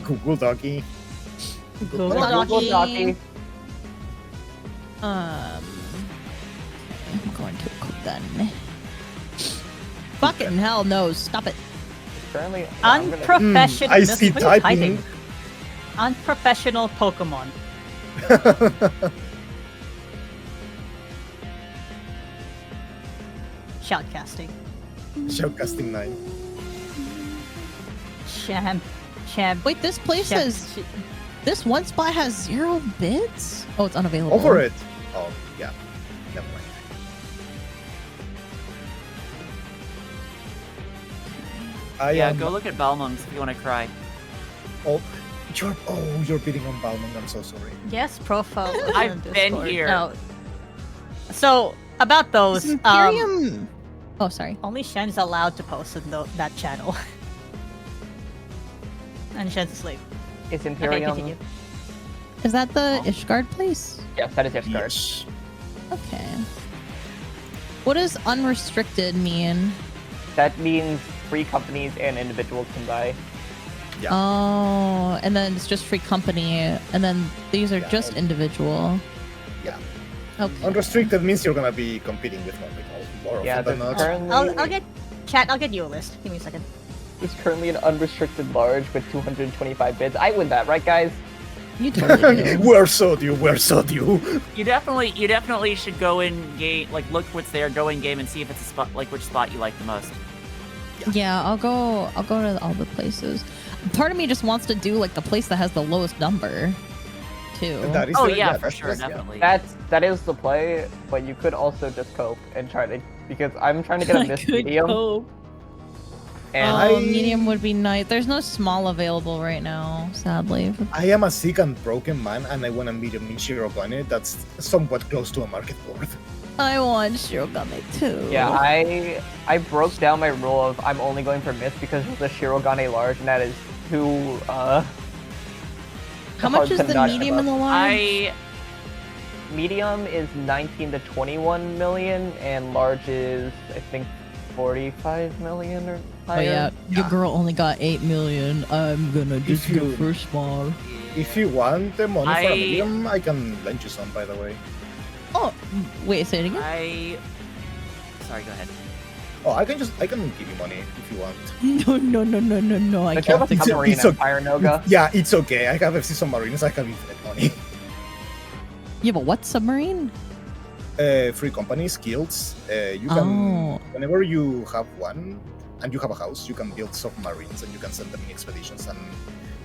Google Doggy. Google Google Docky. I'm going to cook then. Fucking hell no! Stop it. Currently, Unprofessional. I see What are you typing. typing? Unprofessional Pokemon. Shoutcasting. Showcasting 9. Champ. Wait, this place Champ- has this one spot has 0 bids. Oh, it's unavailable. Over it. Oh, yeah. Never mind. Yeah, go look at Balmung's if you want to cry. Oh, you're bidding on Balmung. I'm so sorry. Yes, profile. I've been here. No. So about those, Is Imperium. Oh, sorry. only Shen's allowed to post in that channel. And Shen's asleep. Is Okay, Imperium? continue. Is that the Ishgard place? Yes, that is Ishgard. Yes. Okay. What does unrestricted mean? That means free companies and individuals can buy. Yeah. Oh, and then it's just free company, and then these are Yeah. just individual. Yeah. Okay. Unrestricted means you're gonna be competing with more people. More Yeah, often than there's not. currently I'll get chat. I'll get you a list. Give me a second. there's currently an unrestricted large with 225 bids. I win that, right, guys? You totally do. We're so due. We're so due. You definitely should go in game, like look what's there, go in game and see if it's a spot, like which spot you like the most. Yeah, I'll go to all the places. Part of me just wants to do like the place that has the lowest number, too. That is Oh the- yeah, for that's- sure, that's- yeah. definitely. That is the play, but you could also just cope and try to, because I'm trying to get a I missed could medium, cope. and Oh, medium would be nice. There's no small available right now, sadly. I am a sick and broken man, and I want a medium in Shirogane that's somewhat close to a market worth. I want Shirogane too. yeah, I broke down my rule of I'm only going for miss because it's a Shirogane large, and that is too How much hard is to the not medium in give the up. large? Medium is 19 to 21 million, and large is I think 45 million or higher. Oh yeah, your girl only got 8 million. I'm gonna just you- go for small. If you want the money for a I- medium, I can lend you some, by the way. Oh, wait, say it again. Sorry, go ahead. Oh, I can give you money if you want. No, I Like, you have can't. a It's- submarine it's a- empire, Noga. Yeah, it's okay. I have FC submarines. I have infinite money. You have a what submarine? Free companies, guilds. You can, Oh. whenever you have one and you have a house, you can build submarines and you can send them in expeditions. And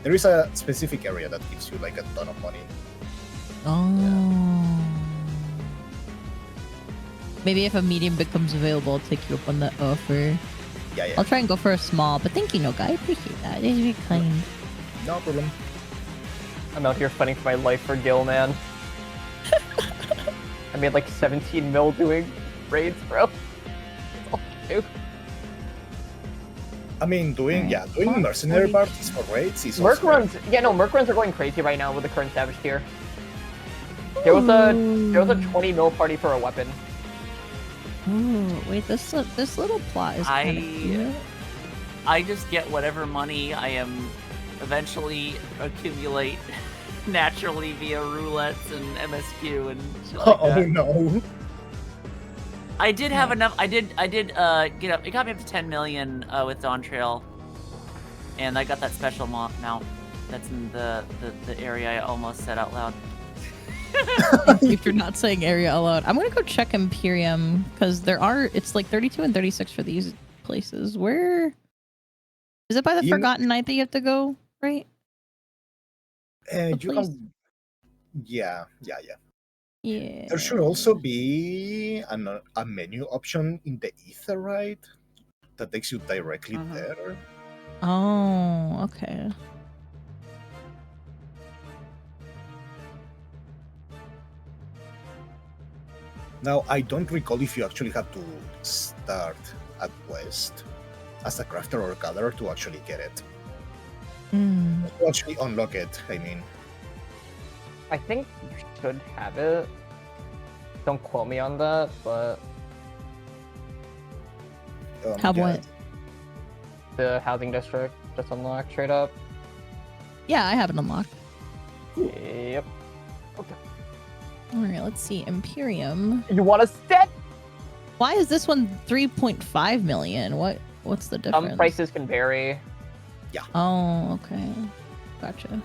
there is a specific area that gives you like a ton of money. Oh. Maybe if a medium becomes available, I'll take you up on that offer. Yeah. I'll try and go for a small, but thank you, Noga. I appreciate that. It's very kind. No problem. I'm out here fighting for my life for Gil, man. I made like 17 mil doing raids, bro. That's all I do. I mean, doing mercenary parties for raids is Merc also- Merc runs are going crazy right now with the current Savage tier. There was a 20 mil party for a weapon. Ooh, wait, this little plot is kind of cute. I just get whatever money I am eventually accumulate naturally via roulettes and MSQ and shit like Oh that. no. I did have enough. I did get up. It got me up to 10 million with Dawn Trail, and I got that special mount that's in the area I almost said out loud. If you're not saying area aloud, I'm gonna go check Imperium because it's like 32 and 36 for these places. Where is it by the Forgotten Night that you have to go, right? You place? can. Yeah. Yeah. There should also be a menu option in the Ether, right? That takes you directly there. Oh, okay. Now, I don't recall if you actually have to start at West as a crafter or a gatherer to actually get it. To actually unlock it, I mean. I think you should have it. Don't quote me on that, but Have yeah. what? the housing district just unlocked straight up. Yeah, I have it unlocked. Yep. All right, let's see. Imperium. You want a set? Why is this one 3.5 million? What's the difference? Some prices can vary. Oh, okay. Gotcha.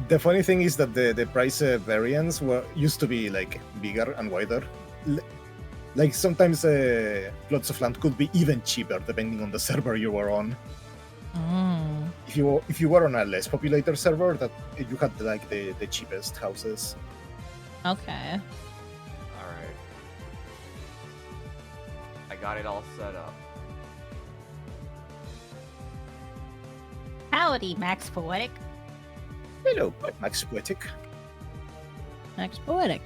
The funny thing is that the price variance used to be like bigger and wider. Like sometimes plots of land could be even cheaper depending on the server you were on. Oh. If you were on a less populated server, that you had like the cheapest houses. Okay. All right. I got it all set up. Howdy, Max Poetic. Hello, Max Poetic. Max Poetic.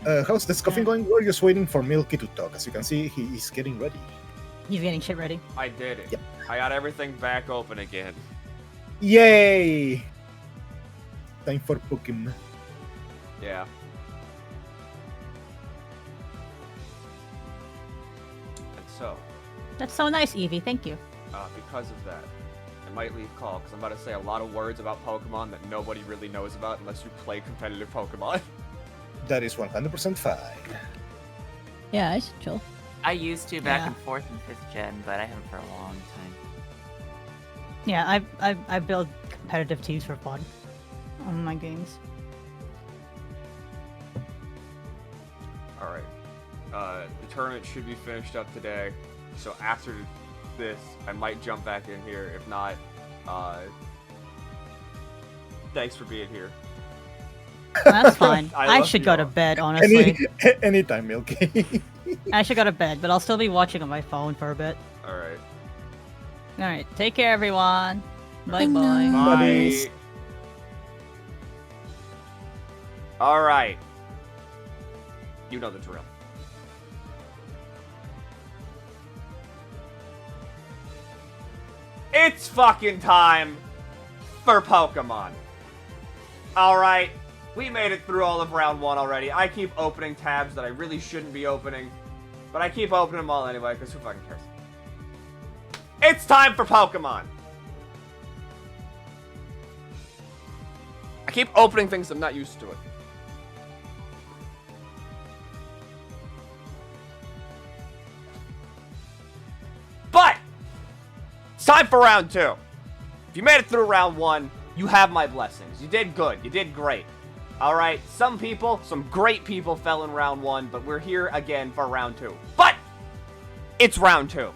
How's the scuffing going? We're just waiting for Milky to talk. As you can see, he's getting ready. He's getting shit ready. I did it. Yep. I got everything back open again. Yay! Time for Pokemon. Yeah. And so, That's so nice, Eevee. Thank you. because of that, I might leave call because I'm about to say a lot of words about Pokemon that nobody really knows about unless you play competitive Pokemon. That is 100% fine. Yeah, I should chill. I used to back Yeah. and forth in 5th gen, but I haven't for a long time. Yeah, I build competitive teams for fun on my games. Alright. The tournament should be finished up today. So after this, I might jump back in here. If not, thanks for being here. That's fine. I I love should you go to all. bed, honestly. Anytime, Milky. I should go to bed, but I'll still be watching on my phone for a bit. Alright. Alright, take care, everyone. Bye Good bye. night. Bye. Buddies. Alright. You know the drill. It's fucking time for Pokemon. Alright. We made it through all of round 1 already. I keep opening tabs that I really shouldn't be opening. But I keep opening them all anyway, because who fucking cares? It's time for Pokemon! I keep opening things I'm not used to it. But! It's time for round 2. If you made it through round 1, you have my blessings. You did good. You did great. Alright, some people, some great people fell in round 1, but we're here again for round 2. But! It's round 2.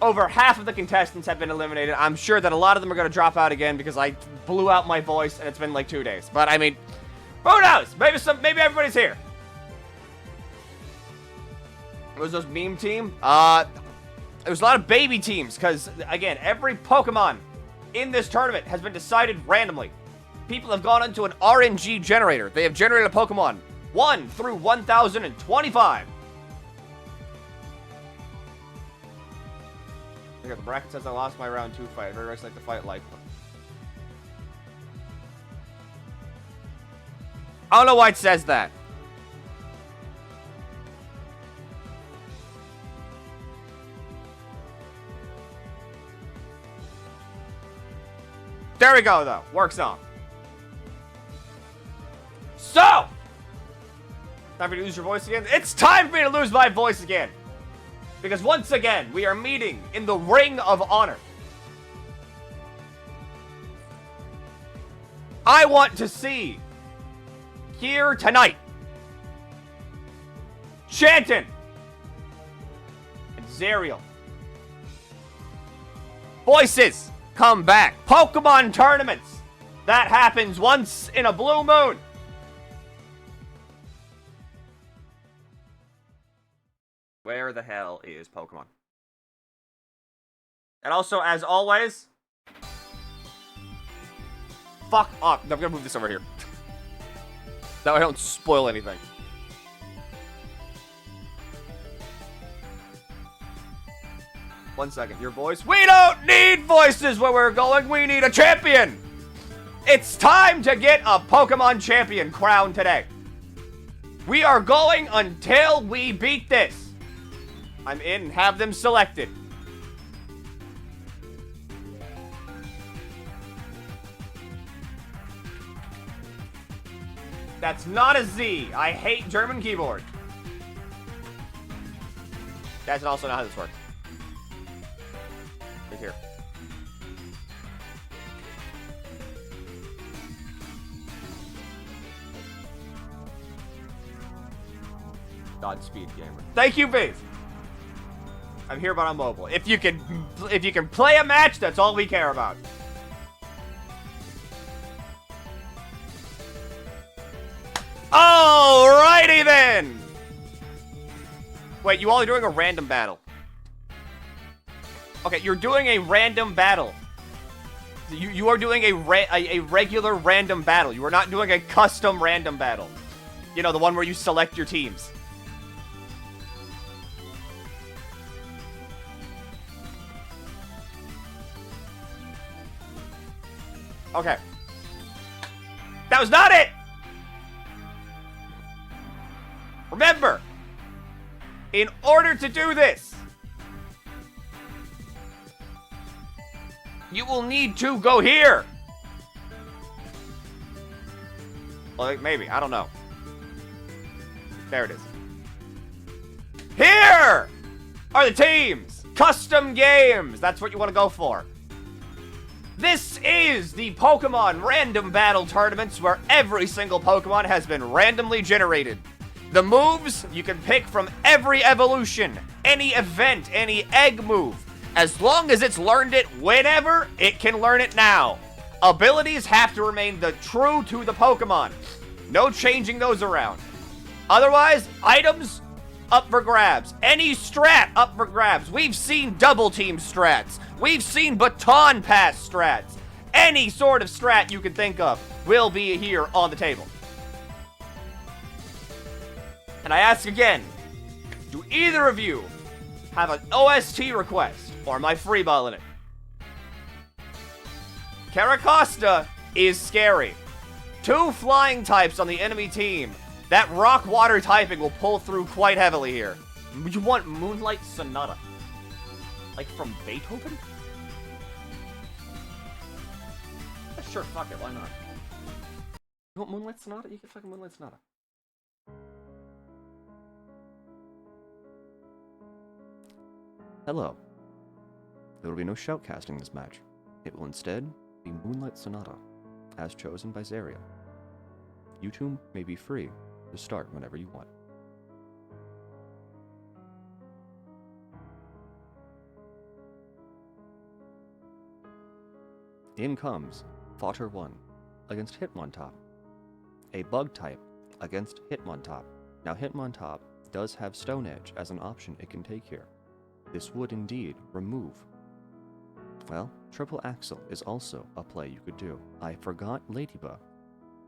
Over half of the contestants have been eliminated. I'm sure that a lot of them are going to drop out again because I blew out my voice and it's been like 2 days. But I mean, who knows? Maybe everybody's here. It was those meme team. There was a lot of baby teams because, again, every Pokemon in this tournament has been decided randomly. People have gone into an RNG generator. They have generated a Pokemon 1 through 1025. Here, the bracket says I lost my round 2 fight. Very much like to fight like. I don't know why it says that. There we go, though. Works on. So! Time for you to lose your voice again? It's time for me to lose my voice again! Because once again, we are meeting in the Ring of Honor. I want to see, here tonight, Chanton and Zerial. Voices come back. Pokemon tournaments. That happens once in a blue moon. Where the hell is Pokemon? And also, as always, fuck up. I'm gonna move this over here. That way I don't spoil anything. One second. Your voice? We don't need voices where we're going. We need a champion. It's time to get a Pokemon champion crown today. We are going until we beat this. I'm in and have them selected. That's not a Z. I hate German keyboard. That's also not how this works. Right here. Godspeed, gamer. Thank you, Faith. I'm here, but I'm mobile. If you can play a match, that's all we care about. Alrighty then. Wait, you all are doing a random battle. Okay, you're doing a random battle. You are doing a regular random battle. You are not doing a custom random battle. You know, the one where you select your teams. Okay. That was not it! Remember, in order to do this, you will need to go here. Like, maybe, I don't know. There it is. Here are the teams. Custom games. That's what you want to go for. This is the Pokemon Random Battle Tournaments, where every single Pokemon has been randomly generated. The moves you can pick from every evolution, any event, any egg move. As long as it's learned it whenever, it can learn it now. Abilities have to remain true to the Pokemon. No changing those around. Otherwise, items up for grabs. Any strat up for grabs. We've seen double team strats. We've seen baton pass strats. Any sort of strat you can think of will be here on the table. And I ask again, do either of you have an OST request or am I freeballing it? Caracosta is scary. 2 flying types on the enemy team. That rock-water typing will pull through quite heavily here. You want Moonlight Sonata? Like from Beethoven? Sure, fuck it, why not? You want Moonlight Sonata? You get fucking Moonlight Sonata. Hello. There will be no shoutcasting this match. It will instead be Moonlight Sonata, as chosen by Zaria. You two may be free to start whenever you want. In comes Fodder 1 against Hitmontop. A bug type against Hitmontop. Now Hitmontop does have Stone Edge as an option it can take here. This would indeed remove. Well, Triple Axle is also a play you could do. I forgot Ladybug.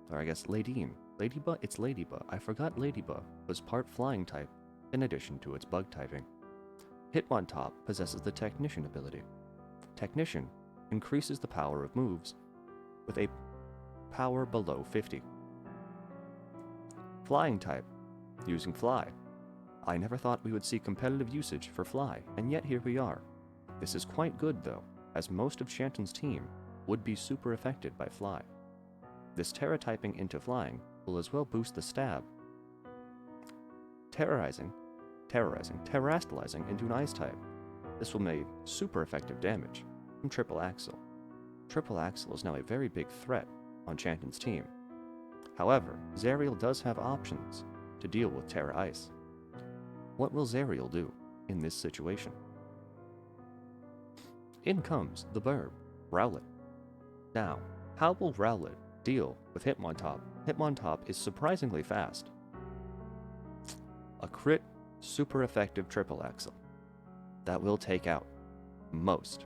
Or I guess Ladine. Ladybug? It's Ladybug. I forgot Ladybug was part flying type in addition to its bug typing. Hitmontop possesses the Technician ability. Technician increases the power of moves with a power below 50. Flying type, using Fly. I never thought we would see competitive usage for Fly, and yet here we are. This is quite good though, as most of Shanton's team would be super affected by Fly. This Terra typing into Flying will as well boost the stab. Terrorizing into an Ice type. This will make super effective damage from Triple Axle. Triple Axle is now a very big threat on Shanton's team. However, Zariel does have options to deal with Terra Ice. What will Zariel do in this situation? In comes the Burb, Rowlet. Now, how will Rowlet deal with Hitmontop? Hitmontop is surprisingly fast. A crit, super effective Triple Axle. That will take out most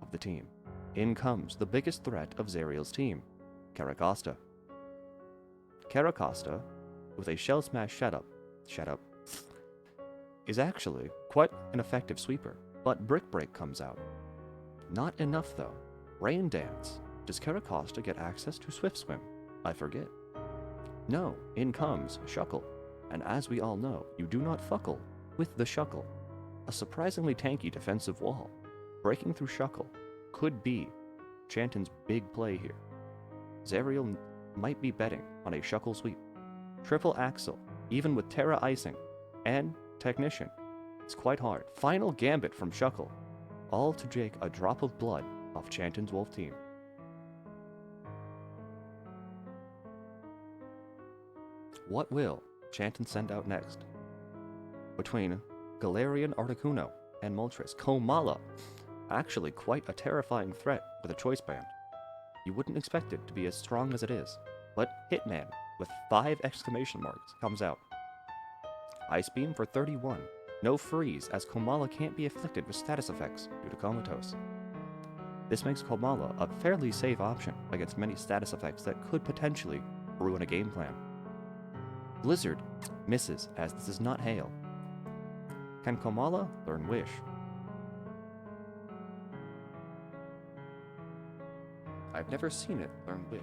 of the team. In comes the biggest threat of Zariel's team, Caracosta. Caracosta, with a Shell Smash Shut Up, is actually quite an effective sweeper, but Brick Break comes out. Not enough though. Rain Dance. Does Caracosta get access to Swift Swim? I forget. No, in comes Shuckle. And as we all know, you do not fuckle with the Shuckle. A surprisingly tanky defensive wall. Breaking through Shuckle could be Shanton's big play here. Zariel might be betting on a Shuckle sweep. Triple Axle, even with Terra Icing, and Technician. It's quite hard. Final Gambit from Shuckle, all to take a drop of blood off Chanton's Wolf team. What will Chanton send out next? Between Galarian Articuno and Moltres, Komala, actually quite a terrifying threat with a choice band. You wouldn't expect it to be as strong as it is, but Hitman with 5 exclamation marks comes out. Ice Beam for 31. No freeze, as Komala can't be afflicted with status effects due to Comatose. This makes Komala a fairly safe option against many status effects that could potentially ruin a game plan. Blizzard misses, as this is not Hail. Can Komala learn Wish? I've never seen it learn Wish.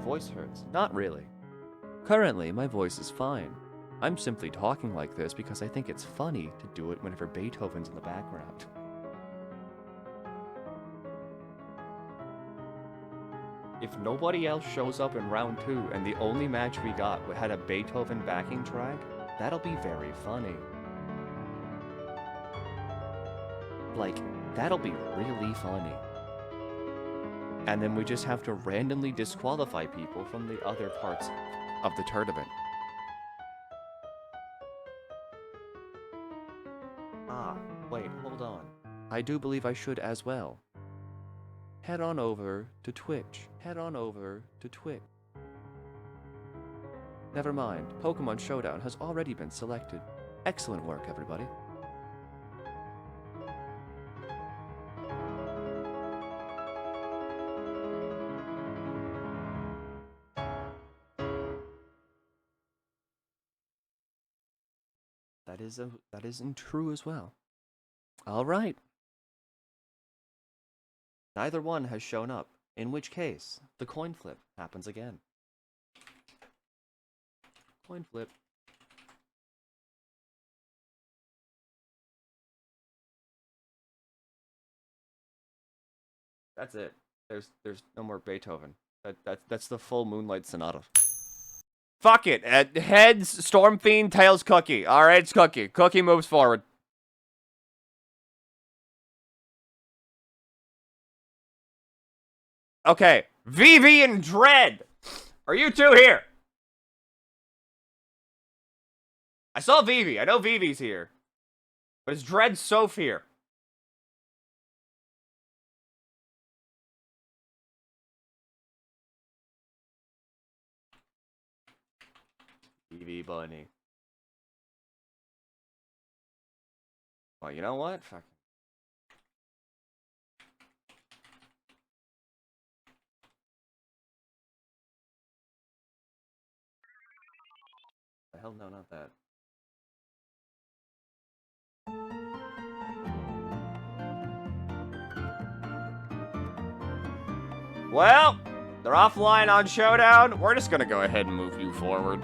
voice hurts. Not really. Currently, my voice is fine. I'm simply talking like this because I think it's funny to do it whenever Beethoven's in the background. If nobody else shows up in round 2 and the only match we got had a Beethoven backing track, that'll be very funny. Like, that'll be really funny. And then we just have to randomly disqualify people from the other parts of the tournament. Ah, wait, hold on. I do believe I should as well. Head on over to Twitch. Head on over to Twitch. Never mind, Pokémon Showdown has already been selected. Excellent work, everybody. That isn't true as well. All right. Neither one has shown up, in which case, the coin flip happens again. Coin flip. That's it. There's no more Beethoven. That's the full Moonlight Sonata. Fuck it. Heads, Stormfiend, tails, Cookie. Alright, it's Cookie. Cookie moves forward. Okay. Vivi and Dread. Are you two here? I saw Vivi. I know Vivi's here. But is Dread Soph here? Vivi Bunny. Well, you know what? Fuck. The hell no, not that. Well, they're offline on Showdown. We're just gonna go ahead and move you forward.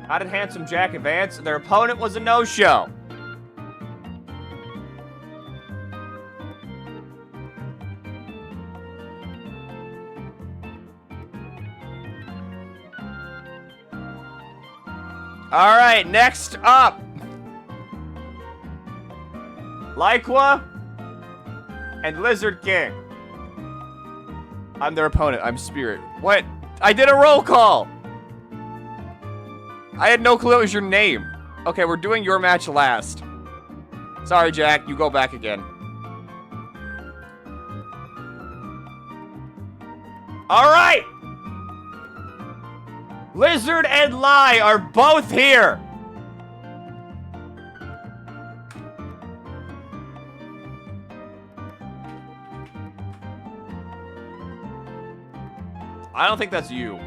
How did Handsome Jack advance? Their opponent was a no-show. All right, next up. Lyqua and Lizard King. I'm their opponent. I'm Spirit. What? I did a roll call. I had no clue it was your name. Okay, we're doing your match last. Sorry, Jack. You go back again. All right. Lizard and Lie are both here. I don't think that's you.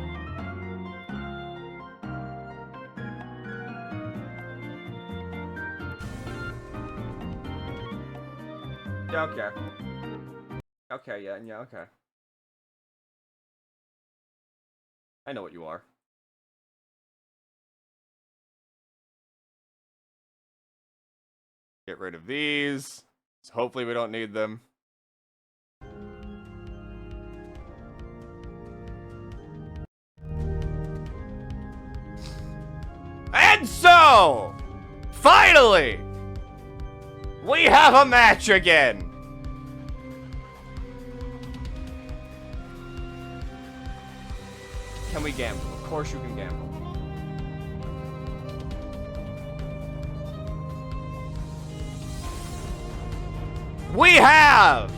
Yeah, okay. Okay, yeah, okay. I know what you are. Get rid of these. So hopefully we don't need them. And so, finally, we have a match again. Can we gamble? Of course you can gamble. We have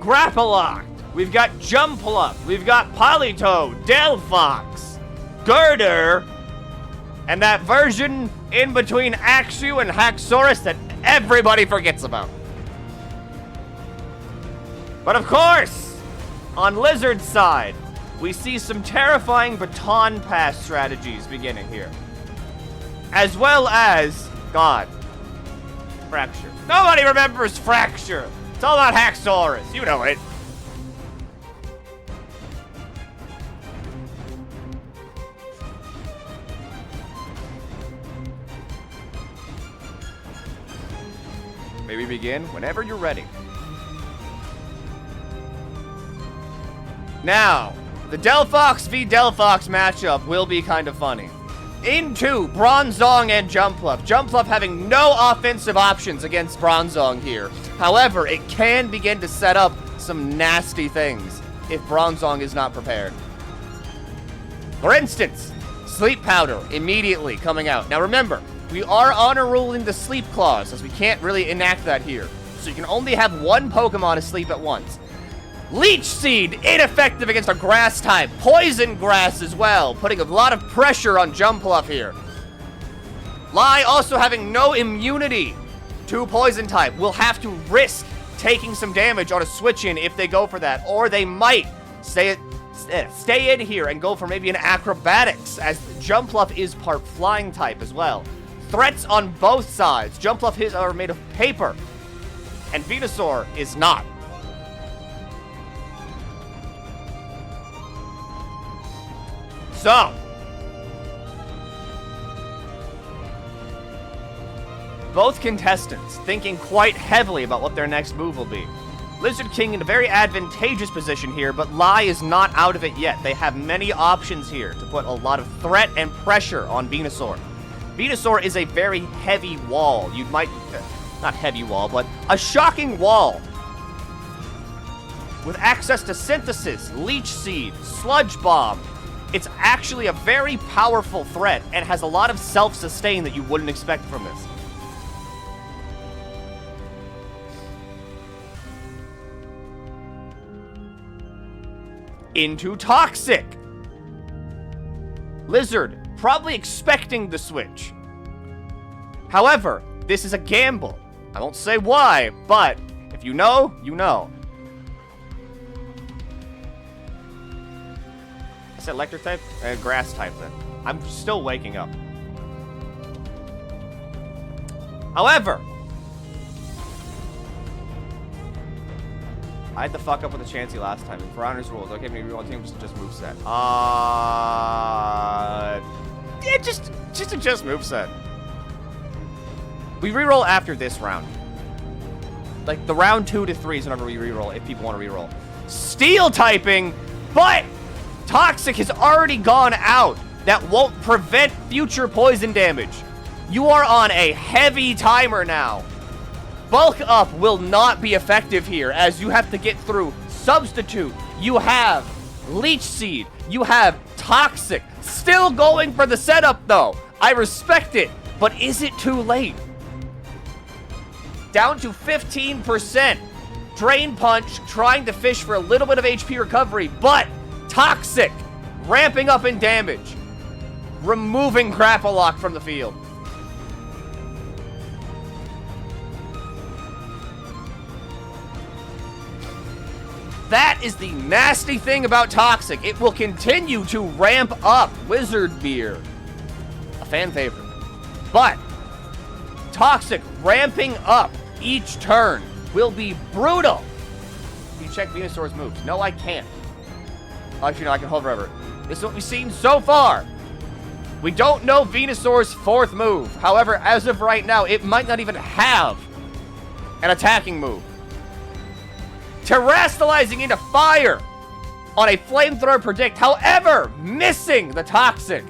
Grappaloct. We've got Jumpluff. We've got Politoed, Delphox, Girder, and that version in between Axew and Haxorus that everybody forgets about. But of course, on Lizard's side, we see some terrifying baton pass strategies beginning here. As well as, God, Fracture. Nobody remembers Fracture. It's all about Haxorus. You know it. May we begin whenever you're ready. Now, the Delphox v Delphox matchup will be kind of funny. Into Bronzong and Jumpluff. Jumpluff having no offensive options against Bronzong here. However, it can begin to set up some nasty things if Bronzong is not prepared. For instance, Sleep Powder immediately coming out. Now remember, we are honor ruling the Sleep Clause, as we can't really enact that here. So you can only have one Pokemon asleep at once. Leech Seed, ineffective against a Grass type. Poison Grass as well, putting a lot of pressure on Jumpluff here. Lai also having no immunity to Poison type. Will have to risk taking some damage on a switch-in if they go for that. Or they might stay in here and go for maybe an Acrobatics, as Jumpluff is part Flying type as well. Threats on both sides. Jumpluff are made of paper, and Venusaur is not. So, both contestants thinking quite heavily about what their next move will be. Lizard King in a very advantageous position here, but Lai is not out of it yet. They have many options here to put a lot of threat and pressure on Venusaur. Venusaur is a very heavy wall. You might, not heavy wall, but a shocking wall. With access to Synthesis, Leech Seed, Sludge Bomb, it's actually a very powerful threat and has a lot of self-sustain that you wouldn't expect from this. Into Toxic. Lizard, probably expecting the switch. However, this is a gamble. I won't say why, but if you know, you know. I said electric type? Grass type then. I'm still waking up. However, I had to fuck up with a Chansey last time. And for Honor's rules, okay, maybe one team just moveset. Yeah, just moveset. We reroll after this round. Like, the round 2 to 3 is whenever we reroll, if people want to reroll. Steel typing, but Toxic has already gone out. That won't prevent future poison damage. You are on a heavy timer now. Bulk Up will not be effective here, as you have to get through Substitute. You have Leech Seed. You have Toxic. Still going for the setup, though. I respect it, but is it too late? Down to 15%. Drain Punch, trying to fish for a little bit of HP recovery, but Toxic, ramping up in damage. Removing Grapple from the field. That is the nasty thing about Toxic. It will continue to ramp up. Wizard Beer, a fan favorite. But Toxic ramping up each turn will be brutal. Can you check Venusaur's moves? No, I can't. Actually, no, I can hover over it. This is what we've seen so far. We don't know Venusaur's 4th move. However, as of right now, it might not even have an attacking move. Terastallizing into fire on a Flamethrower Predict, however, missing the Toxic.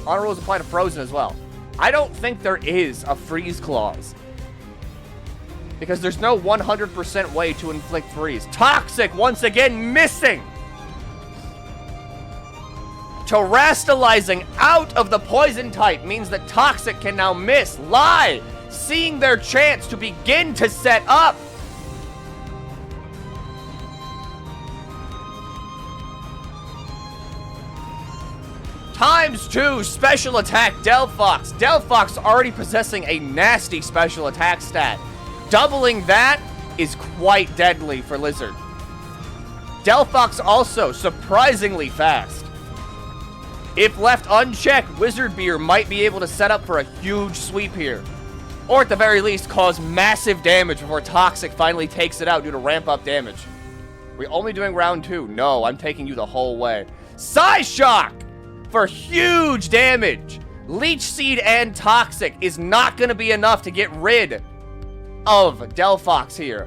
Honor rules apply to Frozen as well. I don't think there is a freeze clause, because there's no 100% way to inflict freeze. Toxic, once again, missing. Terastallizing out of the Poison type means that Toxic can now miss. Lai, seeing their chance to begin to set up. ×2 special attack Delphox. Delphox already possessing a nasty special attack stat. Doubling that is quite deadly for Lizard. Delphox also surprisingly fast. If left unchecked, Wizard Beer might be able to set up for a huge sweep here. Or at the very least, cause massive damage before Toxic finally takes it out due to ramp-up damage. We only doing round 2? No, I'm taking you the whole way. Psyshock! For huge damage! Leech Seed and Toxic is not going to be enough to get rid of Delphox here.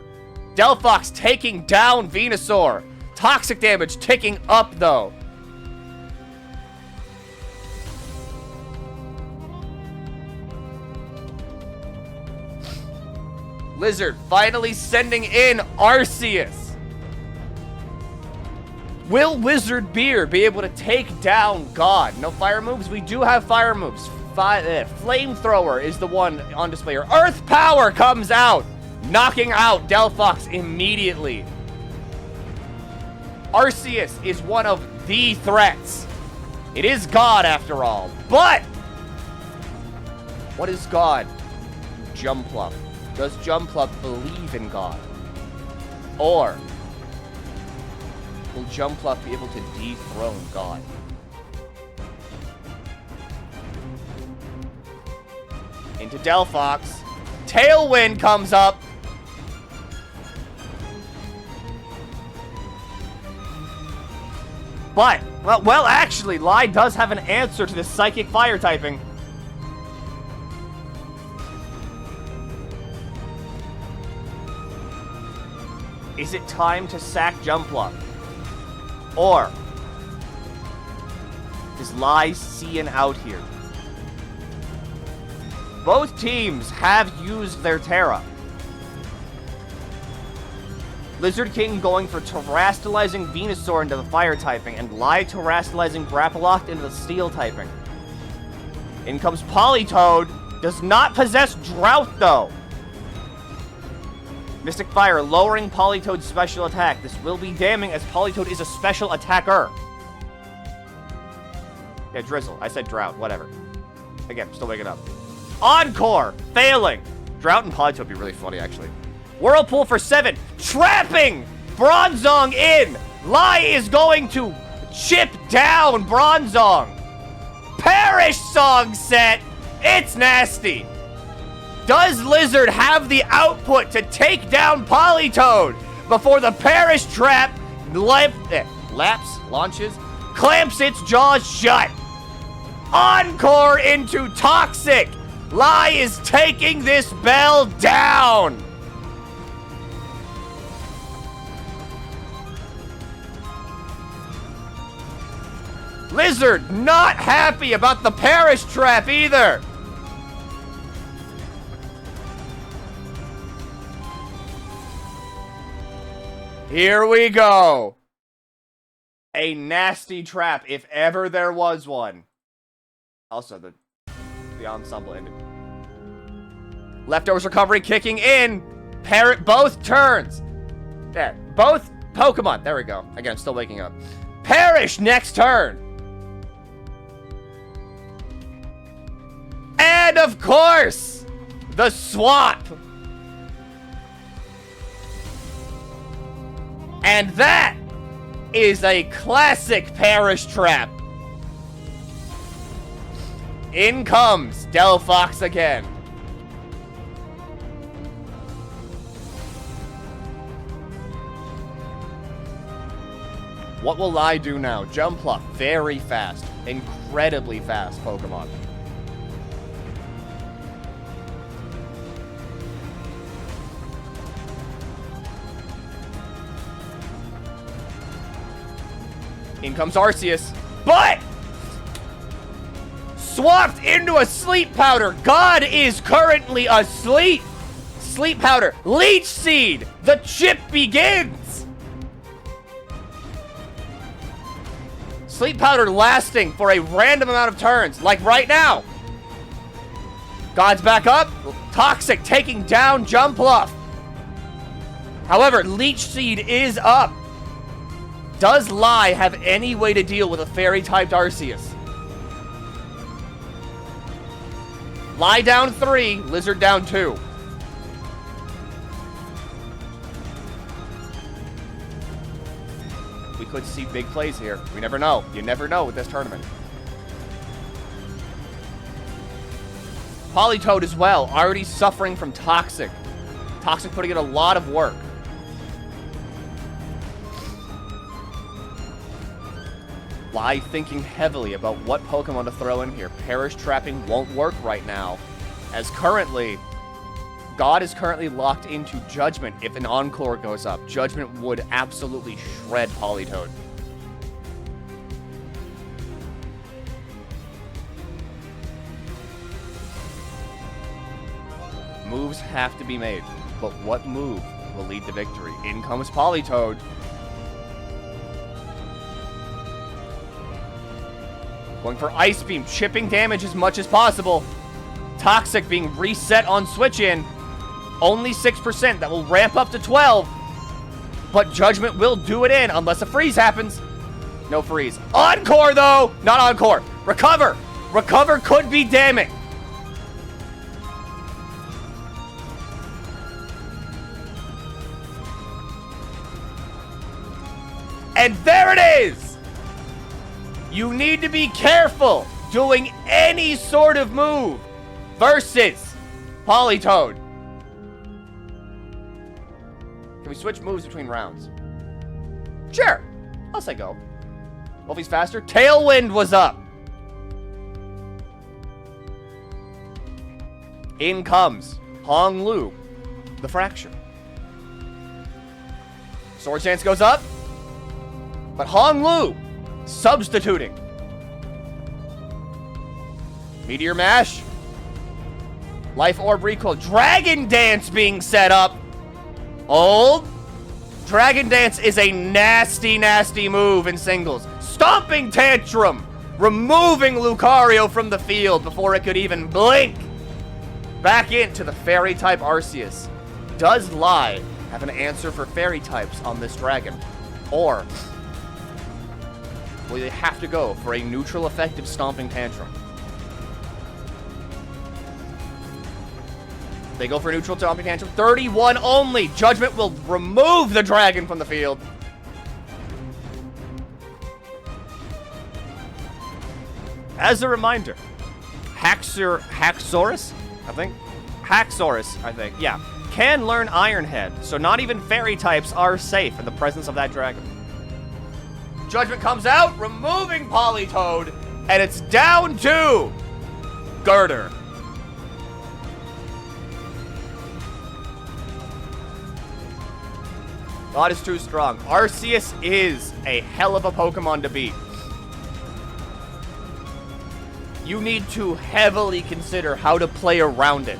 Delphox taking down Venusaur. Toxic damage ticking up, though. Lizard finally sending in Arceus. Will Wizard Beer be able to take down God? No fire moves? We do have fire moves. Flamethrower is the one on display here. Earth Power comes out, knocking out Delphox immediately. Arceus is one of the threats. It is God after all. But what is God? Jumpluff. Does Jumpluff believe in God? Or will Jumpluff be able to dethrone God? Into Delphox. Tailwind comes up. But, well, actually, Lai does have an answer to this Psychic Fire typing. Is it time to sack Jumpluff? Or is Lai seeing out here? Both teams have used their Terra. Lizard King going for Terastallizing Venusaur into the Fire typing, and Lai Terastallizing Grapploct into the Steel typing. In comes Politoed. Does not possess Drought, though. Mystic Fire lowering Politoad's special attack. This will be damning as Politoed is a special attacker. Yeah, Drizzle. I said Drought. Whatever. Again, still waking up. Encore! Failing! Drought and Politoed would be really funny, actually. Whirlpool for 7. Trapping! Bronzong in! Lai is going to chip down Bronzong. Perish Song set! It's nasty! Does Lizard have the output to take down Politoed before the Perish Trap launches, clamps its jaws shut? Encore into Toxic! Lai is taking this bell down! Lizard not happy about the Perish Trap either! Here we go. A nasty trap, if ever there was one. Also, the ensemble ended. Leftovers recovery kicking in. Parrot both turns. There. Both Pokemon. There we go. Again, I'm still waking up. Perish next turn. And of course, the swap. And that is a classic Perish Trap. In comes Delphox again. What will I do now? Jumpluff, very fast. Incredibly fast Pokemon. In comes Arceus, but swapped into a Sleep Powder. God is currently asleep. Sleep Powder, Leech Seed. The chip begins. Sleep Powder lasting for a random amount of turns, like right now. God's back up. Toxic taking down Jumpluff. However, Leech Seed is up. Does Lai have any way to deal with a Fairy-typed Arceus? Lai down 3, Lizard down 2. We could see big plays here. We never know. You never know with this tournament. Politoed as well, already suffering from Toxic. Toxic putting in a lot of work. Lai thinking heavily about what Pokemon to throw in here. Perish Trapping won't work right now, as currently, God is currently locked into Judgment. If an Encore goes up, Judgment would absolutely shred Politoed. Moves have to be made, but what move will lead to victory? In comes Politoed. Going for Ice Beam, chipping damage as much as possible. Toxic being reset on switch in. Only 6%. That will ramp up to 12. But Judgment will do it in unless a freeze happens. No freeze. Encore, though! Not Encore. Recover! Recover could be damning. And there it is! You need to be careful doing any sort of move versus Politoed. Can we switch moves between rounds? Sure. I'll say go. Well, if he's faster, Tailwind was up. In comes Hong Lu, the Fracture. Sword Stance goes up, but Hong Lu substituting. Meteor Mash. Life Orb Recoil. Dragon Dance being set up. Old. Dragon Dance is a nasty, nasty move in singles. Stomping Tantrum. Removing Lucario from the field before it could even blink. Back into the Fairy type Arceus. Does Lai have an answer for Fairy types on this dragon? Or will they have to go for a neutral effective Stomping Tantrum? They go for a neutral Stomping Tantrum. 31 only. Judgment will remove the dragon from the field. As a reminder, Haxorus, I think, yeah, can learn Iron Head, so not even Fairy types are safe in the presence of that dragon. Judgment comes out, removing Politoed, and it's down to Girder. God is too strong. Arceus is a hell of a Pokemon to beat. You need to heavily consider how to play around it.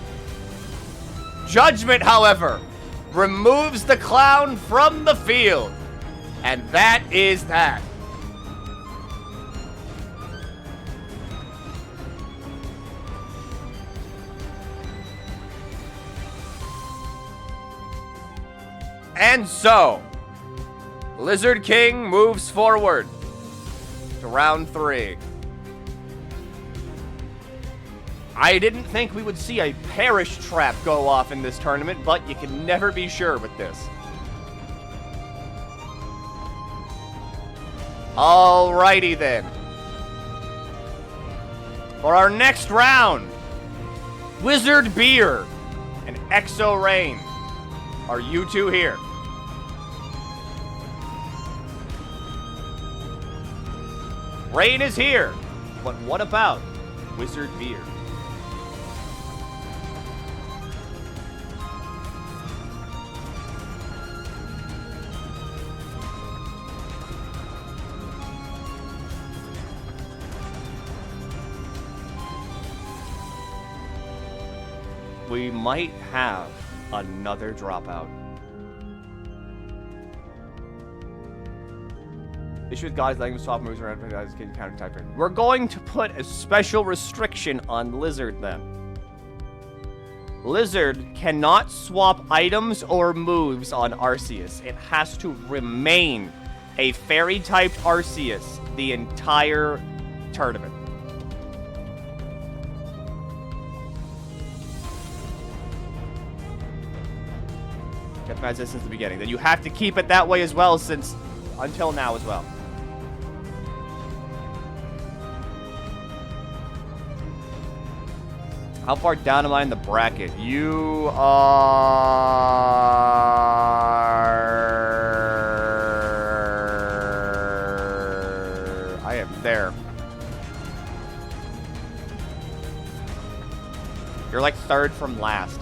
Judgment, however, removes the clown from the field. And that is that. And so, Lizard King moves forward to round 3. I didn't think we would see a Perish Trap go off in this tournament, but you can never be sure with this. Alrighty then. For our next round, Wizard Beer and Exo Rain. Are you two here? Rain is here, but what about Wizard Beer? We might have another dropout. Issue with God's language swap moves around guys can counter type in. We're going to put a special restriction on Lizard then. Lizard cannot swap items or moves on Arceus. It has to remain a Fairy typed Arceus the entire tournament. Kept that since the beginning. Then you have to keep it that way as well since until now as well. How far down am I in the bracket? You are... I am there. You're like third from last.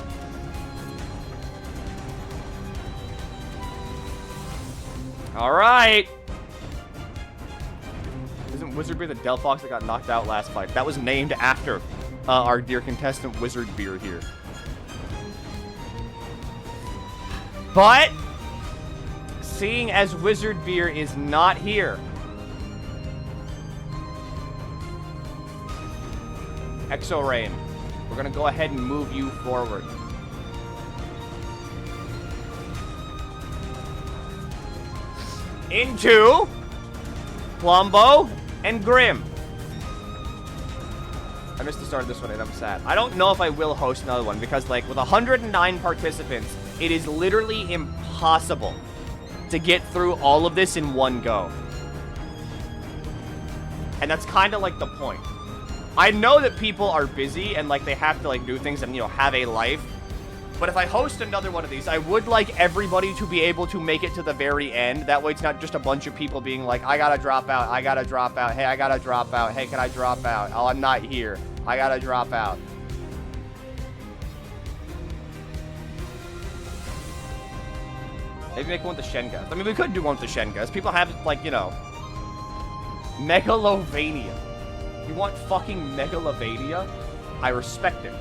Alright! Isn't Wizardbeer the Delphox that got knocked out last fight? That was named after our dear contestant Wizardbeer here. But, seeing as Wizardbeer is not here, Exo-Rain, we're gonna go ahead and move you forward. Into Plumbo and Grim. I missed the start of this one and I'm sad. I don't know if I will host another one because, like, with 109 participants, it is literally impossible to get through all of this in one go. And that's kind of like the point. I know that people are busy and, like, they have to, like, do things and, you know, have a life. But if I host another one of these, I would like everybody to be able to make it to the very end. That way it's not just a bunch of people being like, I gotta drop out, I gotta drop out, hey, I gotta drop out, hey, can I drop out? Oh, I'm not here. I gotta drop out. Maybe make one with the Shen guys. I mean, we could do one with the Shen guys. People have, like, you know, Megalovania. You want fucking Megalovania? I respect it.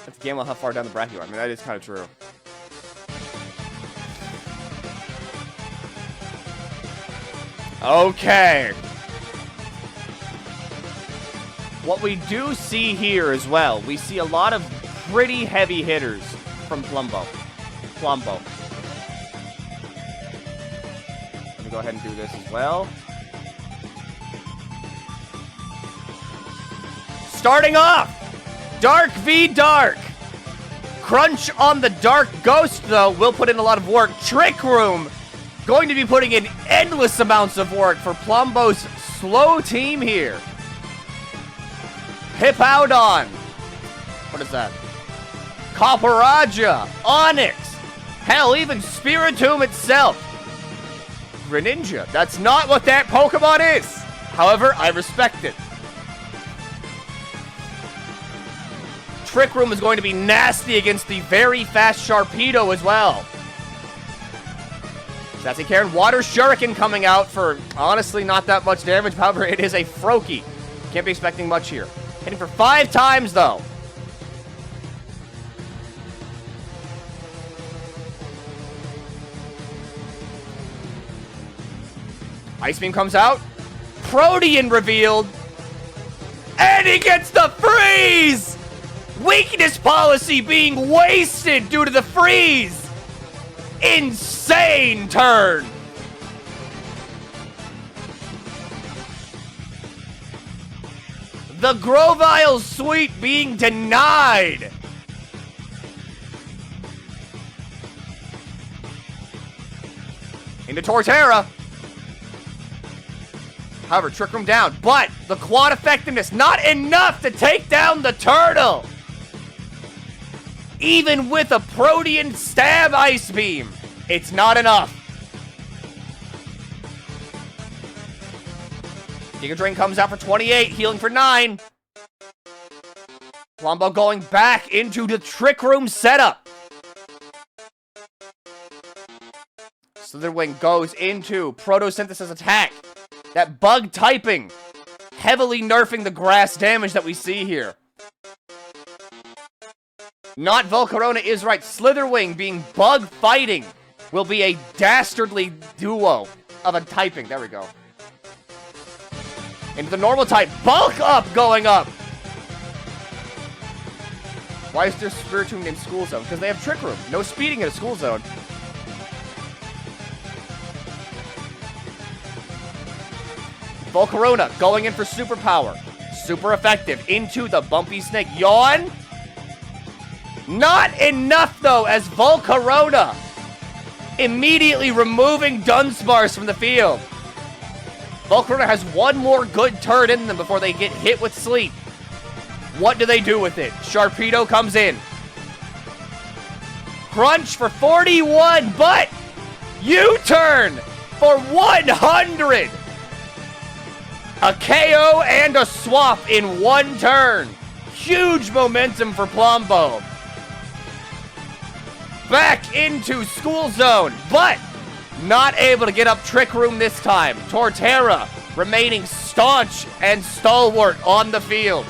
That's a game on how far down the bracket you are. I mean, that is kind of true. Okay. What we do see here as well, we see a lot of pretty heavy hitters from Plumbo. Let me go ahead and do this as well. Starting off, Dark v Dark. Crunch on the Dark Ghost, though, will put in a lot of work. Trick Room going to be putting in endless amounts of work for Plumbo's slow team here. Hippowdon. What is that? Copperaja. Onyx. Hell, even Spiritomb itself. Greninja. That's not what that Pokemon is. However, I respect it. Trick Room is going to be nasty against the very fast Sharpedo as well. Sassy Karen, Water Shuriken coming out for, honestly, not that much damage. However, it is a Froakie. Can't be expecting much here. Hitting for 5 times, though. Ice Beam comes out. Protean revealed. And he gets the freeze! Weakness policy being wasted due to the freeze. Insane turn. The Grovyle Suite being denied. Into Torterra. However, Trick Room down. But the quad effectiveness, not enough to take down the turtle. Even with a Protean Stab Ice Beam, it's not enough. Giga Drain comes out for 28, healing for 9. Plumbo going back into the Trick Room setup. Slitherwing goes into Photosynthesis attack. That bug typing, heavily nerfing the grass damage that we see here. Not Volcarona is right. Slitherwing being bug fighting will be a dastardly duo of a typing. There we go. Into the normal type. Bulk Up going up. Why is there Spiritomb named School Zone? Because they have Trick Room. No speeding in a School Zone. Volcarona going in for Superpower. Super effective. Into the bumpy snake. Yawn. Not enough, though, as Volcarona immediately removing Dunsparce from the field. Volcarona has one more good turn in them before they get hit with sleep. What do they do with it? Sharpedo comes in. Crunch for 41, but U-turn for 100. A KO and a swap in one turn. Huge momentum for Plumbo. Back into School Zone, but not able to get up Trick Room this time. Torterra remaining staunch and stalwart on the field.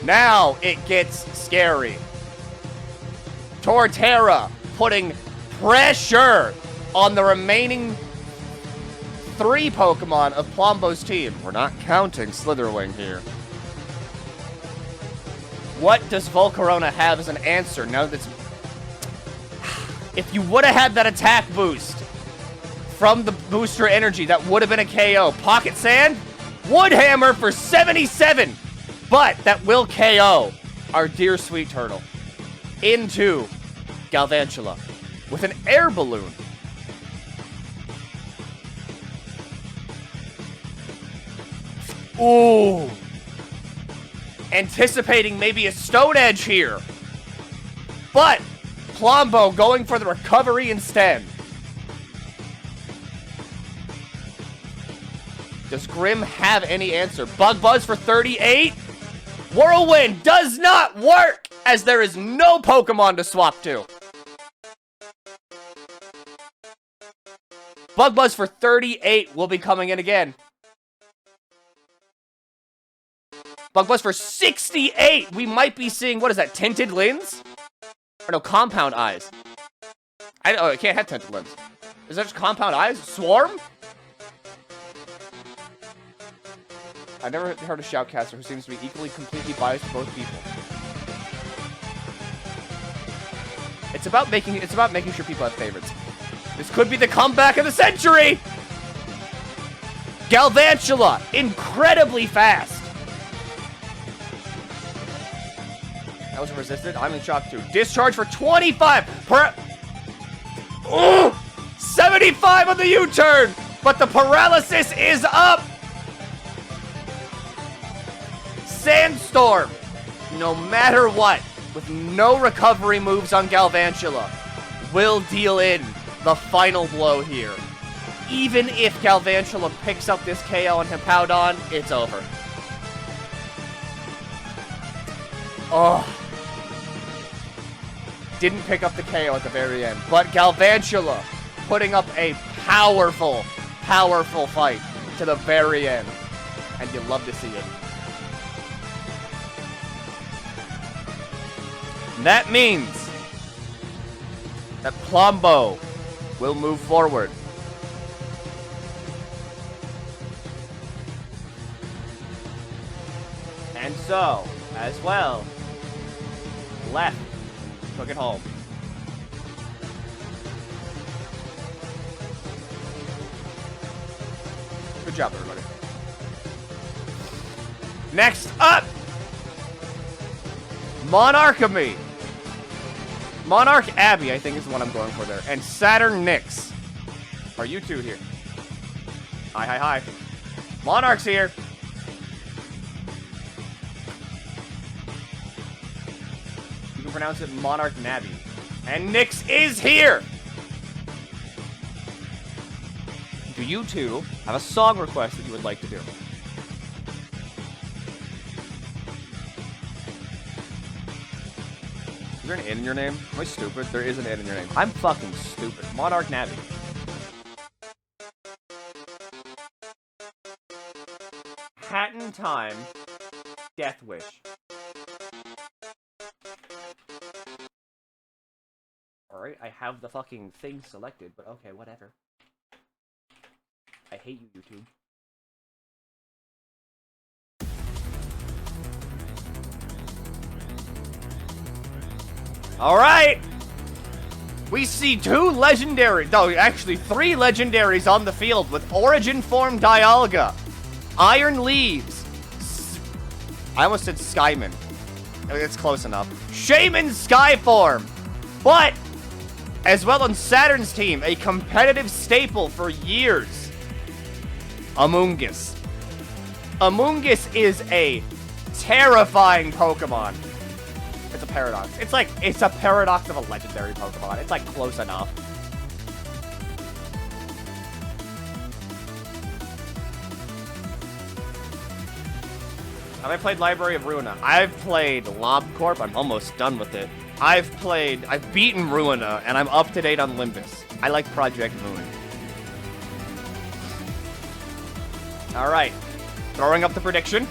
Now it gets scary. Torterra putting pressure on the remaining 3 Pokemon of Plumbo's team. We're not counting Slitherwing here. What does Volcarona have as an answer now that's... If you would have had that attack boost from the booster energy, that would have been a KO. Pocket Sand, Woodhammer for 77. But that will KO our dear sweet turtle into Galvantula with an air balloon. Ooh. Anticipating maybe a Stone Edge here. But Plumbo going for the recovery instead. Does Grim have any answer? Bug Buzz for 38. Whirlwind does not work as there is no Pokemon to swap to. Bug Buzz for 38 will be coming in again. Bug Buzz for 68. We might be seeing, what is that, Tinted Lens? Or no, Compound Eyes. Oh, it can't have Tinted Lens. Is that just Compound Eyes? Swarm? I've never heard a Shoutcaster who seems to be equally completely biased to both people. It's about making sure people have favorites. This could be the comeback of the century! Galvantula, incredibly fast. That was resisted. I'm in shock too. Discharge for 25. 75 on the U-turn, but the paralysis is up. Sandstorm, no matter what, with no recovery moves on Galvantula, will deal in the final blow here. Even if Galvantula picks up this KO on Hippowdon, it's over. Oh. Didn't pick up the KO at the very end, but Galvantula putting up a powerful, powerful fight to the very end. And you love to see it. That means that Plumbo will move forward. And so, as well, left took it home. Good job, everybody. Next up, Monarchemy. Monarch Abbey, I think, is the one I'm going for there. And Saturn Nyx. Are you two here? Hi, hi, hi. Monarch's here. You can pronounce it Monarch Nabby. And Nyx is here. Do you two have a song request that you would like to do? Is there an N in your name? Am I stupid? There is an N in your name. I'm fucking stupid. Monarch Nabby. Hatton Time. Death Wish. Alright, I have the fucking thing selected, but okay, whatever. I hate you, YouTube. All right. We see 2 legendary, no, actually 3 legendaries on the field with Origin Form Dialga, Iron Leaves, I almost said Skyman. I mean, it's close enough. Shaman Skyform, but as well on Saturn's team, a competitive staple for years, Amoonguss. Amoonguss is a terrifying Pokemon. It's a paradox. It's a paradox of a legendary Pokemon. It's like close enough. Have I played Library of Ruina? I've played LobCorp. I'm almost done with it. I've beaten Ruina, and I'm up to date on Limbus. I like Project Moon. Alright. Throwing up the prediction.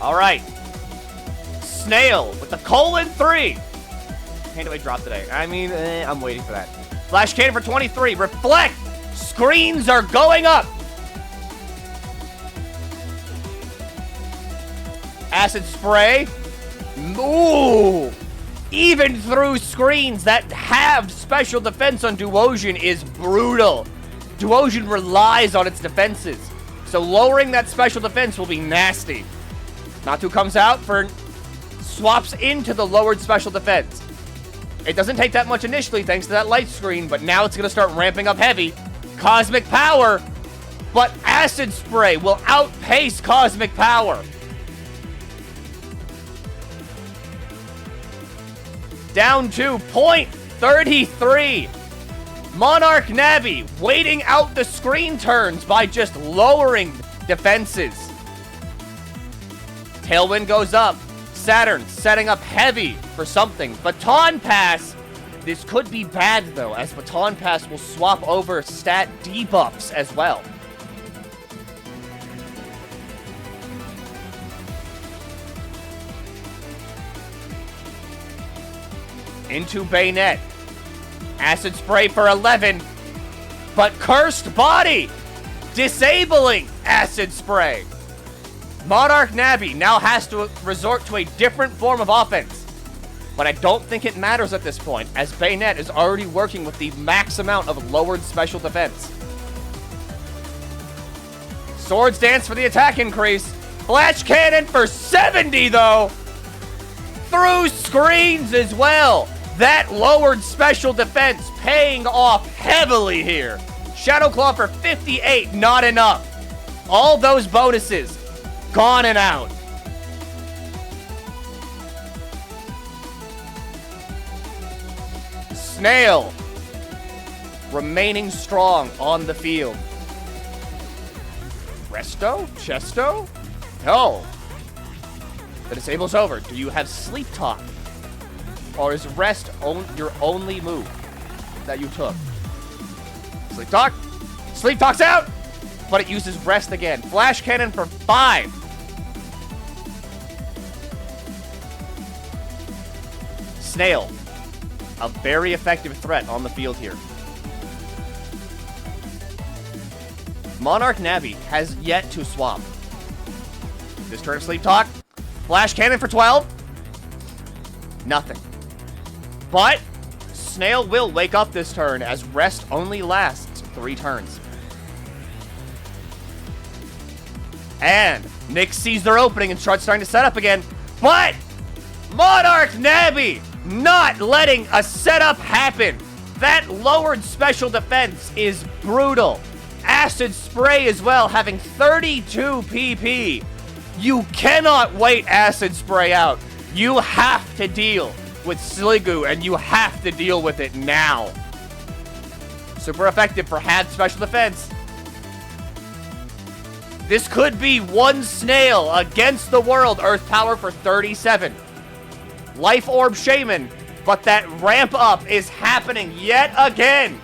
Alright. Snail with the :3. Hand away drop today. I mean, I'm waiting for that. Flash Cannon for 23. Reflect! Screens are going up! Acid Spray. Ooh! Even through screens that have special defense on Duosion is brutal. Duosion relies on its defenses. So lowering that special defense will be nasty. Natu comes out for... swaps into the lowered special defense. It doesn't take that much initially thanks to that light screen, but now it's going to start ramping up heavy. Cosmic Power, but Acid Spray will outpace Cosmic Power. Down to .33. Monarch Navi waiting out the screen turns by just lowering defenses. Tailwind goes up. Saturn setting up heavy for something. Baton Pass. This could be bad, though, as Baton Pass will swap over stat debuffs as well. Into Bayonet. Acid Spray for 11. But Cursed Body. Disabling Acid Spray. Monarch Navi now has to resort to a different form of offense. But I don't think it matters at this point, as Bayonet is already working with the max amount of lowered special defense. Swords Dance for the attack increase. Flash Cannon for 70, though. Through screens as well. That lowered special defense paying off heavily here. Shadow Claw for 58, not enough. All those bonuses gone and out. Snail remaining strong on the field. Resto? Chesto? No. The disable's over. Do you have Sleep Talk? Or is Rest your only move that you took? Sleep Talk? Sleep Talk's out! But it uses Rest again. Flash Cannon for 5. Snail. A very effective threat on the field here. Monarch Navi has yet to swap. This turn of Sleep Talk. Flash Cannon for 12. Nothing. But Snail will wake up this turn as Rest only lasts 3 turns. And Nick sees their opening and starts starting to set up again. But Monarch Navi not letting a setup happen. That lowered special defense is brutal. Acid Spray as well, having 32 PP. You cannot wait Acid Spray out. You have to deal with Sliggoo, and you have to deal with it now. Super effective for half special defense. This could be one Snail against the world. Earth Power for 37. Life Orb Shaman, but that ramp up is happening yet again.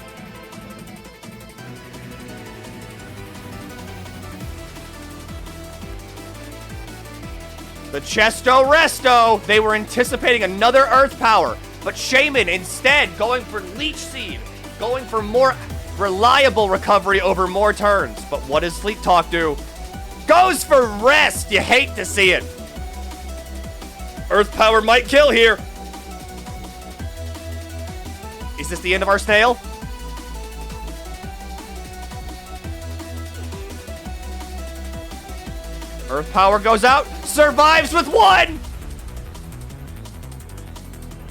The Chesto Resto, they were anticipating another Earth Power, but Shaman instead going for Leech Seed, going for more Reliable recovery over more turns. But what does Fleet Talk do? Goes for rest. You hate to see it. Earth Power might kill here. Is this the end of our snail? Earth Power goes out. Survives with 1.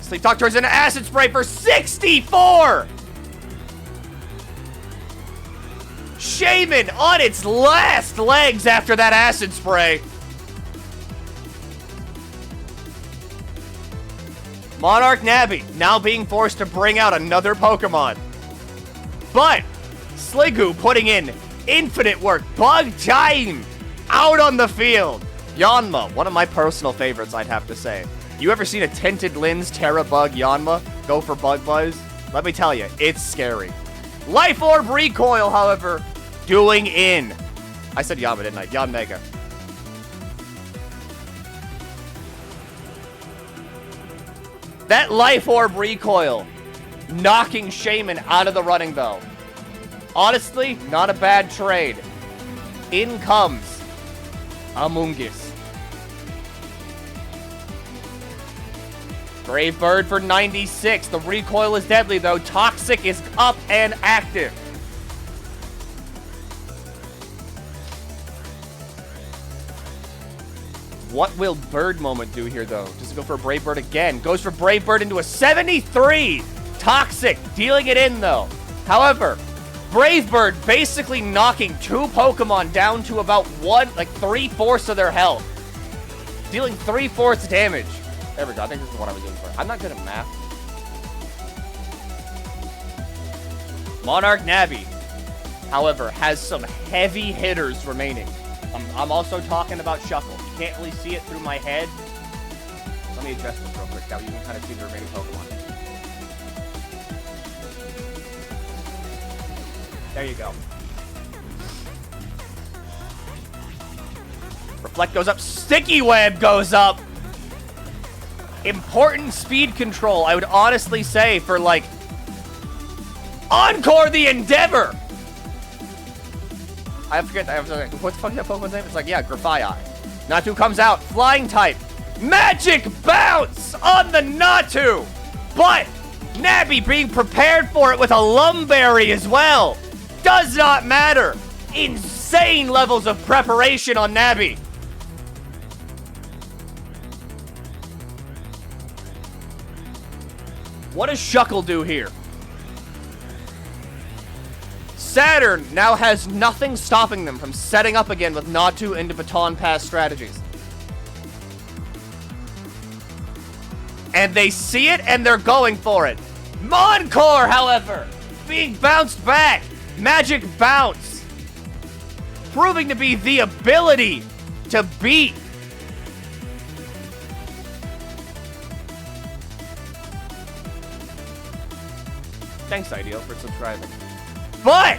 Sleep Talk turns into Acid Spray for 64. Shaman on its last legs after that Acid Spray. Monarch Navi now being forced to bring out another Pokemon. But Sliggoo putting in infinite work. Bug time out on the field. Yanma, one of my personal favorites, I'd have to say. You ever seen a tinted lens Terra Bug Yanma go for Bug Buzz? Let me tell you, it's scary. Life Orb Recoil, however, doing in. I said Yanma, didn't I? Yanmega. That Life Orb Recoil knocking Shaman out of the running, though. Honestly, not a bad trade. In comes Amoonguss. Brave Bird for 96. The recoil is deadly, though. Toxic is up and active. What will Bird Moment do here, though? Does it go for a Brave Bird again? Goes for Brave Bird into a 73. Toxic, dealing it in, though. However, Brave Bird basically knocking 2 Pokemon down to about 3/4 of their health. Dealing 3/4 damage. There we go. I think this is what I was looking for. I'm not good at math. Monarch Navi, however, has some heavy hitters remaining. I'm also talking about Shuckle. You can't really see it through my head. Let me adjust this real quick. Now you can kind of see the remaining Pokemon. There you go. Reflect goes up. Sticky Web goes up. Important speed control, I would honestly say, for, like, Encore the Endeavor! I forget, what the fuck is that Pokemon's name? It's like, yeah, Grafaiai. Natu comes out, Flying type. Magic Bounce on the Natu! But Nabi being prepared for it with a Lumberry as well. Does not matter. Insane levels of preparation on Nabi. What does Shuckle do here? Saturn now has nothing stopping them from setting up again with Natu into Baton Pass strategies. And they see it and they're going for it. Moncore, however, being bounced back. Magic Bounce. Proving to be the ability to beat. Thanks, Ideal, for subscribing. But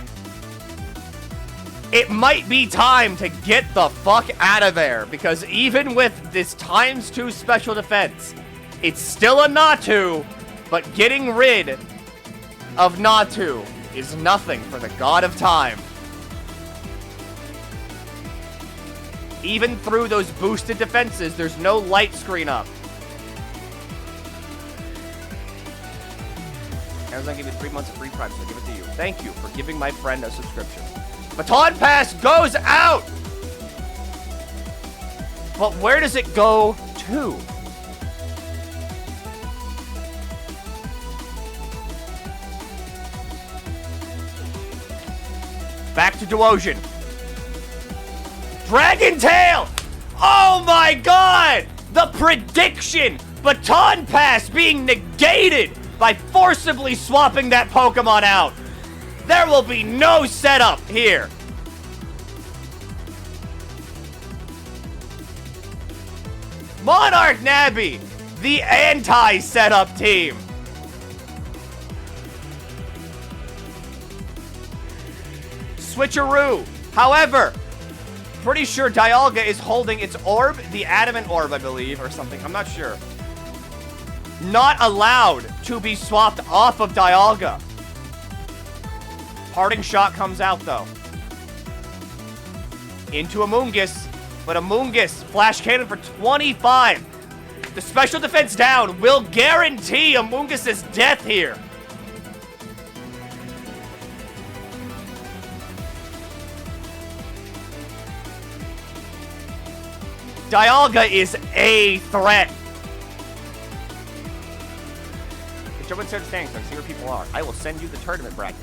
it might be time to get the fuck out of there, because even with this ×2 special defense, it's still a Natu, but getting rid of Natu is nothing for the God of Time. Even through those boosted defenses, there's no light screen up. Amazon gave me 3 months of free Prime, so I give it to you. Thank you for giving my friend a subscription. Baton Pass goes out! But where does it go to? Back to Duosion. Dragon Tail! Oh my god! The prediction! Baton Pass being negated by forcibly swapping that Pokemon out. There will be no setup here. Monarch Navi, the anti-setup team. Switcheroo. However, pretty sure Dialga is holding its orb, the Adamant Orb, I believe, or something. I'm not sure. Not allowed to be swapped off of Dialga. Parting shot comes out, though. Into Amoonguss, but Amoonguss, flash cannon for 25. The special defense down will guarantee Amoonguss's death here. Dialga is a threat. Jump inside the standings and see where people are. I will send you the tournament bracket.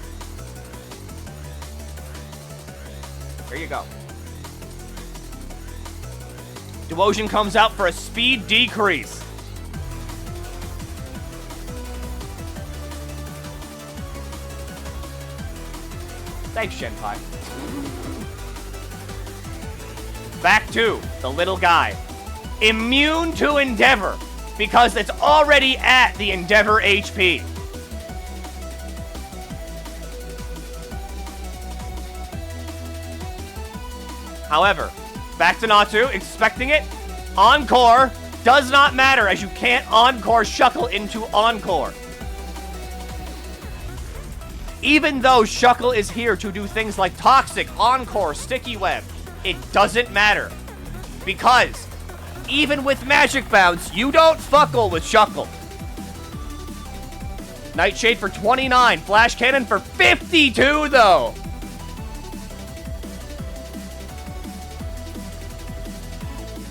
There you go. Duosion comes out for a speed decrease. Thanks, Shenpai. Back to the little guy. Immune to Endeavor, because it's already at the Endeavor HP. However, back to Natu, expecting it. Encore does not matter, as you can't Encore Shuckle into Encore. Even though Shuckle is here to do things like Toxic, Encore, Sticky Web, it doesn't matter. Because even with Magic Bounce, you don't fuckle with Shuckle. Nightshade for 29. Flash Cannon for 52, though.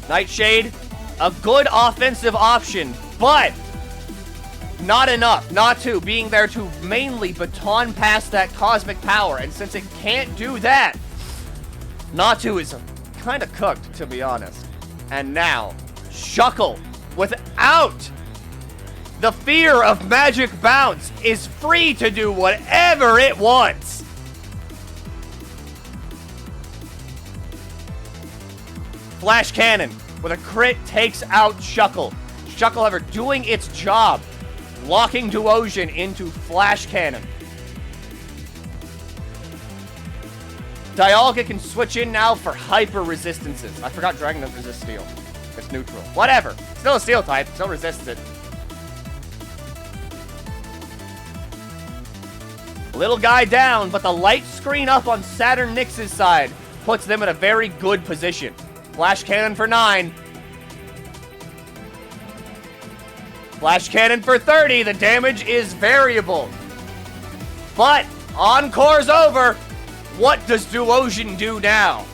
Nightshade, a good offensive option, but not enough. Natu being there to mainly baton pass that cosmic power, and since it can't do that, Natu is kind of cooked, to be honest. And now, Shuckle, without the fear of Magic Bounce, is free to do whatever it wants. Flash Cannon with a crit takes out Shuckle. Shuckle, however, doing its job, locking Duosion into Flash Cannon. Dialga can switch in now for hyper resistances. I forgot Dragon doesn't resist steel. It's neutral. Whatever. Still a steel type. Still resists it. Little guy down, but the light screen up on Saturn Nyx's side puts them in a very good position. Flash Cannon for 9. Flash Cannon for 30. The damage is variable. But Encore's over. What does Duosion do now?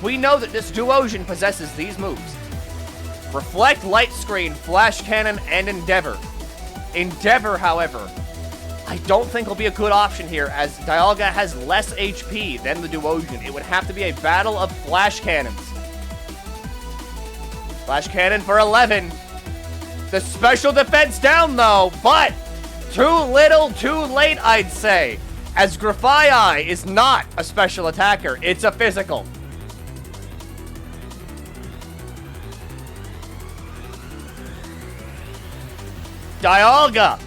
We know that this Duosion possesses these moves: Reflect, Light Screen, Flash Cannon, and Endeavor. Endeavor, however, I don't think will be a good option here, as Dialga has less HP than the Duosion. It would have to be a battle of Flash Cannons. Flash Cannon for 11. The special defense down, though, but too little, too late, I'd say, as Grafai is not a special attacker. It's a physical. Dialga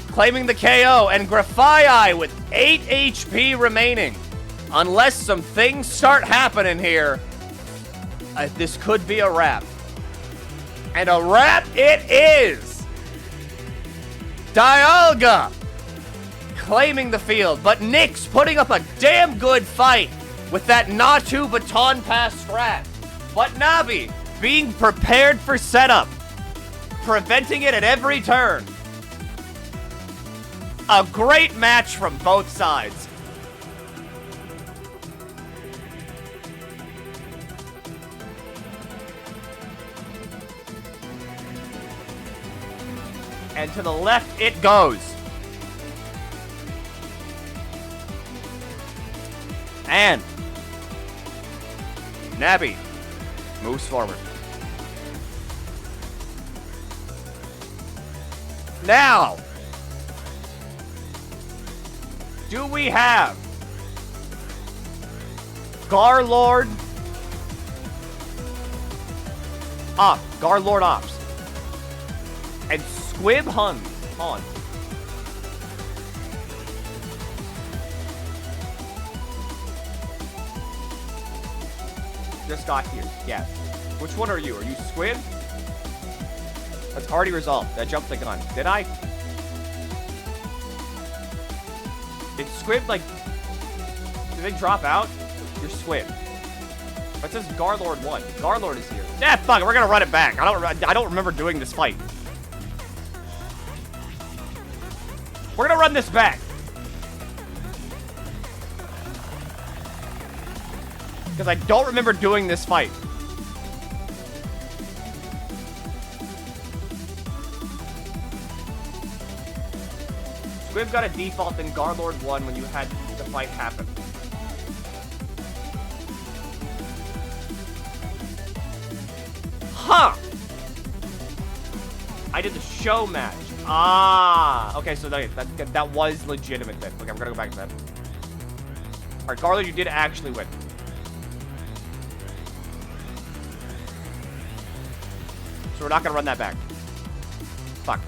claiming the KO, and Grafai with 8 HP remaining. Unless some things start happening here, this could be a wrap. And a wrap it is! Dialga claiming the field, but Nyx putting up a damn good fight with that Natu baton pass strat. But Navi being prepared for setup, preventing it at every turn. A great match from both sides. And to the left it goes. And Navi moves forward. Now, do we have Garlord? Garlord Ops. And Squib Han. Just got here. Yeah. Which one are you? Are you Squib? That's already resolved. I jumped the gun. Did I? Did Squib, like... Did they drop out? You're Squib. It says Garlord won. Garlord is here. Yeah, fuck it. We're gonna run it back. I don't remember doing this fight. We're gonna run this back. Because I don't remember doing this fight. Squib got a default, then Garlord won when you had the fight happen. Huh! I did the show match. Ah! Okay, so that was legitimate then. Okay, we're gonna go back to that. Alright, Garlord, you did actually win. So we're not gonna run that back. Fuck.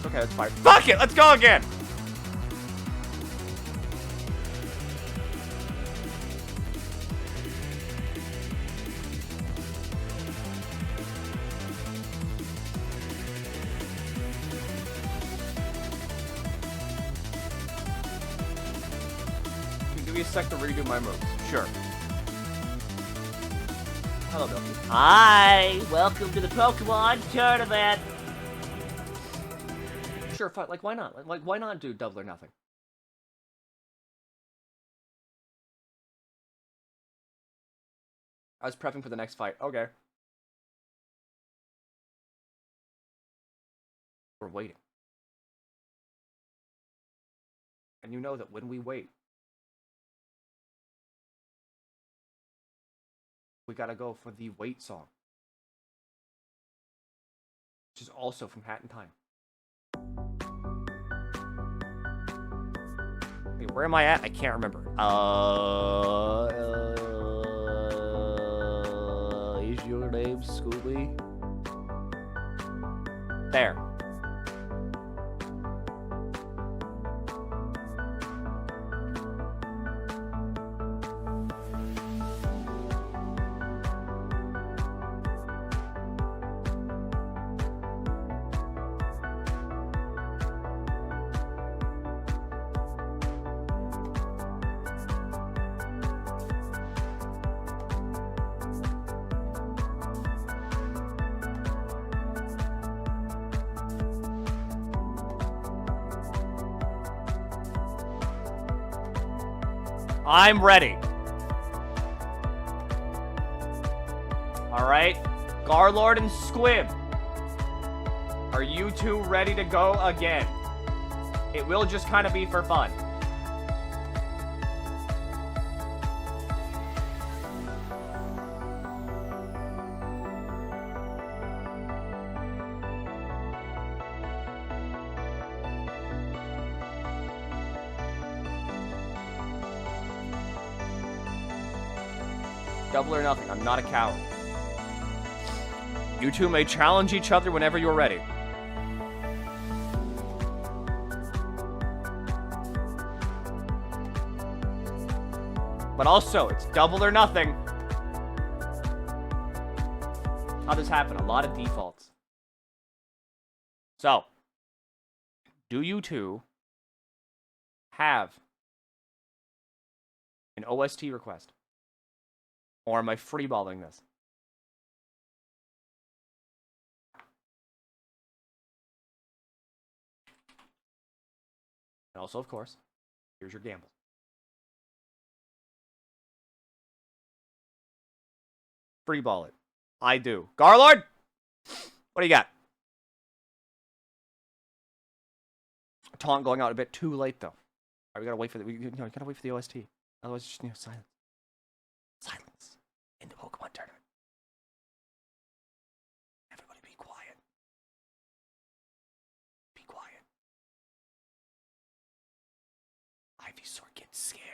Okay, that's fine. Fuck it! Let's go again! Give me a sec to redo my moves. Sure. Hello, Milky. Hi, welcome to the Pokemon Tournament. Sure, fine. Like, why not? Like, why not do double or nothing? I was prepping for the next fight. Okay. We're waiting. And you know that when we wait, we gotta go for the wait song. Which is also from Hat in Time. Wait, where am I at? I can't remember. Is your name Scooby? There. I'm ready. Alright. Garlord and Squib. Are you two ready to go again? It will just kind of be for fun. Double or nothing. I'm not a coward. You two may challenge each other whenever you're ready. But also, it's double or nothing. How does happen? A lot of defaults. So, do you two have an OST request? Or am I freeballing this? And also, of course, here's your gamble. Freeball it. I do. Garlord? What do you got? Taunt going out a bit too late, though. All right, we gotta wait for the gotta wait for the OST. Otherwise, it's just silence. Silence in the Pokemon tournament. Everybody be quiet. Be quiet. Ivysaur gets scared.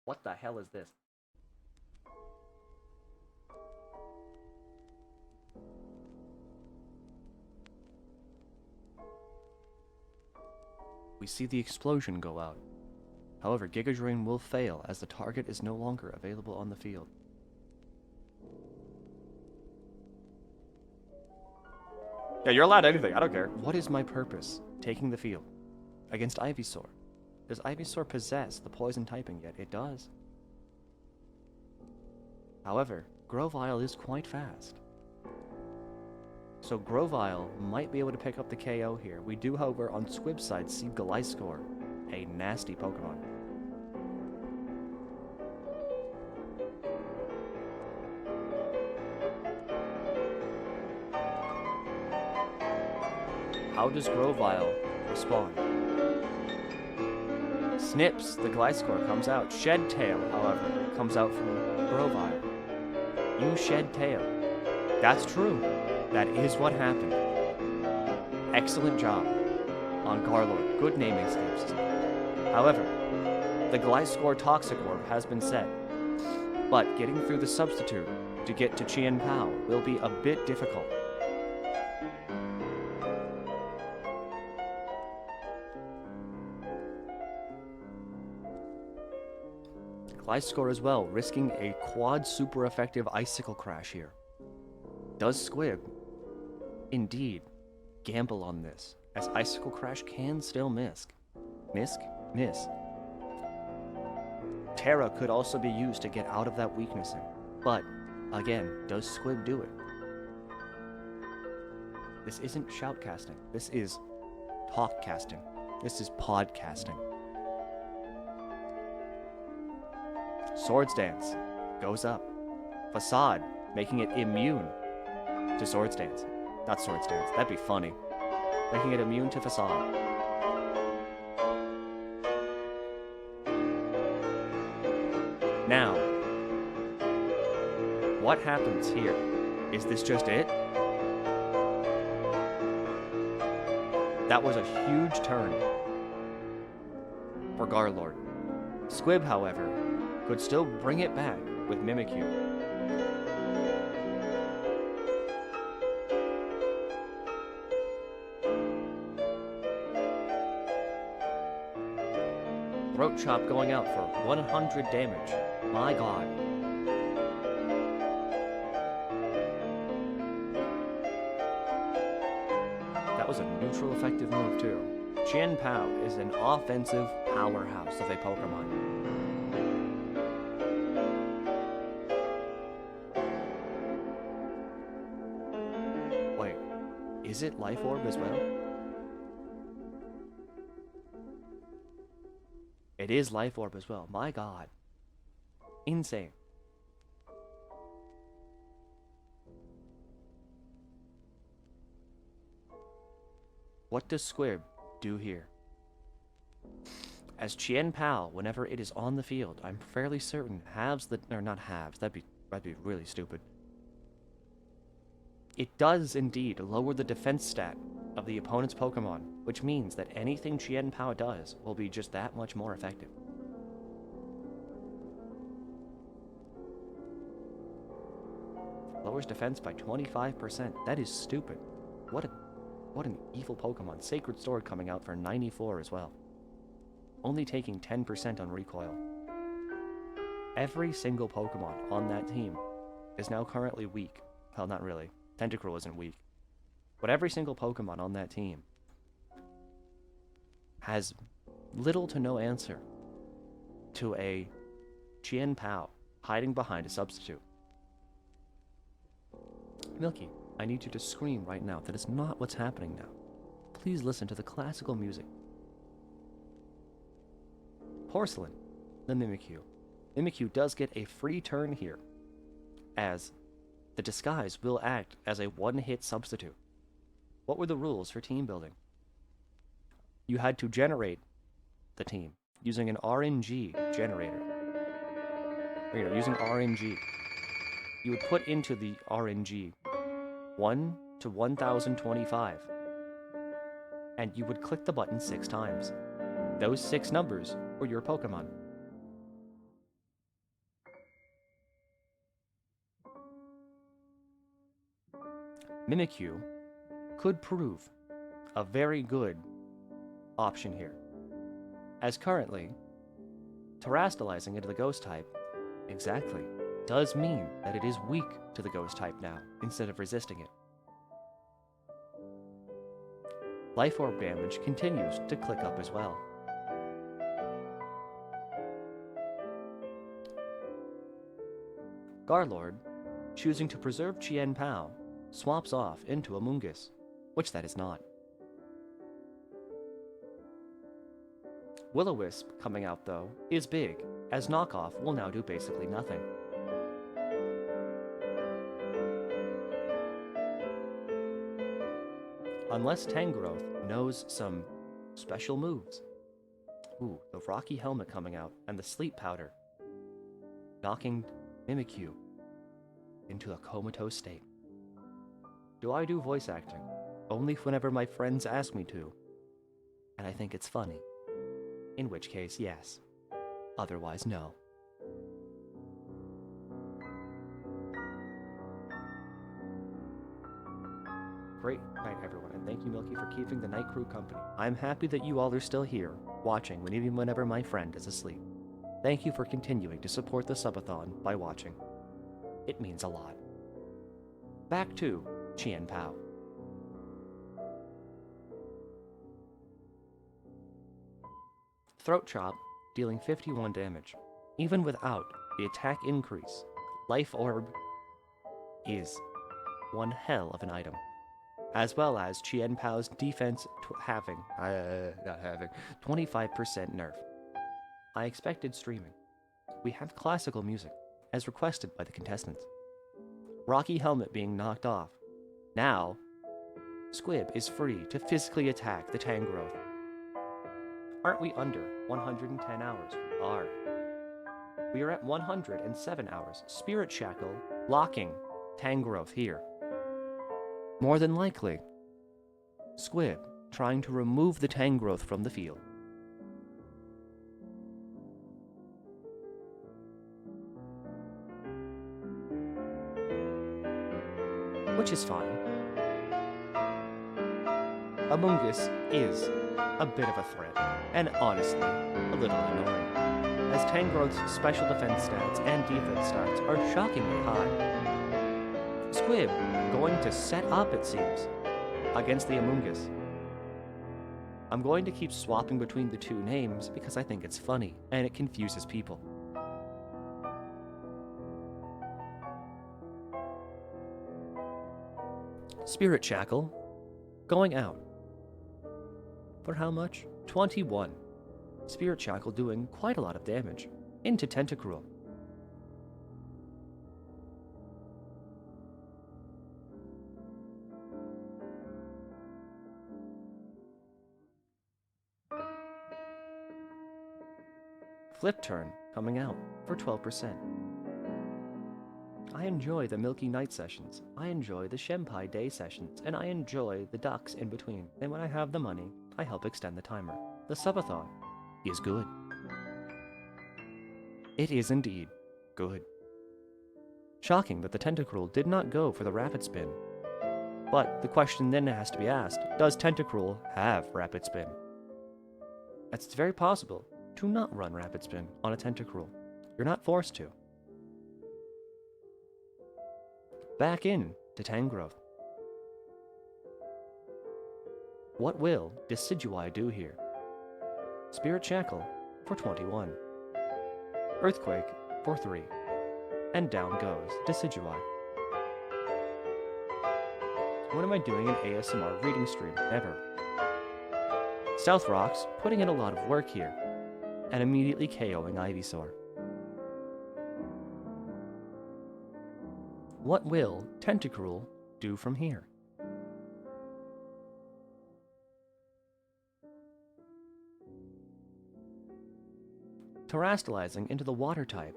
What the hell is this? We see the explosion go out. However, Giga Drain will fail as the target is no longer available on the field. Yeah, you're allowed anything. I don't care. What is my purpose taking the field against Ivysaur? Does Ivysaur possess the poison typing yet? It does. However, Grovyle is quite fast. So Grovyle might be able to pick up the KO here. We do, however, on Squib's side, see Gliscor, a nasty Pokemon. How does Grovyle respond? Snips, the Gliscor comes out. Shed Tail, however, comes out from Grovyle. You Shed Tail. That's true. That is what happened. Excellent job on Garlord. Good naming schemes. However, the Gliscor Toxic Orb has been set, but getting through the substitute to get to Qianpao will be a bit difficult. Gliscor as well, risking a quad super effective Icicle Crash here. Does Squib indeed gamble on this, as Icicle Crash can still miss? Miss? Terra could also be used to get out of that weaknessing, but again, does Squib do it? This isn't shoutcasting, this is talkcasting, this is podcasting. Swords Dance goes up. Facade, making it immune to Swords Dance. Not Swords Dance, that'd be funny. Making it immune to Facade. Now, what happens here? Is this just it? That was a huge turn for Garlord. Squib, however, could still bring it back with Mimikyu. Throat Chop going out for 100 damage. My god. That was a neutral effective move too. Qianpao is an offensive powerhouse of a Pokemon. Wait, is it Life Orb as well? It is Life Orb as well. My god. Insane. What does Squib do here? As Qianpao, whenever it is on the field, I'm fairly certain halves the, or not halves, that'd be really stupid. It does indeed lower the defense stat of the opponent's Pokemon, which means that anything Qianpao does will be just that much more effective. Lowers defense by 25%. That is stupid. What an evil Pokemon. Sacred Sword coming out for 94 as well. Only taking 10% on recoil. Every single Pokemon on that team is now currently weak. Well, not really. Tentacruel isn't weak. But every single Pokemon on that team has little to no answer to a Qianpao hiding behind a substitute. Milky, I need you to scream right now. That is not what's happening now. Please listen to the classical music. Porcelain, the Mimikyu. Mimikyu does get a free turn here, as the disguise will act as a one-hit substitute. What were the rules for team building? You had to generate the team using an RNG generator. Using RNG. You would put into the RNG 1 to 1025, and you would click the button 6 times. Those 6 numbers were your Pokemon. Mimikyu could prove a very good option here. as currently, terastallizing into the ghost type, exactly, does mean that it is weak to the ghost type now, instead of resisting it. Life orb damage continues to click up as well. Garlord, choosing to preserve Shenpai, swaps off into a Mungus, which that is not. Will-O-Wisp coming out though is big, as knockoff will now do basically nothing. Unless Tangrowth knows some special moves. Ooh, the Rocky Helmet coming out and the Sleep Powder, knocking Mimikyu into a comatose state. Do I do voice acting? Only whenever my friends ask me to. And I think it's funny. In which case, yes. Otherwise, no. Great night, everyone, and thank you, Milky, for keeping the night crew company. I'm happy that you all are still here, watching even whenever my friend is asleep. Thank you for continuing to support the subathon by watching. It means a lot. Back to Shenpai. Throat Chop, dealing 51 damage. Even without the attack increase, Life Orb is one hell of an item. As well as Shenpai's defense having 25% nerf. I expected streaming. We have classical music, as requested by the contestants. Rocky Helmet being knocked off. Now, Squib is free to physically attack the Tangrowth. Aren't we under 110 hours? We are. We are at 107 hours. Spirit Shackle locking Tangrowth here. More than likely, Squib trying to remove the Tangrowth from the field. Which is fine. Amoonguss is a bit of a threat, and honestly, a little annoying, as Tangrowth's special defense stats and defense stats are shockingly high. Squib going to set up, it seems, against the Amoonguss. I'm going to keep swapping between the two names because I think it's funny, and it confuses people. Spirit Shackle going out. For how much? 21. Spirit Shackle doing quite a lot of damage. Into Tentacruel. Flip Turn coming out for 12%. I enjoy the Milky night sessions, I enjoy the Shenpai day sessions, and I enjoy the ducks in between. And when I have the money, I help extend the timer. The subathon is good. It is indeed good. Shocking that the Tentacruel did not go for the Rapid Spin. But the question then has to be asked, does Tentacruel have Rapid Spin? It's very possible to not run Rapid Spin on a Tentacruel. You're not forced to. Back in to Tangrowth. What will Decidueye do here? Spirit Shackle for 21. Earthquake for 3. And down goes Decidueye. When am I doing an ASMR reading stream? Never. Stealth Rocks putting in a lot of work here, and immediately KOing Ivysaur. What will Tentacruel do from here? Terastallizing into the water type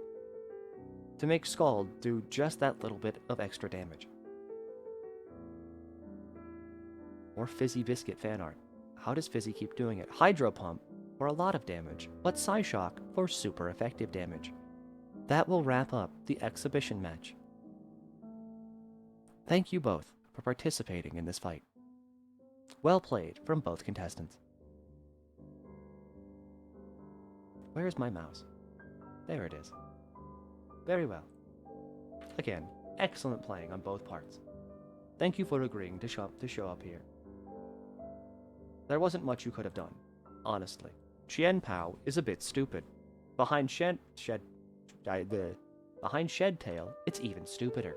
to make Scald do just that little bit of extra damage. Or Fizzy Biscuit fan art. How does Fizzy keep doing it? Hydro Pump for a lot of damage, but Psyshock for super effective damage. That will wrap up the exhibition match. Thank you both for participating in this fight. Well played from both contestants. Where's my mouse? There it is. Very well. Again, excellent playing on both parts. Thank you for agreeing to show up here. There wasn't much you could have done, honestly. Shenpai is a bit stupid. Behind Shed Tail, it's even stupider.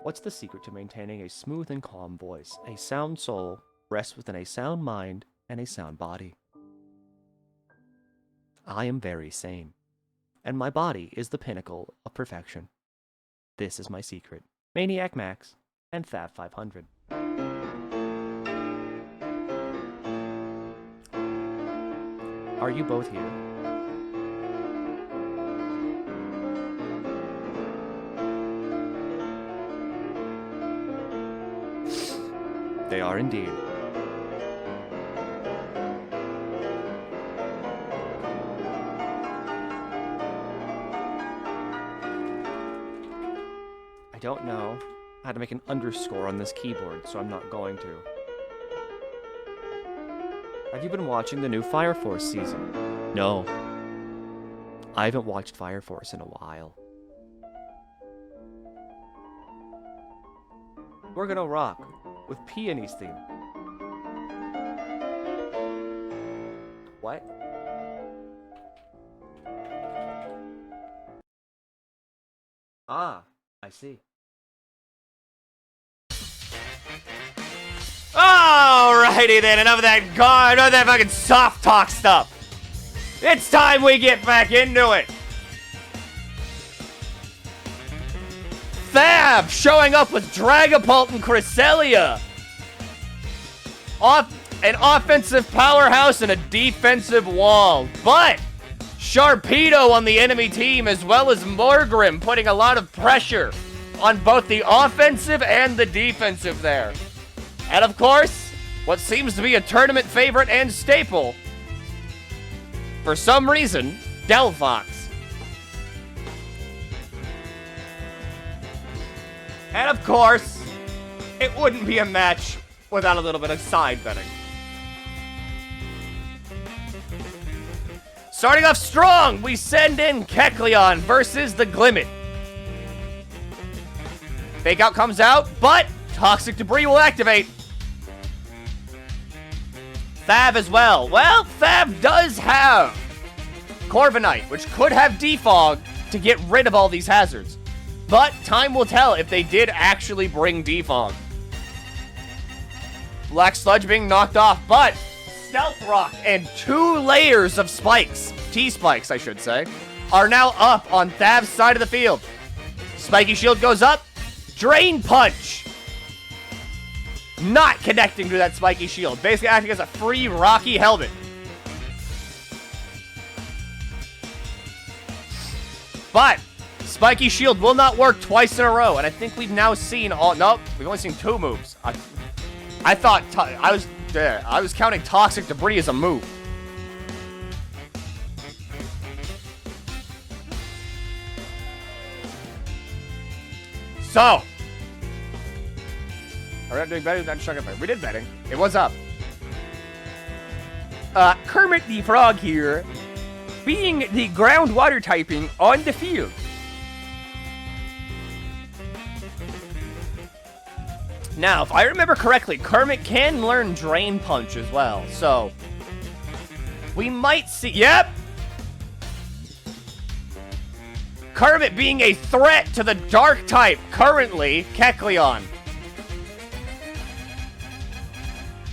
What's the secret to maintaining a smooth and calm voice? A sound soul rests within a sound mind and a sound body. I am very sane, and my body is the pinnacle of perfection. This is my secret. Maniac Max and Fab 500. Are you both here? They are indeed. I don't know how to make an underscore on this keyboard, so I'm not going to. Have you been watching the new Fire Force season? No. I haven't watched Fire Force in a while. We're gonna rock with Peony's theme. What? Ah, I see. Alrighty then, enough of that fucking soft talk stuff. It's time we get back into it. Fab showing up with Dragapult and Cresselia. An offensive powerhouse and a defensive wall. But Sharpedo on the enemy team, as well as Morgrim, putting a lot of pressure on both the offensive and the defensive there. And of course, what seems to be a tournament favorite and staple, for some reason, Delphox. And of course, it wouldn't be a match without a little bit of side betting. Starting off strong, we send in Kecleon versus the Glimmet. Fake Out comes out, but Toxic Debris will activate. Fab as well. Well, Fab does have Corviknight, which could have Defog to get rid of all these hazards. But time will tell if they did actually bring Defog. Black Sludge being knocked off, but Stealth Rock and 2 layers of spikes, T-spikes I should say, are now up on Thav's side of the field. Spiky Shield goes up, Drain Punch. Not connecting to that Spiky Shield, basically acting as a free Rocky Helmet. But Spiky Shield will not work twice in a row, and I think we've now seen all. Nope, we've only seen 2 moves. I thought I was counting Toxic Debris as a move. So, are we not doing betting? Not sure if we did betting. It was up. Kermit the Frog here, being the groundwater typing on the field. Now, if I remember correctly, Kermit can learn Drain Punch as well, so we might see. Yep! Kermit being a threat to the Dark type, currently, Kecleon.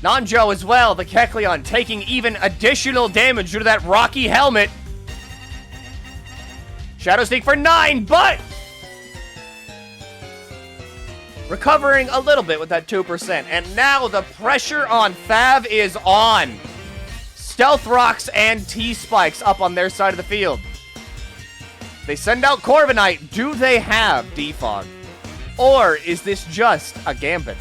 Nanjo as well, the Kecleon, taking even additional damage due to that Rocky Helmet. Shadow Sneak for 9, but recovering a little bit with that 2%. And now the pressure on Fav is on. Stealth Rocks and T-Spikes up on their side of the field. They send out Corviknight. Do they have Defog? Or is this just a Gambit?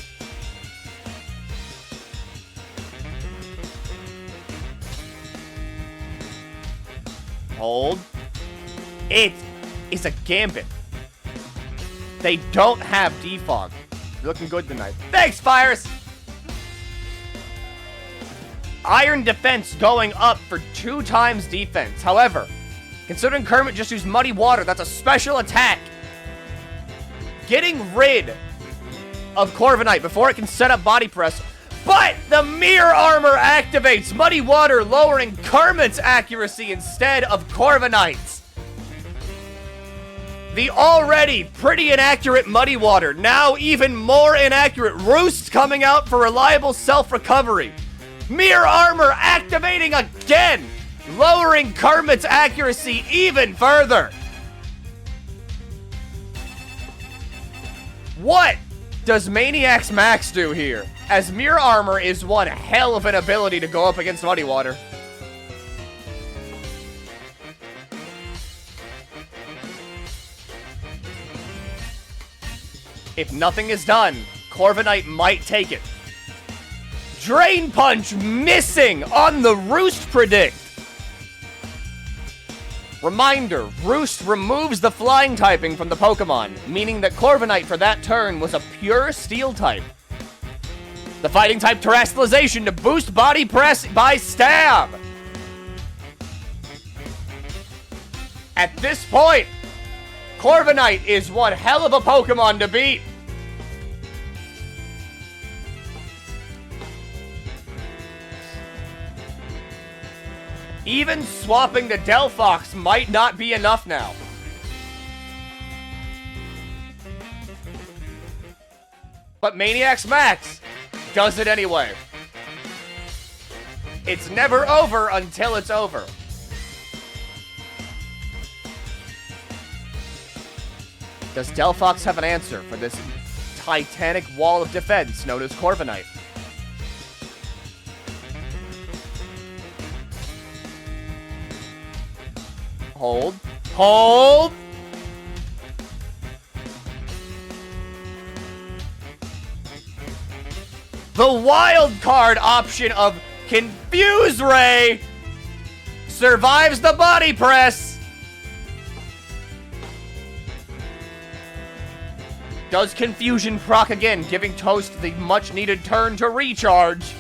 Hold. It is a Gambit. They don't have Defog. You're looking good tonight. Thanks, Fires! Iron defense going up for 2 times defense. However, considering Kermit just used Muddy Water, that's a special attack. Getting rid of Corviknight before it can set up Body Press. But the Mirror Armor activates Muddy Water, lowering Kermit's accuracy instead of Corviknight's. The already pretty inaccurate Muddy Water, now even more inaccurate Roost coming out for reliable self-recovery. Mirror Armor activating again, lowering Kermit's accuracy even further. What does Maniac's Max do here? As Mirror Armor is one hell of an ability to go up against Muddy Water. If nothing is done, Corviknight might take it. Drain Punch missing on the Roost predict. Reminder, Roost removes the flying typing from the Pokemon, meaning that Corviknight for that turn was a pure Steel type. The Fighting type Terrestrialization to boost Body Press by Stab. At this point, Corviknight is one hell of a Pokemon to beat. Even swapping to Delphox might not be enough now. But Maniac's Max does it anyway. It's never over until it's over. Does Delphox have an answer for this titanic wall of defense known as Corviknight? Hold. Hold! The wild card option of Confuse Ray survives the Body Press. Does Confusion proc again, giving Toast the much-needed turn to recharge?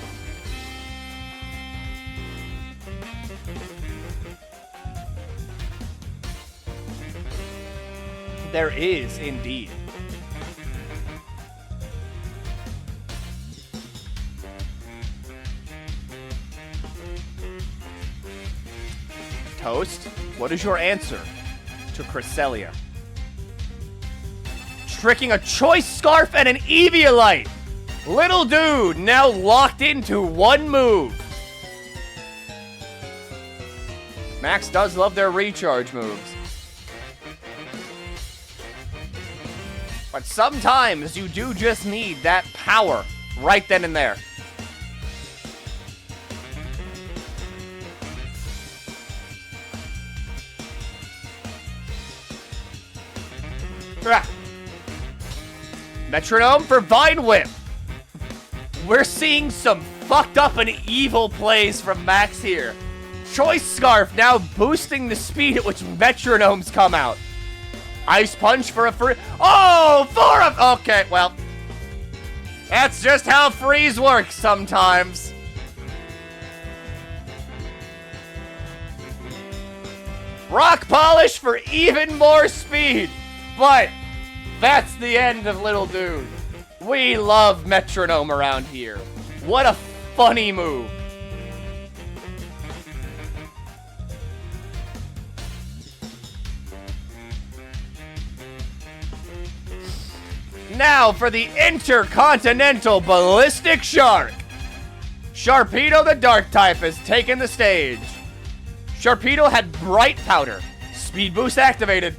There is, indeed. Toast, what is your answer to Cresselia? Tricking a Choice Scarf and an Eviolite! Little dude now locked into one move. Max does love their recharge moves. But sometimes you do just need that power right then and there. Metronome for Vine Whip. We're seeing some fucked up and evil plays from Max here. Choice Scarf now boosting the speed at which Metronomes come out. Ice Punch for a free... Oh, for a... Okay, well. That's just how freeze works sometimes. Rock Polish for even more speed. But that's the end of Little Dude. We love Metronome around here. What a funny move. Now for the Intercontinental Ballistic Shark. Sharpedo the Dark type has taken the stage. Sharpedo had Bright Powder. Speed boost activated.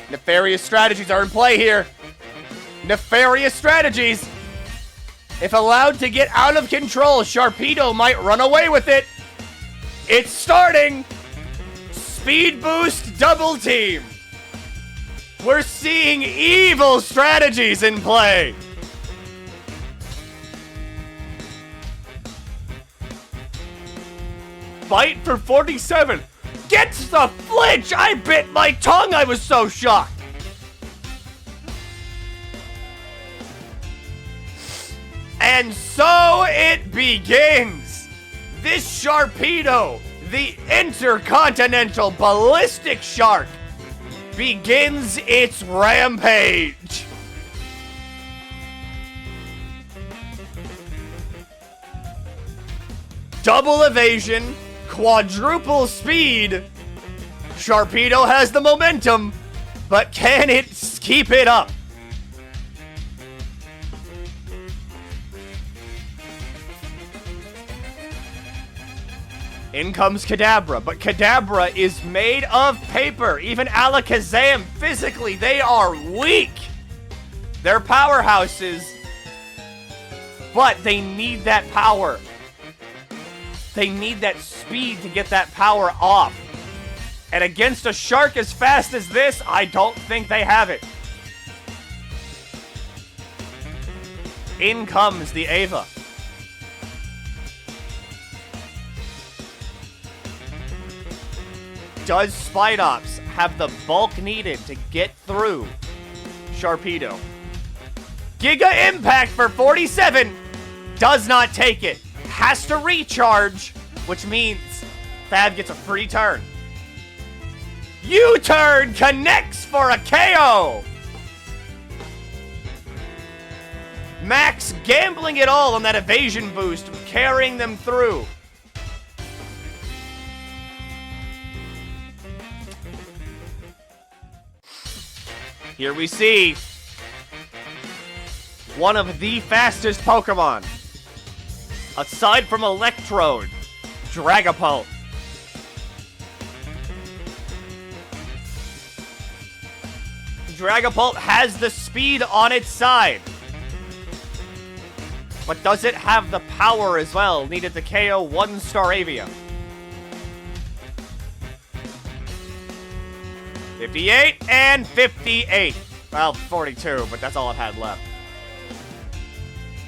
Nefarious strategies are in play here. Nefarious strategies. If allowed to get out of control, Sharpedo might run away with it. It's starting. Speed boost double team. We're seeing evil strategies in play. Bite for 47. Gets the flinch! I bit my tongue, I was so shocked! And so it begins! This Sharpedo, the intercontinental ballistic shark, begins its rampage! Double evasion, quadruple speed. Sharpedo has the momentum, but can it keep it up? In comes Kadabra, but Kadabra is made of paper. Even Alakazam, physically, they are weak. They're powerhouses, but they need that power. They need that speed to get that power off. And against a shark as fast as this, I don't think they have it. In comes the Ava. Does Spidops have the bulk needed to get through Sharpedo? Giga Impact for 47. Does not take it. Has to recharge, which means Fab gets a free turn. U-turn connects for a KO. Max gambling it all on that evasion boost, carrying them through. Here we see one of the fastest Pokemon. Aside from Electrode, Dragapult. Dragapult has the speed on its side. But does it have the power as well needed to KO one Staravia? 58 and 58. Well, 42, but that's all it had left.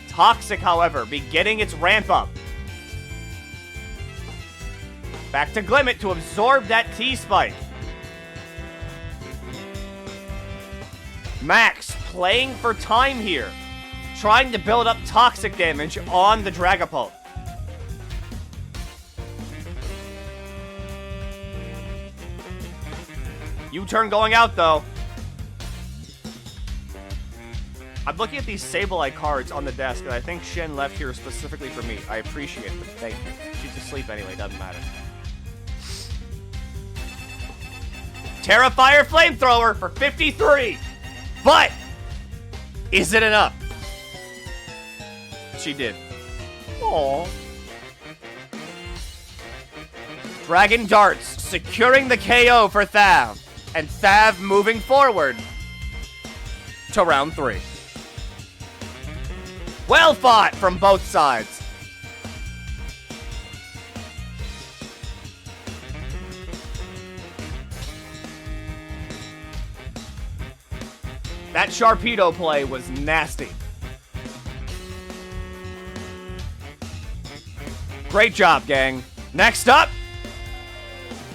Toxic, however, beginning its ramp up. Back to Glimmet to absorb that T-Spike. Max playing for time here, trying to build up toxic damage on the Dragapult. U-turn going out, though. I'm looking at these Sableye cards on the desk, and I think Shen left here specifically for me. I appreciate it, but thank you. She's asleep anyway, doesn't matter. Terrafire Flamethrower for 53! But, is it enough? She did. Aww. Dragon Darts securing the KO for Thav. And Thav moving forward to round 3. Well fought from both sides. That Sharpedo play was nasty. Great job, gang. Next up,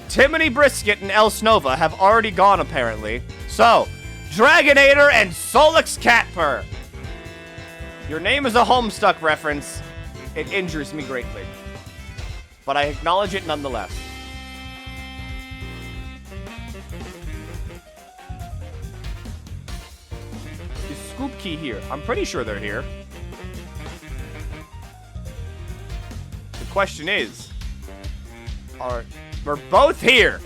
Timony Brisket and El Snova have already gone, apparently. So, Dragonator and Solix Catpur. Your name is a Homestuck reference. It injures me greatly. But I acknowledge it nonetheless. Is Scoop Key here? I'm pretty sure they're here. The question is, we're both here.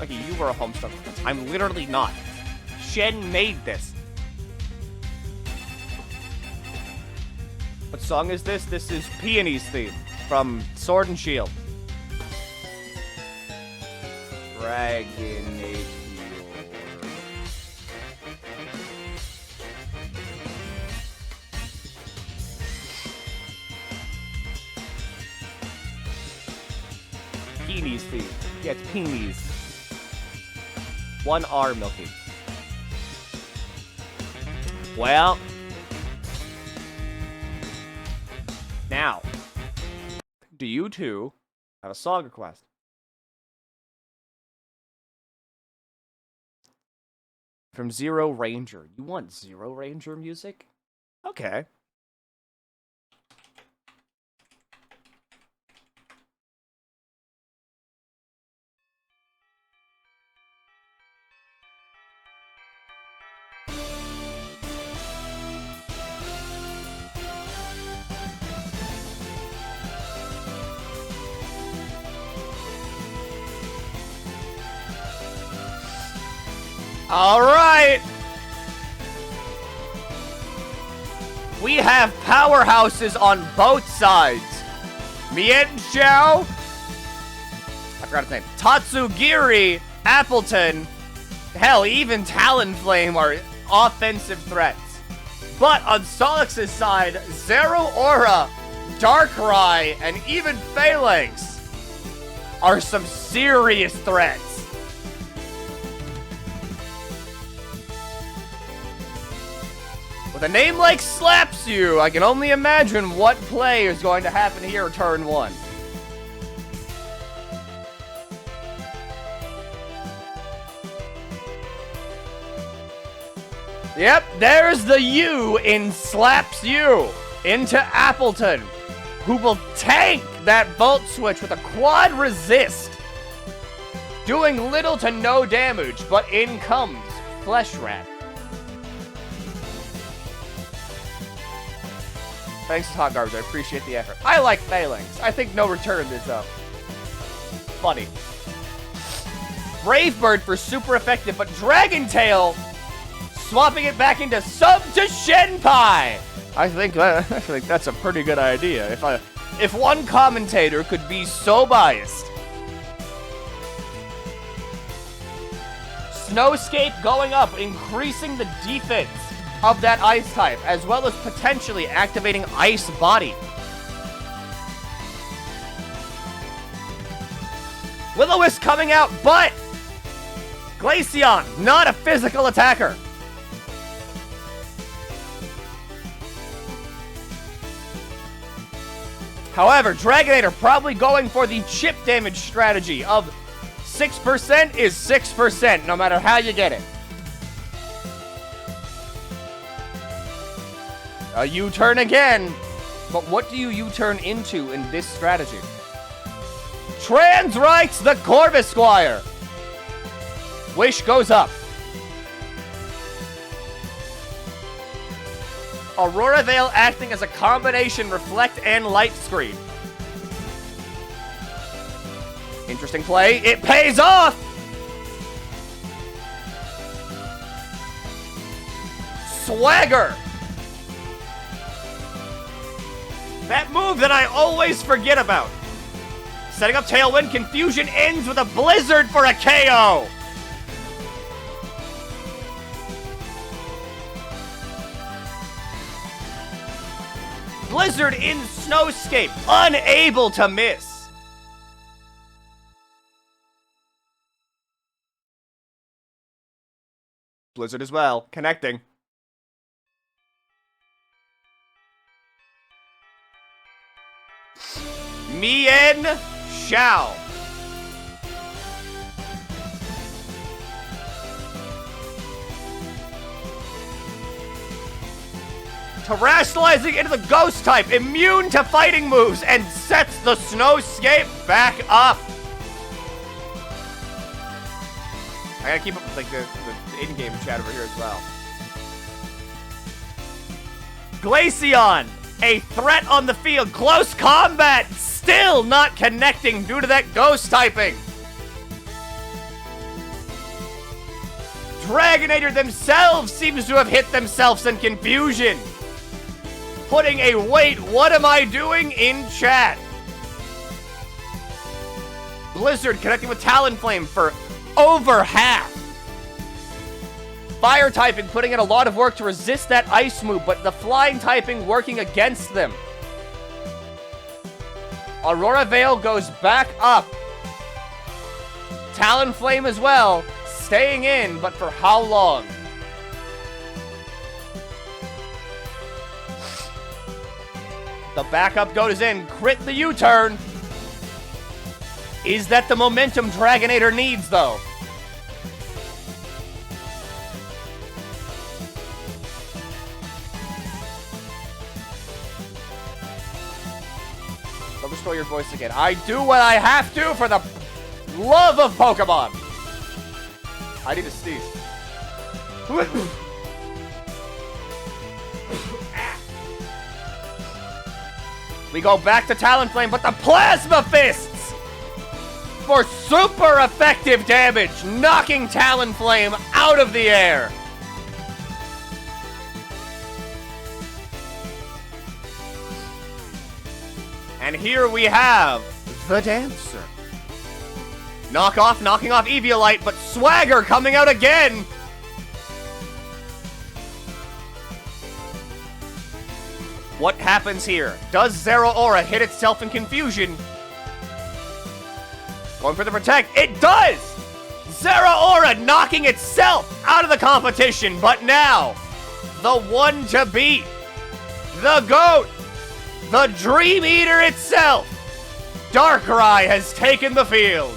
Okay, you were a Homestuck reference. I'm literally not. Shen made this. What song is this? This is Peony's theme from Sword and Shield. Dragonator. Peony's theme. Yeah, it's Peony's. 1R Milky. Well. Now, do you two have a song request? From Zero Ranger. You want Zero Ranger music? Okay. All right. We have powerhouses on both sides. Mien Xiao, I forgot his name, Tatsugiri, Appleton, hell, even Talonflame are offensive threats. But on Solix's side, Zero Aura, Darkrai, and even Phalanx are some serious threats. With a name like Slaps You, I can only imagine what play is going to happen here turn 1. Yep, there's the U in Slaps You into Appleton, who will tank that Volt Switch with a quad resist, doing little to no damage, but in comes Flesh Rat. Thanks to Hot Garbage, I appreciate the effort. I like Phalanx. I think no return is funny. Brave Bird for super effective, but Dragon Tail swapping it back into sub to Shenpai. I think that's a pretty good idea. If one commentator could be so biased. Snowscape going up, increasing the defense of that ice type, as well as potentially activating Ice Body. Will-O-Wisp coming out, but Glaceon, not a physical attacker. However, Dragonator probably going for the chip damage strategy of 6% is 6%, no matter how you get it. A U-turn again. But what do you U-turn into in this strategy? Transrights the Corvus Squire. Wish goes up. Aurora Veil acting as a combination reflect and light screen. Interesting play. It pays off! Swagger! That move that I always forget about. Setting up Tailwind, Confusion ends with a Blizzard for a KO! Blizzard in Snowscape, unable to miss. Blizzard as well, connecting. Mien Xiao. Terastallizing into the Ghost type, immune to fighting moves, and sets the Snowscape back up. I gotta keep up with like the in-game chat over here as well. Glaceon, a threat on the field. Close combat, still not connecting due to that Ghost typing. Dragonator themselves seems to have hit themselves in confusion. Putting a wait, what am I doing in chat? Blizzard connecting with Talonflame for over half. Fire typing putting in a lot of work to resist that ice move, but the flying typing working against them. Aurora Veil goes back up. Talonflame as well, staying in, but for how long? The backup goes in, crit the U-turn. Is that the momentum Dragonator needs, though? Don't destroy your voice again. I do what I have to for the love of Pokemon. I need to sneeze. We go back to Talonflame, but the Plasma Fists for super effective damage, knocking Talonflame out of the air. And here we have the Dancer. Knocking off Eviolite, but Swagger coming out again. What happens here? Does Zeraora hit itself in confusion? Going for the protect. It does! Zeraora knocking itself out of the competition, but now, the one to beat, the GOAT, the Dream Eater itself, Darkrai has taken the field.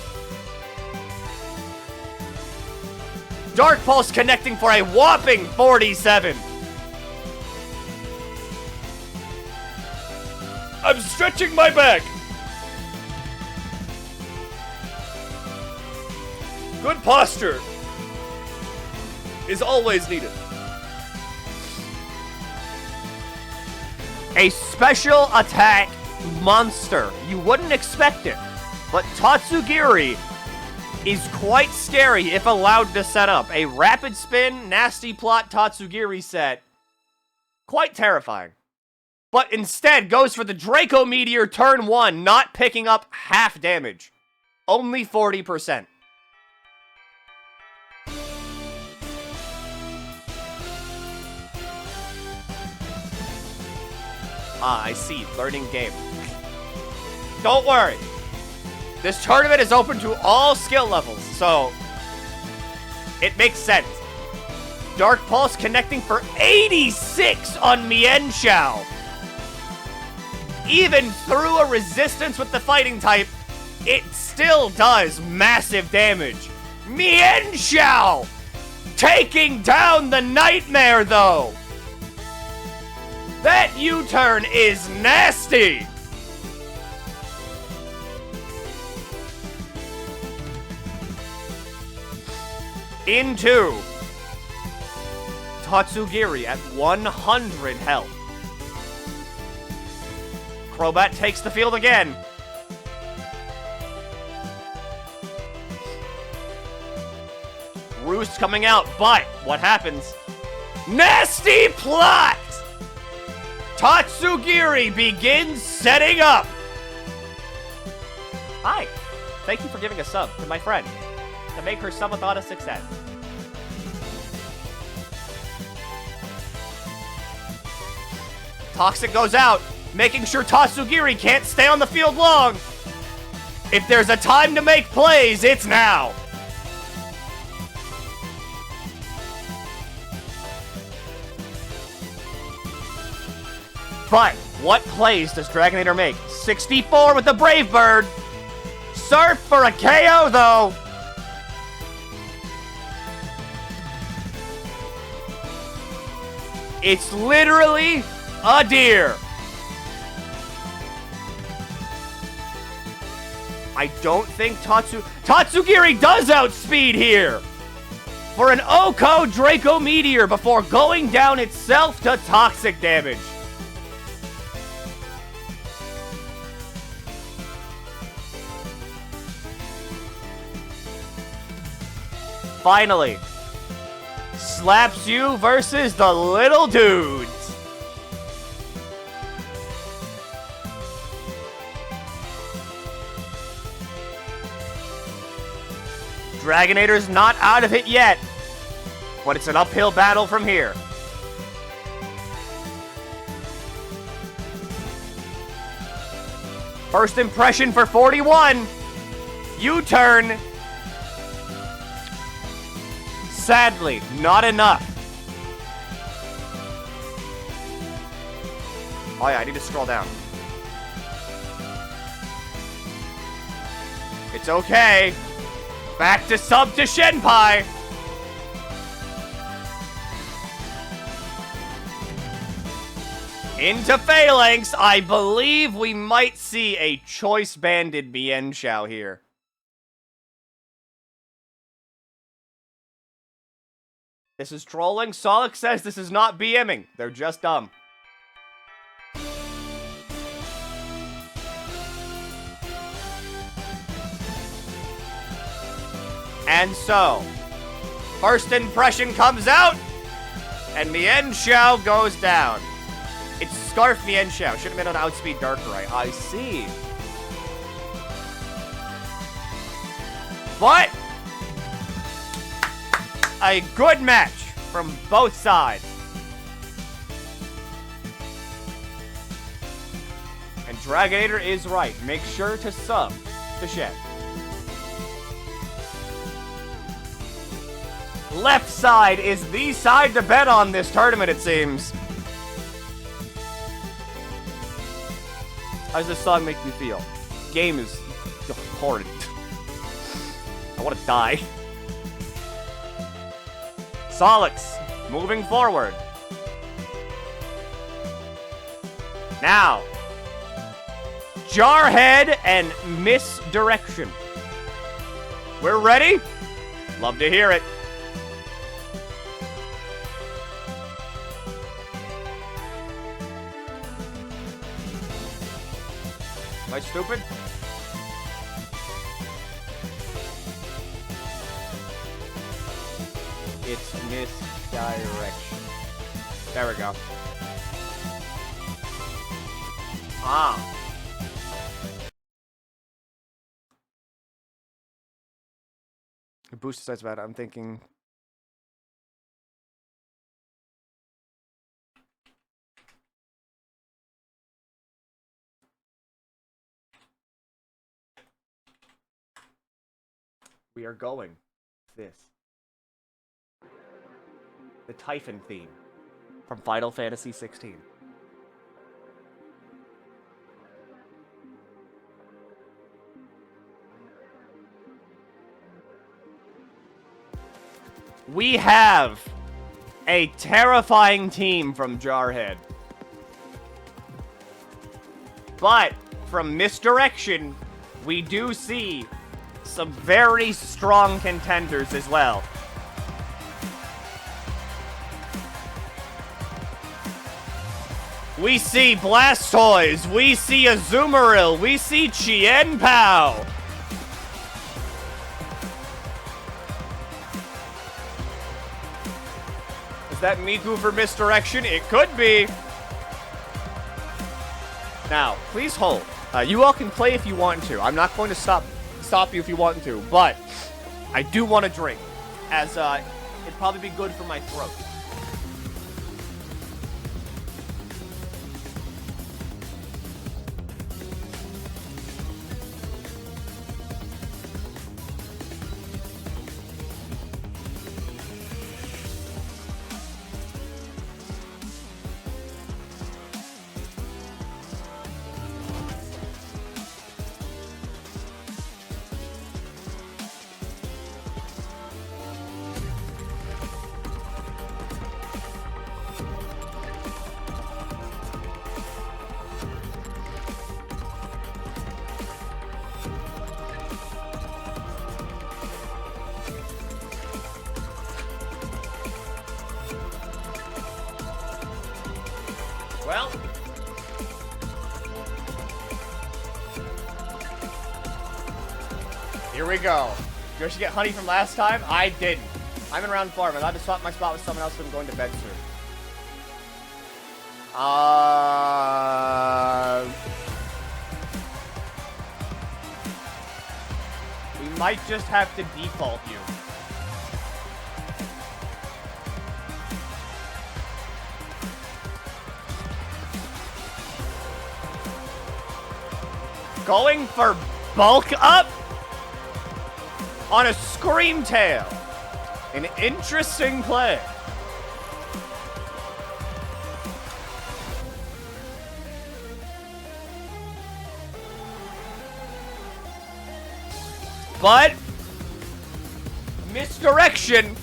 Dark Pulse connecting for a whopping 47. I'm stretching my back. Good posture is always needed. A special attack monster. You wouldn't expect it, but Tatsugiri is quite scary if allowed to set up. A rapid spin, nasty plot Tatsugiri set. Quite terrifying. But instead goes for the Draco Meteor turn 1, not picking up half damage. Only 40%. Ah, I see. Learning game. Don't worry. This tournament is open to all skill levels, so it makes sense. Dark Pulse connecting for 86 on Mienshao. Even through a resistance with the fighting type, it still does massive damage. Mienshao taking down the Nightmare, though. That U-turn is nasty. Into Tatsugiri at 100 health. Crobat takes the field again. Roost coming out, but what happens? Nasty plot! Tatsugiri begins setting up. Hi. Thank you for giving a sub to my friend to make her subathon a success. Toxic goes out, making sure Tatsugiri can't stay on the field long. If there's a time to make plays, it's now. But what plays does Dragonator make? 64 with the Brave Bird. Surf for a KO, though. It's literally a deer. I don't think Tatsugiri does outspeed here for an Oko Draco Meteor before going down itself to toxic damage. Finally, slaps you versus the little dudes. Dragonator's not out of it yet, but it's an uphill battle from here. First impression for 41. U-turn. Sadly, not enough. Oh yeah, I need to scroll down. It's okay. Back to sub to Shenpai. Into Phalanx, I believe we might see a choice-banded Mienshao here. This is trolling. Solix says this is not BMing. They're just dumb. And so, first impression comes out, and Mienshao goes down. It's Scarf Mienshao. Should have been on Outspeed Darkrai. I see. But a good match from both sides. And Dragonator is right. Make sure to sub to Shen. Left side is the side to bet on this tournament, it seems. How does this song make you feel? Game is horrid. I want to die. Solix, moving forward. Now, Jarhead and Misdirection. We're ready? Love to hear it. Am I stupid? It's misdirection. There we go. Ah. Booster size bad. I'm thinking. We are going this. The Typhon theme from Final Fantasy 16. We have a terrifying team from Jarhead. But from Misdirection, we do see some very strong contenders as well. We see Blastoise, we see Azumarill, we see Chien-Pao. Is that Miku for Misdirection? It could be. Now, please hold. You all can play if you want to. I'm not going to stop you if you want to, but I do want to drink, as it'd probably be good for my throat. Well, here we go. Did you actually get honey from last time? I didn't. I'm in round 4. I'm allowed to swap my spot with someone else when I'm going to bed soon. We might just have to default you. Going for bulk up on a Scream Tail. An interesting play. But Misdirection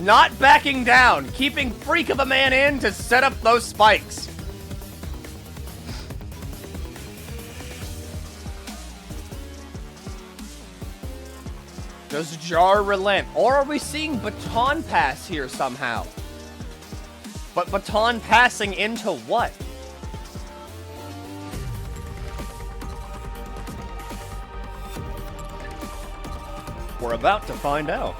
Not backing down, keeping Freak of a Man in to set up those spikes. Does Jar relent? Or are we seeing Baton Pass here somehow? But Baton passing into what? We're about to find out.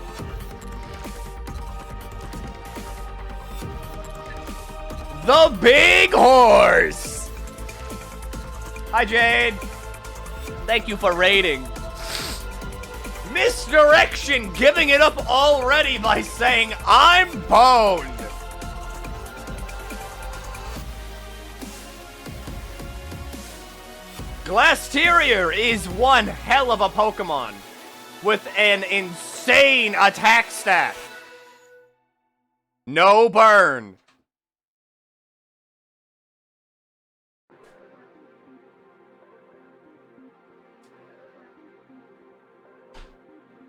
The Big Horse! Hi, Jade. Thank you for raiding. Misdirection giving it up already by saying, I'm boned. Glasteria is one hell of a Pokemon with an insane attack stat. No burn.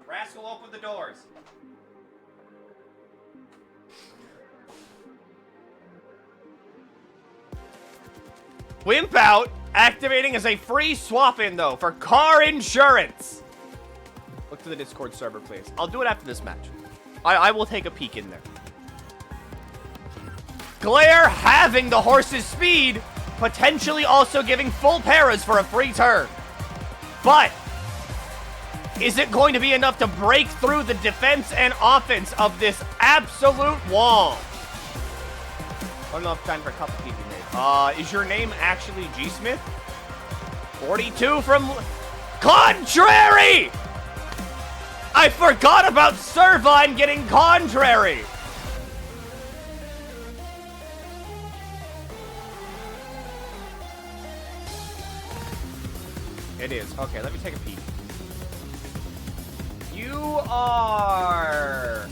Rascal, open the doors. Wimp out, activating as a free swap-in, though, for car insurance. Look to the Discord server, please. I'll do it after this match. I will take a peek in there. Glare having the horse's speed, potentially also giving full paras for a free turn. But is it going to be enough to break through the defense and offense of this absolute wall? I don't know if time for a cup of tea to be made. Is your name actually G Smith? 42 from Contrary! I forgot about Servine getting Contrary! It is. Okay, let me take a peek. You are...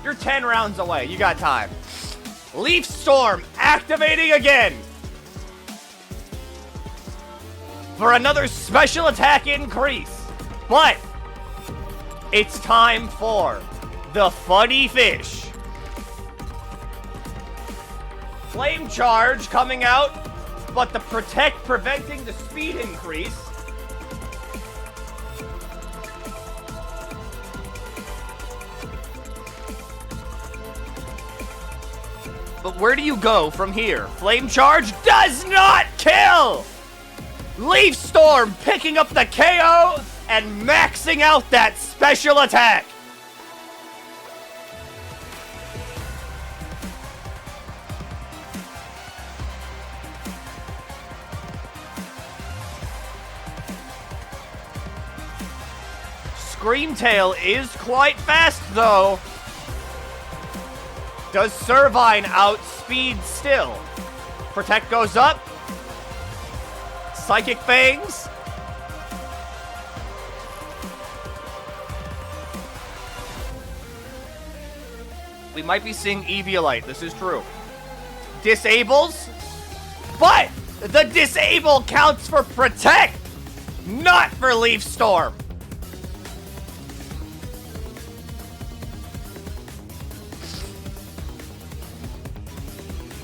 You're 10 rounds away. You got time. Leaf Storm activating again. For another special attack increase. But it's time for the Funny Fish. Flame Charge coming out, but the Protect preventing the speed increase. But where do you go from here? Flame Charge does not kill! Leaf Storm picking up the KO and maxing out that special attack. Screamtail is quite fast, though. Does Servine outspeed still? Protect goes up. Psychic Fangs. We might be seeing Eviolite. This is true. Disables. But the disable counts for Protect, not for Leaf Storm.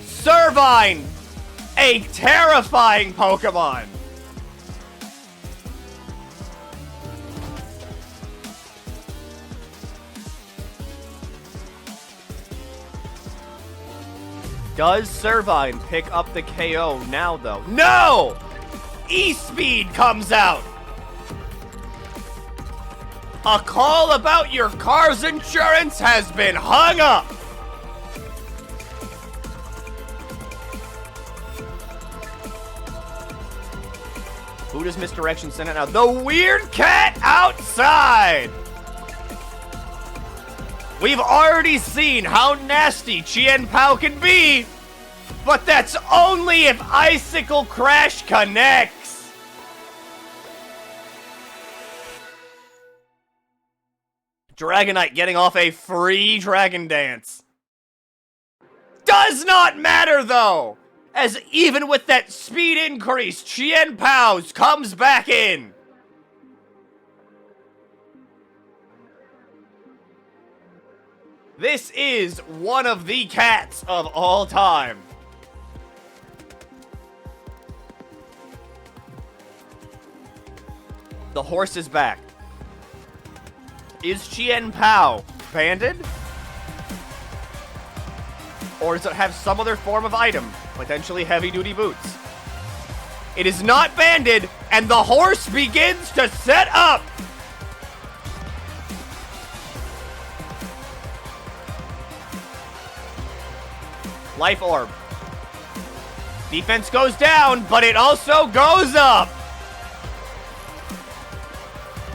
Servine, a terrifying Pokemon. Does Servine pick up the KO now, though? No! E-Speed comes out. A call about your car's insurance has been hung up. Who does Misdirection send out now? The Weird Cat outside! We've already seen how nasty Chien Pao can be, but that's only if Icicle Crash connects! Dragonite getting off a free Dragon Dance. Does not matter, though! As even with that speed increase, Shenpai's comes back in. This is one of the cats of all time. The horse is back. Is Shenpai banded? Or does it have some other form of item? Potentially heavy-duty boots. It is not banded, and the horse begins to set up! Life orb. Defense goes down, but it also goes up!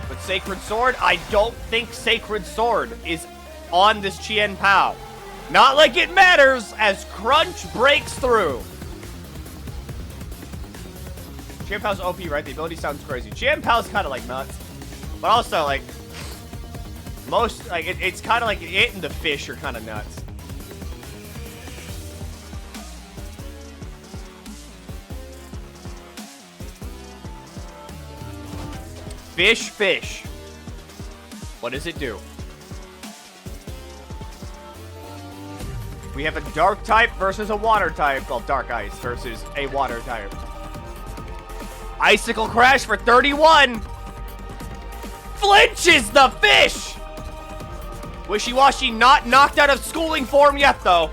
But Sacred Sword, I don't think Sacred Sword is on this Shenpai. Not like it matters as Crunch breaks through. Shenpai's OP, right? The ability sounds crazy. Shenpai's kind of like nuts. But also, like, most, like, it's kind of like it and the fish are kind of nuts. Fish. What does it do? We have a dark type versus a water type. Well, dark ice versus a water type. Icicle Crash for 31. Flinches the fish. Wishy-washy not knocked out of schooling form yet, though.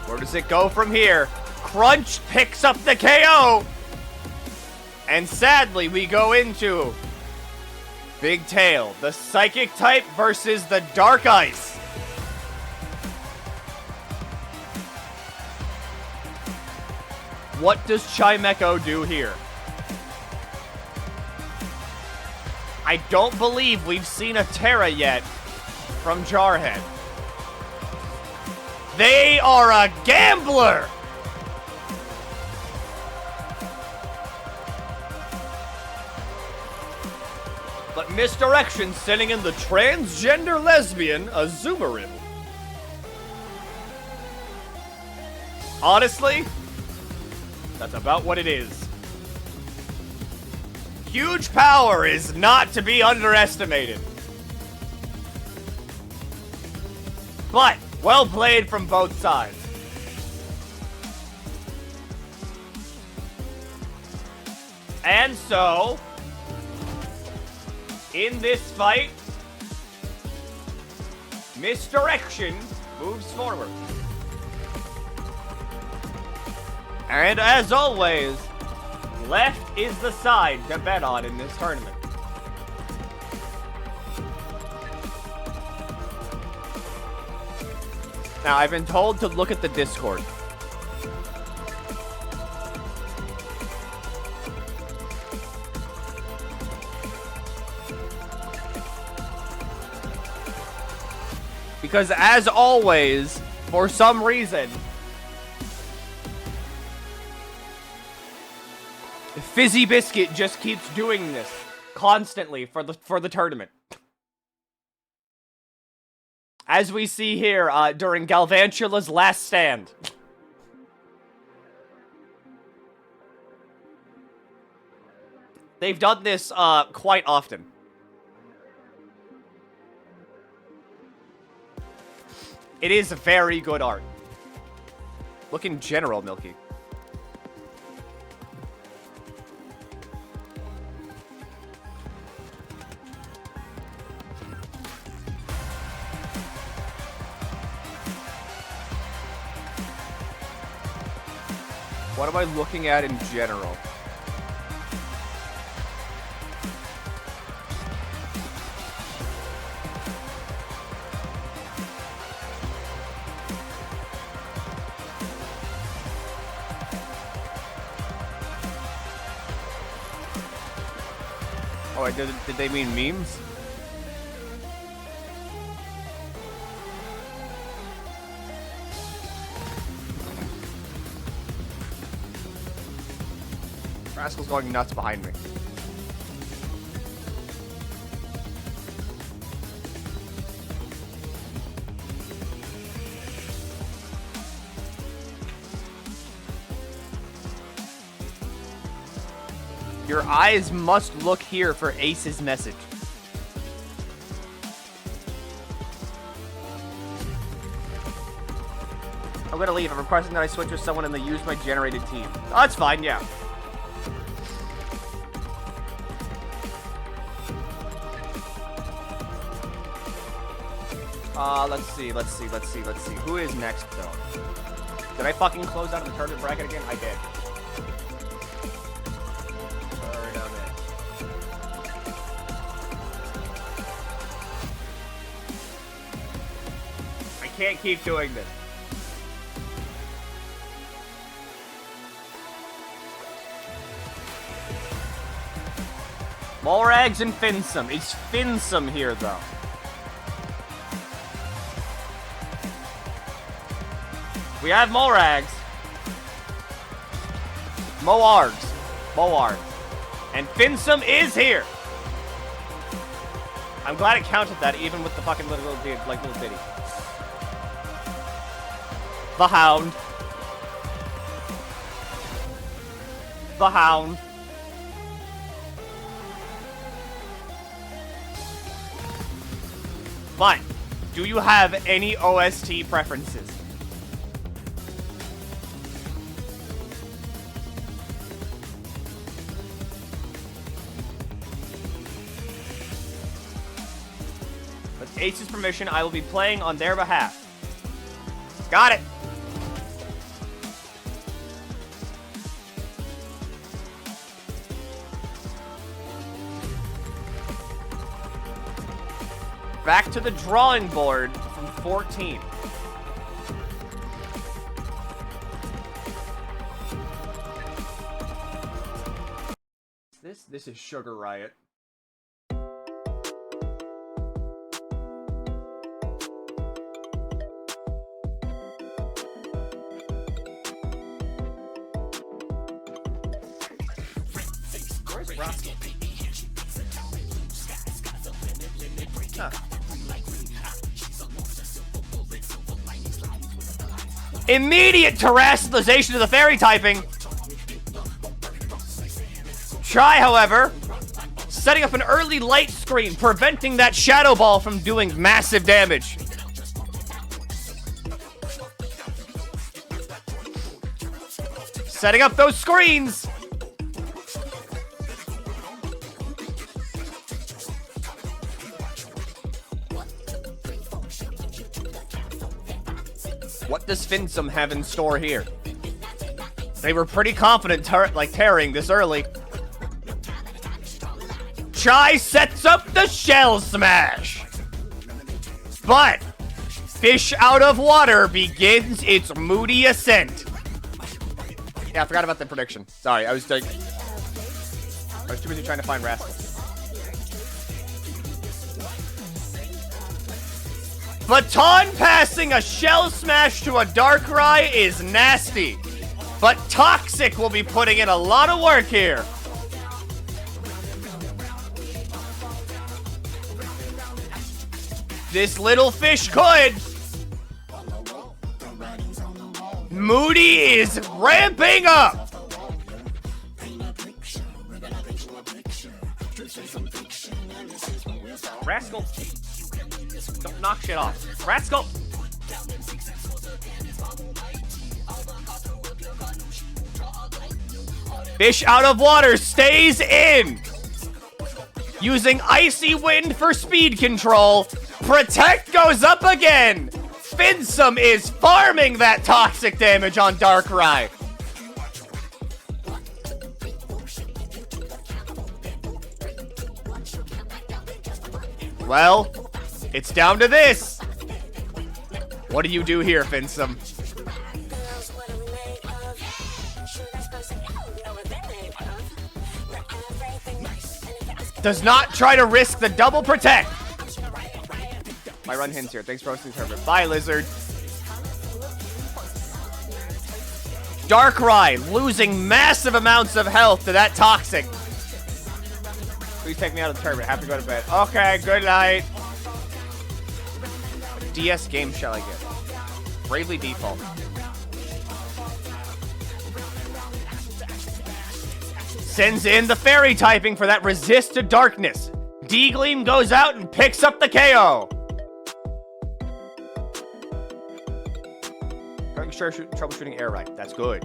Where does it go from here? Crunch picks up the KO. And sadly, we go into Big Tail, the Psychic type versus the Dark Ice. What does Chimecho do here? I don't believe we've seen a Terra yet from Jarhead. They are a gambler! But Misdirection sending in the transgender lesbian Azumarill. Honestly, that's about what it is. Huge power is not to be underestimated. But, well played from both sides. And so, in this fight, Misdirection moves forward. And as always, left is the side to bet on in this tournament. Now, I've been told to look at the Discord. Because as always, for some reason, Fizzy Biscuit just keeps doing this constantly for the tournament. As we see here during Galvantula's last stand. They've done this quite often. It is very good art. Look in general, Milky. What am I looking at in general? Oh, wait, did they mean memes? Rascal's going nuts behind me. Your eyes must look here for Ace's message. I'm gonna leave. I'm requesting that I switch with someone in the use my generated team. Oh, that's fine, yeah. Let's see. Who is next, though? Did I fucking close out of the tournament bracket again? I did. I can't keep doing this. Molrags and Finsum. It's Finsum here, though. We have Molrags. Moargs. And Finsum is here. I'm glad it counted that, even with the fucking little bitty. The Hound. Fine. Do you have any OST preferences? With Ace's permission, I will be playing on their behalf. Got it. Back to the drawing board from 14. This is Sugar Riot. Where's Rascal? Huh. Immediate terrestrialization of the fairy typing. Try, however, setting up an early light screen, preventing that shadow ball from doing massive damage. Setting up those screens. What does Finsum have in store here? They were pretty confident tearing this early. Chai sets up the Shell Smash. But Fish Out of Water begins its moody ascent. Yeah, I forgot about the prediction. Sorry, I was too busy trying to find Rascal. Baton passing a Shell Smash to a Darkrai is nasty, but Toxic will be putting in a lot of work here. This little fish could. Moody is ramping up. Rascal. Don't knock shit off. Rascal! Fish Out of Water stays in! Using Icy Wind for speed control. Protect goes up again! Finsum is farming that toxic damage on Darkrai. Well, it's down to this. What do you do here, Finsum? Does not try to risk the double protect. My run hints here. Thanks for hosting the tournament. Bye, Lizard. Darkrai losing massive amounts of health to that Toxic. Please take me out of the tournament. I have to go to bed. Okay, good night. What DS game shall I get? Bravely Default. sends in the fairy typing for that resist to darkness. D-Gleam goes out and picks up the KO. Troubleshooting air right. That's good.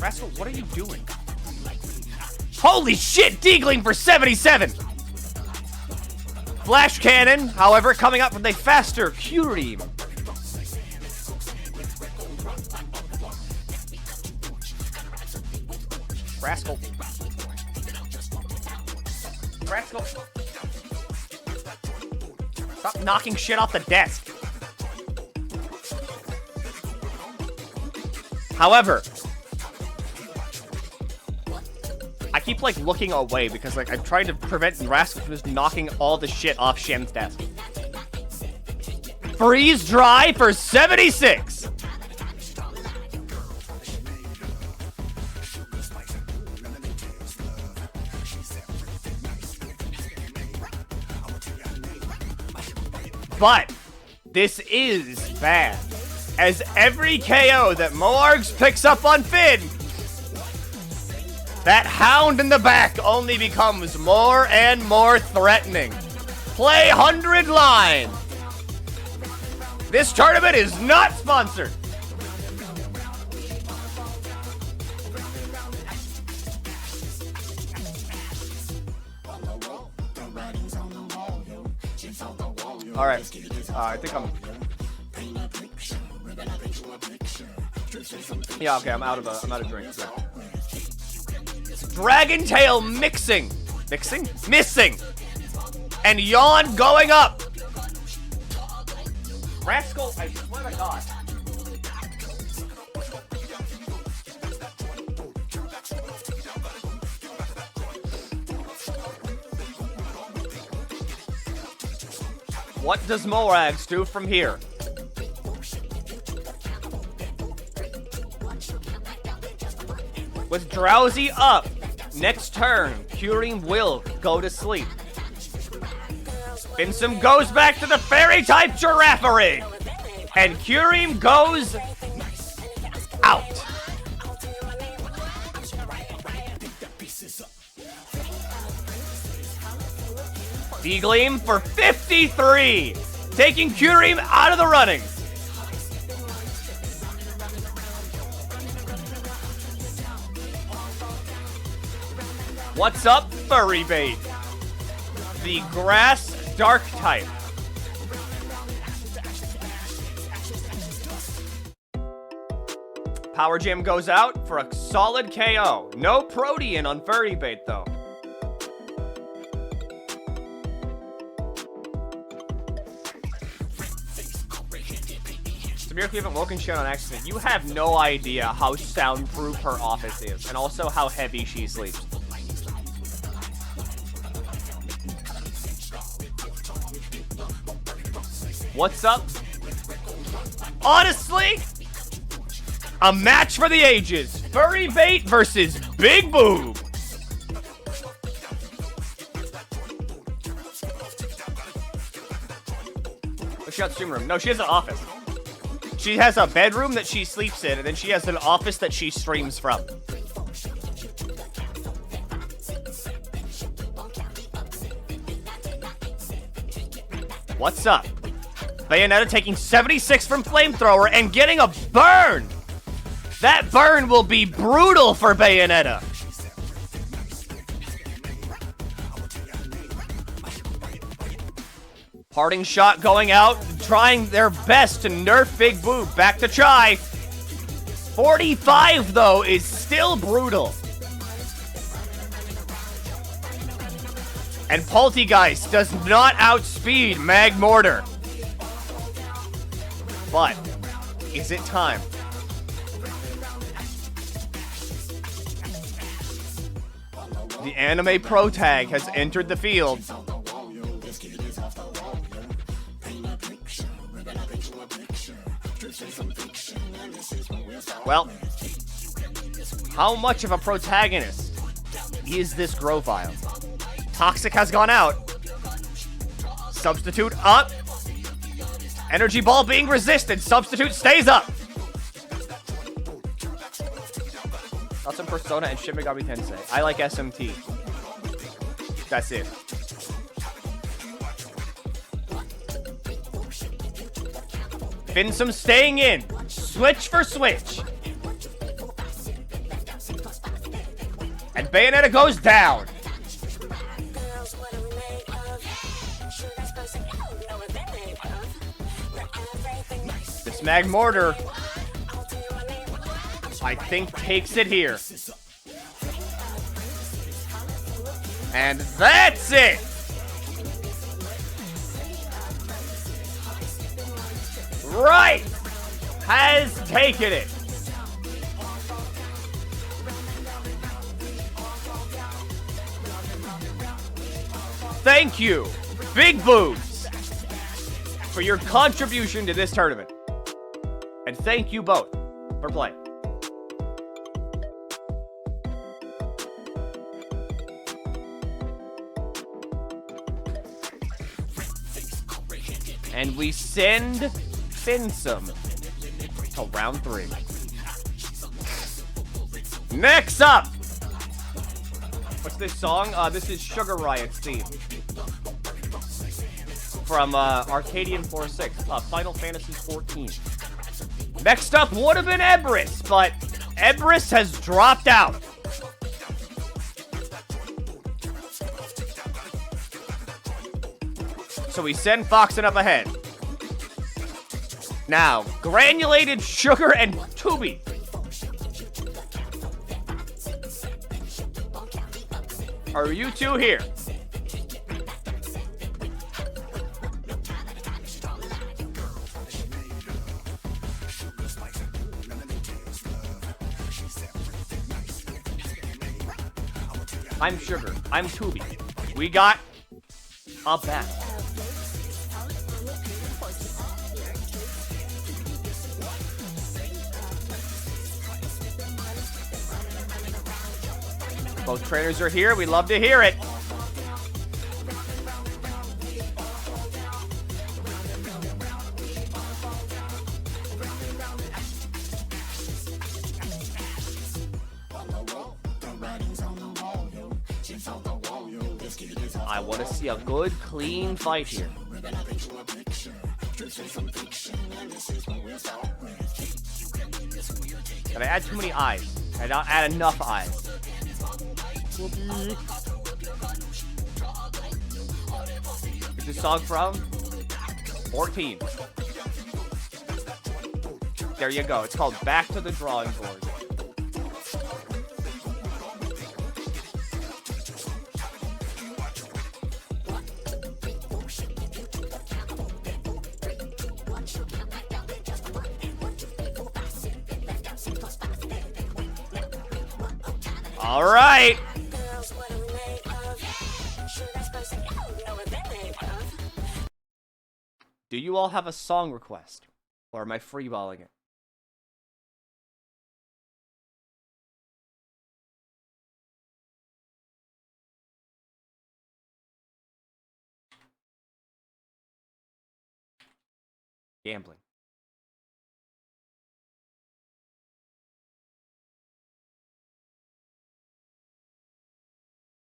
Rascal, what are you doing? Holy shit, D-Gleam for 77! Flash Cannon, however, coming up with a faster Kyurem. Rascal. Rascal. Stop knocking shit off the desk. However, I keep, like, looking away because, like, I'm trying to prevent Rascal from just knocking all the shit off Shen's desk. Freeze Dry for 76! But this is bad, as every KO that Moargs picks up on Finn, that hound in the back only becomes more and more threatening. Play 100 line. This tournament is not sponsored. All right, I think I'm. Yeah, okay, I'm out of drinks. Yeah. Dragon Tail missing, and Yawn going up. Rascal, I swear to God. What does Morags do from here? With Drowsy up, next turn, Kyurem will go to sleep. Finsum goes back to the fairy-type Giraffering, and Kyurem goes out. D-Gleam for 53, taking Kyurem out of the running. What's up, Furry Bait? The Grass Dark type. Power Gem goes out for a solid KO. No Protean on Furry Bait, though. If you haven't woken Shen on accident, you have no idea how soundproof her office is, and also how heavy she sleeps. What's up? Honestly, a match for the ages. Furry Bait versus Big Boob. Oh, she got stream room. No, she has an office. She has a bedroom that she sleeps in, and then she has an office that she streams from. What's up? Bayonetta taking 76 from Flamethrower and getting a burn! That burn will be brutal for Bayonetta. Parting shot going out, trying their best to nerf Big Boob. Back to try. 45, though, is still brutal. And Poltegeist does not outspeed Mag Mortar. But, is it time? The anime pro tag has entered the field. Well, how much of a protagonist is this Grovile? Toxic has gone out. Substitute up. Energy Ball being resisted. Substitute stays up. That's in Persona and Shin Megami Tensei. I like SMT. That's it. Finsum staying in. Switch for switch. And Bayonetta goes down. This Magmortar, I think, takes it here. And that's it! Right! Has taken it. Thank you, Big Boobs, for your contribution to this tournament. And thank you both for playing. And we send Finsum to round 3. Next up! What's this song? This is Sugar Riot's theme. From Arcadian 4-6, Final Fantasy 14. Next up would have been Ebris, but Ebris has dropped out. So we send Foxen up ahead. Now, Granulated Sugar and Tubi. Are you two here? I'm Sugar. I'm Tubi. We got a battle. Both trainers are here. We love to hear it. I want to see a good, clean fight here. Did I add too many eyes? I don't add enough eyes. Is this song from 14? There you go. It's called Back to the Drawing Board. All right. Do you all have a song request? Or am I freeballing it? Gambling.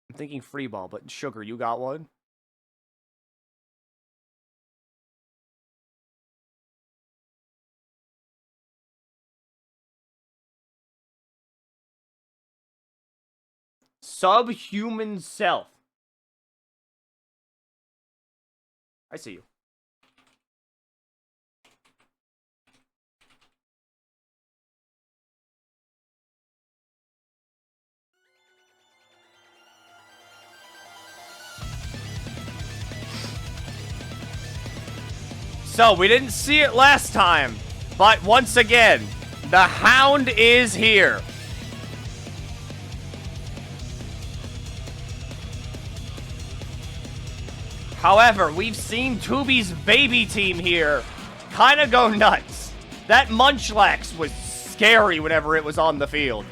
I'm thinking free ball, but Sugar, you got one? Subhuman Self. I see you. So, we didn't see it last time, but once again, the Hound is here. However, we've seen Tubi's baby team here kind of go nuts. That Munchlax was scary whenever it was on the field.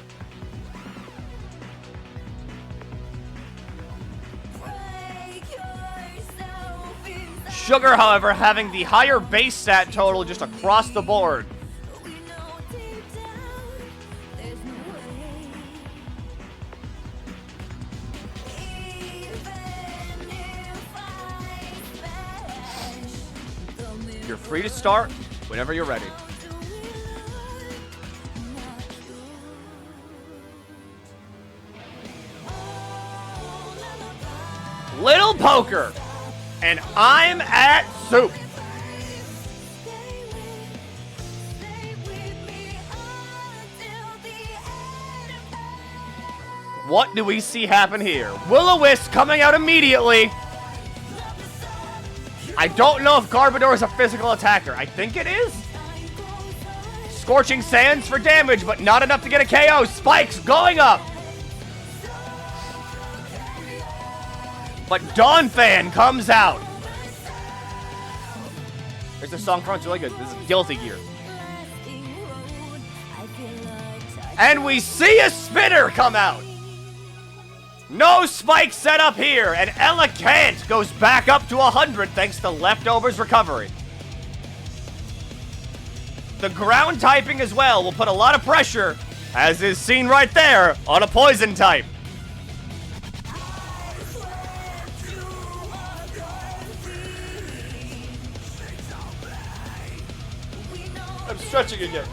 Sugar, however, having the higher base stat total just across the board. You're free to start whenever you're ready. Little Poker, and I'm at Soup. What do we see happen here? Will-O-Wisp coming out immediately. I don't know if Garbodor is a physical attacker. I think it is. Scorching Sands for damage, but not enough to get a KO. Spikes going up. But Donphan comes out. There's a song from it's really good. This is Guilty Gear. And we see a Spitter come out. No spike set up here, and Elegant goes back up to 100 thanks to Leftovers recovery. The ground typing as well will put a lot of pressure, as is seen right there, on a poison type. I'm stretching again.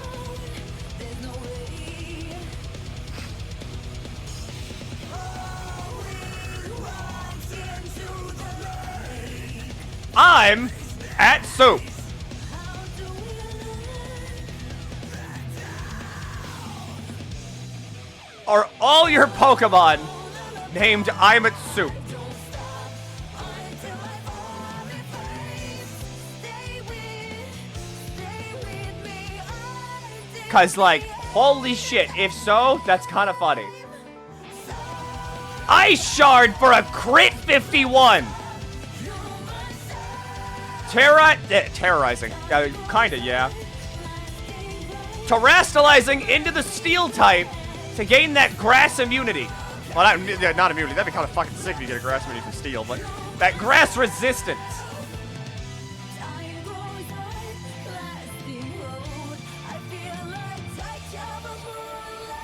I'm at Soup. Are all your Pokemon named I'm at Soup? Cause like, holy shit, if so, that's kind of funny. Ice Shard for a crit 51. Terrorizing. Kinda, yeah. Terastallizing into the Steel type to gain that Grass immunity. Well, not immunity. That'd be kind of fucking sick if you get a Grass immunity from Steel, but that Grass resistance.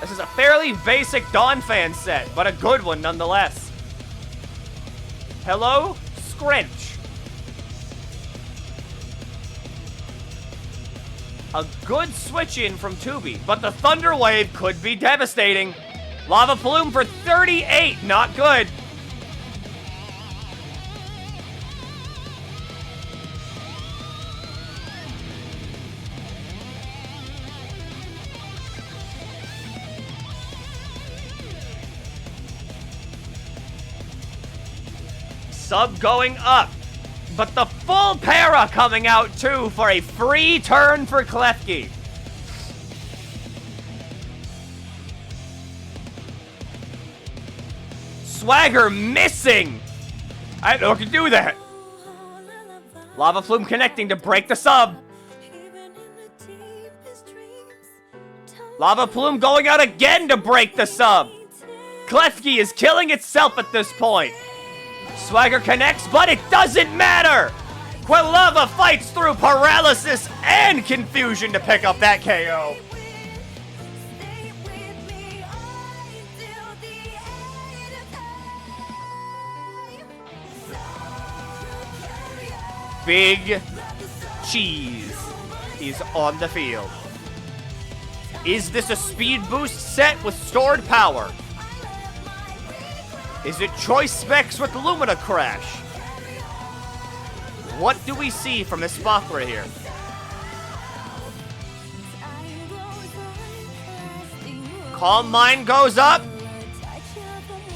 This is a fairly basic Donphan set, but a good one nonetheless. Hello, Scrench. A good switch in from Tubi, but the Thunder Wave could be devastating. Lava Plume for 38, not good. Sub going up. But the full para coming out, too, for a free turn for Klefki. Swagger missing. I don't know what to do that. Lava Plume connecting to break the sub. Lava Plume going out again to break the sub. Klefki is killing itself at this point. Swagger connects, but it doesn't matter! Quilava fights through paralysis and confusion to pick up that KO. Big Cheese is on the field. Is this a speed boost set with stored power? Is it Choice Specs with Lumina Crash? What do we see from Espathra here? Calm Mind goes up.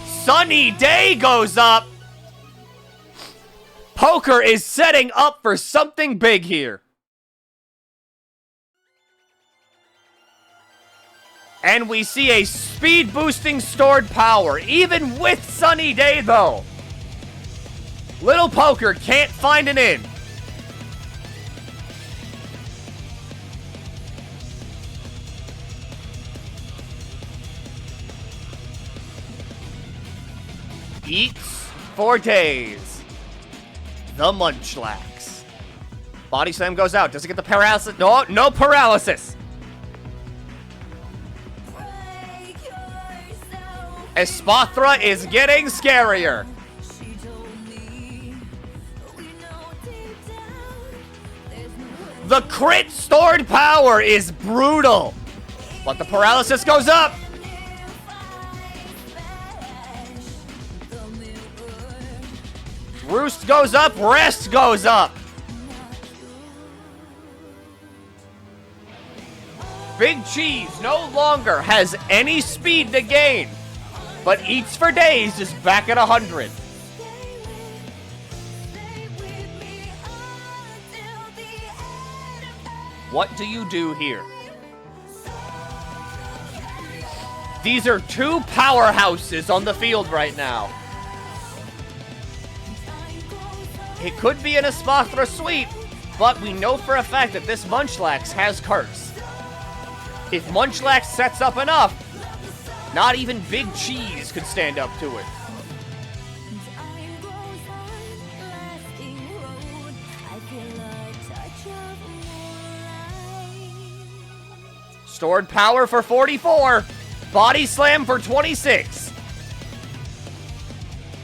Sunny Day goes up. Poker is setting up for something big here. And we see a speed boosting stored power, even with Sunny Day though. Little Poker can't find an in. Eats for days. The Munchlax. Body Slam goes out. Does it get the paralysis? No, no paralysis. Espathra is getting scarier. The crit stored power is brutal. But the paralysis goes up. Roost goes up, rest goes up. Big Cheese no longer has any speed to gain, but Eats for Days is back at 100. What do you do here? These are two powerhouses on the field right now. It could be an Espathra sweep, but we know for a fact that this Munchlax has Curse. If Munchlax sets up enough, not even Big Cheese could stand up to it. Stored power for 44. Body Slam for 26.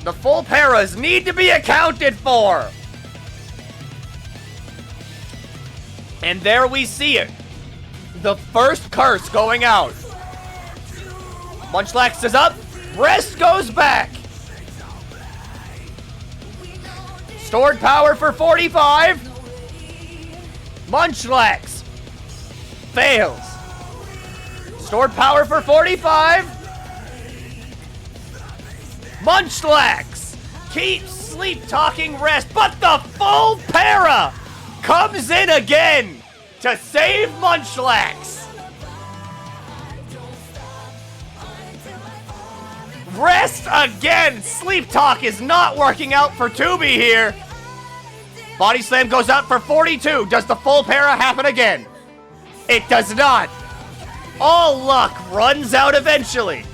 The full paras need to be accounted for. And there we see it. The first curse going out. Munchlax is up. Rest goes back. Stored power for 45. Munchlax fails. Stored power for 45. Munchlax keeps sleep-talking rest, but the full para comes in again to save Munchlax. Rest again. Sleep Talk is not working out for Tubi here. Body Slam goes out for 42. Does the full para happen again? It does not. All luck runs out eventually.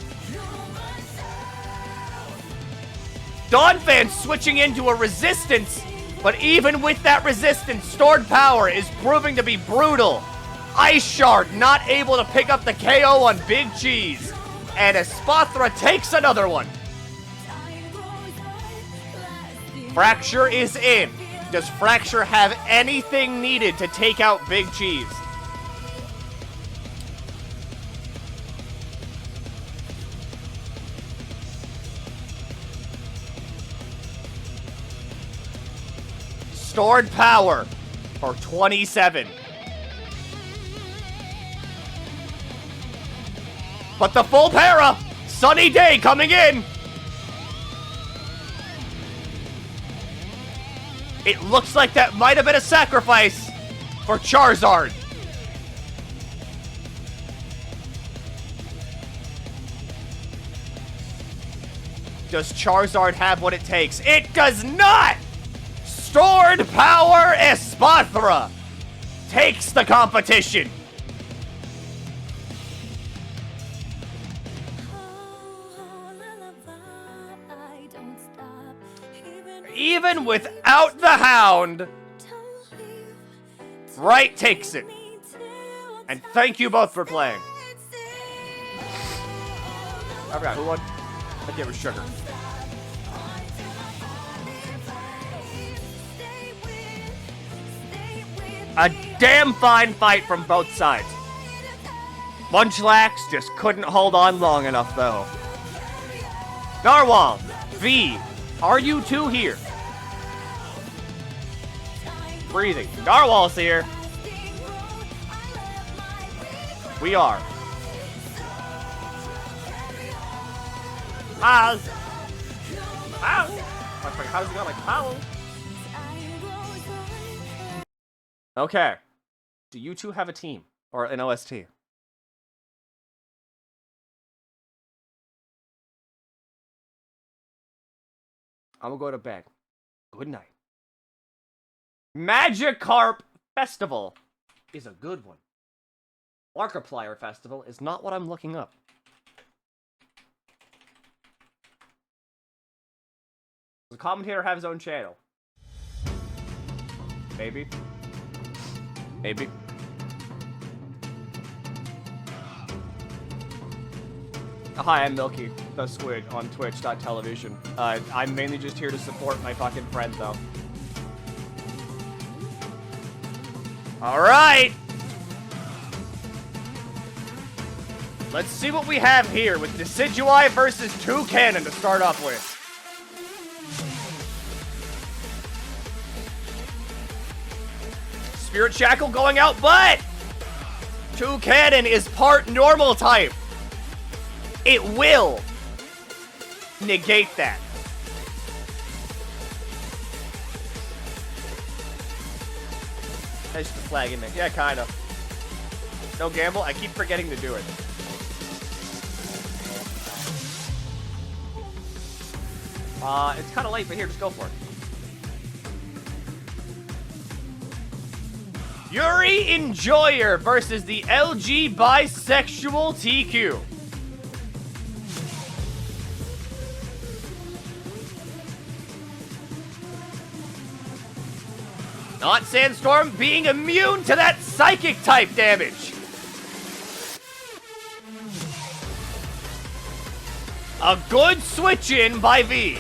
Donphan switching into a resistance, but even with that resistance, stored power is proving to be brutal. Ice Shard not able to pick up the KO on Big Cheese, and Espathra takes another one. Fracture is in. Does Fracture have anything needed to take out Big Cheese? Stored power for 27. But the full para, Sunny Day coming in. It looks like that might have been a sacrifice for Charizard. Does Charizard have what it takes? It does not! Stored power Espathra takes the competition. Even without the hound, Right takes it. And thank you both for playing. I forgot who won. I think it was Sugar. A damn fine fight from both sides. Munchlax just couldn't hold on long enough, though. Narwhal, V, are you two here? Breathing. Narwhal's here. We are. How? How's it going? Like, how? Okay. Do you two have a team? Or an OST? I'm gonna go to bed. Good night. Magikarp Festival is a good one. Markiplier Festival is not what I'm looking up. Does the commentator have his own channel? Maybe. Maybe. Hi, I'm Milky, the Squid, on Twitch.television. I'm mainly just here to support my fucking friend, though. All right. Let's see what we have here with Decidueye versus Toucannon to start off with. Spirit Shackle going out, but Toucannon is part normal type. It will negate that. That's just a flag, isn't it? Yeah, kind of. No gamble? I keep forgetting to do it. It's kind of late, but here, just go for it. Yuri Enjoyer versus the LG Bisexual TQ. Not Sandstorm being immune to that psychic type damage. A good switch in by V.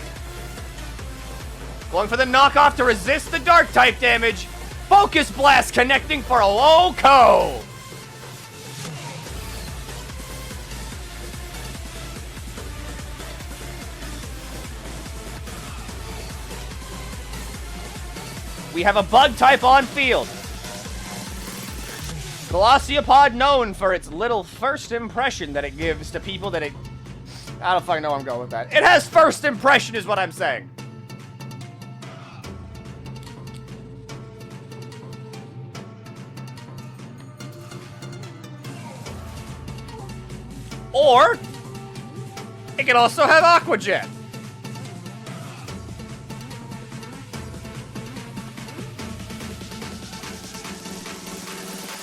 Going for the knockoff to resist the dark type damage. Focus Blast connecting for a low-ko. We have a bug type on field. Glossiopod known for its little first impression that it gives to people that it... I don't fucking know where I'm going with that. It has first impression is what I'm saying. Or, it can also have Aqua Jet.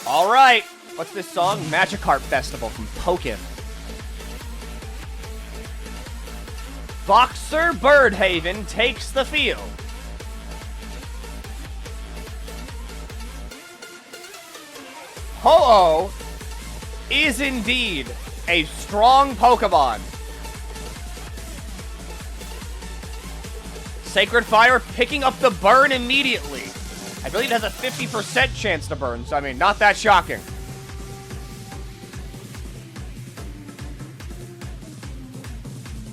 Alright, what's this song? Magikarp Festival from Pokémon. Boxer Birdhaven takes the field. Ho-Oh is indeed a strong Pokemon. Sacred Fire picking up the burn immediately. I believe it has a 50% chance to burn, so I mean, not that shocking.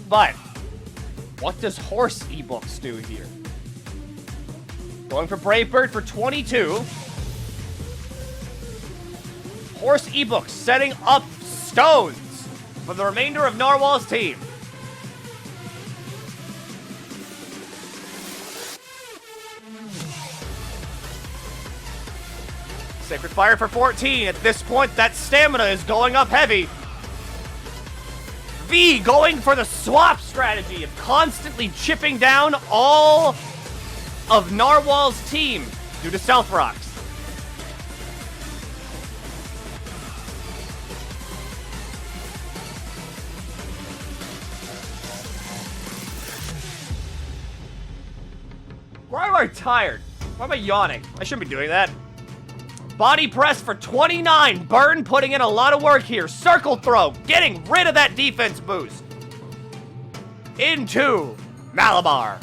But, what does Horse ebooks do here? Going for Brave Bird for 22. Horse ebooks setting up stones for the remainder of Narwhal's team. Sacred Fire for 14. At this point, that stamina is going up heavy. V going for the swap strategy of constantly chipping down all of Narwhal's team due to Stealth Rocks. Why am I tired? Why am I yawning? I shouldn't be doing that. Body press for 29. Burn putting in a lot of work here. Circle throw, getting rid of that defense boost. Into Malamar.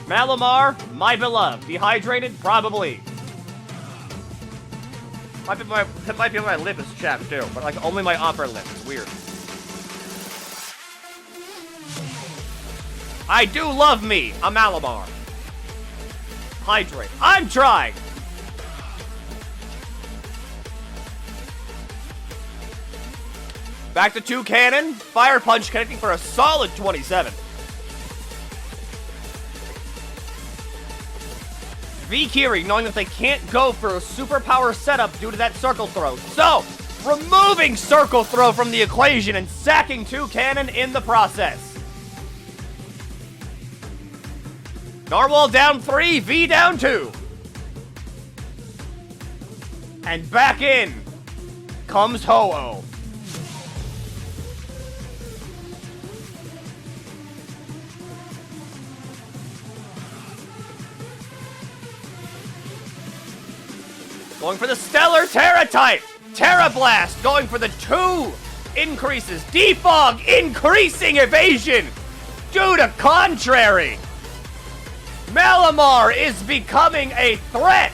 Malamar, my beloved. Dehydrated? Probably. That might be my lip is chapped too, but like only my upper lip. It's weird. I do love me a Malamar. Hydrate. I'm trying. Back to Toucannon. Fire Punch connecting for a solid 27. V-Kiri knowing that they can't go for a superpower setup due to that Circle Throw. So, removing Circle Throw from the equation and sacking Toucannon in the process. Narwhal down 3, V down 2. And back in comes Ho-Oh. Going for the Stellar Terra type. Terra Blast going for the 2 increases. Defog increasing evasion due to Contrary. Malamar is becoming a threat!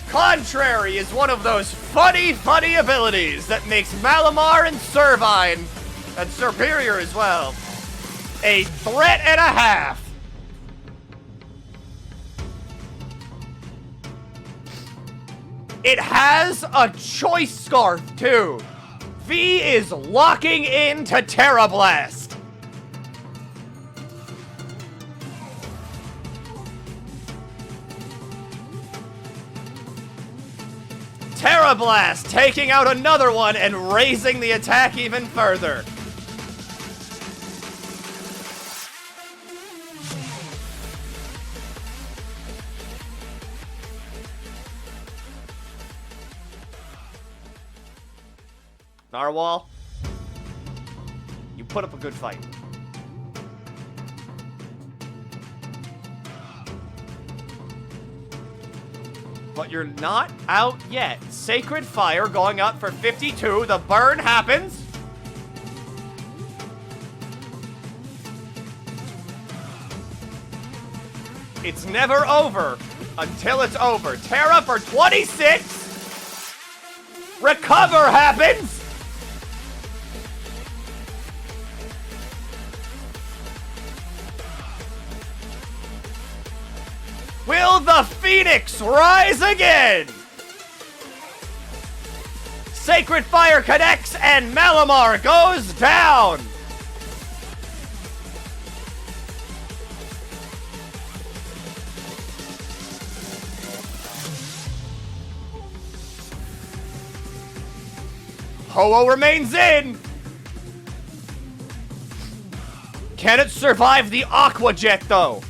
Contrary is one of those funny abilities that makes Malamar and Servine, and Superior as well, a threat and a half. It has a choice scarf, too. V is locking into Terra Blast. Terra Blast taking out another one and raising the attack even further. Narwhal, you put up a good fight. But you're not out yet. Sacred Fire going up for 52. The burn happens. It's never over until it's over. Terra for 26. Recover happens. Will the Phoenix rise again? Sacred Fire connects and Malamar goes down. Ho-Oh remains in. Can it survive the Aqua Jet though?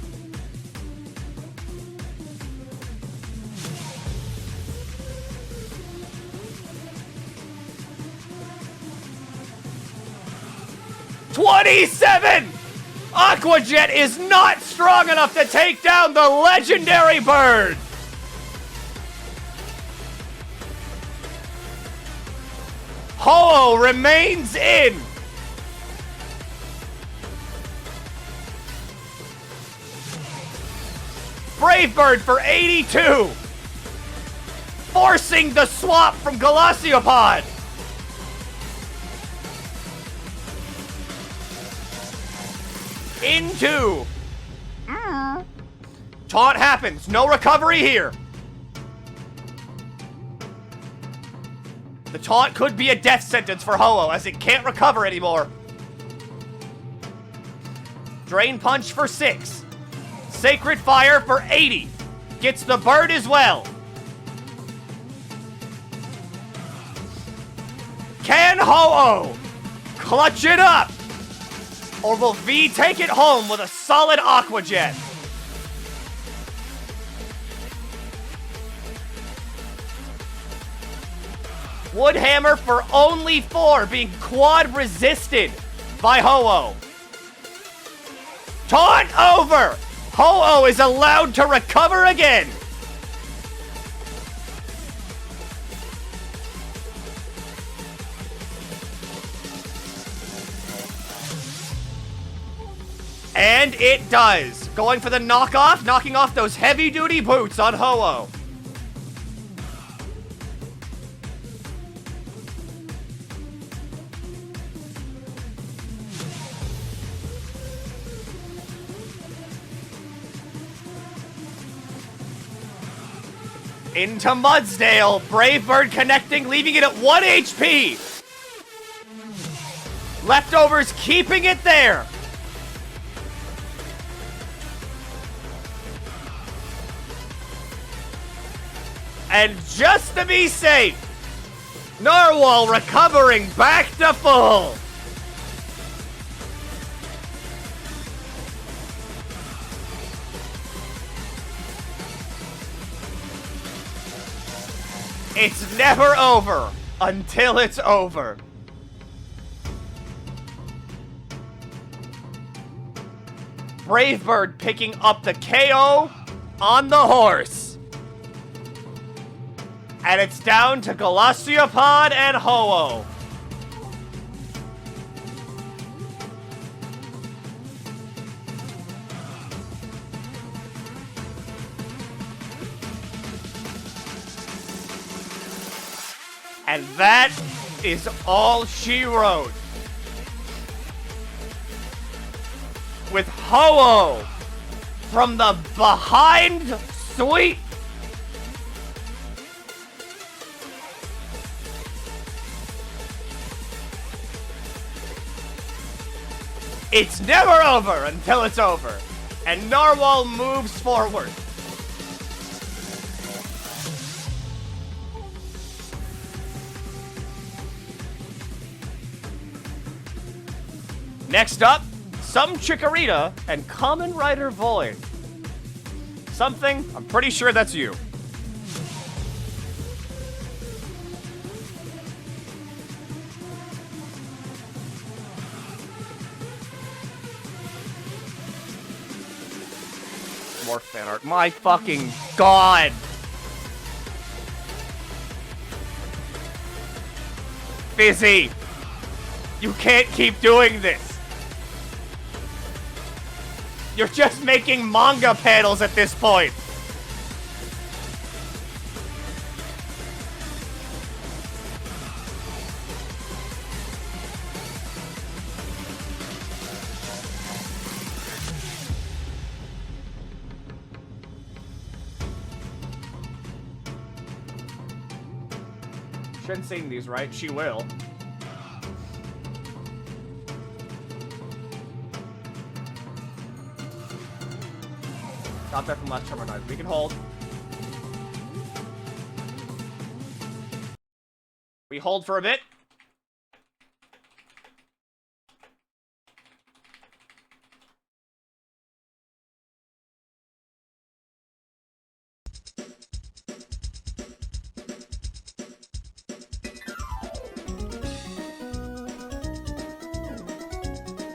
Aqua Jet is not strong enough to take down the legendary bird. Ho-Oh remains in. Brave Bird for 82. Forcing the swap from Galacciopod. Into. Taunt happens. No recovery here. The taunt could be a death sentence for Ho-Oh as it can't recover anymore. Drain Punch for 6. Sacred Fire for 80. Gets the bird as well. Can Ho-Oh clutch it up? Or will V take it home with a solid Aqua Jet? Woodhammer for only 4, being quad resisted by Ho-Oh. Taunt over! Ho-Oh is allowed to recover again. And it does. Going for the knockoff, knocking off those heavy-duty boots on Ho-Oh. Into Mudsdale. Brave Bird connecting, leaving it at 1 HP. Leftovers keeping it there. And just to be safe, Narwhal recovering back to full. It's never over until it's over. Brave Bird picking up the KO on the horse. And it's down to Galacciopod and Ho-Oh. And that is all she wrote. With Ho-Oh from the behind suite. It's never over until it's over. And Narwhal moves forward. Next up, some Chikorita and Common Rider Void. Something, I'm pretty sure that's you. More fan art. My fucking god! Fizzy! You can't keep doing this! You're just making manga panels at this point! Shen's seen these, right? She will. Not that from last time or not. We can hold. We hold for a bit.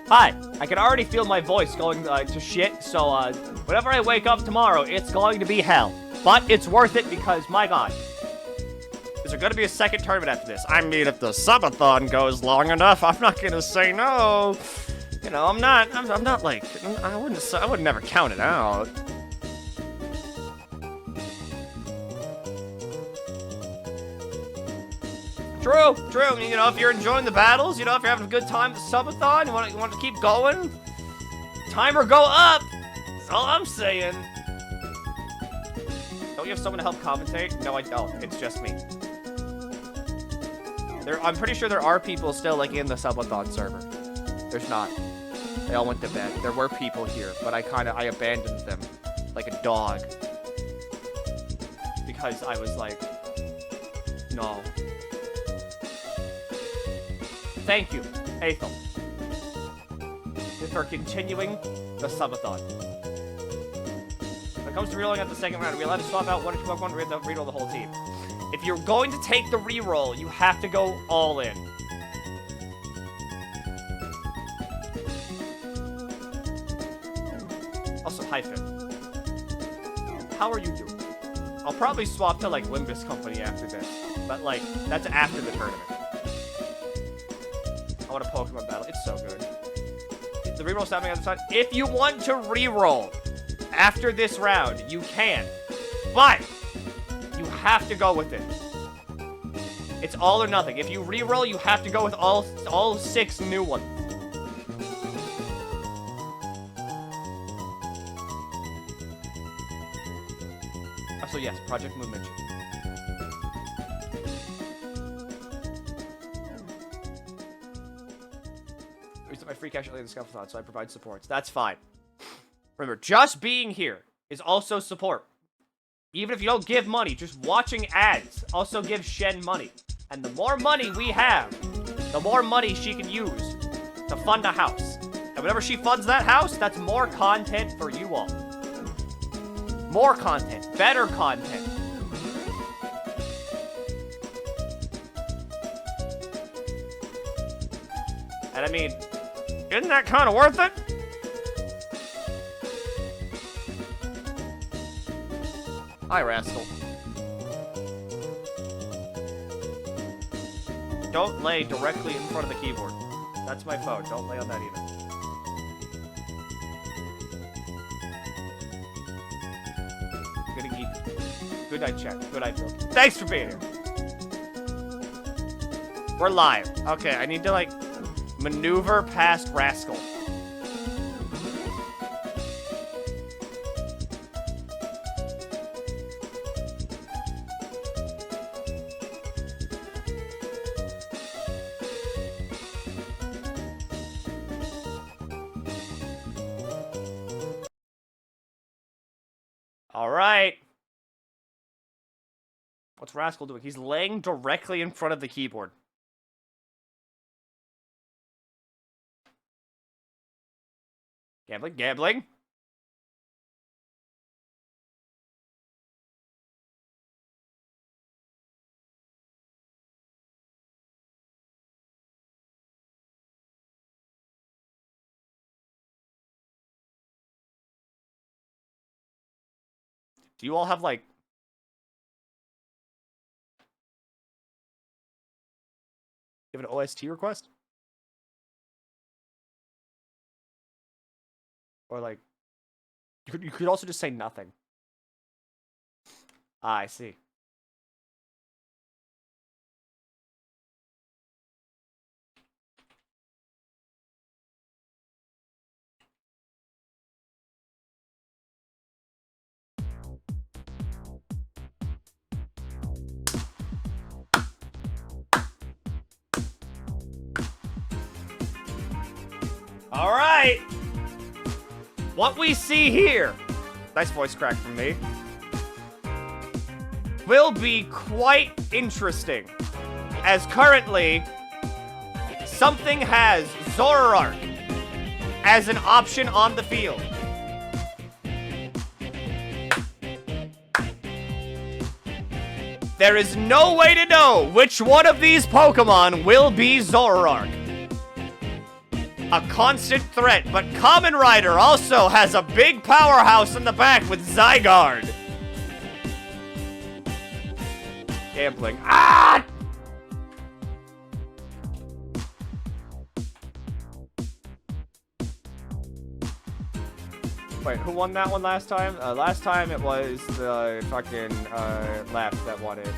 Hi, I can already feel my voice going to shit, so whenever I wake up tomorrow, it's going to be hell. But it's worth it because, my god, is there going to be a second tournament after this? I mean, if the subathon goes long enough, I'm not going to say no. You know, I'm not like, I would never count it out. True. You know, if you're enjoying the battles, you know, if you're having a good time at the subathon, you want to keep going, timer go up. That's all I'm saying. Don't you have someone to help commentate? No, I don't. It's just me. I'm pretty sure there are people still, like, in the subathon server. There's not. They all went to bed. There were people here, but I abandoned them like a dog. Because I was like, no. Thank you, Aethel, for continuing the subathon. When it comes to reroll at the second round, are we allowed to swap out 1 or 2 Pokemon to reroll the whole team? If you're going to take the reroll, you have to go all in. Also, hi, Finn. How are you doing? I'll probably swap to, like, Limbus Company after this, but, like, that's after the tournament. I want a Pokemon battle. It's so good. The reroll happening on the side. If you want to reroll after this round, you can. But you have to go with it. It's all or nothing. If you reroll, you have to go with all 6 new ones. Also, yes, Project Movement. My free cash outlay in the Scuffathon, so I provide supports. That's fine. Remember, just being here is also support. Even if you don't give money, just watching ads also gives Shen money. And the more money we have, the more money she can use to fund a house. And whenever she funds that house, that's more content for you all. More content. Better content. And I mean, isn't that kind of worth it? Hi, Rascal. Don't lay directly in front of the keyboard. That's my phone. Don't lay on that either. Good night, chat. Good night, Milky. Thanks for being here. We're live. Okay, I need to, like, maneuver past Rascal. All right. What's Rascal doing? He's laying directly in front of the keyboard. Gambling, gambling. Do you all have, like... You have an OST request? Or, like... You could also just say nothing. Ah, I see. All right. What we see here, nice voice crack from me, will be quite interesting. As currently, something has Zoroark as an option on the field. There is no way to know which one of these Pokemon will be Zoroark. A constant threat, but Kamen Rider also has a big powerhouse in the back with Zygarde. Gambling. Ah! Wait, who won that one last time? Last time it was the fucking left that won it.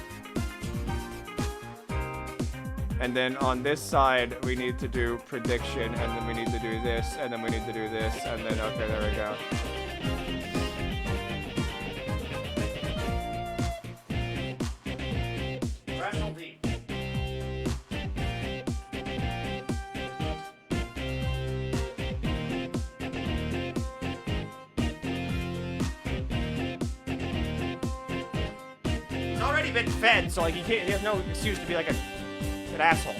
And then on this side, we need to do prediction, and then we need to do this, and then we need to do this, and then, okay, there we go. He's already been fed, so like he has no excuse to be like an asshole.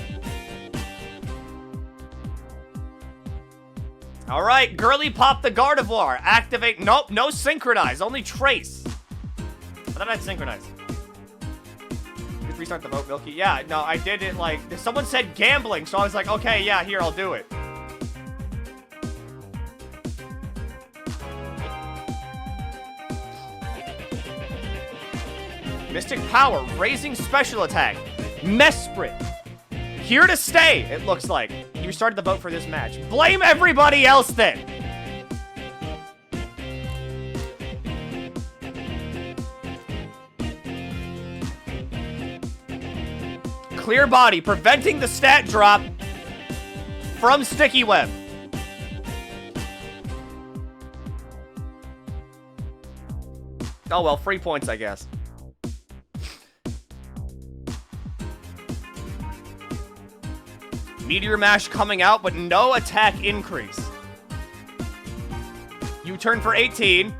All right, Girly Pop the Gardevoir. Activate. Nope, no synchronize. Only trace. I thought I'd synchronize. Just restart the vote, Milky. Yeah, no, I did it like someone said gambling, so I was like, okay, yeah, here, I'll do it. Mystic Power, raising special attack. Mesprit. Here to stay, it looks like. You started the vote for this match. Blame everybody else then. Clear Body, preventing the stat drop from Sticky Web. Oh well, free points, I guess. Meteor Mash coming out, but no attack increase. U-turn for 18.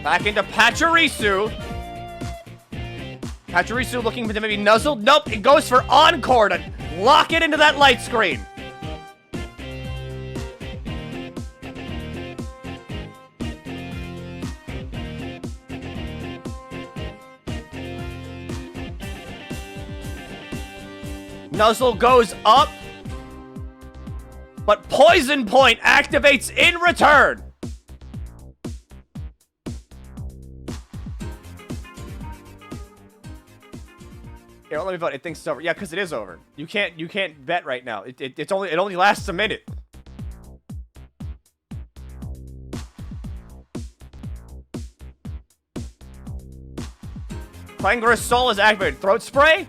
Back into Pachirisu. Pachirisu looking to maybe nuzzle. Nope, it goes for Encore to lock it into that light screen. Nuzzle goes up, but Poison Point activates in return. Here, let me vote. It thinks it's over. Yeah, because it is over. You can't bet right now. It only lasts a minute. Clangorous Soul is activated. Throat Spray?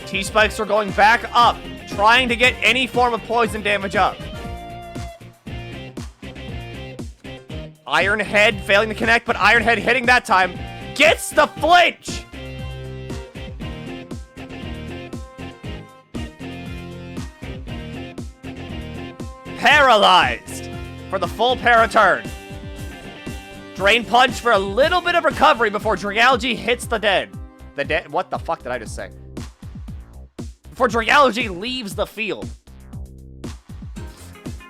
T-Spikes are going back up, trying to get any form of poison damage up. Iron Head failing to connect, but Iron Head hitting that time. Gets the flinch! Paralyzed for the full para-turn. Drain Punch for a little bit of recovery before Dragalge hits the dead. What the fuck did I just say? Before Dragalge leaves the field.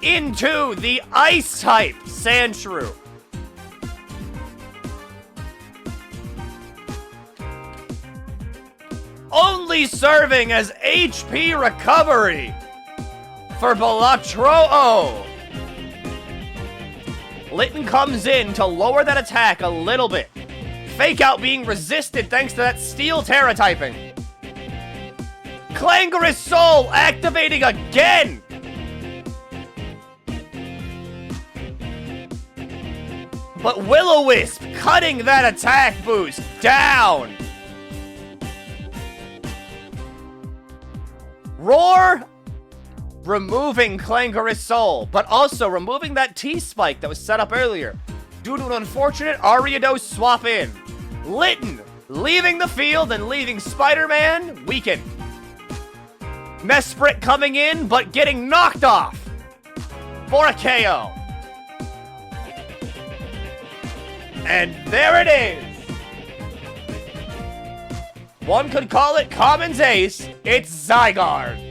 Into the Ice-type Sandshrew. Only serving as HP recovery for Balatro-O. Litten comes in to lower that attack a little bit. Fake Out being resisted thanks to that Steel Terra typing. Clangorous Soul activating again! But Will-O-Wisp cutting that attack boost down! Roar! Removing Clangorous Soul, but also removing that T-Spike that was set up earlier due to an unfortunate Ariados swap in. Litten leaving the field and leaving Spider-Man weakened. Mesprit coming in, but getting knocked off for a KO. And there it is. One could call it Common's Ace. It's Zygarde.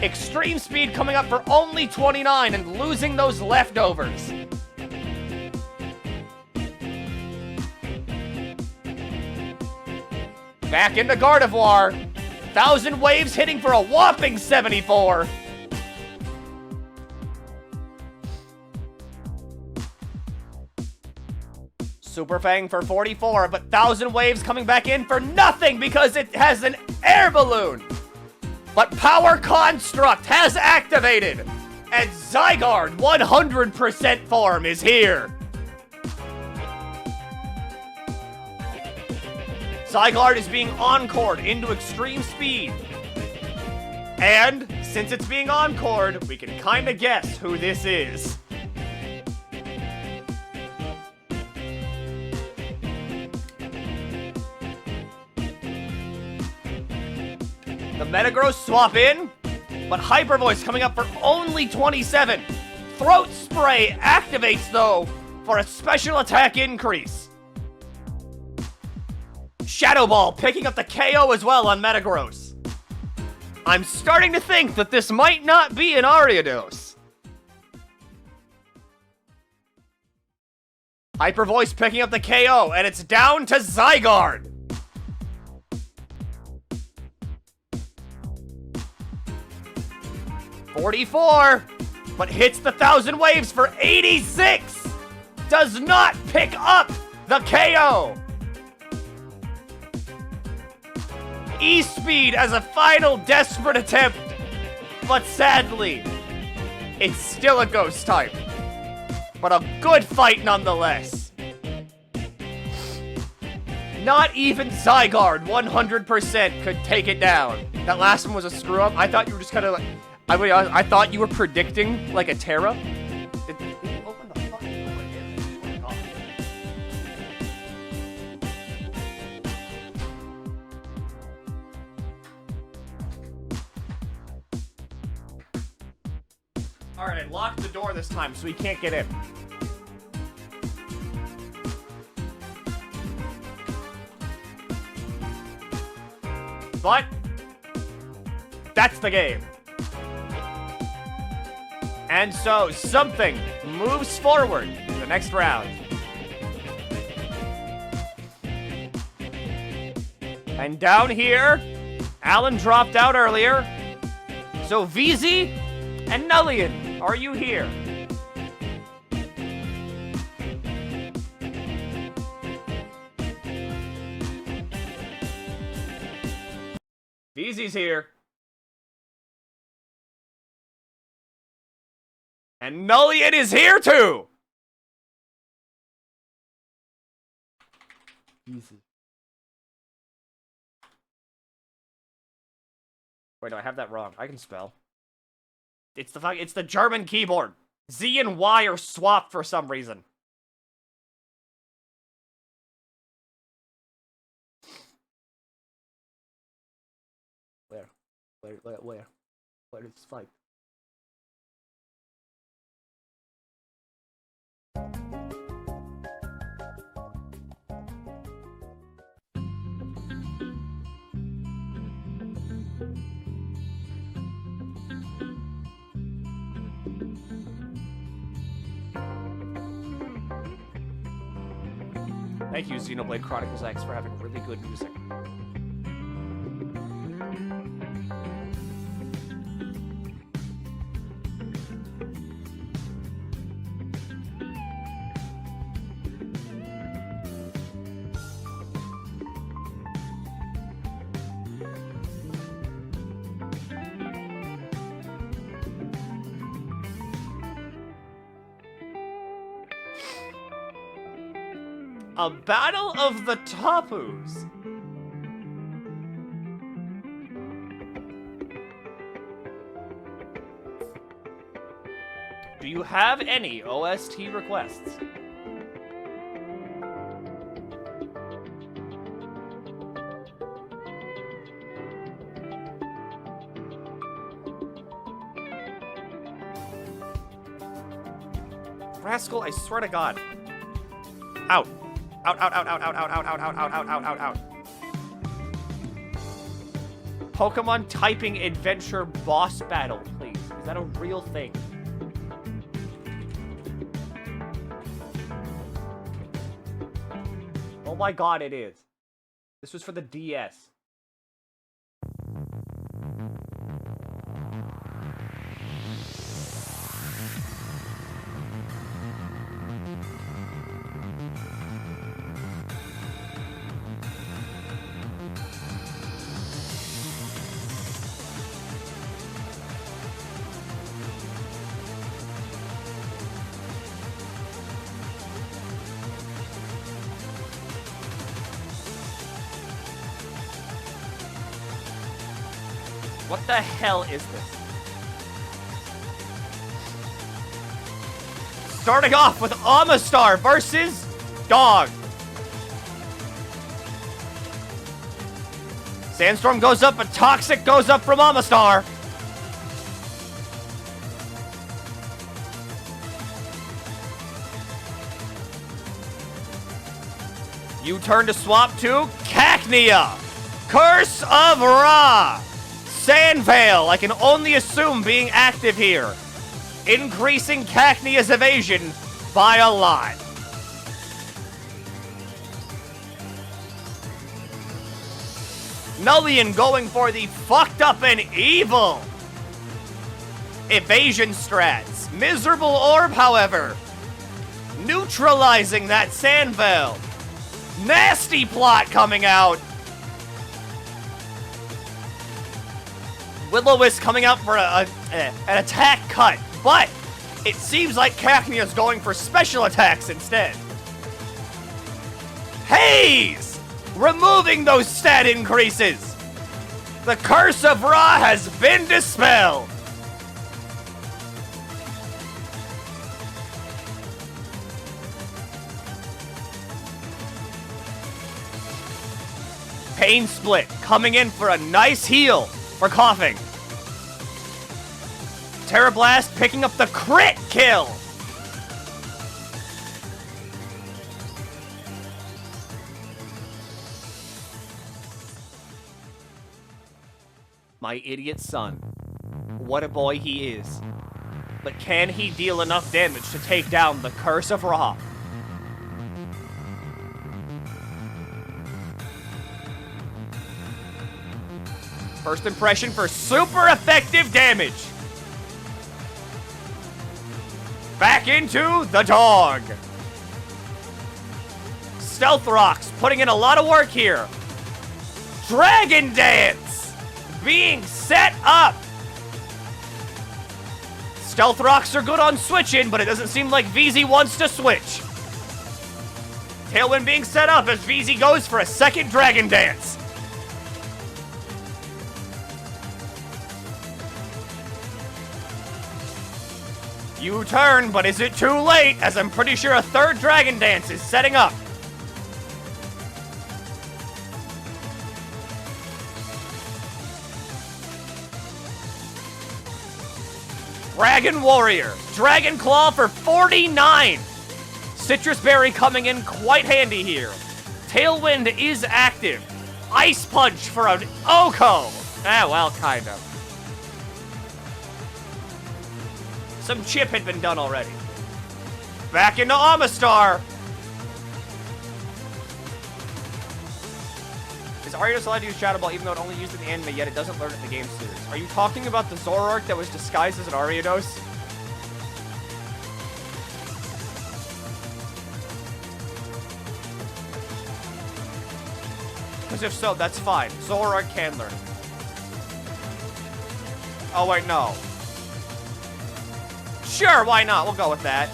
Extreme Speed coming up for only 29 and losing those leftovers. Back into Gardevoir. 1,000 Waves hitting for a whopping 74. Super Fang for 44, but 1,000 Waves coming back in for nothing because it has an air balloon. But Power Construct has activated, and Zygarde 100% form is here. Zygarde is being encored into Extreme Speed. And since it's being encored, we can kind of guess who this is. The Metagross swap in, but Hyper Voice coming up for only 27. Throat Spray activates, though, for a special attack increase. Shadow Ball picking up the KO as well on Metagross. I'm starting to think that this might not be an Ariados. Hyper Voice picking up the KO, and it's down to Zygarde. $44, but hits the 1,000 Waves for 86. Does not pick up the KO. E-Speed as a final desperate attempt, but sadly, it's still a Ghost type. But a good fight nonetheless. Not even Zygarde 100% could take it down. That last one was a screw up. I thought you were just kind of like, I thought you were predicting like a Terra. Open the fucking door again. Oh my God. Alright, I locked the door this time so he can't get in. But that's the game. And so something moves forward to the next round. And down here, Alan dropped out earlier. So VZ and Nullian, are you here? VZ's here. And Nullian is here too! Easy. Wait, no, I have that wrong. I can spell. It's the German keyboard. Z and Y are swapped for some reason. Where? Where is this fight? Thank you, Xenoblade Chronicles X, for having really good music. A battle of the Tapus. Do you have any OST requests? Rascal, I swear to God. Out. Out, out, out, out, out, out, out, out, out, out, out, out, out, out. Pokemon typing adventure boss battle, please. Is that a real thing? Oh my God, it is. This was for the DS. What the hell is this? Starting off with Amistar versus Dog. Sandstorm goes up, but Toxic goes up from Amistar. You turn to swap to Cacnea. Curse of Ra. Sandveil, I can only assume being active here. Increasing Cacnea's evasion by a lot. Nullian going for the fucked up and evil evasion strats. Miserable Orb, however, neutralizing that Sandveil. Nasty plot coming out. Will-O-Wisp coming out for an attack cut, but it seems like Cacnea's going for special attacks instead. Haze! Removing those stat increases! The Curse of Ra has been dispelled! Pain Split coming in for a nice heal for Coughing. Terra Blast picking up the crit kill! My idiot son. What a boy he is. But can he deal enough damage to take down the Curse of Ra? First impression for super effective damage. Back into the Dog. Stealth Rocks putting in a lot of work here. Dragon Dance being set up. Stealth Rocks are good on switching, but it doesn't seem like VZ wants to switch. Tailwind being set up as VZ goes for a second Dragon Dance. U-turn, but is it too late? As I'm pretty sure a third Dragon Dance is setting up. Dragon Warrior. Dragon Claw for 49. Citrus Berry coming in quite handy here. Tailwind is active. Ice Punch for an Oko. Well, kind of. Some chip had been done already. Back into Amistar. Is Ariados allowed to use Shadow Ball even though it only used in the anime, yet it doesn't learn it in the game series? Are you talking about the Zoroark that was disguised as an Ariados? Because if so, that's fine. Zoroark can learn it. Oh, wait, no. Sure, why not? We'll go with that.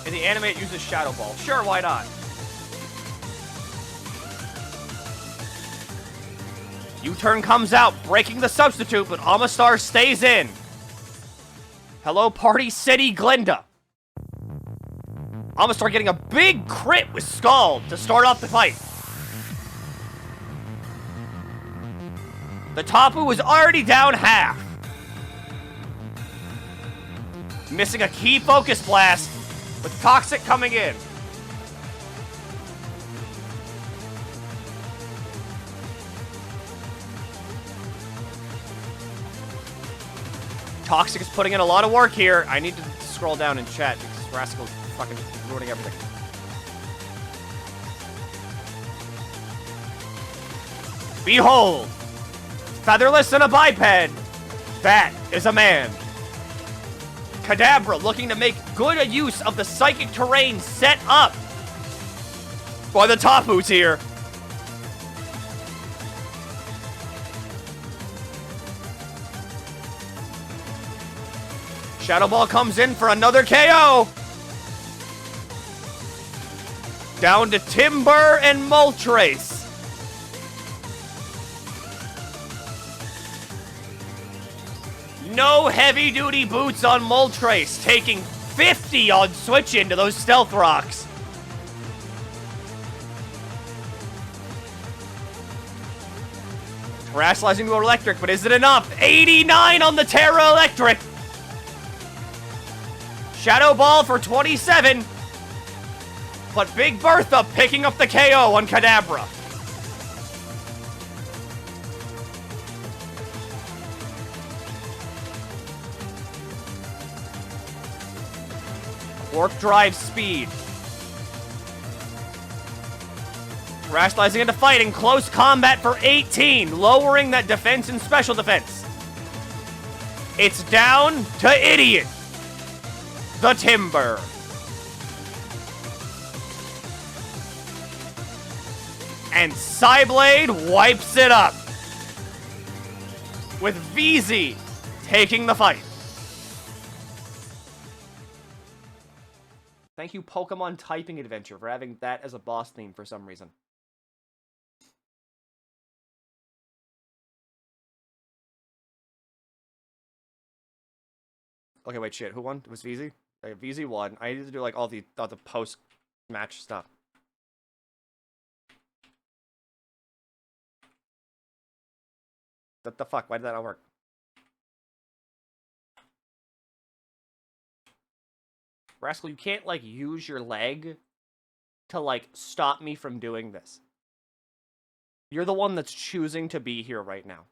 In the anime, it uses Shadow Ball. Sure, why not? U-turn comes out, breaking the substitute, but Amistar stays in. Hello, Party City Glinda. Amistar getting a big crit with Scald to start off the fight. The Tapu was already down half. Missing a key Focus Blast with Toxic coming in. Toxic is putting in a lot of work here. I need to scroll down in chat because Rascal's fucking ruining everything. Behold! Featherless and a biped. That is a man. Kadabra looking to make good use of the psychic terrain set up by the Tapus here. Shadow Ball comes in for another KO. Down to Timber and Moltres. No heavy-duty boots on Moltres, taking 50 on switch into those Stealth Rocks. Terrestrializing to Electric, but is it enough? 89 on the Terra Electric. Shadow Ball for 27. But Big Bertha picking up the KO on Kadabra. Warp Drive speed. Rationalizing into fighting. Close combat for 18. Lowering that defense and special defense. It's down to Idiot. The Timber. And Psyblade wipes it up. With VZ taking the fight. Thank you, Pokemon Typing Adventure, for having that as a boss theme for some reason. Okay, wait, shit. Who won? It was VZ? Okay, VZ won. I needed to do, like, all the post-match stuff. What the fuck? Why did that not work? Rascal, you can't, like, use your leg to, like, stop me from doing this. You're the one that's choosing to be here right now.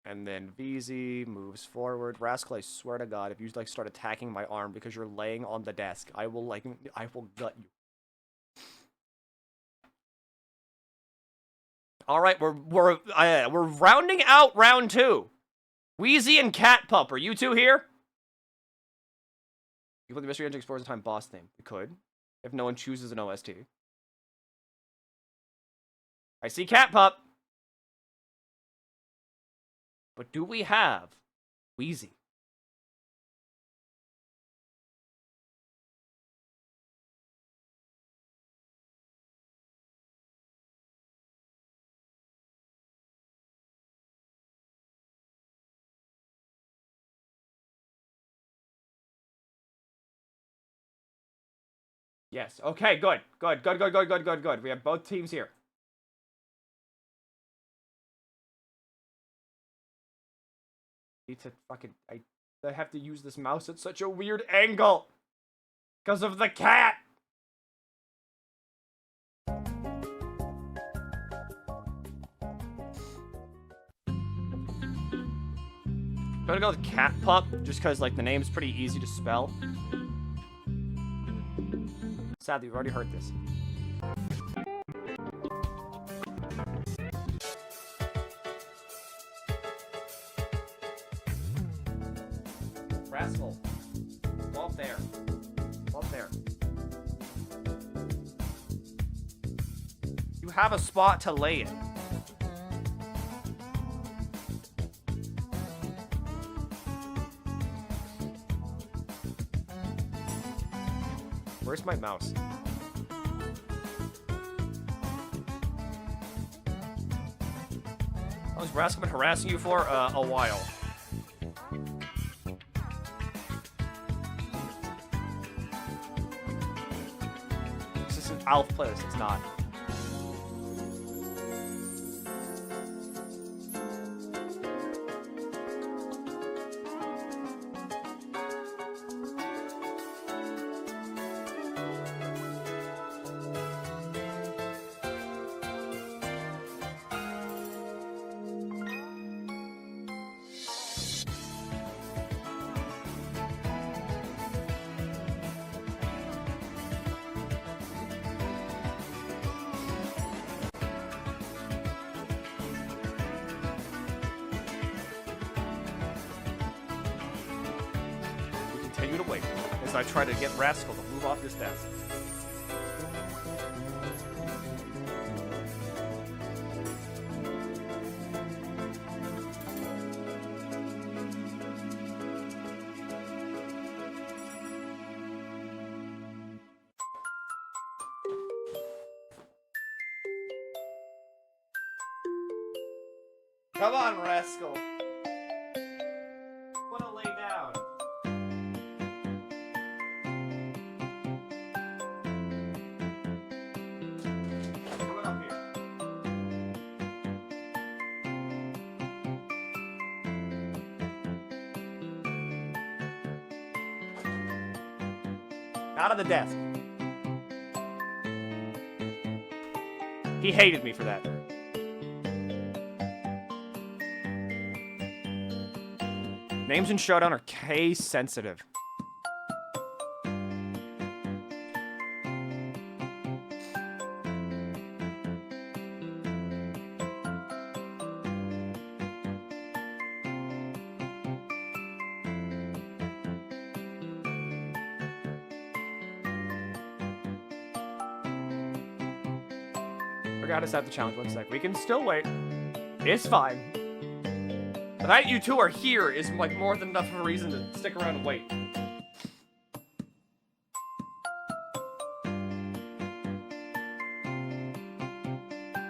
And then VZ moves forward. Rascal, I swear to God, if you, like, start attacking my arm because you're laying on the desk, I will gut you. All right, we're rounding out round 2. Wheezy and Cat Pup, are you two here? You put the Mystery Engine Explorers Time boss theme. We could. If no one chooses an OST. I see Cat Pup. But do we have Wheezy? Yes. Okay, good. Good. We have both teams here. Need to fucking... I have to use this mouse at such a weird angle. Because of the cat. I'm gonna go with Cat Pup, just because, like, the name's pretty easy to spell. Sadly, we've already heard this. Rascal. Go up there. Go up there. You have a spot to lay it. Where's my mouse? How has Rascal been harassing you for a while? This is an Alf playlist, it's not. Continue to wait as I try to get Rascal to move off this desk. Come on, Rascal. Wanna lay down? Out of the desk. He hated me for that. Names in Showdown are case sensitive. Forgot to set the challenge 1 sec. We can still wait. It's fine. The fact you two are here is like more than enough of a reason to stick around and wait.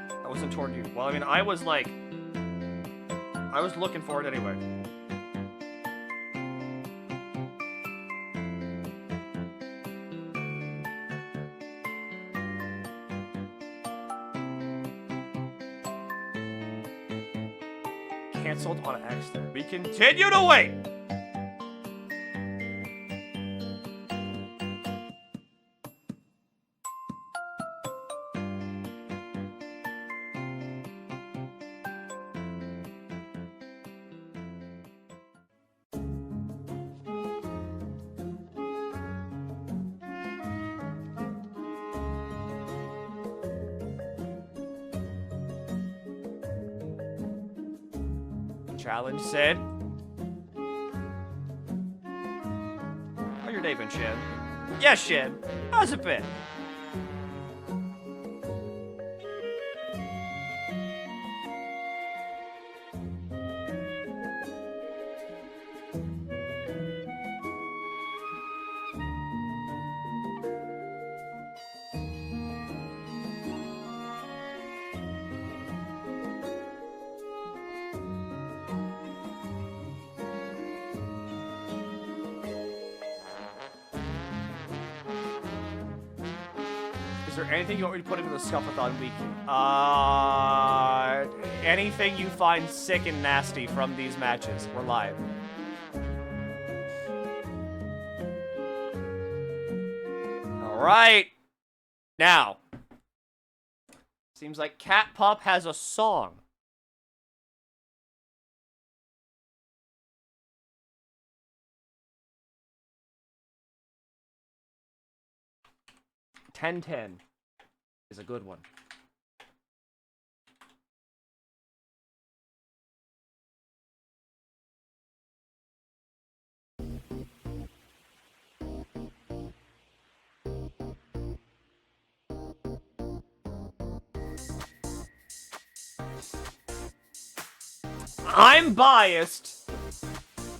That wasn't toward you. Well, I mean, I was looking for it anyway. Cancelled on accident. We continue to wait. Challenge said. Oh, you're day been, Shen? Yes, Shen. How's it been? Is there anything you want me to put into the Scuffathon wiki? Anything you find sick and nasty from these matches. We're live. Alright. Now. Seems like Cat Pup has a song. "10-10" is a good one. I'm biased,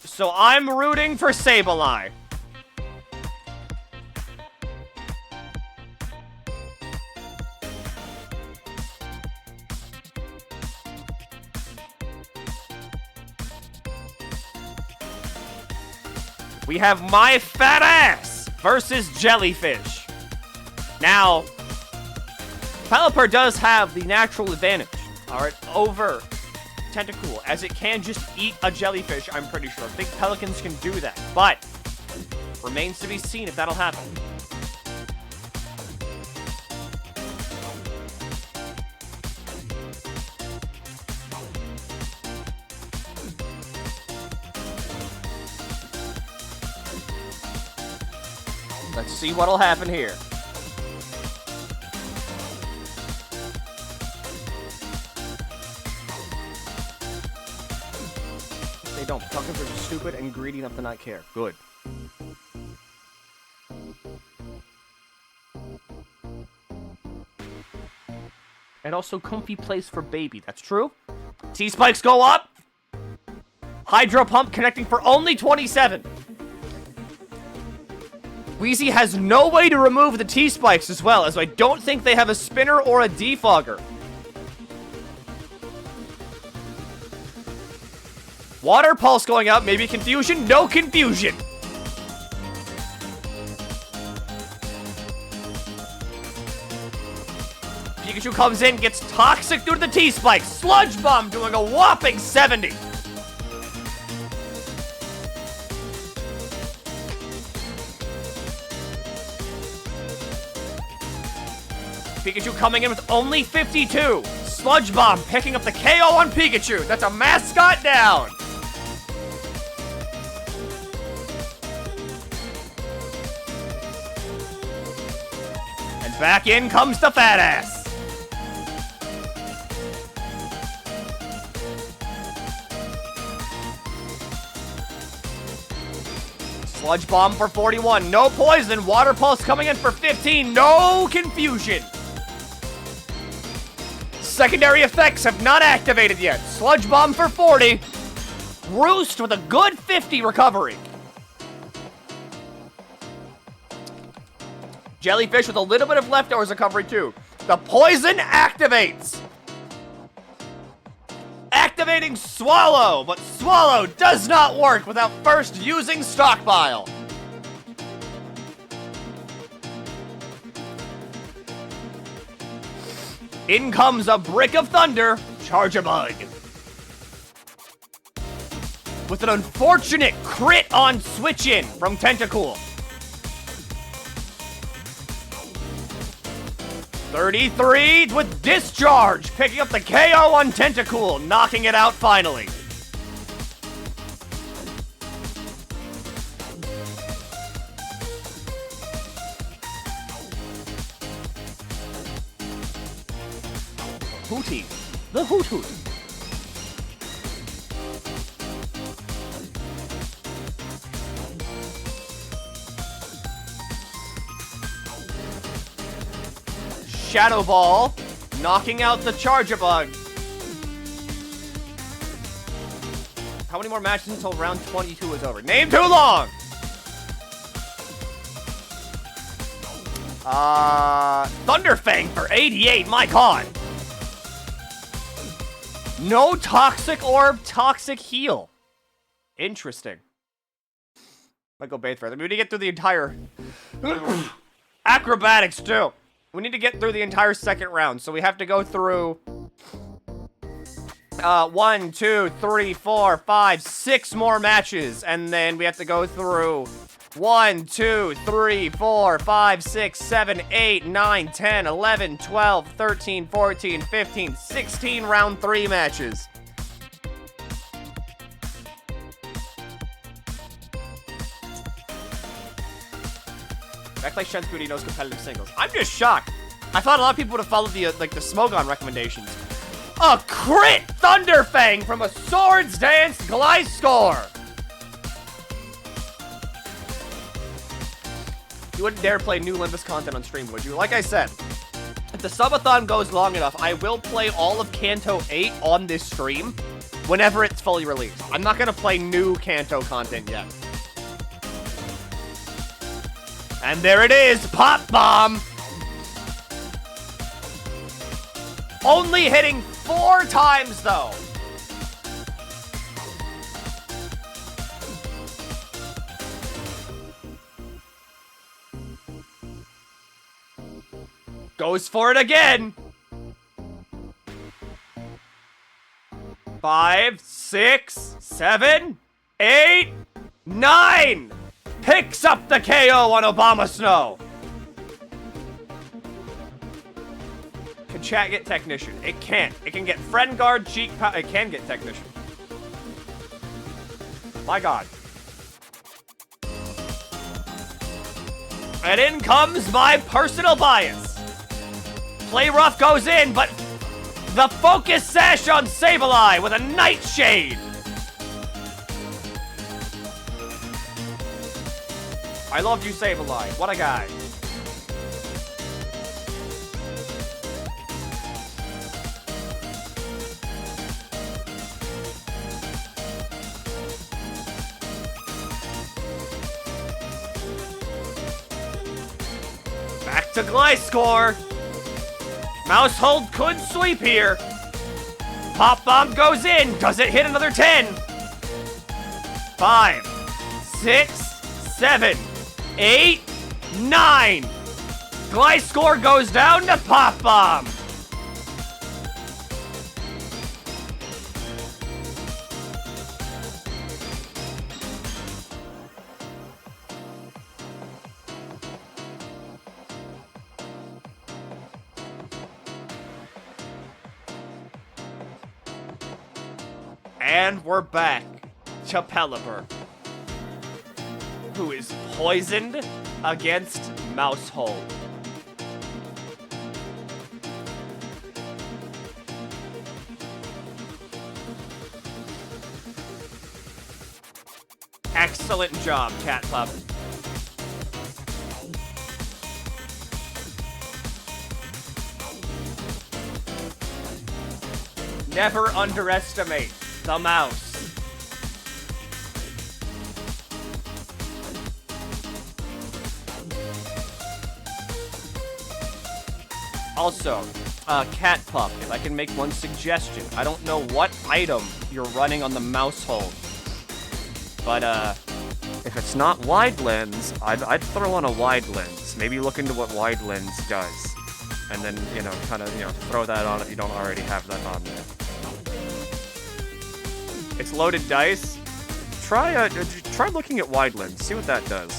so I'm rooting for Sableye. We have my fat ass versus Jellyfish. Now, Pelipper does have the natural advantage, alright, over Tentacool, as it can just eat a jellyfish, I'm pretty sure. I think Pelicans can do that, but remains to be seen if that'll happen. Let's see what'll happen here. They don't. Pumpkins are stupid and greedy enough to not care. Good. And also comfy place for baby. That's true. T-spikes go up. Hydro Pump connecting for only 27. Wheezy has no way to remove the T-spikes as well, as I don't think they have a spinner or a defogger. Water Pulse going out, maybe confusion, no confusion. Pikachu comes in, gets toxic due to the T-spikes. Sludge Bomb doing a whopping 70. Pikachu coming in with only 52. Sludge Bomb picking up the KO on Pikachu. That's a mascot down. And back in comes the fat ass. Sludge Bomb for 41. No poison. Water Pulse coming in for 15. No confusion. Secondary effects have not activated yet. Sludge Bomb for 40. Roost with a good 50 recovery. Jellyfish with a little bit of leftovers recovery too. The poison activates. Activating Swallow, but Swallow does not work without first using Stockpile. In comes a Brick of Thunder, Charjabug. With an unfortunate crit on switch in from Tentacool. 33 with Discharge, picking up the KO on Tentacool, knocking it out finally. Hootie, the Hoot Hoot. Shadow Ball, knocking out the Charge-a-Bug. How many more matches until round 22 is over? Name too long! Thunderfang for 88, my god! No Toxic Orb, Toxic Heal. Interesting. Might go bathe further. We need to get through the entire... Acrobatics, too. We need to get through the entire second round, so we have to go through... 1, 2, 3, 4, 5, 6 more matches, and then we have to go through 1, 2, 3, 4, 5, 6, 7, 8, 9, 10, 11, 12, 13, 14, 15, 16 round 3 matches. Act like Shenpai knows competitive singles. I'm just shocked. I thought a lot of people would have followed the the Smogon recommendations. A crit Thunderfang from a Swords Dance Gliscor! You wouldn't dare play new Limbus content on stream, would you? Like I said, if the subathon goes long enough, I will play all of Kanto 8 on this stream whenever it's fully released. I'm not gonna play new Kanto content yet. And there it is, Pop Bomb! Only hitting 4 times, though. Goes for it again. 5, 6, 7, 8, 9. Picks up the KO on Obama Snow. Can chat get Technician? It can't. It can get Friend Guard, Cheek Power. It can get Technician. My god. And in comes my personal bias. Play Rough goes in, but the Focus Sash on Sableye with a Nightshade. I love you, Sableye. What a guy. Back to Gliscor. Mouse Hold could sweep here. Pop Bomb goes in. Does it hit another 10? 5, 6, 7, 8, 9. Gliscor goes down to Pop Bomb. And we're back to Pelipper, who is poisoned against Mousehold. Excellent job, Cat Pup. Never underestimate the mouse. Also, Cat Pup, if I can make one suggestion. I don't know what item you're running on the mouse hold, but if it's not wide lens, I'd throw on a wide lens. Maybe look into what wide lens does, and then, you know, kind of, you know, throw that on if you don't already have that on there. It's loaded dice. Try looking at wide lens. See what that does.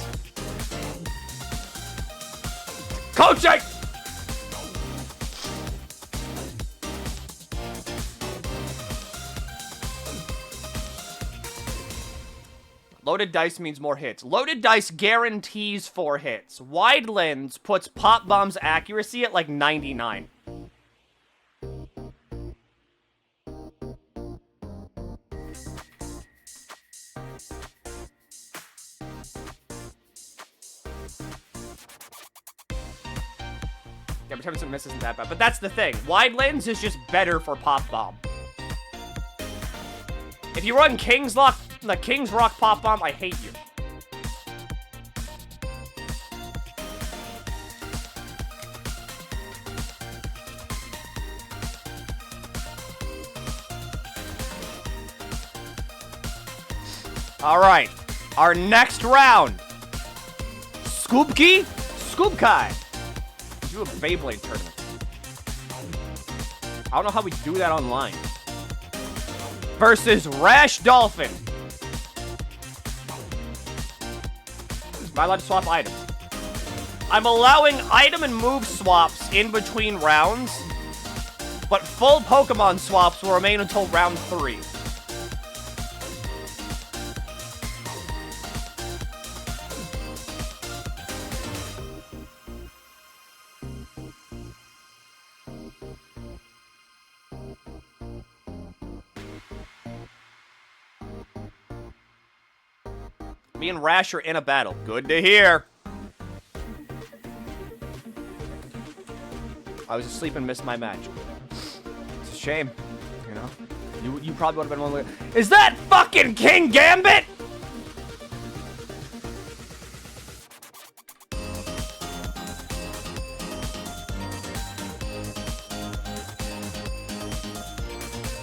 Coaching! Loaded dice means more hits. Loaded dice guarantees 4 hits. Wide lens puts Pop Bomb's accuracy at like 99. Yeah, Protect and Miss isn't that bad. But that's the thing. Wide Lens is just better for Pop Bomb. If you run King's Rock Pop Bomb, I hate you. All right, our next round. Scoopkai. Do a Beyblade tournament. I don't know how we do that online. Versus Rash Dolphin. Am I allowed to swap items? I'm allowing item and move swaps in between rounds, but full Pokemon swaps will remain until round 3. Me and Rash are in a battle. Good to hear. I was asleep and missed my match. It's a shame, you know? You probably would have been one of the... Is that fucking King Gambit?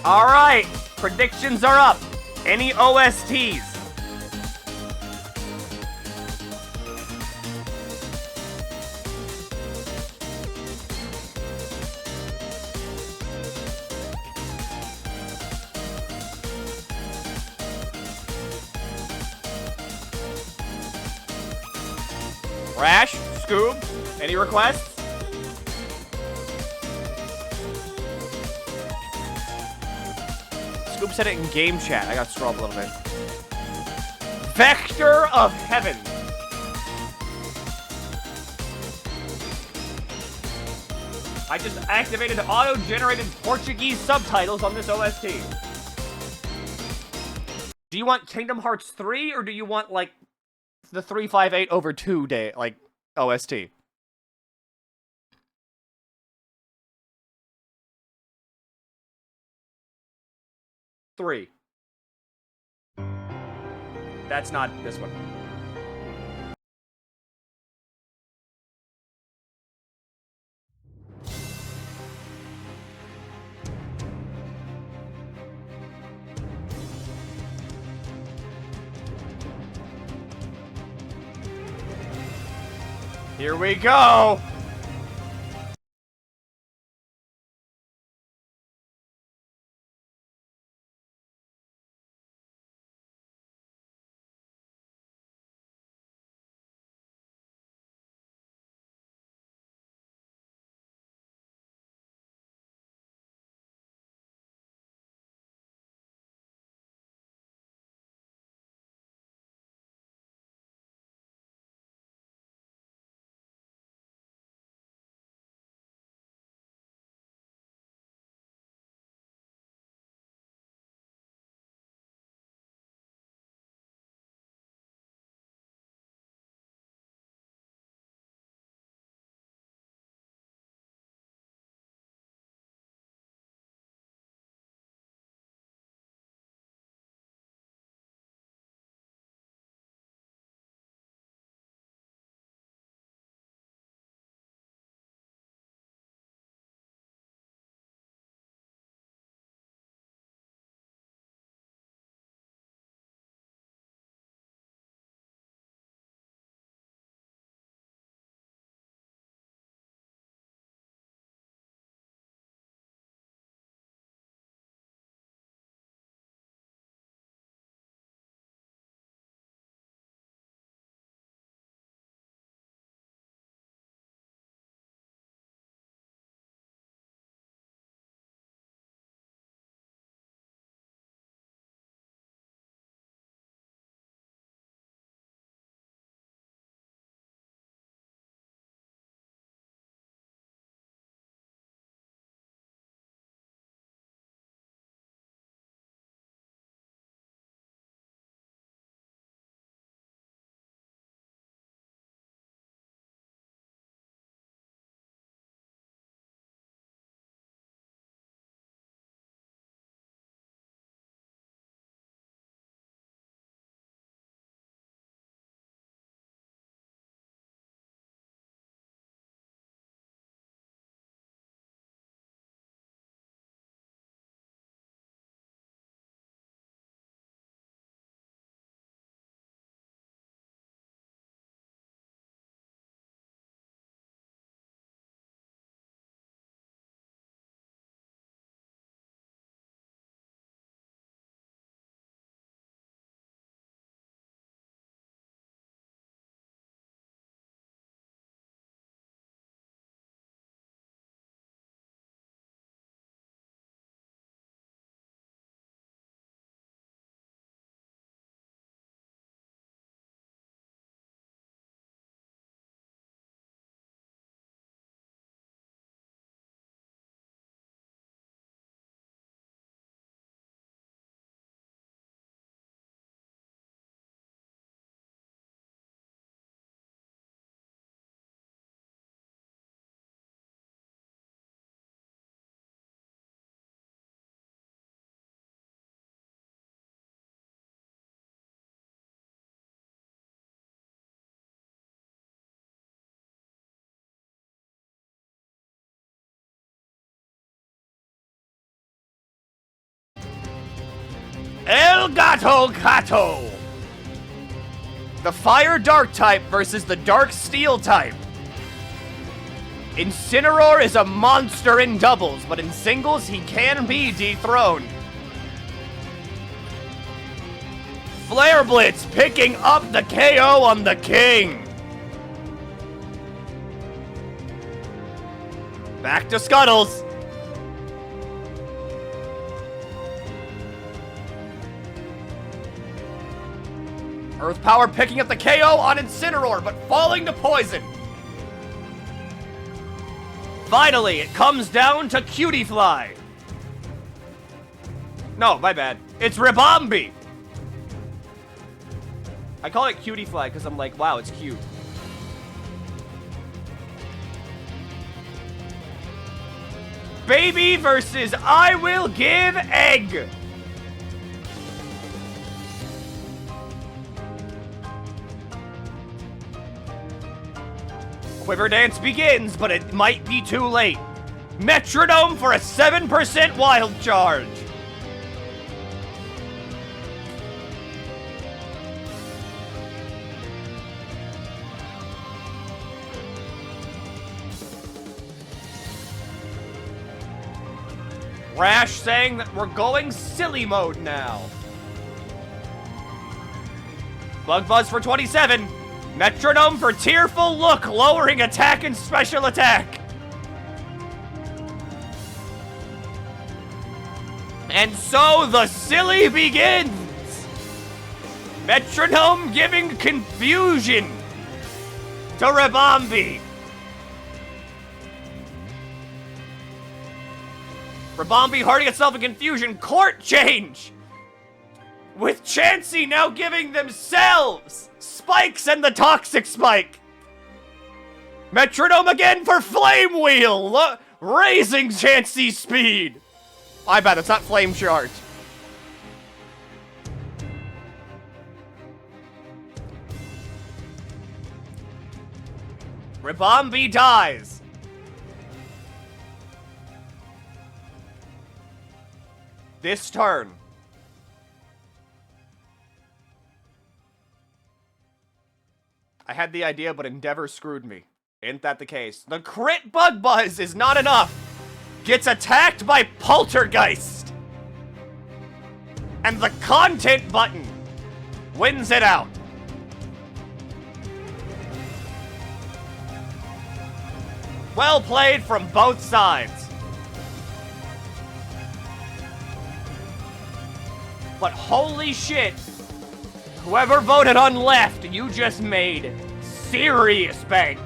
All right, predictions are up. Any OSTs? Rash, Scoob, any requests? Scoob said it in game chat. I gotta scroll up a little bit. Vector of Heaven. I just activated auto-generated Portuguese subtitles on this OST. Do you want Kingdom Hearts 3 or do you want, like, the 358/2 day, like, OST? Three. That's not this one. Here we go! Elgato Gato! The Fire Dark type versus the Dark Steel type. Incineroar is a monster in doubles, but in singles he can be dethroned. Flare Blitz picking up the KO on the King. Back to Scuttles. Earth Power picking up the KO on Incineroar, but falling to poison. Finally, it comes down to Cutiefly. No, my bad. It's Ribombee. I call it Cutiefly because I'm like, wow, it's cute. Baby versus I will give egg. Quiver Dance begins, but it might be too late. Metronome for a 7% wild charge. Rash saying that we're going silly mode now. Bug Buzz for 27. Metronome for Tearful Look, lowering attack and special attack. And so the silly begins. Metronome giving confusion to Ribombee. Ribombee hurting itself in confusion. Court change! With Chansey now giving themselves spikes and the Toxic Spike. Metronome again for Flame Wheel, raising Chansey's speed. I bet it's not Flame Charge. Ribombee dies. This turn. I had the idea, but Endeavor screwed me. Ain't that the case? The crit Bug Buzz is not enough. Gets attacked by Poltergeist. And the content button wins it out. Well played from both sides. But holy shit, whoever voted on left, you just made serious bank.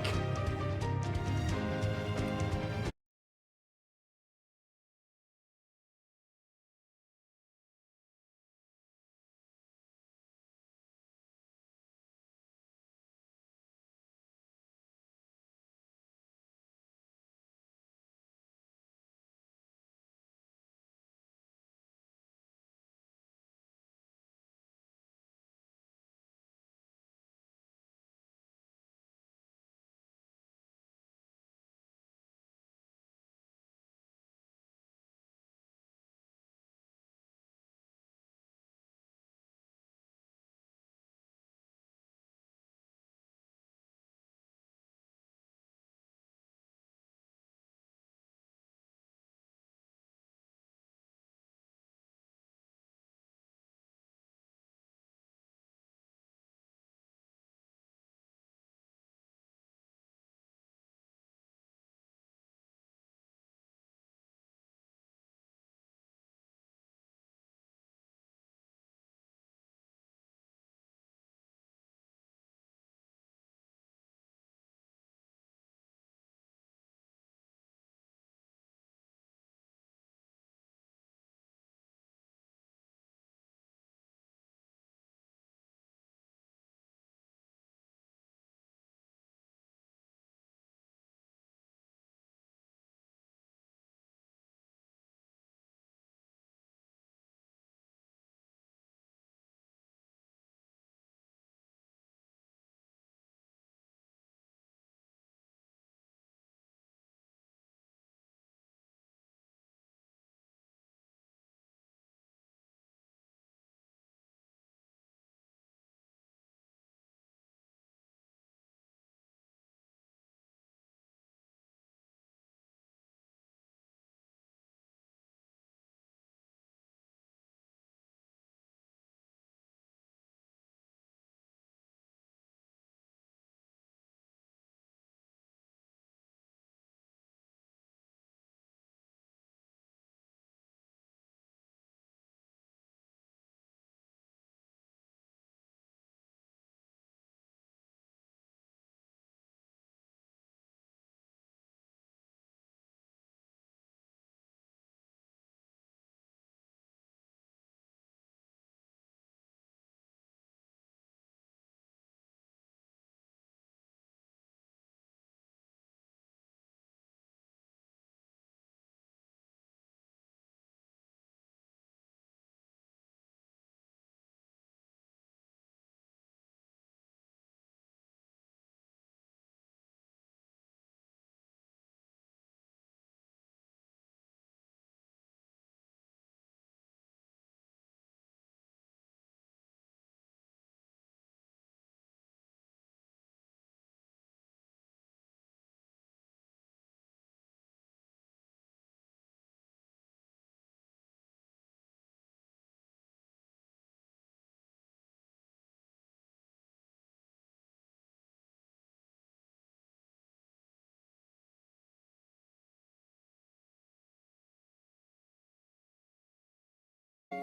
I'm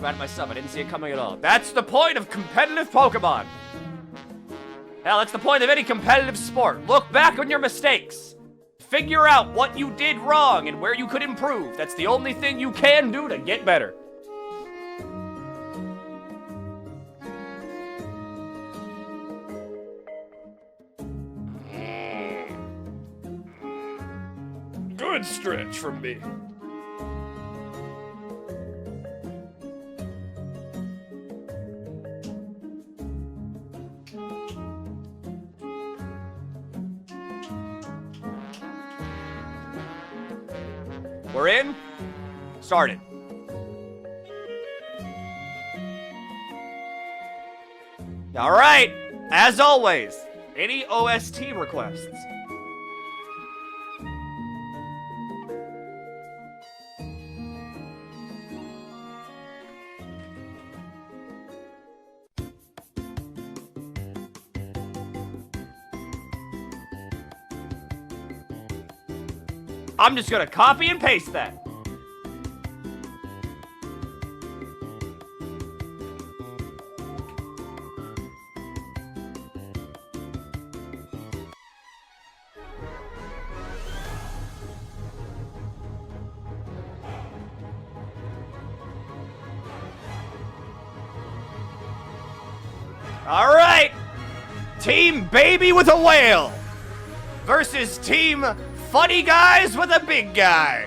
mad at myself. I didn't see it coming at all. That's the point of competitive Pokemon. Hell, that's the point of any competitive sport. Look back on your mistakes. Figure out what you did wrong and where you could improve. That's the only thing you can do to get better. Good stretch from me. We're in. Started. All right. As always, any OST requests? I'm just gonna copy and paste that. All right. Team Baby with a Whale versus Team Funny Guys with a Big Guy.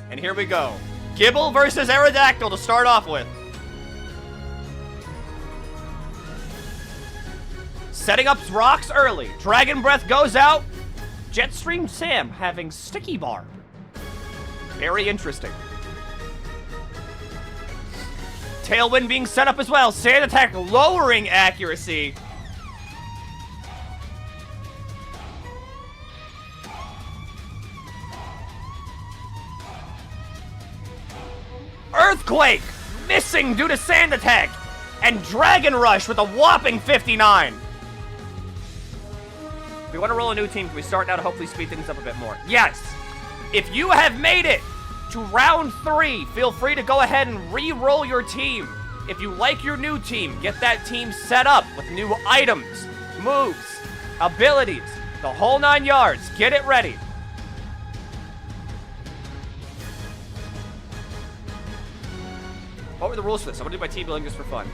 And here we go. Gibble versus Aerodactyl to start off with. Setting up rocks early. Dragon Breath goes out. Jetstream Sam having Sticky Barb. Very interesting. Tailwind being set up as well. Sand Attack lowering accuracy. Earthquake missing due to Sand Attack. And Dragon Rush with a whopping 59. If we want to roll a new team, can we start now to hopefully speed things up a bit more? Yes. If you have made it to round 3, feel free to go ahead and re-roll your team. If you like your new team, get that team set up with new items, moves, abilities, the whole 9 yards. Get it ready. What were the rules for this? I'm gonna do my team building just for fun.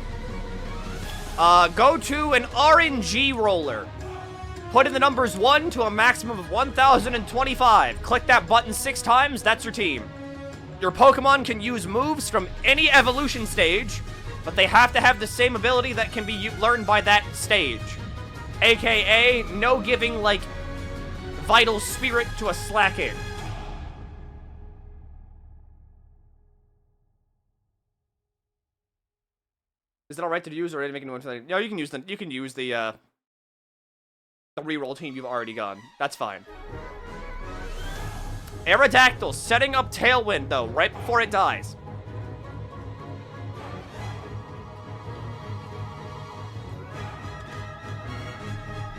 Go to an RNG roller. Put in the numbers 1 to a maximum of 1,025. Click that button 6 times, that's your team. Your Pokemon can use moves from any evolution stage, but they have to have the same ability that can be learned by that stage. AKA, no giving, like, Vital Spirit to a Slacken. Is it alright to use, or are they making one for that? No, you can use the reroll team you've already gone. That's fine. Aerodactyl setting up Tailwind, though, right before it dies.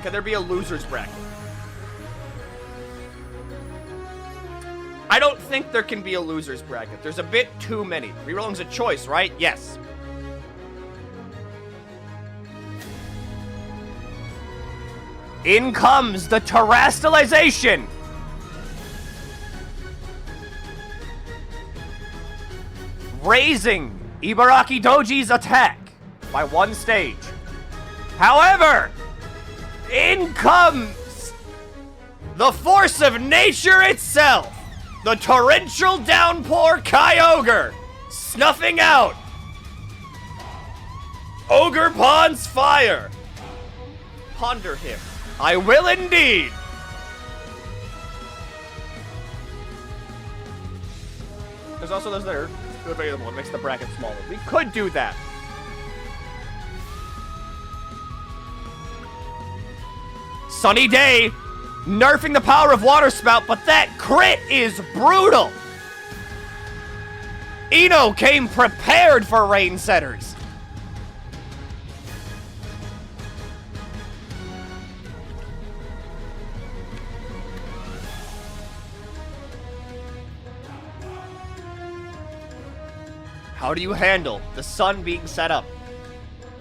Can there be a loser's bracket? I don't think there can be a loser's bracket. There's a bit too many. Rerolling's a choice, right? Yes. In comes the Terastallization. Raising Ibaraki Doji's attack by 1 stage. However, in comes the force of nature itself, the torrential downpour Kyogre, snuffing out Ogre Pond's fire. Ponder him. I will indeed. There's also those that are available. It makes the bracket smaller. We could do that. Sunny Day, nerfing the power of Water Spout, but that crit is brutal. Ino came prepared for Rain Setters. How do you handle the sun being set up?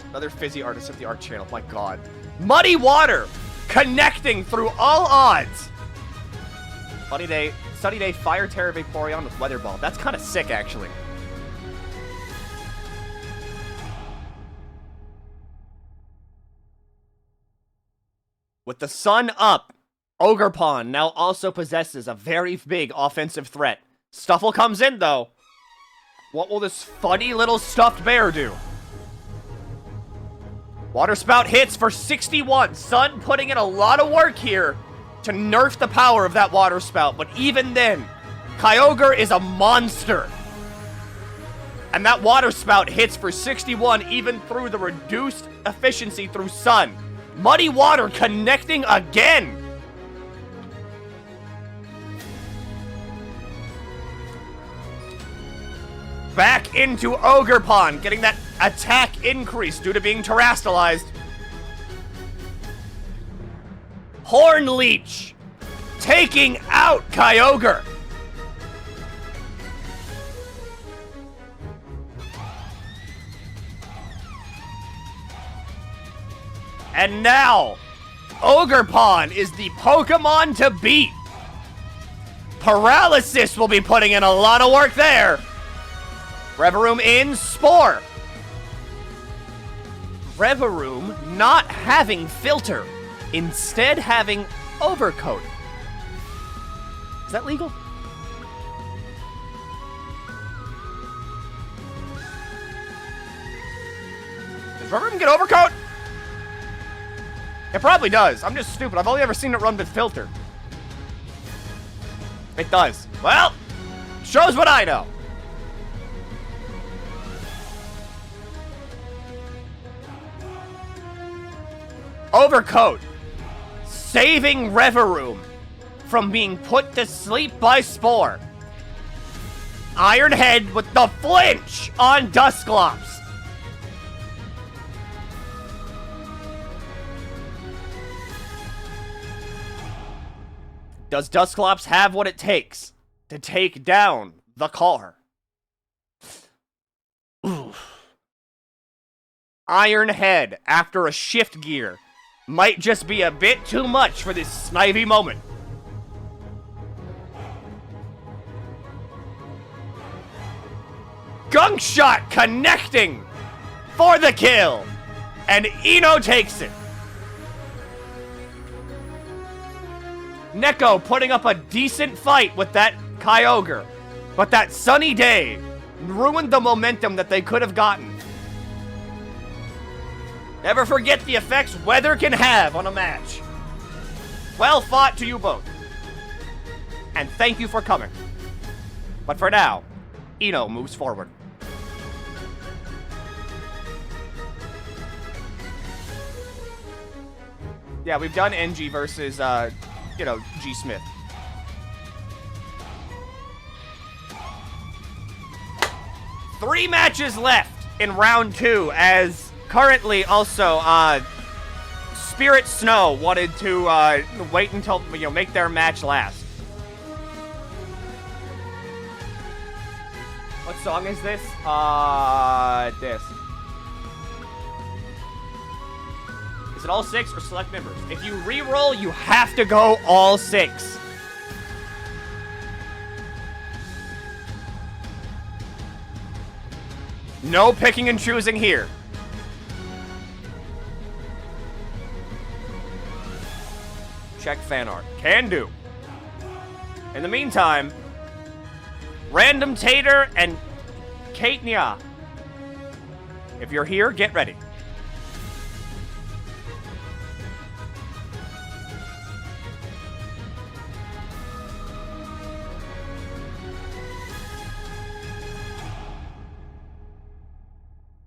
Another fizzy artist of the art channel. My god. Muddy water connecting through all odds. Sunny day, Fire Terror Vaporeon with Weather Ball. That's kind of sick, actually. With the sun up, Ogerpon now also possesses a very big offensive threat. Stuffle comes in, though. What will this funny little stuffed bear do? Water Spout hits for 61. Sun putting in a lot of work here to nerf the power of that Water Spout. But even then, Kyogre is a monster. And that Water Spout hits for 61 even through the reduced efficiency through Sun. Muddy Water connecting again. Back into Ogerpon, getting that attack increase due to being terastallized. Horn Leech taking out Kyogre. And now, Ogerpon is the Pokemon to beat. Paralysis will be putting in a lot of work there. Reverum in, Spore. Reverum not having Filter, instead having Overcoat. Is that legal? Does Reverum get Overcoat? It probably does. I'm just stupid. I've only ever seen it run with Filter. It does. Well, shows what I know. Overcoat, saving Reverum from being put to sleep by Spore. Iron Head with the flinch on Dusclops. Does Dusclops have what it takes to take down the car? Oof. Iron Head after a shift gear might just be a bit too much for this Snivy moment. Gunk Shot connecting for the kill. And Ino takes it. Neko putting up a decent fight with that Kyogre. But that sunny day ruined the momentum that they could have gotten. Never forget the effects weather can have on a match. Well fought to you both. And thank you for coming. But for now, Ino moves forward. Yeah, we've done NG versus, G Smith. Three matches left in round 2 as currently also, Spirit Snow wanted to, wait until, make their match last. What song is this? This. Is it all 6 or select members? If you re-roll, you have to go all 6. No picking and choosing here. Check fan art. Can do. In the meantime, Random Tater and Kate Nya. If you're here, get ready.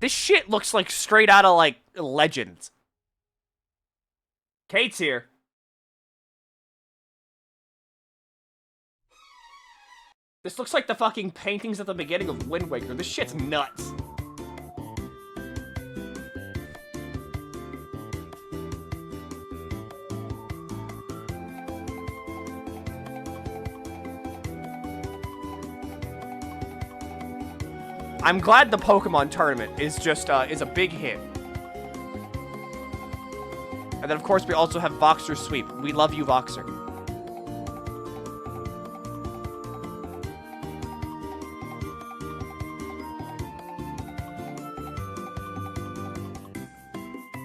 This shit looks like straight out of, like, Legends. Kate's here. This looks like the fucking paintings at the beginning of Wind Waker. This shit's nuts. I'm glad the Pokemon Tournament is just, is a big hit. And then, of course, we also have Voxer Sweep. We love you, Voxer.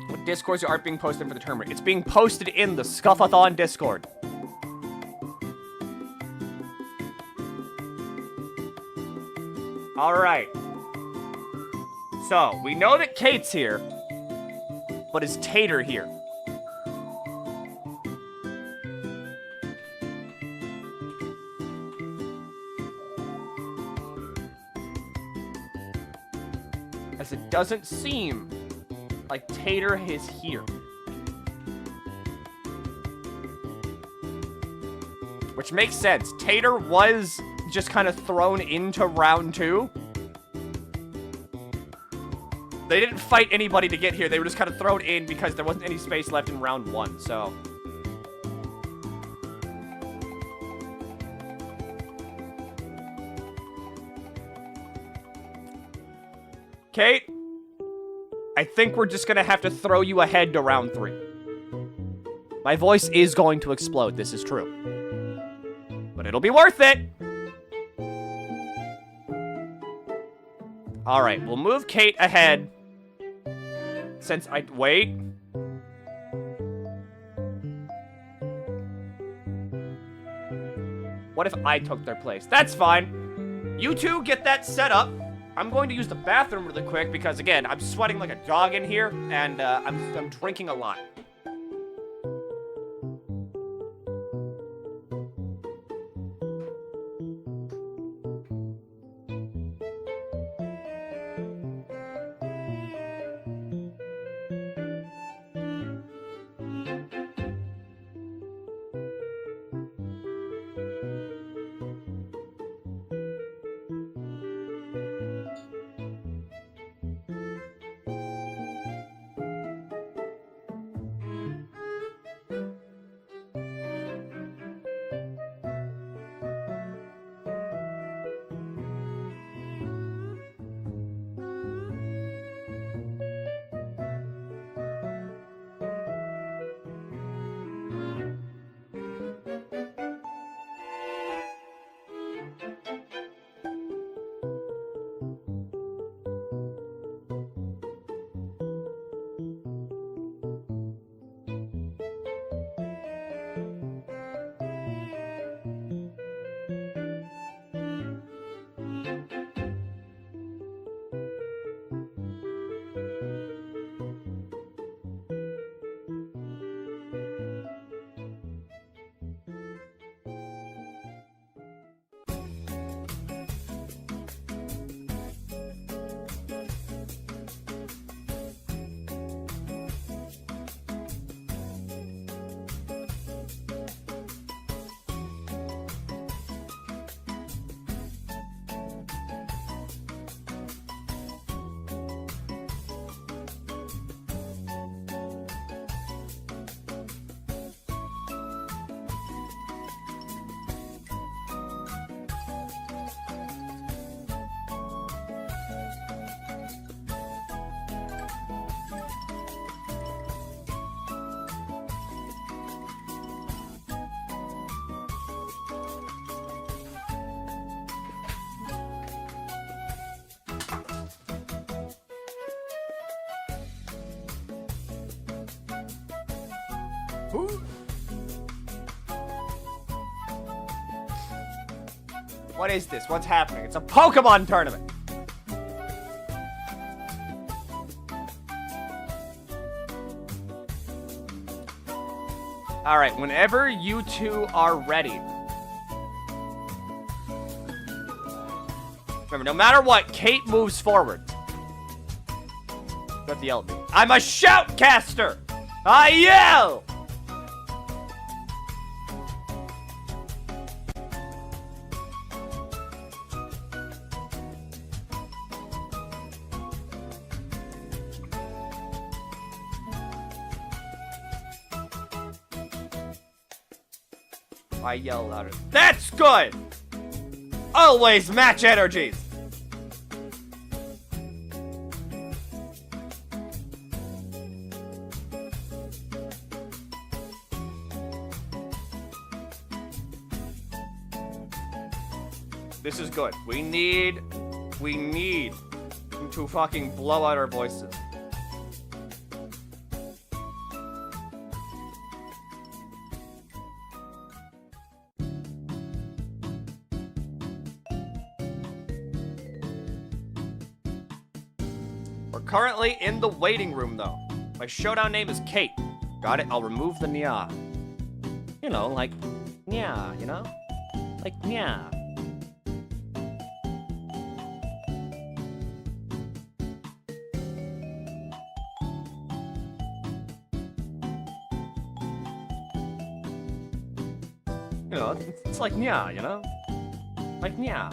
What Discords aren't being posted for the tournament? It's being posted in the Scuffathon Discord. Alright. So, we know that Kate's here. But is Tater here? As it doesn't seem like Tater is here. Which makes sense. Tater was just kind of thrown into round 2. They didn't fight anybody to get here. They were just kind of thrown in because there wasn't any space left in round 1, so. Kate, I think we're just gonna have to throw you ahead to round 3. My voice is going to explode, this is true. But it'll be worth it! Alright, we'll move Kate ahead. Since I... Wait. What if I took their place? That's fine. You two get that set up. I'm going to use the bathroom really quick because, again, I'm sweating like a dog in here, and I'm drinking a lot. What is this? What's happening? It's a Pokemon tournament! Alright, whenever you two are ready. Remember, no matter what, Kate moves forward. You have to yell at me. I'm a shoutcaster! I yell! I yell louder. That's good! Always match energies! This is good. We need to fucking blow out our voices. We're currently in the waiting room, though. My showdown name is Kate. Got it? I'll remove the nya. You know, like, nya, you know? Like, nya. You know, it's like nya, you know? Like nya.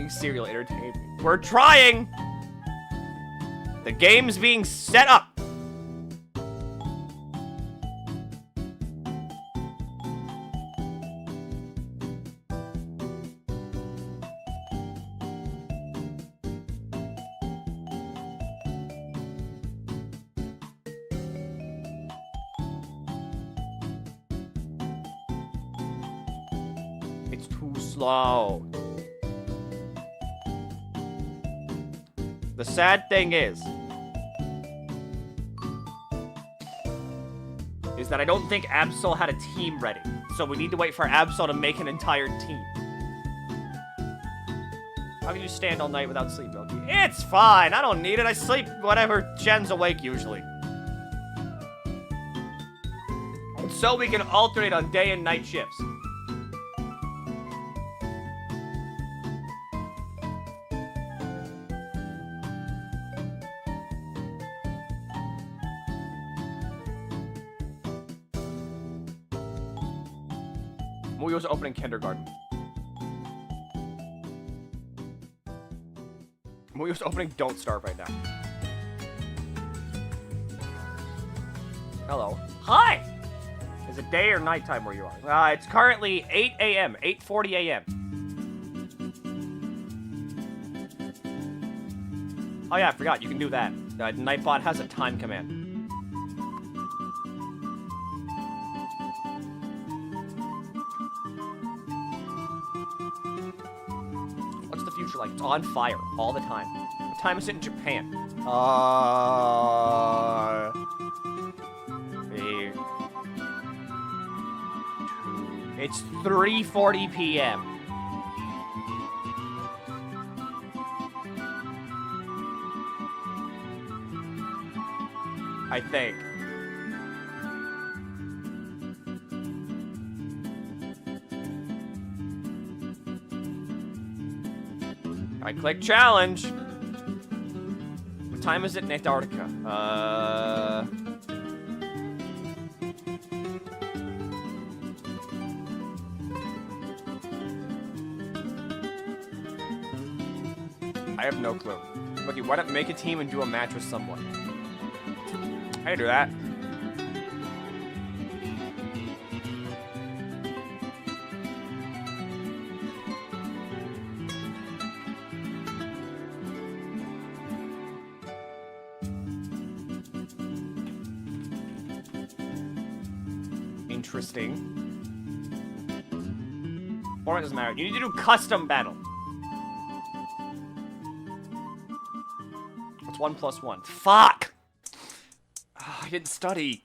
Serial entertainment. We're trying! The game's being set up! It's too slow. The sad thing is that I don't think Absol had a team ready. So we need to wait for Absol to make an entire team. How can you stand all night without sleep, Milky? It's fine. I don't need it. I sleep whenever Shen's awake, usually. So we can alternate on day and night shifts. Muyo's opening kindergarten. Muyo's opening Don't Starve right now. Hello. Hi! Is it day or nighttime where you are? It's currently 8 a.m., 8:40 a.m. Oh yeah, I forgot, you can do that. Nightbot has a time command. Like, it's on fire all the time. What time is it in Japan? It's 3:40 p.m. I think. I click challenge. What time is it in Antarctica? I have no clue. Okay, why not make a team and do a match with someone? I can do that. Interesting. Format doesn't matter. You need to do custom battle. What's 1 + 1? Fuck! Oh, I didn't study.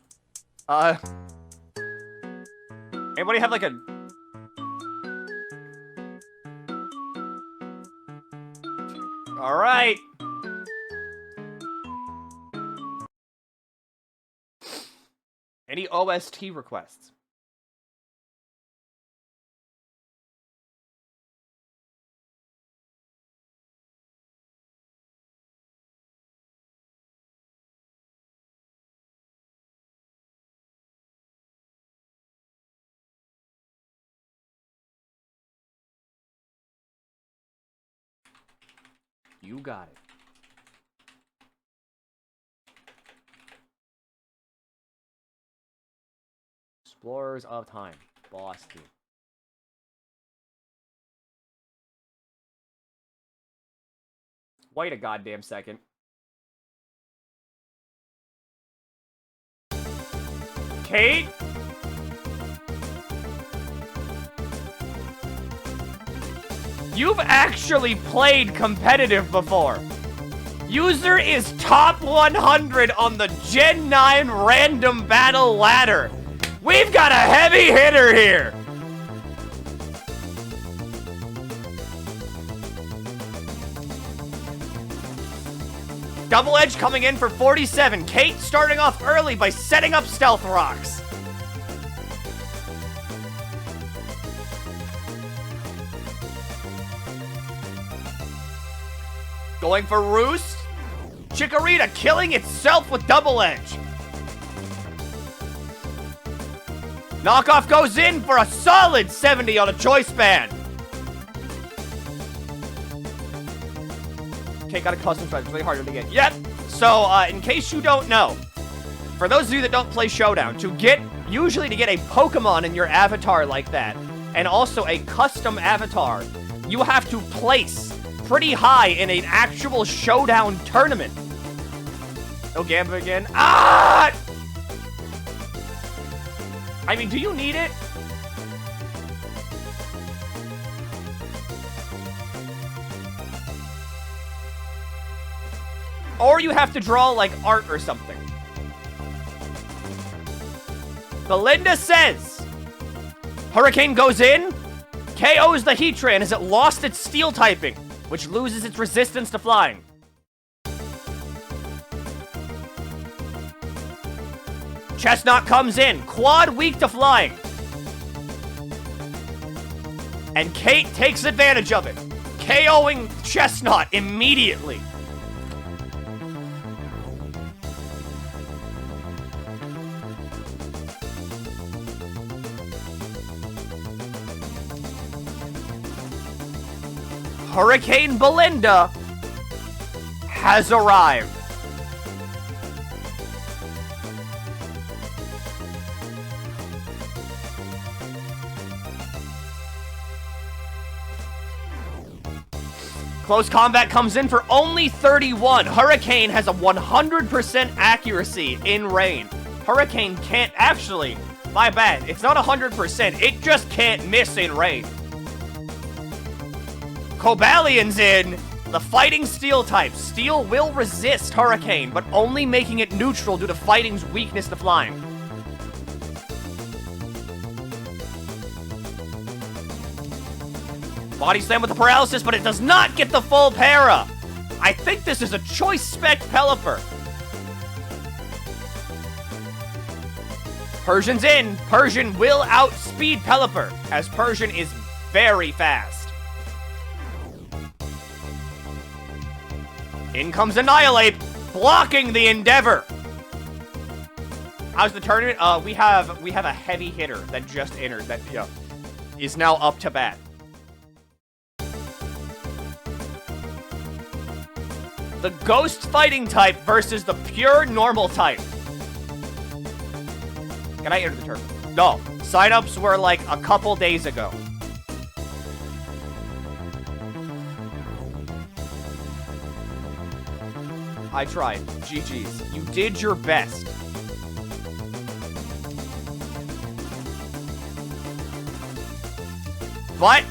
Anybody have like a... Alright. Any OST requests? You got it. Explorers of Time. Boss team. Wait a goddamn second. Kate? You've actually played competitive before. User is top 100 on the Gen 9 random battle ladder. We've got a heavy hitter here. Double Edge coming in for 47. Kate starting off early by setting up Stealth Rocks. Going for Roost. Chikorita killing itself with Double Edge. Knockoff goes in for a solid 70 on a Choice Band. Okay, got a custom strike. It's really harder to get. Yep. So, in case you don't know, for those of you that don't play Showdown, usually to get a Pokemon in your avatar like that, and also a custom avatar, you have to place pretty high in an actual Showdown tournament. No Gamba again. Ah! I mean, do you need it? Or you have to draw, like, art or something. Belinda says, Hurricane goes in, KOs the Heatran as it lost its steel typing, which loses its resistance to flying. Chestnut comes in, Quad weak to flying. And Kate takes advantage of it, KOing Chestnut immediately. Hurricane Belinda has arrived. Close combat comes in for only 31. Hurricane has a 100% accuracy in rain. Hurricane can't actually, my bad, it's not 100%, it just can't miss in rain. Cobalion's in. The fighting steel type. Steel will resist Hurricane, but only making it neutral due to fighting's weakness to flying. Body slam with the paralysis, but it does not get the full para. I think this is a choice spec Pelipper. Persian's in. Persian will outspeed Pelipper, as Persian is very fast. In comes Annihilate, blocking the Endeavor. How's the tournament? We have a heavy hitter that just entered that is now up to bat. The Ghost Fighting type versus the pure normal type. Can I enter the tournament? No. Sign-ups were like a couple days ago. I tried. GG's. You did your best. But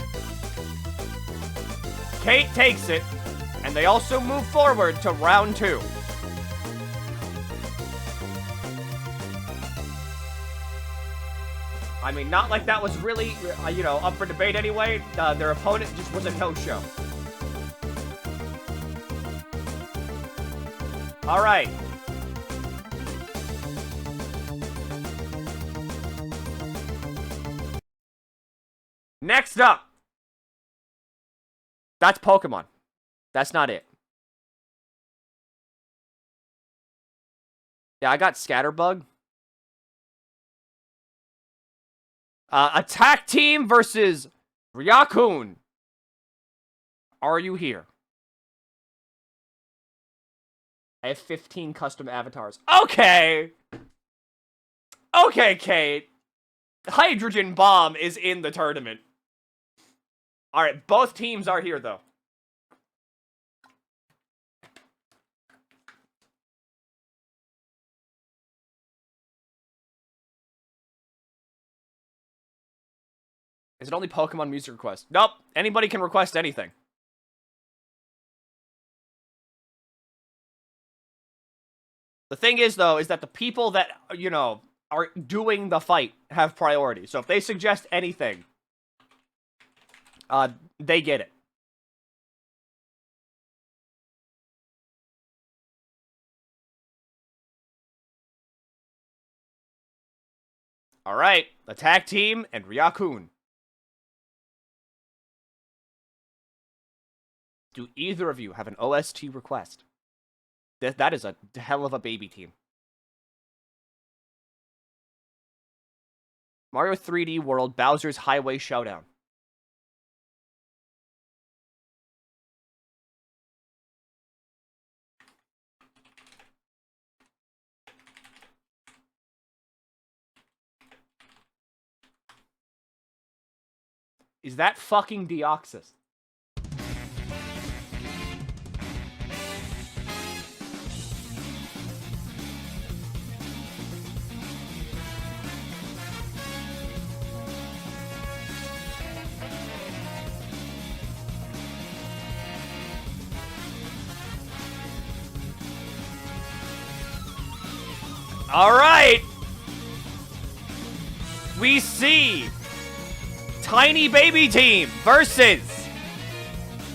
Kate takes it, and they also move forward to round 2. I mean, not like that was really, up for debate anyway. Their opponent just was a no-show. All right. Next up. That's Pokemon. That's not it. Yeah, I got Scatterbug. Attack team versus Ryakun. Are you here? I have 15 custom avatars. Okay! Okay, Kate. Hydrogen Bomb is in the tournament. Alright, both teams are here, though. Is it only Pokemon music requests? Nope. Anybody can request anything. The thing is, though, is that the people that, you know, are doing the fight have priority. So if they suggest anything, they get it. Alright, attack team and Ryakun. Do either of you have an OST request? That is a hell of a baby team. Mario 3D World Bowser's Highway Showdown. Is that fucking Deoxys? All right. We see Tiny Baby Team versus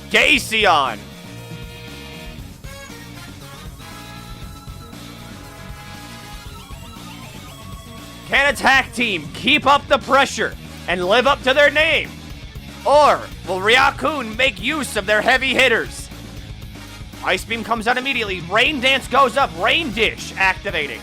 Gaceon. Can Attack Team keep up the pressure and live up to their name? Or will Ryakun make use of their heavy hitters? Ice Beam comes out immediately. Rain Dance goes up. Rain Dish activating.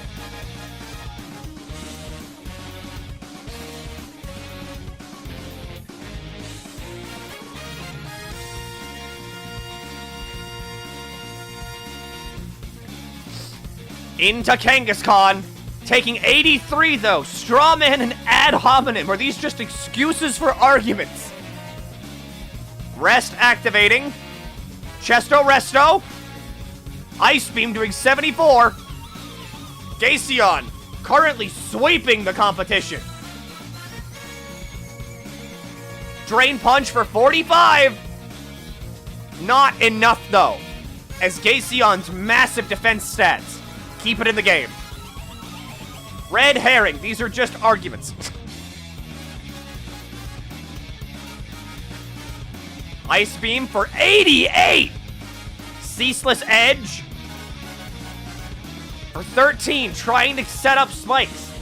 Into Kangaskhan. Taking 83, though. Strawman and Ad Hominem. Are these just excuses for arguments? Rest activating. Chesto Resto. Ice Beam doing 74. Gaceon currently sweeping the competition. Drain Punch for 45. Not enough, though, as Gaceon's massive defense stats keep it in the game. Red Herring. These are just arguments. Ice Beam for 88. Ceaseless Edge for 13. Trying to set up spikes.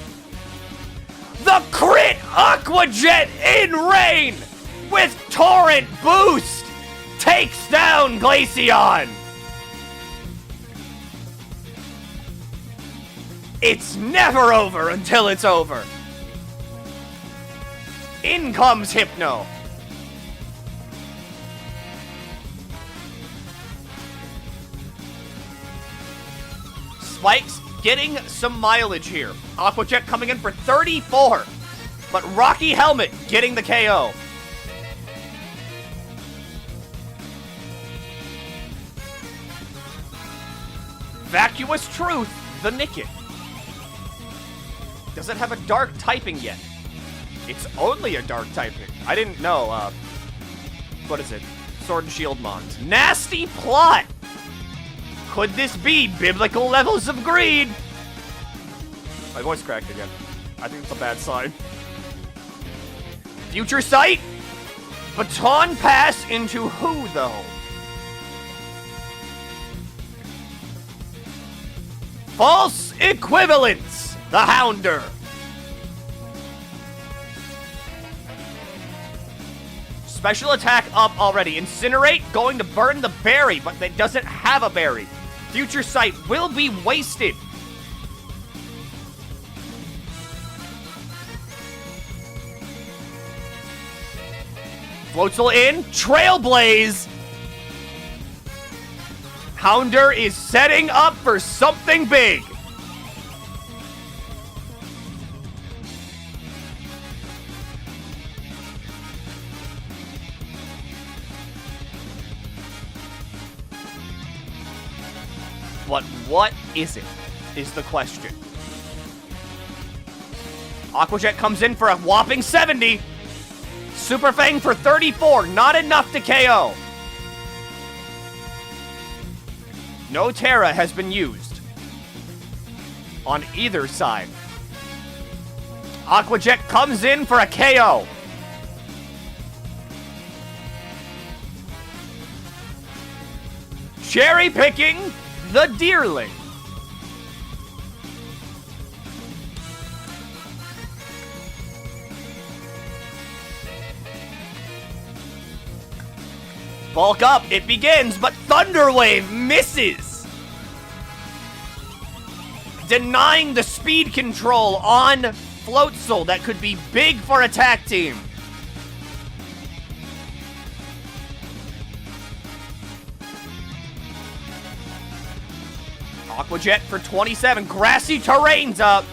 The crit Aqua Jet in rain with Torrent Boost takes down Glaceon. It's never over until it's over. In comes Hypno. Spikes getting some mileage here. Aqua Jet coming in for 34. But Rocky Helmet getting the KO. Vacuous Truth, the Nickit. Doesn't have a dark typing yet. It's only a dark typing. I didn't know, what is it? Sword and Shield Mons. Nasty Plot! Could this be biblical levels of greed? My voice cracked again. I think it's a bad sign. Future Sight? Baton Pass into who, though? False Equivalence! The Hounder. Special attack up already. Incinerate going to burn the berry, but it doesn't have a berry. Future Sight will be wasted. Floatzel in. Trailblaze. Hounder is setting up for something big. But what is it, is the question. Aquajet comes in for a whopping 70. Super Fang for 34, not enough to KO. No Terra has been used on either side. Aquajet comes in for a KO. Cherry picking the Deerling. Bulk up, it begins, but Thunderwave misses. Denying the speed control on Floatzel that could be big for attack team. Aquajet for 27, Grassy Terrain's up.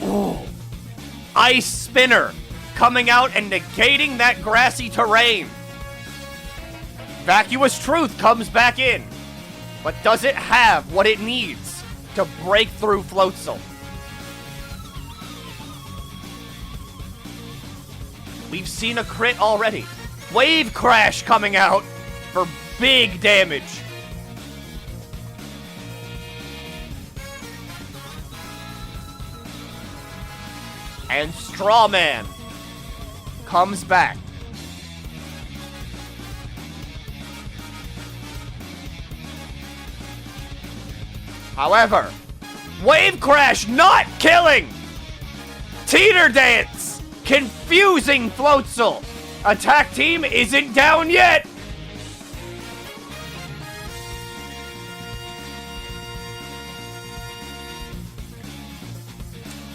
Ooh. Ice Spinner coming out and negating that Grassy Terrain. Vacuous Truth comes back in, but does it have what it needs to break through Floatzel? We've seen a crit already. Wave Crash coming out for big damage. And Strawman comes back. However, Wave Crash not killing. Teeter Dance confusing Floatzel. Attack team isn't down yet.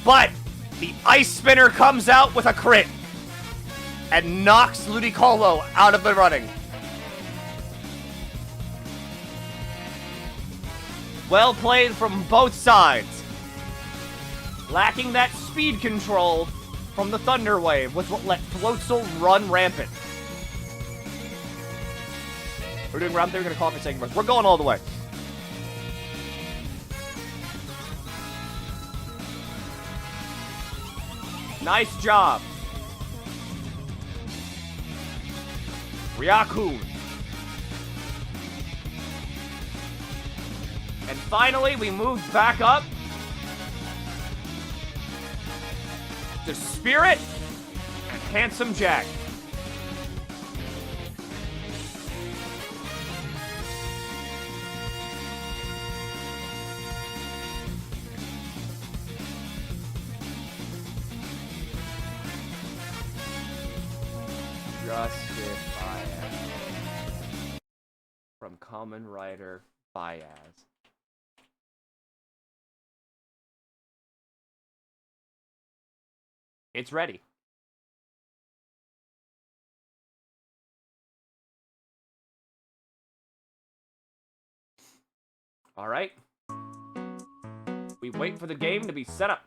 But the Ice Spinner comes out with a crit and knocks Ludicolo out of the running. Well played from both sides. Lacking that speed control from the Thunder Wave was what let Floatzel run rampant. We're doing round 3, we're going to call it for second verse. We're going all the way. Nice job. Ryakun. And finally, we moved back up to Spirit and Handsome Jack. Justify from Common Rider Biaz. It's ready. All right. We wait for the game to be set up.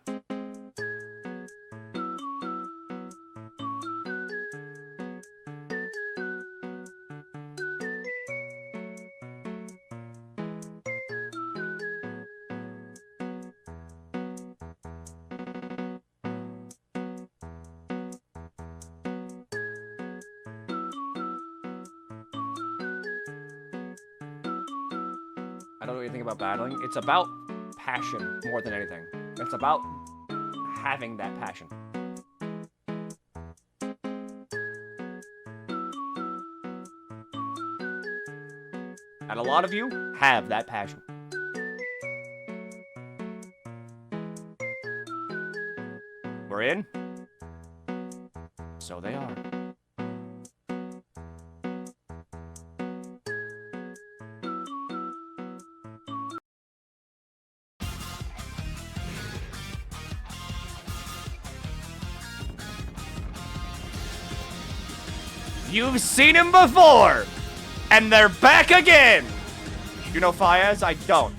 I don't know what you think about battling. It's about passion more than anything. It's about having that passion. And a lot of you have that passion. We're in. So they are. You've seen him before! And they're back again! You know Fayez? I don't.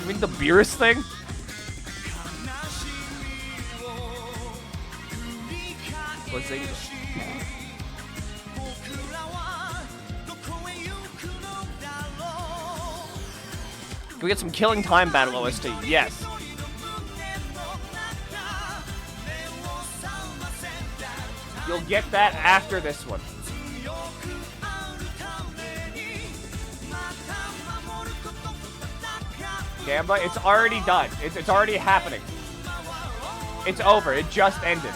You mean the Beerus thing? What's it? Can we get some killing time battle OST? Yes. You'll get that after this one. Gamba, it's already done. It's already happening. It's over. It just ended.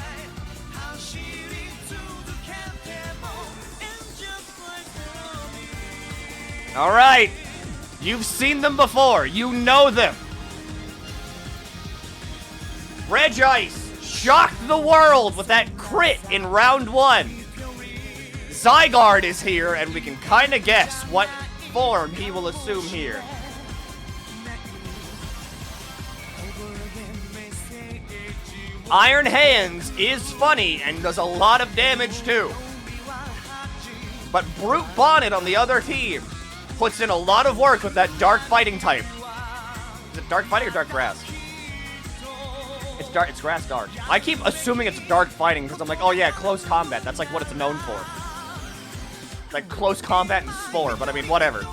Alright. You've seen them before. You know them. Regice shocked the world with that crit in round 1. Zygarde is here, and we can kind of guess what form he will assume here. Iron Hands is funny and does a lot of damage too. But Brute Bonnet on the other team puts in a lot of work with that Dark Fighting type. Is it Dark Fighting or Dark Grass? It's dark. It's Grass Dark. I keep assuming it's Dark Fighting because I'm like, oh yeah, close combat. That's like what it's known for. Like close combat and Spore, but I mean, whatever.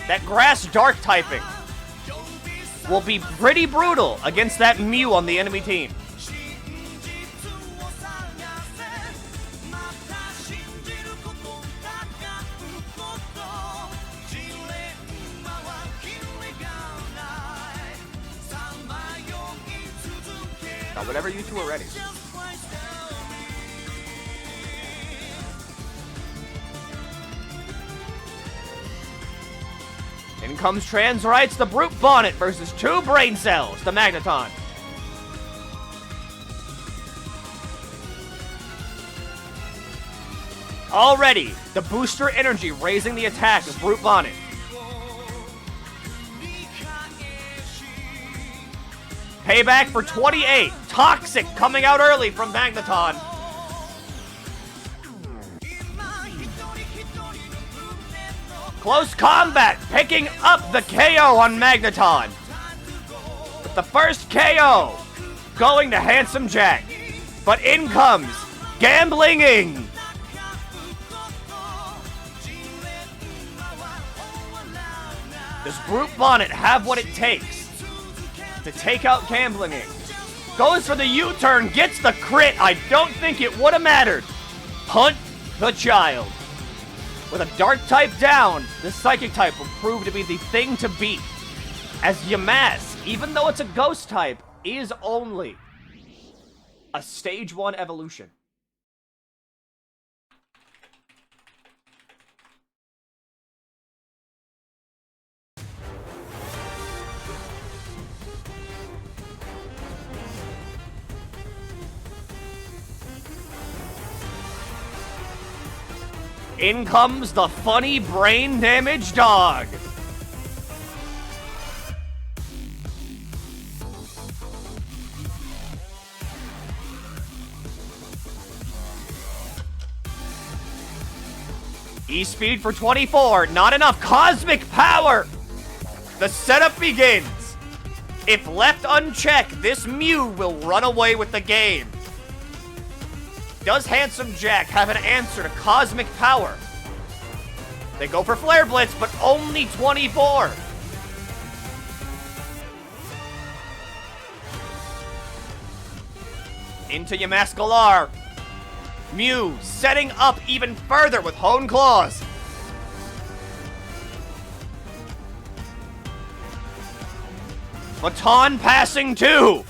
That Grass Dark typing will be pretty brutal against that Mew on the enemy team. Now, whenever you two are ready. In comes Transrights, the Brute Bonnet versus 2 Brain Cells, the Magneton. Already, the booster energy raising the attack of Brute Bonnet. Payback for 28. Toxic coming out early from Magneton. Close combat picking up the KO on Magneton. But the first KO going to Handsome Jack. But in comes Gamblinging. Does Brute Bonnet have what it takes to take out Gamblinging? Goes for the U-turn, gets the crit. I don't think it would have mattered. Hunt the child. With a Dark type down, the Psychic type will prove to be the thing to beat. As Yamask, even though it's a Ghost type, is only a Stage 1 evolution. In comes the funny brain damage dog. E-speed for 24, not enough. Cosmic power. The setup begins. If left unchecked, this Mew will run away with the game. Does Handsome Jack have an answer to Cosmic Power? They go for Flare Blitz, but only 24. Into Yamask Galar. Mew setting up even further with Hone Claws. Baton passing 2.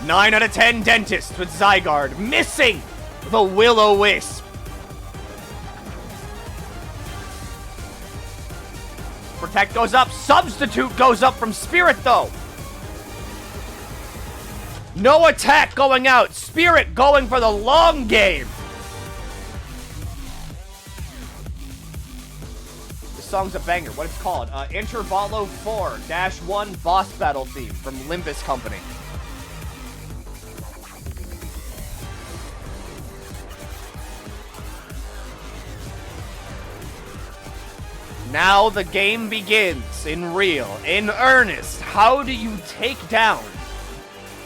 9 out of 10 Dentist with Zygarde missing the Will-O-Wisp. Protect goes up. Substitute goes up from Spirit, though. No attack going out. Spirit going for the long game. This song's a banger. What it's called? Intervallo 4-1 boss battle theme from Limbus Company. Now the game begins in real, in earnest. How do you take down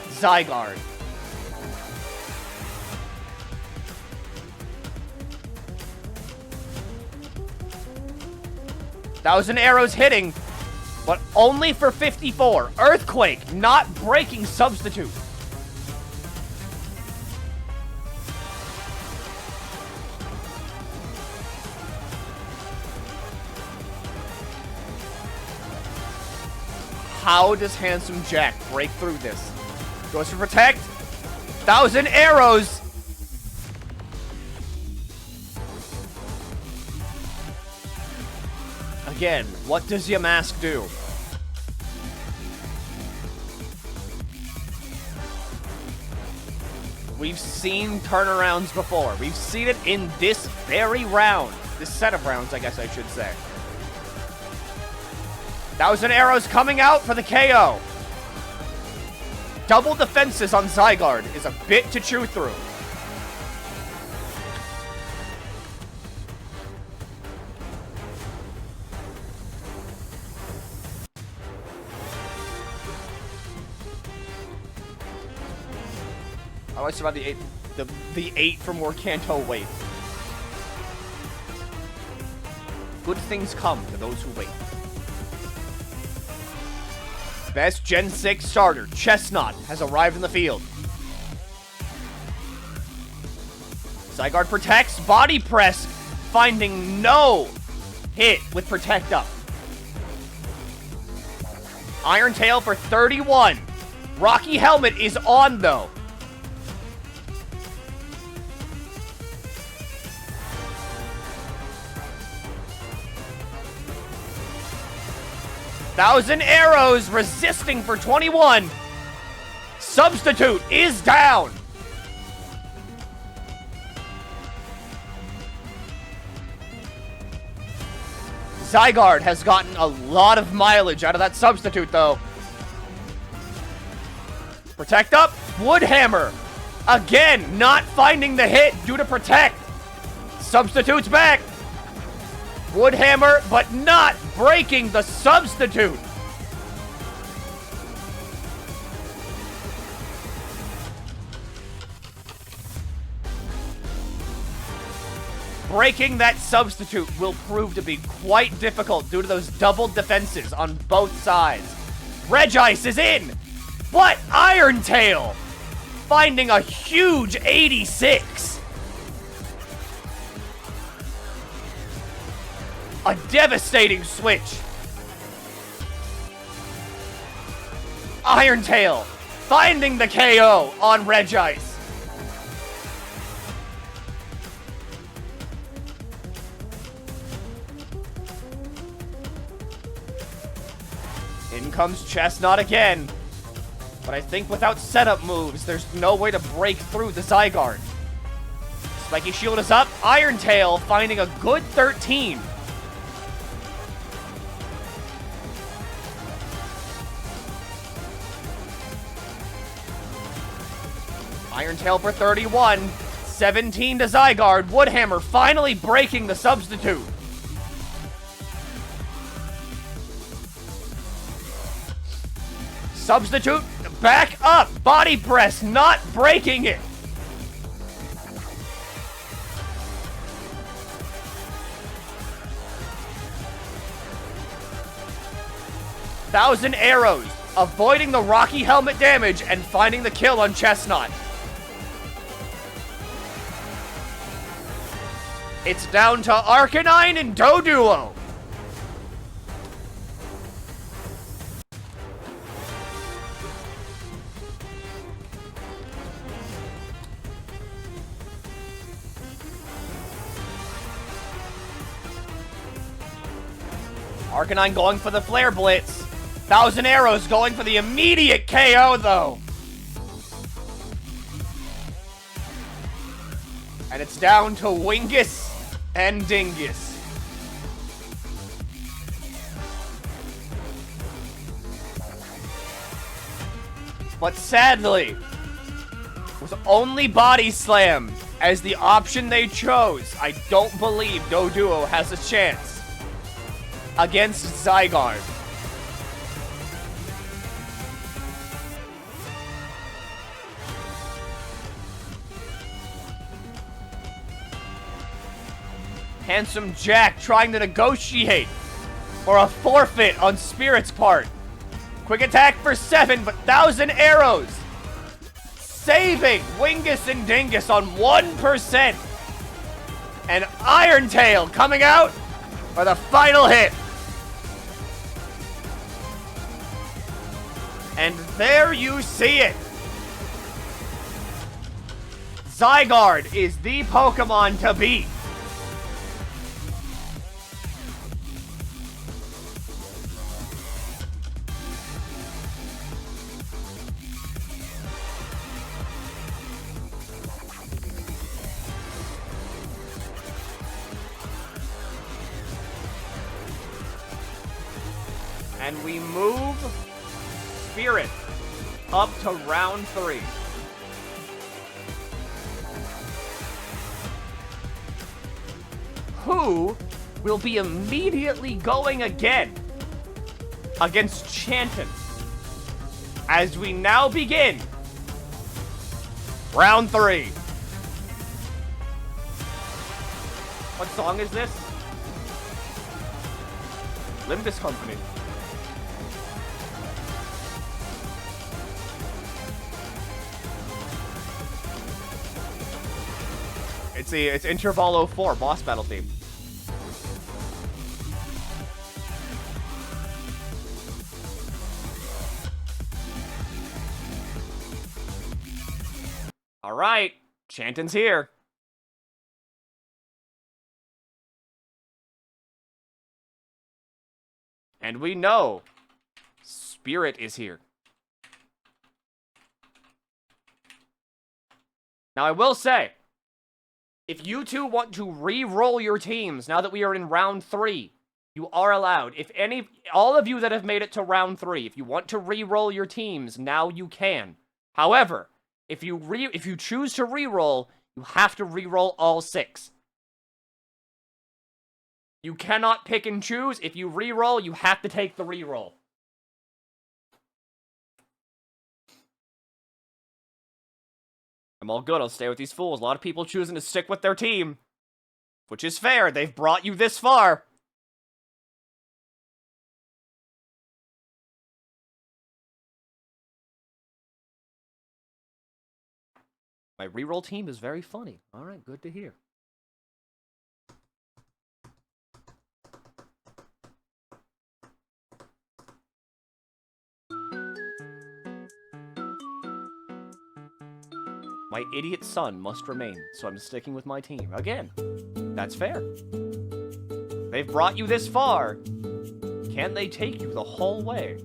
Zygarde? Thousand arrows hitting, but only for 54. Earthquake, not breaking substitute. How does Handsome Jack break through this? Goes for protect. 1,000 arrows. Again, what does Yamask do? We've seen turnarounds before. We've seen it in this very round. This set of rounds, I guess I should say. 1,000 arrows coming out for the KO. Double defenses on Zygarde is a bit to chew through. How do I survive the 8 from Morkanto wait? Good things come to those who wait. Best Gen 6 starter, Chestnut, has arrived in the field. Zygarde protects, body press, finding no hit with protect up. Iron Tail for 31. Rocky Helmet is on though. Thousand arrows resisting for 21. Substitute is down. Zygarde has gotten a lot of mileage out of that substitute though. Protect up. Woodhammer. Again, not finding the hit due to protect. Substitute's back. Woodhammer, but not breaking the substitute. Breaking that substitute will prove to be quite difficult due to those double defenses on both sides. Regice is in, but Iron Tail finding a huge 86. A devastating switch. Iron Tail finding the KO on Regice. In comes Chestnut again. But I think without setup moves, there's no way to break through the Zygarde. Spiky Shield is up. Iron Tail finding a good 13. Iron Tail for 31. 17 to Zygarde. Woodhammer finally breaking the substitute. Substitute back up. Body press not breaking it. Thousand arrows, avoiding the Rocky Helmet damage and finding the kill on Chestnut. It's down to Arcanine and Doduo. Arcanine going for the Flare Blitz. 1,000 arrows going for the immediate KO though. And it's down to Wingus and Dingus. But sadly, with only Body Slam as the option they chose, I don't believe Doduo has a chance against Zygarde. Handsome Jack trying to negotiate for a forfeit on Spirit's part. Quick attack for 7, but 1,000 arrows. Saving Wingus and Dingus on 1%. And Iron Tail coming out for the final hit. And there you see it. Zygarde is the Pokemon to beat. And we move Spirit up to round 3. Who will be immediately going again against Chanton as we now begin round 3. What song is this? Limbus Company. It's Interval 04, boss battle theme. Alright, Chanton's here. And we know Spirit is here. Now I will say, if you two want to re-roll your teams now that we are in round 3, you are allowed. If all of you that have made it to round 3, if you want to re-roll your teams, now you can. However, if you choose to re-roll, you have to re-roll all 6. You cannot pick and choose. If you re-roll, you have to take the re-roll. I'm all good. I'll stay with these fools. A lot of people choosing to stick with their team. Which is fair. They've brought you this far. My reroll team is very funny. Alright, good to hear. My idiot son must remain, so I'm sticking with my team. Again, that's fair. They've brought you this far. Can they take you the whole way?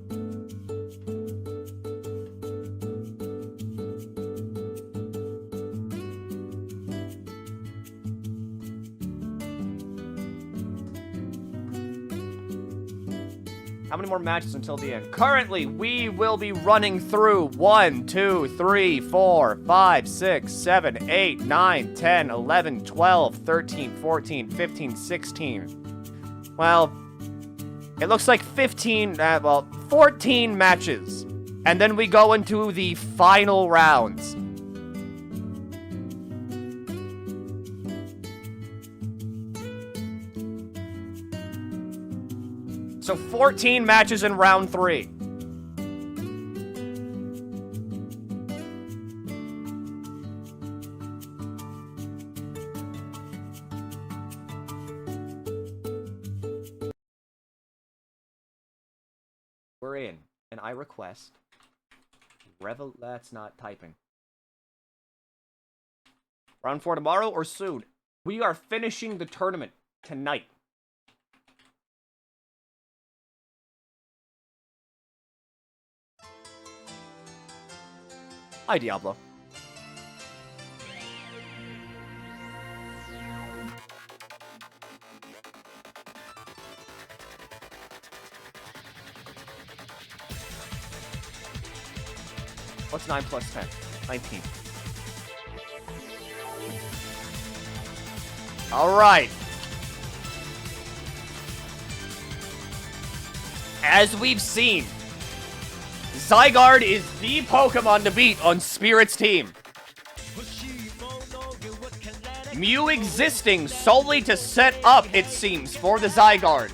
How many more matches until the end? Currently, we will be running through 1, 2, 3, 4, 5, 6, 7, 8, 9, 10, 11, 12, 13, 14, 15, 16. Well, it looks like 14 matches. And then we go into the final rounds. So 14 matches in round 3. We're in, and I request that's not typing. Round 4 tomorrow or soon? We are finishing the tournament tonight. Hi, Diablo. What's 9 plus 10? 19. All right. As we've seen, Zygarde is the Pokemon to beat on Spirit's team. Mew existing solely to set up, it seems, for the Zygarde.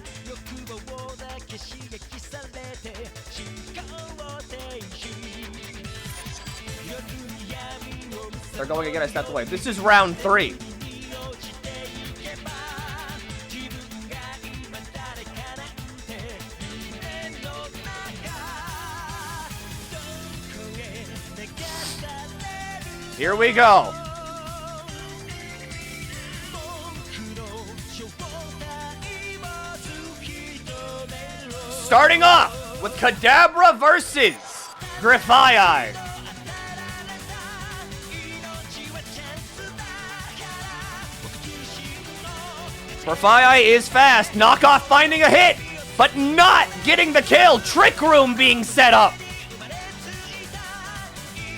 They're going again, I stepped away. This is round 3. Here we go. Starting off with Kadabra versus Grifai. Grifai is fast. Knockoff finding a hit, but not getting the kill. Trick Room being set up.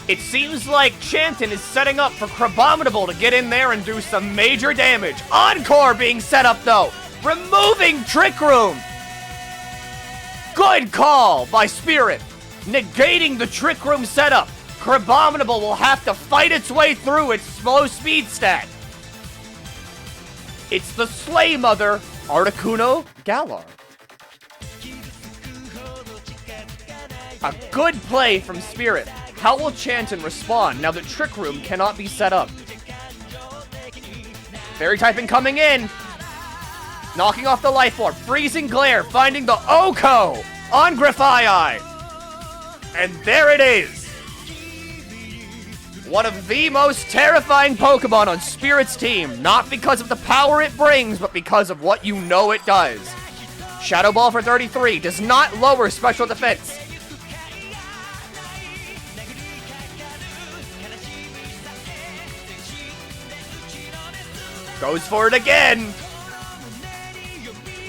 It seems like Chanton is setting up for Crabominable to get in there and do some major damage. Encore being set up, though. Removing Trick Room. Good call by Spirit. Negating the Trick Room setup. Crabominable will have to fight its way through its slow speed stat. It's the Slay Mother, Articuno Galar. A good play from Spirit. How will Chanton respond now that Trick Room cannot be set up? Fairy typing coming in. Knocking off the Life Orb. Freezing Glare finding the Oko on Grifai. And there it is. One of the most terrifying Pokemon on Spirit's team. Not because of the power it brings, but because of what you know it does. Shadow Ball for 33 does not lower special defense. Goes for it again.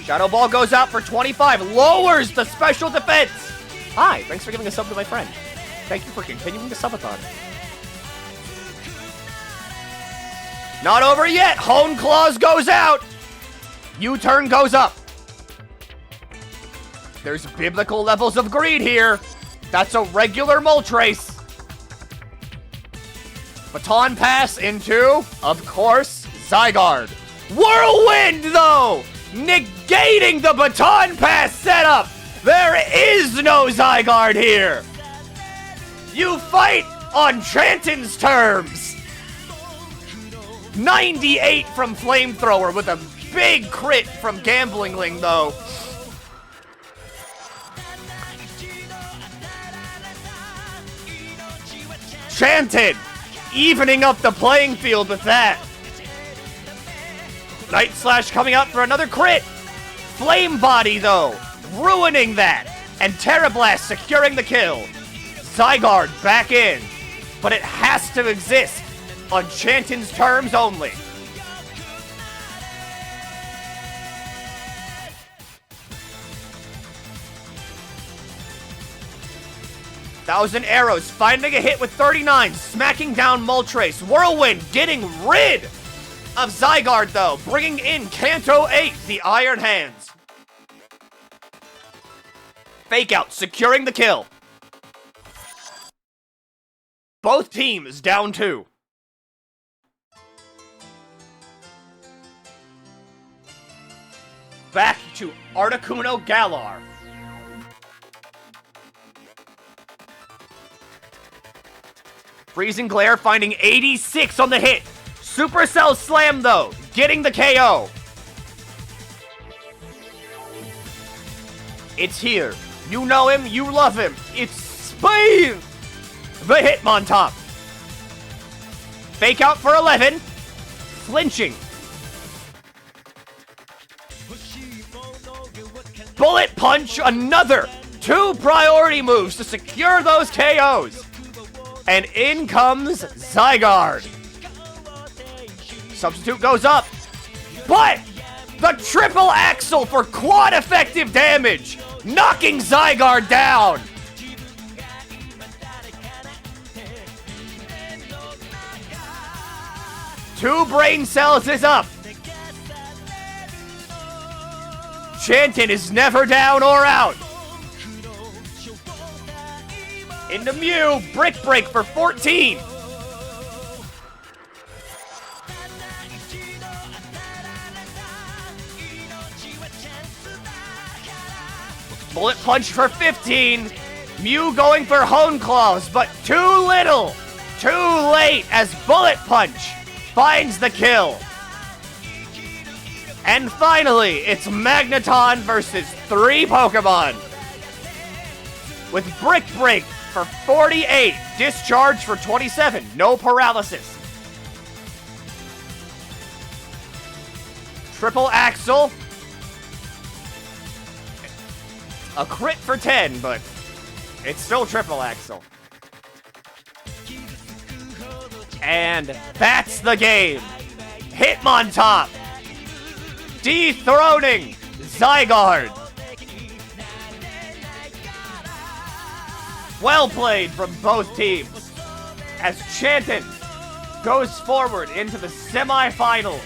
Shadow Ball goes out for 25. Lowers the special defense. Hi, thanks for giving a sub to my friend. Thank you for continuing the subathon. Not over yet. Hone Claws goes out. U-turn goes up. There's biblical levels of greed here. That's a regular Moltres. Baton Pass into, of course, Zygarde. Whirlwind, though! Negating the Baton Pass setup! There is no Zygarde here! You fight on Chanton's terms! 98 from Flamethrower with a big crit from Gamblingling, though. Chanton evening up the playing field with that. Night Slash coming out for another crit. Flame Body, though, ruining that. And Terra Blast securing the kill. Zygarde back in. But it has to exist on Chanton's terms only. Thousand Arrows finding a hit with 39, smacking down Moltres. Whirlwind getting rid of Zygarde, though, bringing in Kanto 8, the Iron Hands. Fake Out, securing the kill. Both teams down 2. Back to Articuno Galar. Freezing Glare finding 86 on the hit. Supercell Slam, though, getting the KO. It's here. You know him, you love him. It's Speed! The Hitmontop. Fake Out for 11. Flinching. Bullet Punch, another 2 priority moves to secure those KOs. And in comes Zygarde. Substitute goes up. But the triple axle for quad effective damage. Knocking Zygarde down. 2 brain cells is up. Chanton is never down or out. Into Mew, Brick Break for 14. Bullet Punch for 15. Mew going for Hone Claws, but too little. Too late as Bullet Punch finds the kill. And finally, it's Magneton versus 3 Pokemon. With Brick Break for 48, Discharge for 27, no paralysis. Triple Axle. A crit for 10, but it's still Triple Axle. And that's the game. Hitmontop dethroning Zygarde. Well played from both teams as Chanton goes forward into the semifinals.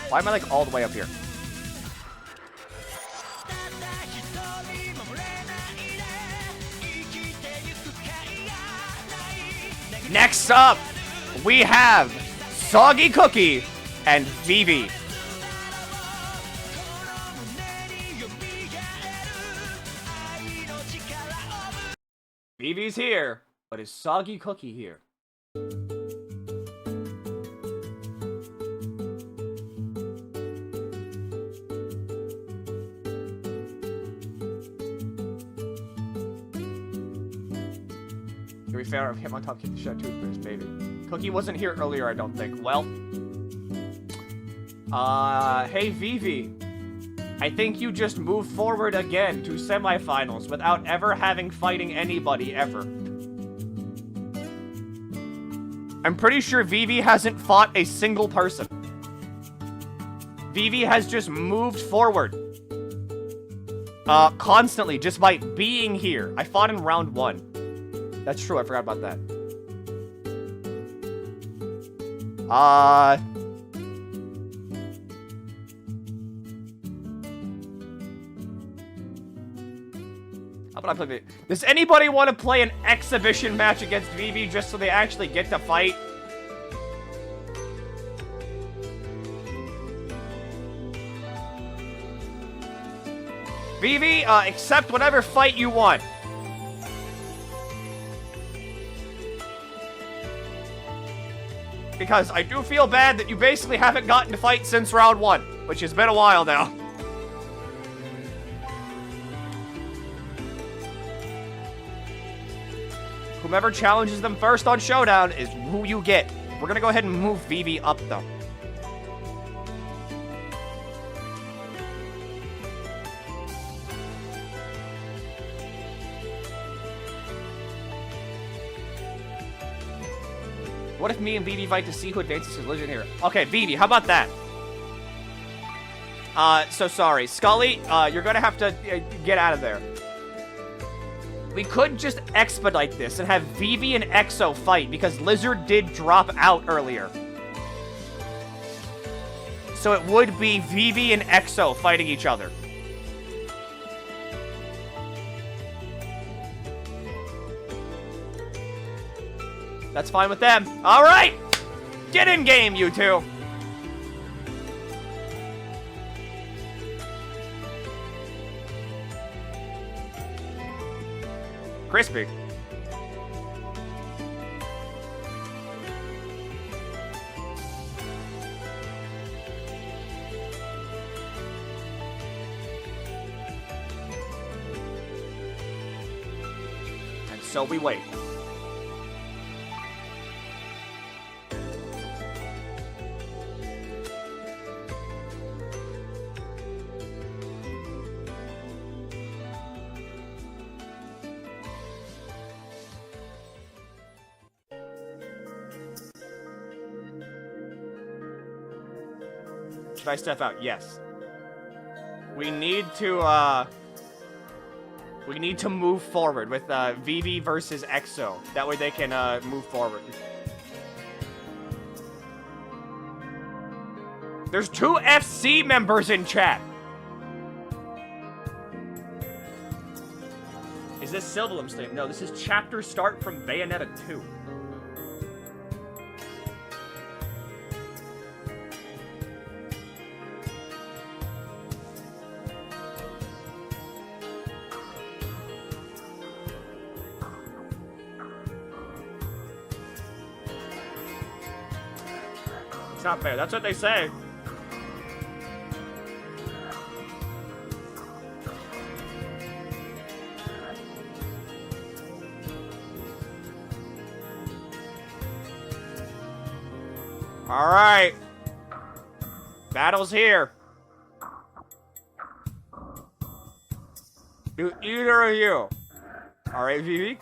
Why am I like all the way up here? Next up, we have Soggy Cookie and Vivi. Vivi's here, but is Soggy Cookie here? To be fair, Hitmontop kicked the shit toothpaste, baby. Cookie wasn't here earlier, I don't think. Well, hey Vivi. I think you just moved forward again to semifinals without ever having fighting anybody ever. I'm pretty sure Vivi hasn't fought a single person. Vivi has just moved forward. Constantly, just by being here. I fought in round 1. That's true, I forgot about that. How about I play? Does anybody want to play an exhibition match against Vivi just so they actually get to fight? Vivi, accept whatever fight you want. Because I do feel bad that you basically haven't gotten to fight since round 1, which has been a while now. Whomever challenges them first on Showdown is who you get. We're gonna go ahead and move Vivi up, though. What if me and Vivi fight to see who advances to Legend here? Okay, Vivi, how about that? So sorry. Scully, you're gonna have to get out of there. We could just expedite this and have Vivi and Exo fight because Lizard did drop out earlier. So it would be Vivi and Exo fighting each other. That's fine with them. All right! Get in game, you two! Crispy. And so we wait. Should I step out? Yes. We need to We need to move forward with Vivi versus Exo. That way they can move forward. There's 2 FC members in chat. Is this Sylvalum's thing? No, this is chapter start from Bayonetta 2. It's not fair. That's what they say. All right. Battle's here. Do either of you. All right, Vivi.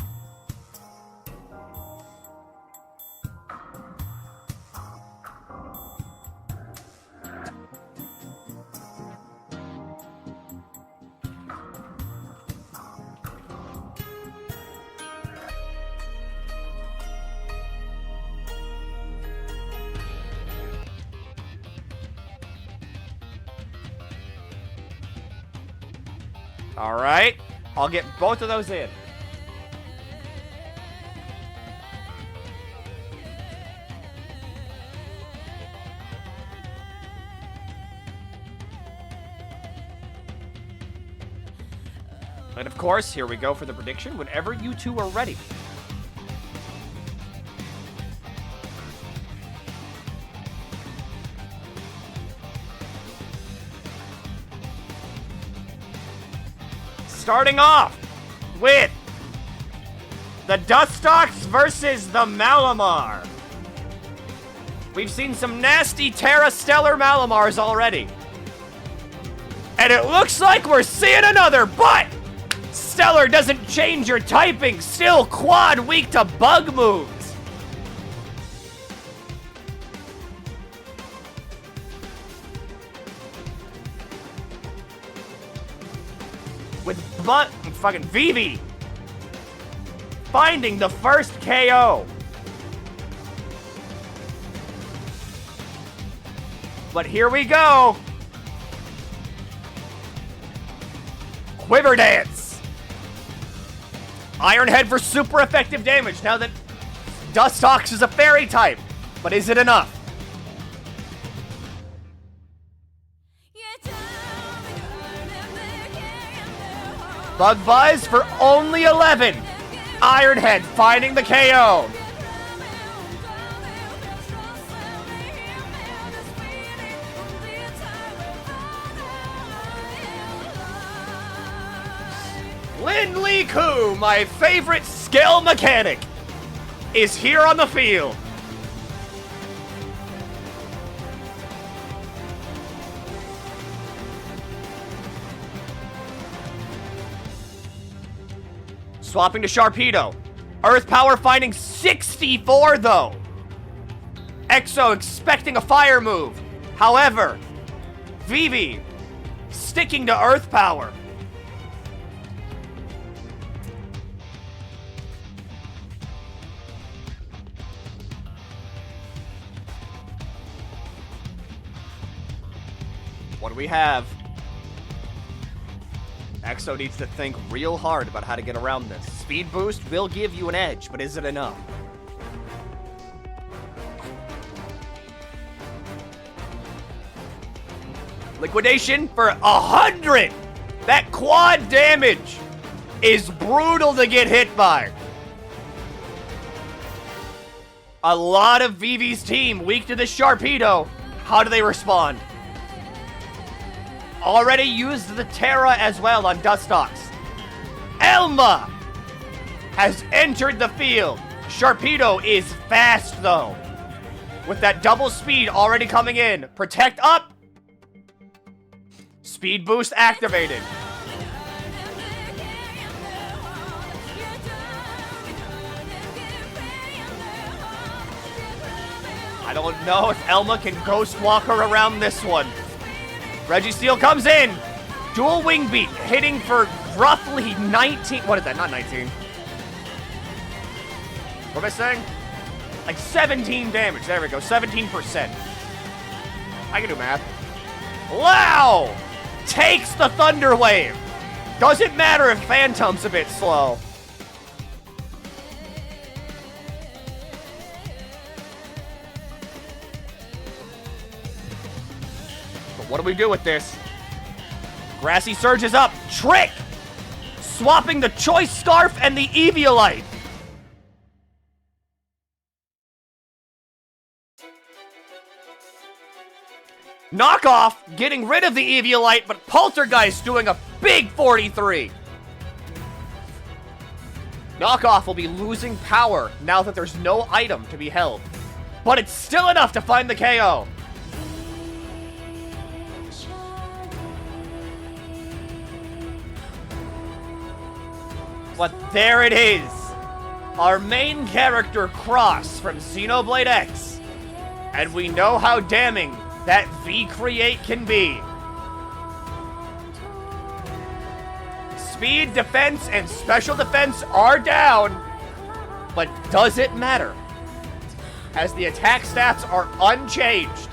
All right, I'll get both of those in. And of course, here we go for the prediction whenever you two are ready. Starting off with the Dustox versus the Malamar. We've seen some nasty Terra-Stellar Malamars already. And it looks like we're seeing another, but Stellar doesn't change your typing. Still quad weak to bug moves. With fucking Vivi finding the first KO. But here we go. Quiver Dance. Iron Head for super effective damage now that Dustox is a fairy type. But is it enough? Bug Buzz for only 11. Iron Head finding the KO. Lin Li Ku, my favorite skill mechanic, is here on the field. Swapping to Sharpedo. Earth Power finding 64 though. Exo expecting a fire move. However, Vivi sticking to Earth Power. What do we have? Exo needs to think real hard about how to get around this. Speed Boost will give you an edge, but is it enough? Liquidation for 100! That quad damage is brutal to get hit by. A lot of Vivi's team weak to this Sharpedo. How do they respond? Already used the Terra as well on Dustox. Elma has entered the field. Sharpedo is fast though. With that double speed already coming in. Protect up. Speed boost activated. I don't know if Elma can ghost walk her around this one. Registeel comes in. Dual Wing Beat hitting for roughly 19. What is that? Not 19. What am I saying? Like 17 damage. There we go. 17%. I can do math. Wow! Takes the Thunder Wave. Doesn't matter if Phantom's a bit slow. But what do we do with this? Grassy Surge is up. Trick! Swapping the Choice Scarf and the Eviolite. Knockoff getting rid of the Eviolite, but Poltergeist doing a big 43. Knockoff will be losing power now that there's no item to be held. But it's still enough to find the KO. But there it is. Our main character, Cross, from Xenoblade X. And we know how damning that V-Create can be. Speed, defense, and special defense are down, but does it matter? As the attack stats are unchanged.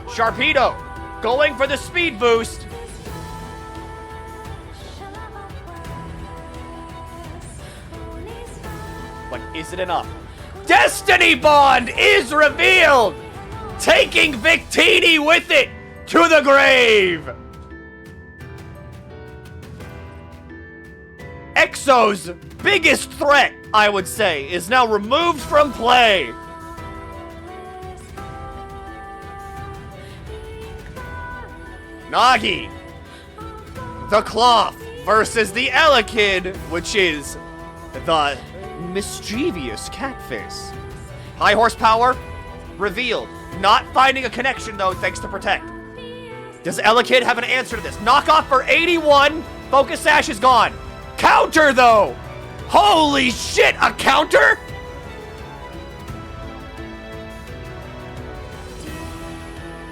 Sharpedo going for the speed boost. But is it enough? Destiny Bond is revealed! Taking Victini with it to the grave! Exo's biggest threat, I would say, is now removed from play. Nagi, the Cloth versus the Elekid, which is the mischievous Catface. High horsepower, revealed. Not finding a connection, though, thanks to Protect. Does Elekid have an answer to this? Knockoff for 81. Focus Sash is gone. Counter, though. Holy shit, a counter?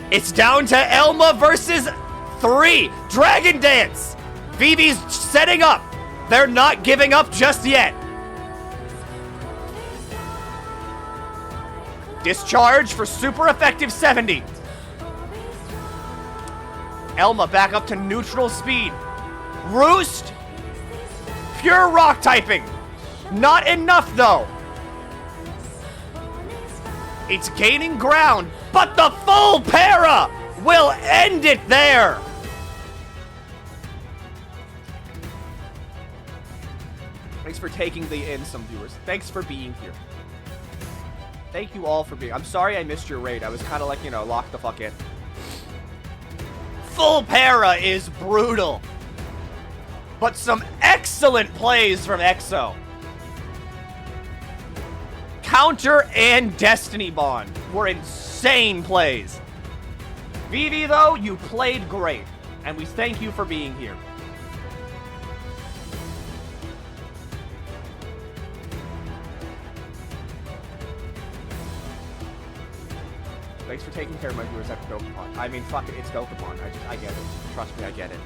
It's down to Elma versus 3. Dragon Dance. Vivi's setting up. They're not giving up just yet. Discharge for super effective 70. Elma back up to neutral speed. Roost. Pure rock typing. Not enough, though. It's gaining ground, but the full para will end it there. Thanks for taking the in, some viewers. Thanks for being here. Thank you all for being. I'm sorry I missed your raid. I was kind of like, you know, locked the fuck in. Full para is brutal. But some excellent plays from Exo. Counter and Destiny Bond were insane plays. Vivi, though, you played great. And we thank you for being here. Thanks for taking care of my viewers after Dokapon. I mean, fuck it, it's Dokapon. I get it. Trust me, I get it.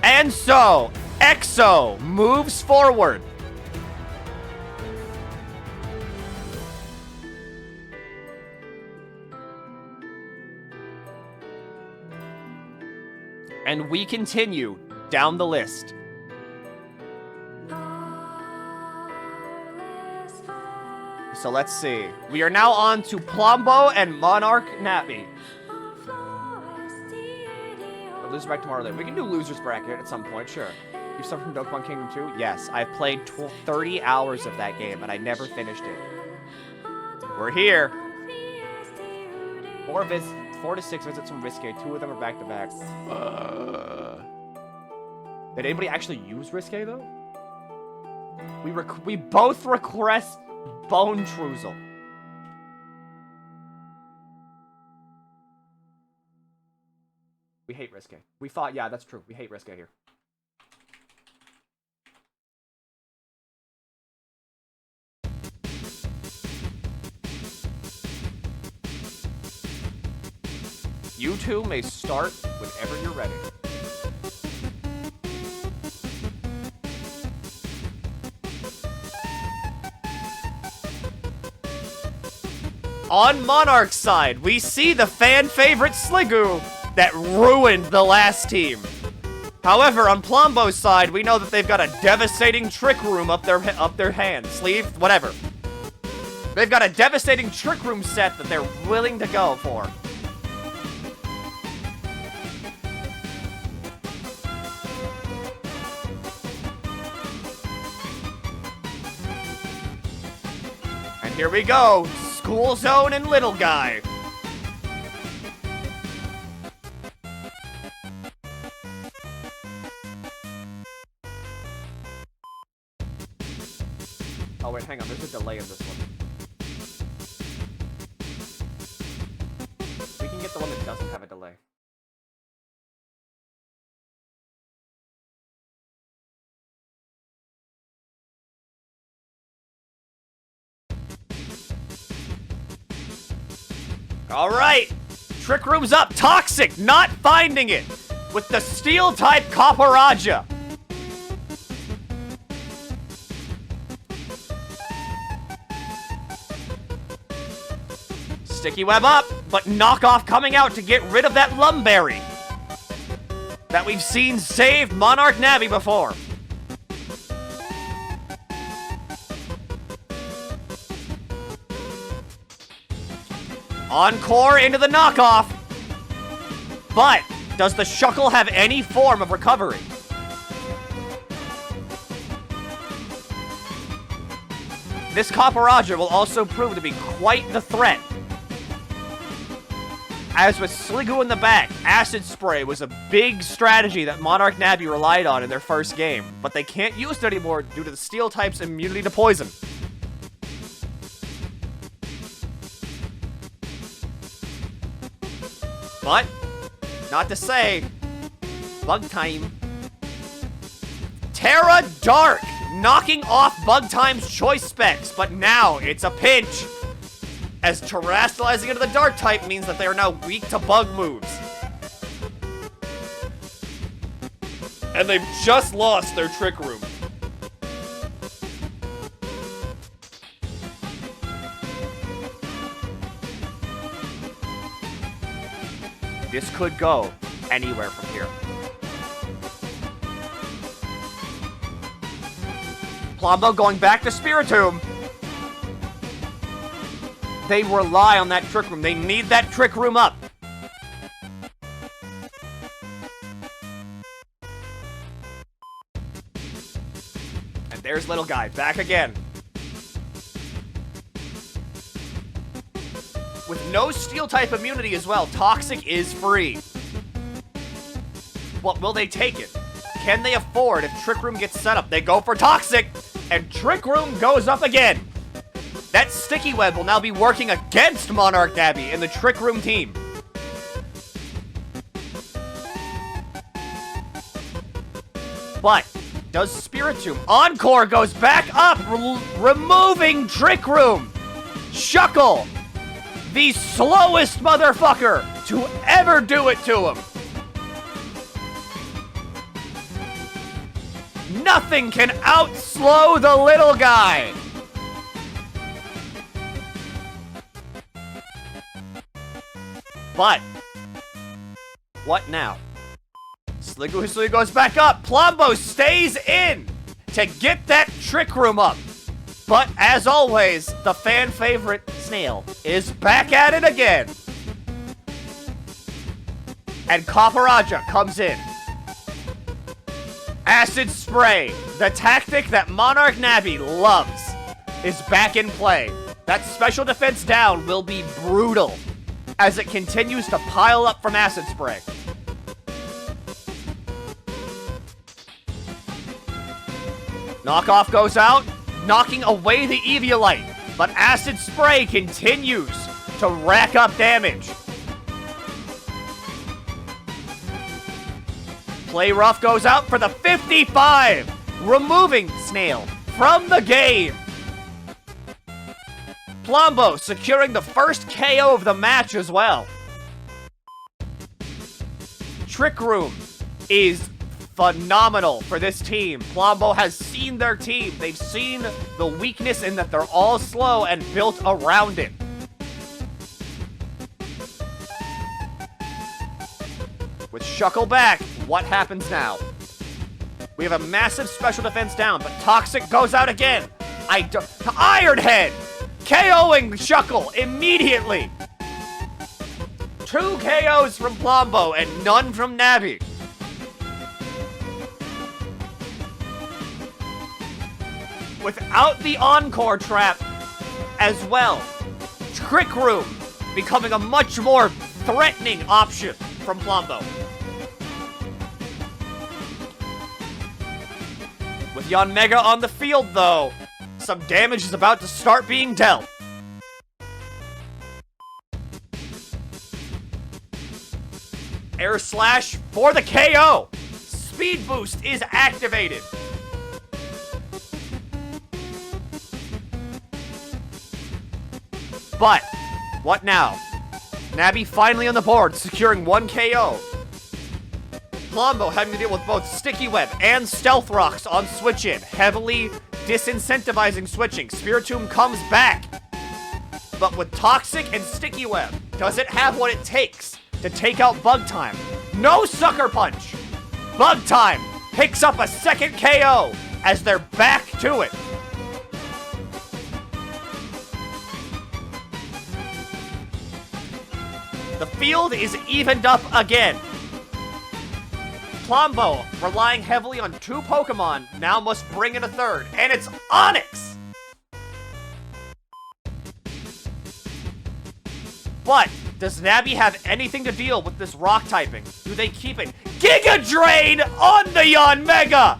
And so, Exo moves forward. And we continue down the list. So let's see. We are now on to Plombo and Monarch Nappy. Loser back tomorrow. We can do losers bracket at some point, sure. You've suffered from Dokapon Kingdom 2? Yes, I've played 30 hours of that game, and I never finished it. We're here. 4 to 6 visits from Risque. 2 of them are back to back. Did anybody actually use Risque though? We both request Bone Truzel. We hate Risque. We fought, yeah, that's true. We hate Risque here. You two may start whenever you're ready. On Monarch's side, we see the fan favorite Sliggoo that ruined the last team. However, on Plombo's side, we know that they've got a devastating Trick Room up their hand, sleeve, whatever. They've got a devastating Trick Room set that they're willing to go for. And here we go, School Zone and Little Guy. Oh wait, hang on, there's a delay in this one. We can get the one that doesn't have a delay. Alright! Trick Room's up! Toxic! Not finding it! With the Steel-type Copperajah! Sticky Web up, but Knockoff coming out to get rid of that Lumberry that we've seen save Monarch Navi before. Encore into the Knockoff. But does the Shuckle have any form of recovery? This Copperajah will also prove to be quite the threat. As with Sliggoo in the back, Acid Spray was a big strategy that Monarch Navi relied on in their first game, but they can't use it anymore due to the Steel type's immunity to poison. But, not to say, Bug Time. Terra Dark, knocking off Bug Time's choice specs, but now it's a pinch, as terrestrializing into the Dark type means that they are now weak to bug moves. And they've just lost their Trick Room. This could go anywhere from here. Plombo going back to Spiritomb. They rely on that Trick Room. They need that Trick Room up. And there's Little Guy, back again. With no Steel-type immunity as well, Toxic is free. What will they take it? Can they afford if Trick Room gets set up? They go for Toxic, and Trick Room goes up again. That Sticky Web will now be working against Monarch Navi in the Trick Room team. But does Spiritomb? Encore goes back up, removing Trick Room. Shuckle, the slowest motherfucker to ever do it to him. Nothing can outslow the Little Guy. But what now? Sliggoo goes back up. Plombo stays in to get that Trick Room up. But as always, the fan favorite Snail is back at it again. And Copperajah comes in. Acid Spray, the tactic that Monarch Navi loves, is back in play. That special defense down will be brutal as it continues to pile up from Acid Spray. Knockoff goes out, knocking away the Eviolite, but Acid Spray continues to rack up damage. Play Rough goes out for the 55, removing Snail from the game. Plombo securing the first KO of the match as well. Trick Room is phenomenal for this team. Plombo has seen their team. They've seen the weakness in that they're all slow and built around it. Shuckle back. What happens now? We have a massive special defense down, but Toxic goes out again. Ironhead! KOing Shuckle immediately. 2 KOs from Plombo and none from Navi. Without the Encore trap as well. Trick Room becoming a much more threatening option from Plombo. With Yanmega on the field, though, some damage is about to start being dealt. Air Slash for the KO. Speed Boost is activated. But, what now? Navi finally on the board, securing 1 KO. Plombo having to deal with both Sticky Web and Stealth Rocks on switch-in, heavily disincentivizing switching. Spiritomb comes back. But with Toxic and Sticky Web, does it have what it takes to take out Bug Time? No Sucker Punch! Bug Time picks up a 2nd KO as they're back to it. The field is evened up again. Plombo, relying heavily on 2 Pokemon, now must bring in a 3rd, and it's Onix! But, does Navi have anything to deal with this rock typing? Do they keep it? Giga Drain on the Yanmega!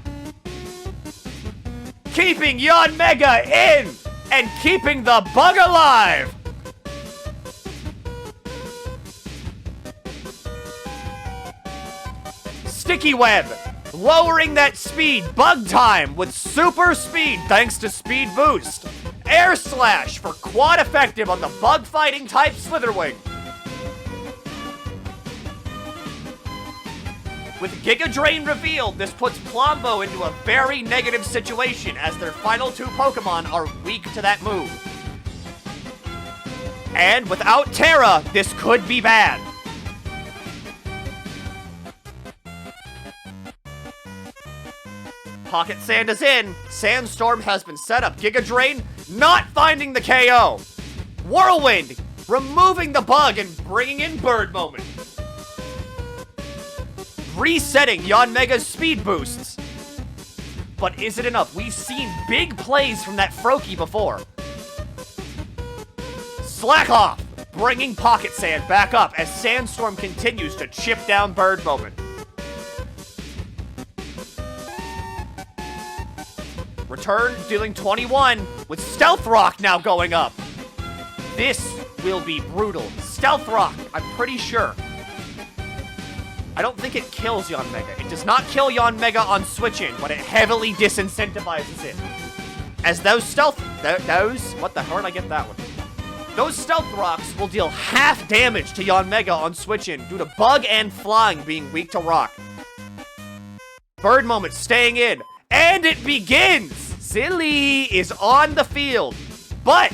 Keeping Yanmega in, and keeping the bug alive! Sticky Web, lowering that speed, Bug Time with super speed thanks to Speed Boost. Air Slash for quad effective on the bug fighting type Slitherwing. With Giga Drain revealed, this puts Plombo into a very negative situation as their final 2 Pokemon are weak to that move. And without Terra, this could be bad. Pocket Sand is in. Sandstorm has been set up. Giga Drain not finding the KO. Whirlwind removing the bug and bringing in Bird Moment. Resetting Yanmega's speed boosts. But is it enough? We've seen big plays from that Froakie before. Slack Off bringing Pocket Sand back up as Sandstorm continues to chip down Bird Moment. Return dealing 21 with Stealth Rock now going up. This will be brutal. Stealth Rock, I'm pretty sure. I don't think it kills Yanmega. It does not kill Yanmega on switch-in, but it heavily disincentivizes it. As those what the hell did I get that one? Those Stealth Rocks will deal half damage to Yanmega on switch-in due to Bug and Flying being weak to Rock. Bird Moment staying in. And it begins! Silly is on the field, but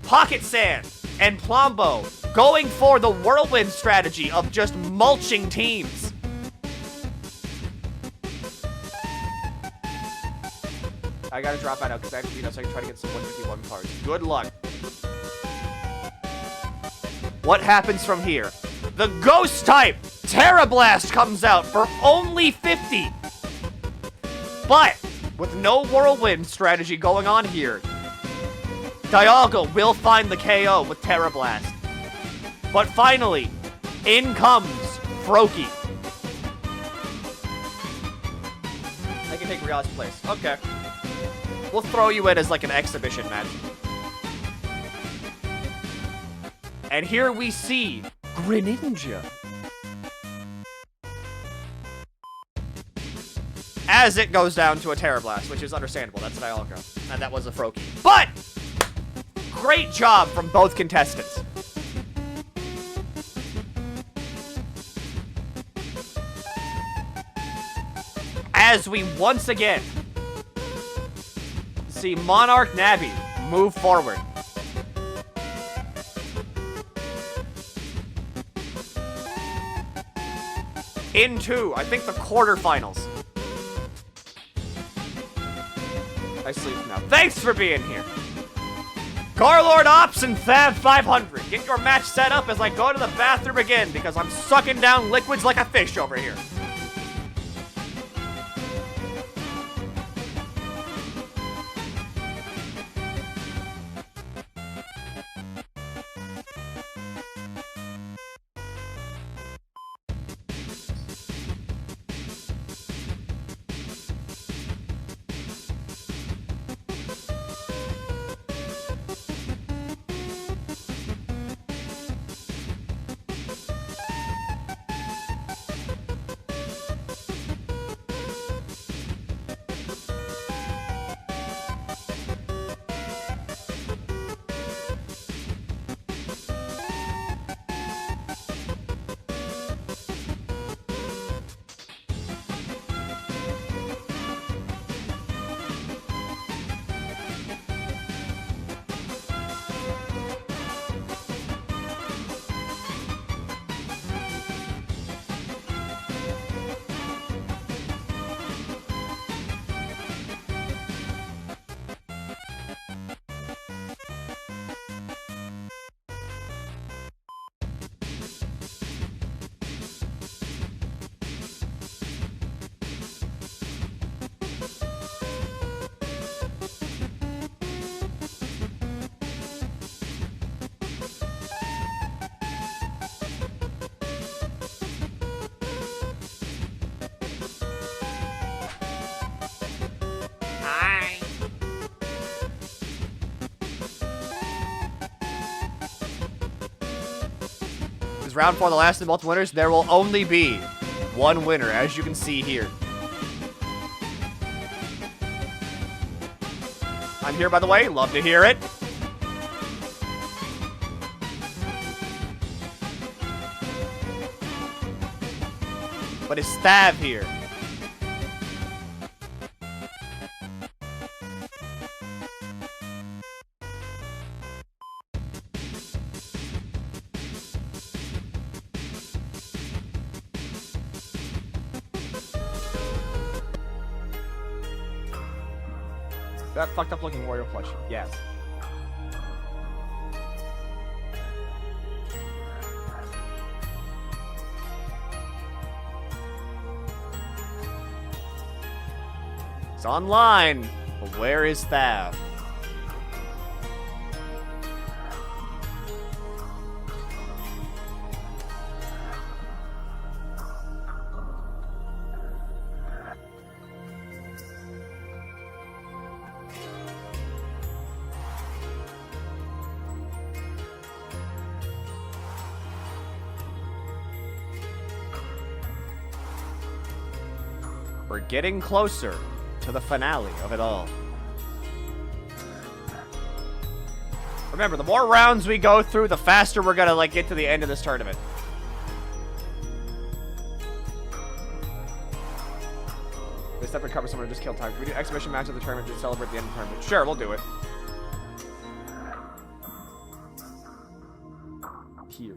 Pocket Sand and Plombo going for the Whirlwind strategy of just mulching teams. I gotta drop out because I have to beat us so I can try to get some 151 cards. Good luck. What happens from here? The Ghost type Terra Blast comes out for only 50. But, with no Whirlwind strategy going on here, Dialga will find the KO with Terra Blast. But finally, in comes Froakie. I can take Rial's place. Okay. We'll throw you in as like an exhibition match. And here we see Greninja. As it goes down to a Terra Blast, which is understandable. That's an Dialga. And that was a Froakie. But! Great job from both contestants. As we once again see Monarch Navi move forward. into, I think, the quarterfinals. I sleep now. Thanks for being here. Garlord Ops and Fab 500. Get your match set up as I go to the bathroom again because I'm sucking down liquids like a fish over here. Is round 4 the last of the multiple winners? There will only be one winner, as you can see here. I'm here, by the way. Love to hear it. But is Stav here? That fucked up looking warrior plushie. Yes. It's online. But where is Thav? We're getting closer to the finale of it all. Remember, the more rounds we go through, the faster we're gonna get to the end of this tournament. They step and cover someone who just killed time. Can we do an exhibition match of the tournament to celebrate the end of the tournament? Sure, we'll do it. Here.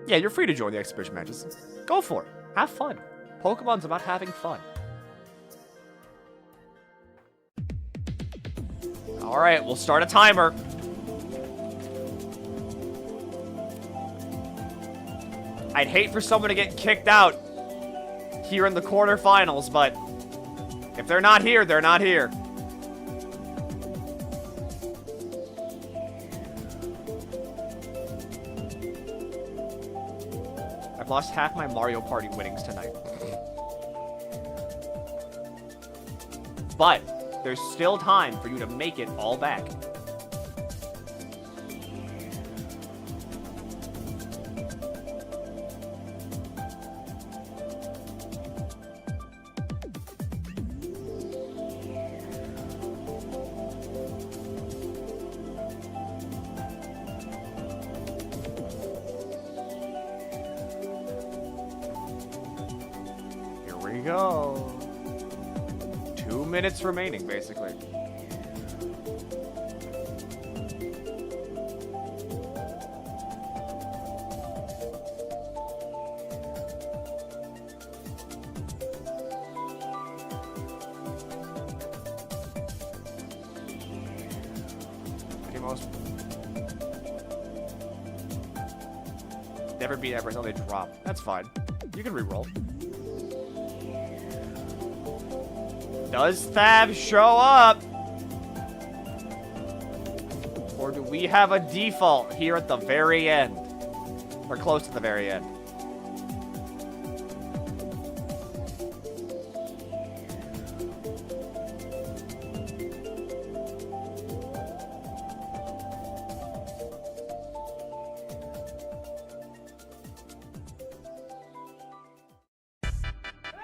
Yeah, you're free to join the exhibition matches. Go for it. Have fun. Pokemon's about having fun. Alright, we'll start a timer. I'd hate for someone to get kicked out here in the quarterfinals, but if they're not here, they're not here. I've lost half my Mario Party winnings tonight. But there's still time for you to make it all back. Go. 2 minutes remaining, basically. most. Never beat ever until they drop. That's fine. You can reroll. Does Thab show up? Or do we have a default here at the very end? Or close to the very end?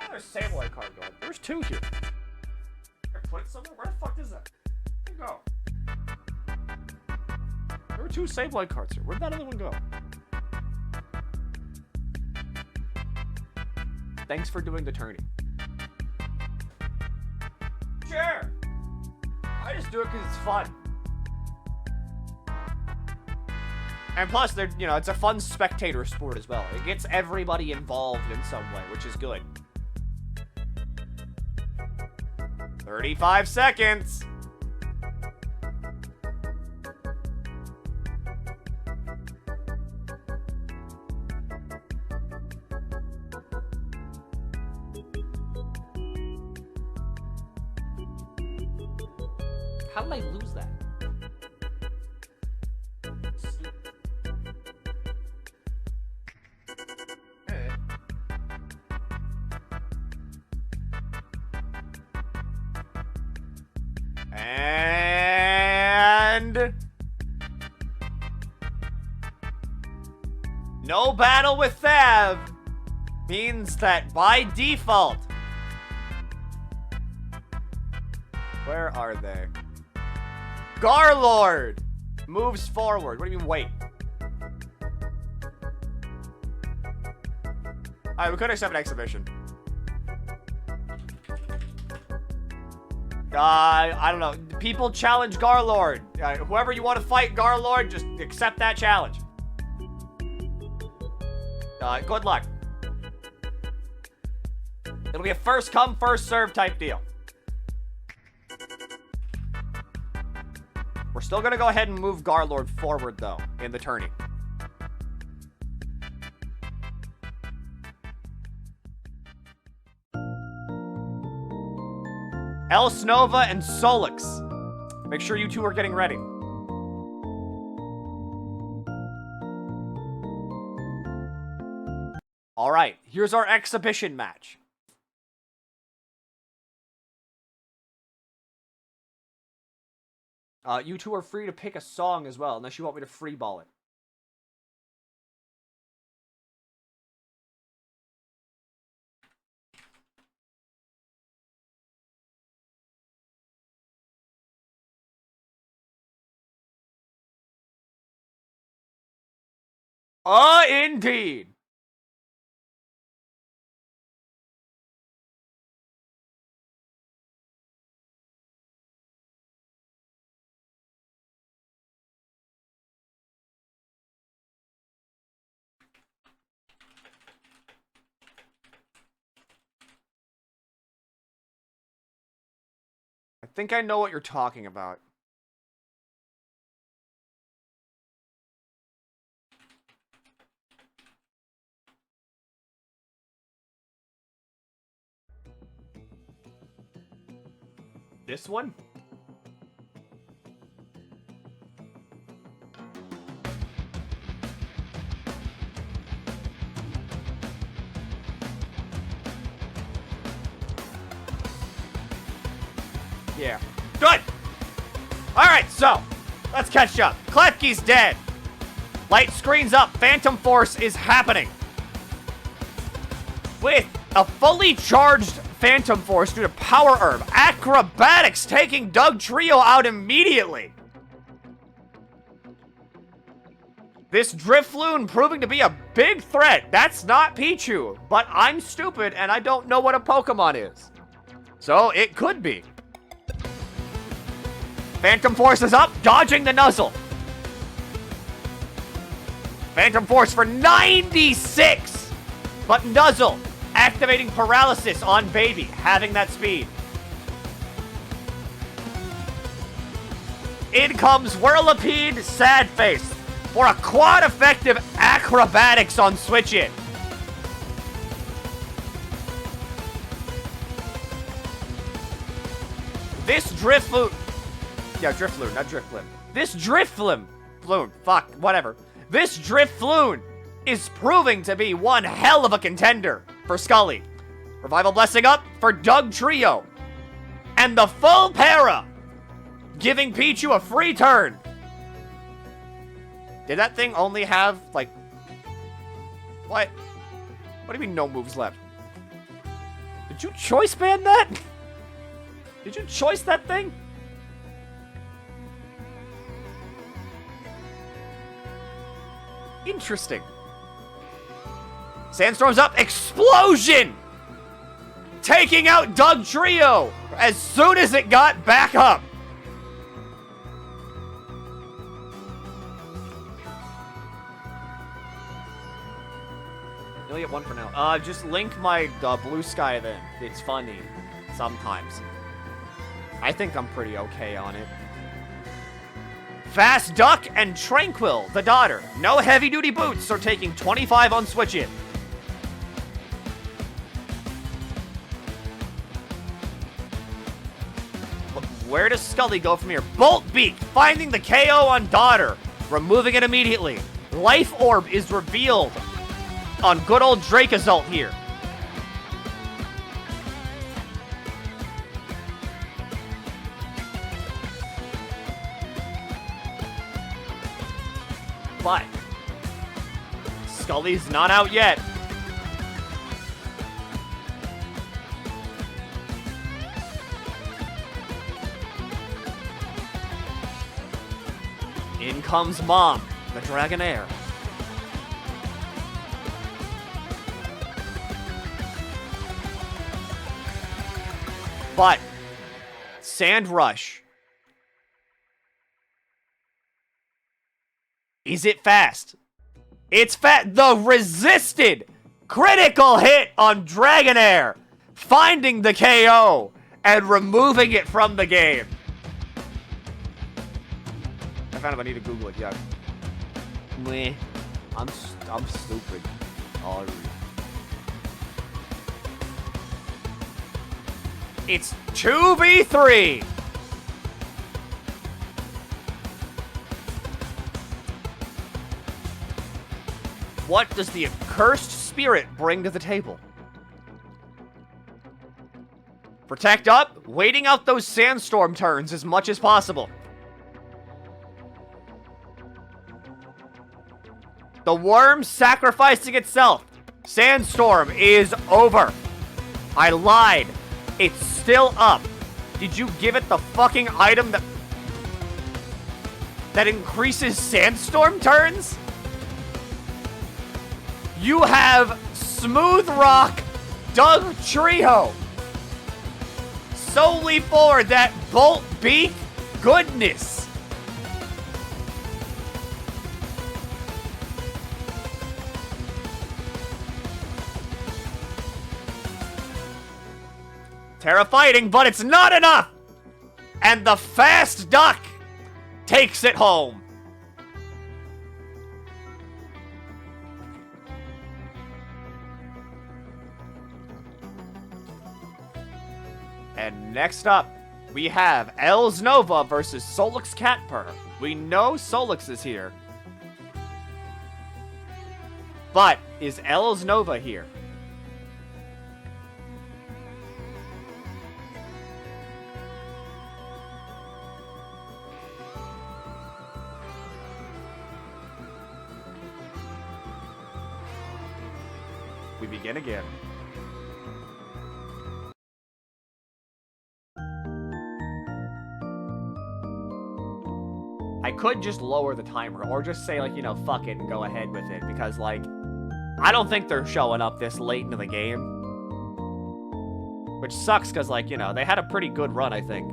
There's a Sableye card going. There's two here. Put it somewhere? Where the fuck is that? Where'd it go? There were two Sableye cards here. Where'd that other one go? Thanks for doing the tourney. Sure! I just do it because it's fun. And plus, they're, you know, it's a fun spectator sport as well. It gets everybody involved in some way, which is good. 35 seconds. How did I lose that? And no battle with Thav means that by default. Where are they? Garlord moves forward. What do you mean wait? Alright, we could accept an exhibition. I don't know. People challenge Garlord. Whoever you want to fight Garlord, just accept that challenge. Good luck. It'll be a first come, first serve type deal. We're still gonna go ahead and move Garlord forward, though, in the tourney. Elsnova and Solix. Make sure you two are getting ready. All right, here's our exhibition match. You two are free to pick a song as well, unless you want me to freeball it. Indeed. I think I know what you're talking about. This one? Yeah. Good! Alright, so, let's catch up. Klefki's dead. Light screen's up. Phantom Force is happening. With a fully charged Phantom Force due to Power Herb. Acrobatics taking Doug Trio out immediately. This Drifloon proving to be a big threat. That's not Pichu, but I'm stupid and I don't know what a Pokemon is. So it could be. Phantom Force is up, dodging the Nuzzle. Phantom Force for 96! But Nuzzle activating Paralysis on Baby, having that speed. In comes Whirlipede Sad Face for a quad effective acrobatics on Switch It. This Driftloon. Yeah, Driftloon, not Driftloon. This Driftloon. Fuck, whatever. This Driftloon is proving to be one hell of a contender for Scully. Revival Blessing up for Doug Trio. And the full para, giving Pichu a free turn. Did that thing only have, like... What? What do you mean no moves left? Did you choice ban that? Did you choice that thing? Interesting. Sandstorm's up. Explosion! Taking out Doug Trio as soon as it got back up. You only get one for now. Just link my blue sky then. It's funny. Sometimes. I think I'm pretty okay on it. Fast Duck and Tranquil, the daughter. No heavy-duty boots are taking 25 on Switch It. Where does Scully go from here? Bolt Beak, finding the KO on daughter. Removing it immediately. Life Orb is revealed on good old Dracozolt here. But Scully's not out yet. In comes Mom, the Dragonair. But Sand Rush. Is it fast? It's fast. The resisted critical hit on Dragonair, finding the KO and removing it from the game. I found if I need to Google it. Yeah. Meh. I'm stupid. Sorry. It's 2v3. What does the accursed spirit bring to the table? Protect up, waiting out those sandstorm turns as much as possible. The worm sacrificing itself. Sandstorm is over. I lied. It's still up. Did you give it the fucking item that increases sandstorm turns? You have Smooth Rock Doug Trio solely for that Bolt Beak goodness. Terra fighting, but it's not enough! And the Fast Duck takes it home. And next up, we have Els Nova versus Solix Catpur. We know Solix is here. But is Els Nova here? We begin again. I could just lower the timer, or just say, like, you know, fuck it and go ahead with it, because, like, I don't think they're showing up this late into the game. Which sucks, because, like, you know, they had a pretty good run, I think.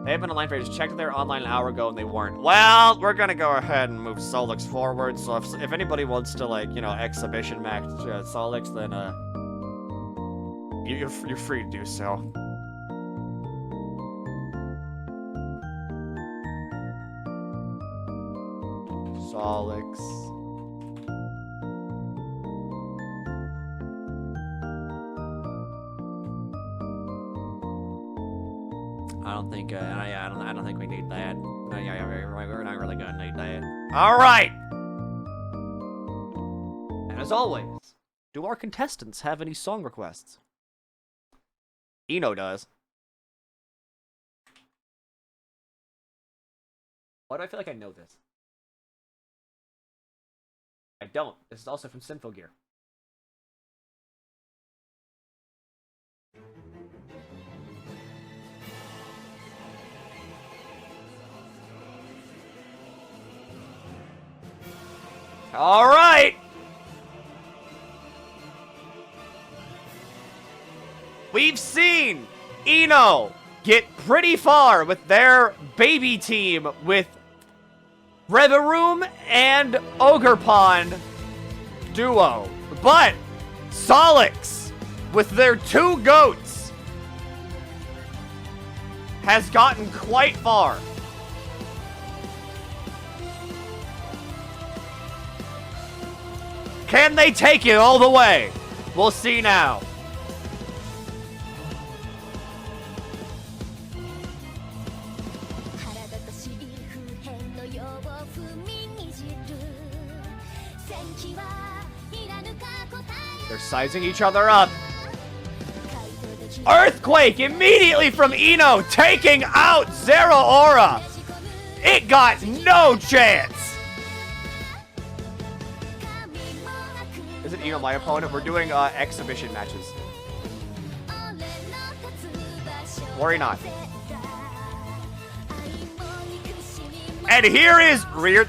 They have been online for ages. Checked their online an hour ago, and they weren't. Well, we're gonna go ahead and move Solix forward, so if anybody wants to, like, you know, exhibition match Solix, then, you're free to do so. Solix. I don't think. I don't think we need that. We're not really gonna need that. All right. And as always, do our contestants have any song requests? Eno does. Why do I feel like I know this? I don't. This is also from Symphogear. All right. We've seen Eno get pretty far with their baby team with Reveroom and Ogre Pond duo. But Solix, with their 2 goats, has gotten quite far. Can they take it all the way? We'll see now. They're sizing each other up. Earthquake immediately from Eno, taking out Zeraora. It got no chance. Isn't Eno my opponent? We're doing exhibition matches. Worry not. And here is Rear.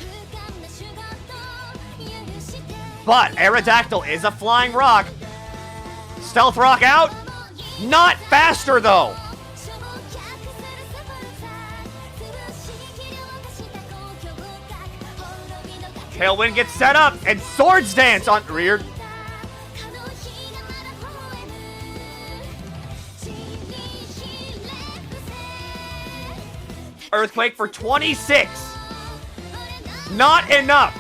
But Aerodactyl is a flying rock. Stealth rock out. Not faster though. Tailwind gets set up and Swords Dance on Rear. Earthquake for 26. Not enough.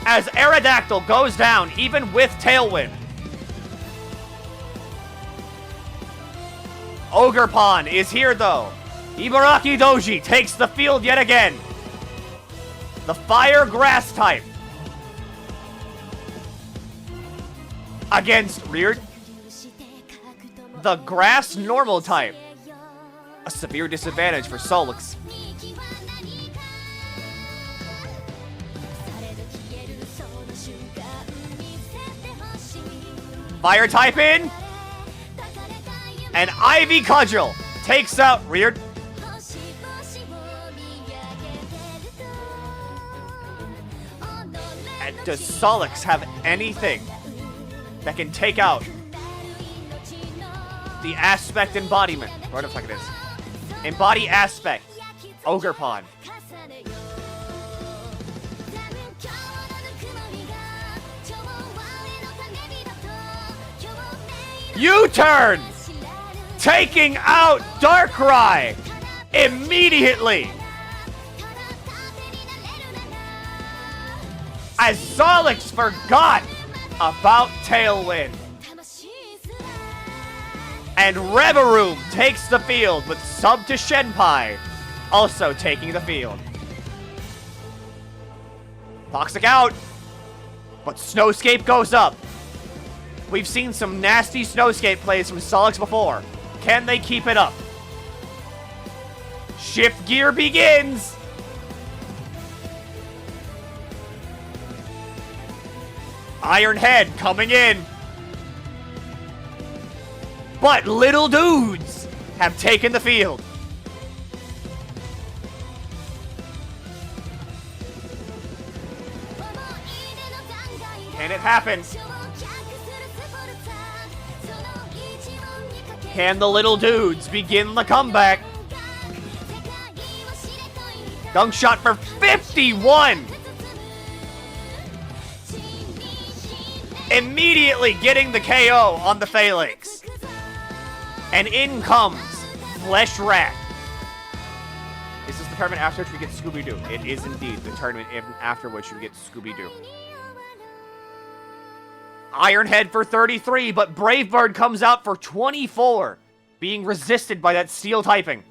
As Aerodactyl goes down, even with Tailwind. Ogre Pond is here, though. Ibaraki Doji takes the field yet again. The Fire Grass type. Against Reared. The Grass Normal type. A severe disadvantage for Solix. Fire type in. And Ivy Cudgel takes out Reared. And does Solix have anything that can take out the Aspect Embodiment? What the fuck it is? Embody Aspect. Ogre Pond. U-turn! Taking out Darkrai immediately! As Solix forgot about Tailwind. And Reveroom takes the field with sub to Shenpai, also taking the field. Toxic out, but Snowscape goes up. We've seen some nasty Snowscape plays from Solix before. Can they keep it up? Shift gear begins! Iron Head coming in. But little dudes have taken the field. Can it happen? Can the little dudes begin the comeback? Dunk shot for 51! Immediately getting the KO on the Phalanx. And in comes Flesh Rat. Is this the tournament after which we get Scooby-Doo. It is indeed the tournament after which we get Scooby-Doo. Ironhead for 33, but Bravebird comes out for 24, being resisted by that steel typing.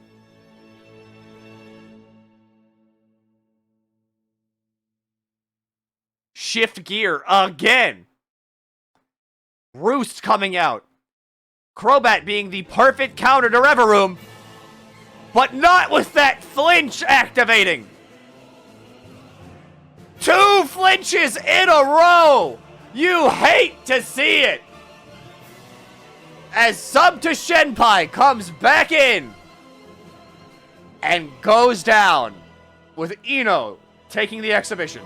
Shift gear again. Roost coming out. Crobat being the perfect counter to Reveroom, but not with that flinch activating. 2 flinches in a row. You hate to see it. As Sub to Shenpai comes back in and goes down with Ino taking the exhibition.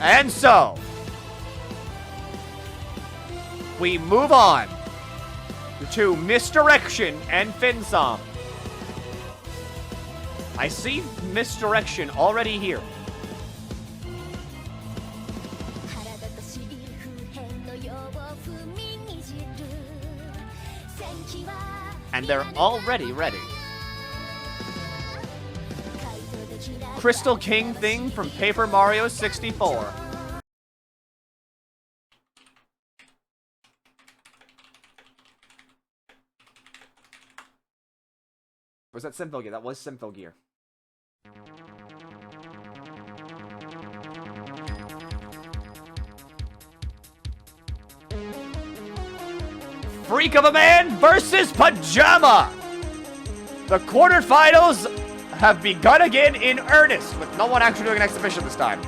And so, we move on to Misdirection and Finsom. I see Misdirection already here. And they're already ready. Crystal King thing from Paper Mario 64. Was that Sympho Gear? That was Sympho Gear. Freak of a Man versus Pajama! The quarterfinals have begun again in earnest, with no one actually doing an exhibition this time.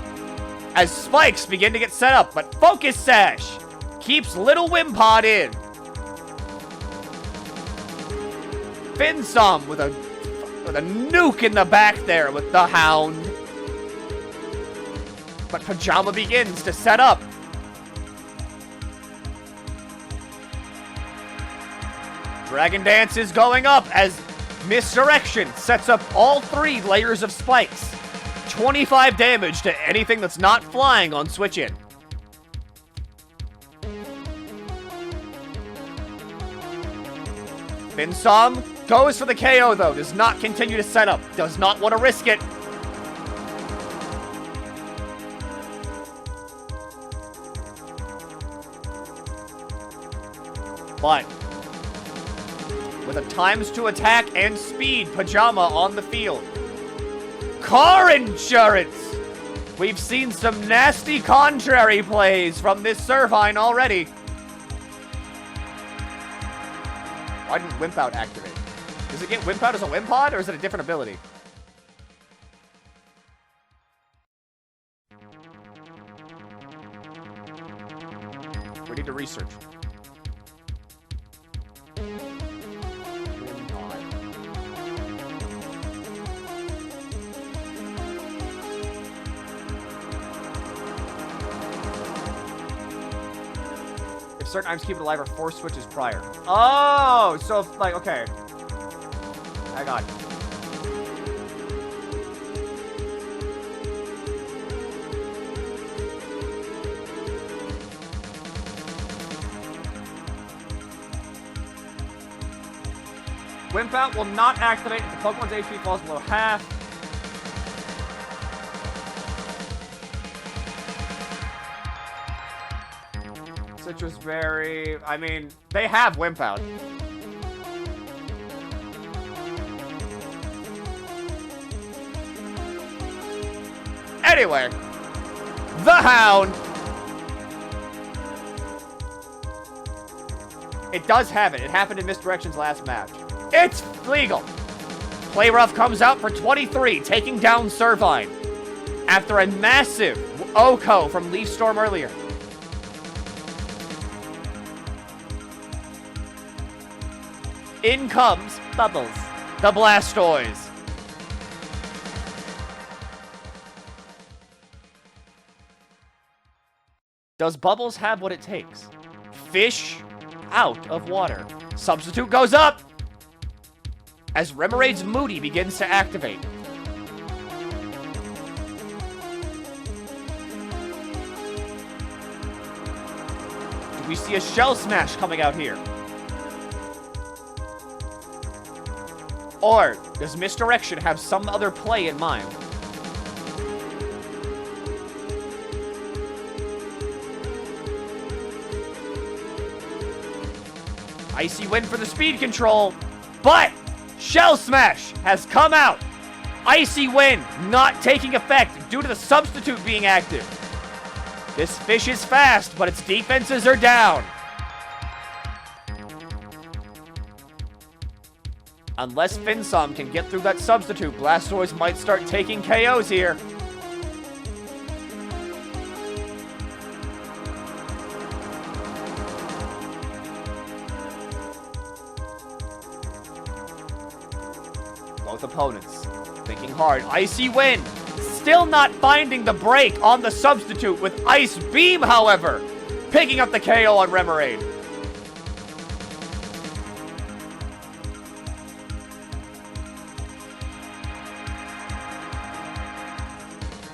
As spikes begin to get set up, but Focus Sash keeps Little Wimpod in. Finsom with a nuke in the back there with the Hound. But Pajama begins to set up. Dragon Dance is going up as Misdirection sets up all 3 layers of spikes. 25 damage to anything that's not flying on switch in. Finsom goes for the KO though, does not continue to set up, does not want to risk it. But with a times to attack and speed, Pajama on the field. Car insurance! We've seen some nasty contrary plays from this Servine already. Why didn't Wimp Out activate? Does it get Wimp Out as a Wimpod, or is it a different ability? We need to research. Certain items keep it alive or 4 switches prior. Oh, so if, like, okay. I got it. Wimp Out will not activate if the Pokemon's HP falls below half. Citrus Berry. I mean, they have Wimp Out. Anyway, the Hound. It does have it. It happened in Misdirection's last match. It's legal. Play Rough comes out for 23, taking down Servine after a massive Oko from Leaf Storm earlier. In comes Bubbles, the Blastoise. Does Bubbles have what it takes? Fish out of water. Substitute goes up as Remarade's Moody begins to activate. we see a Shell Smash coming out here? Or does Misdirection have some other play in mind? Icy Wind for the speed control, but Shell Smash has come out. Icy Wind not taking effect due to the substitute being active. This fish is fast, but its defenses are down. Unless Finsom can get through that substitute, Blastoise might start taking KOs here. Both opponents thinking hard. Icy Wind still not finding the break on the substitute with Ice Beam, however, picking up the KO on Remoraid.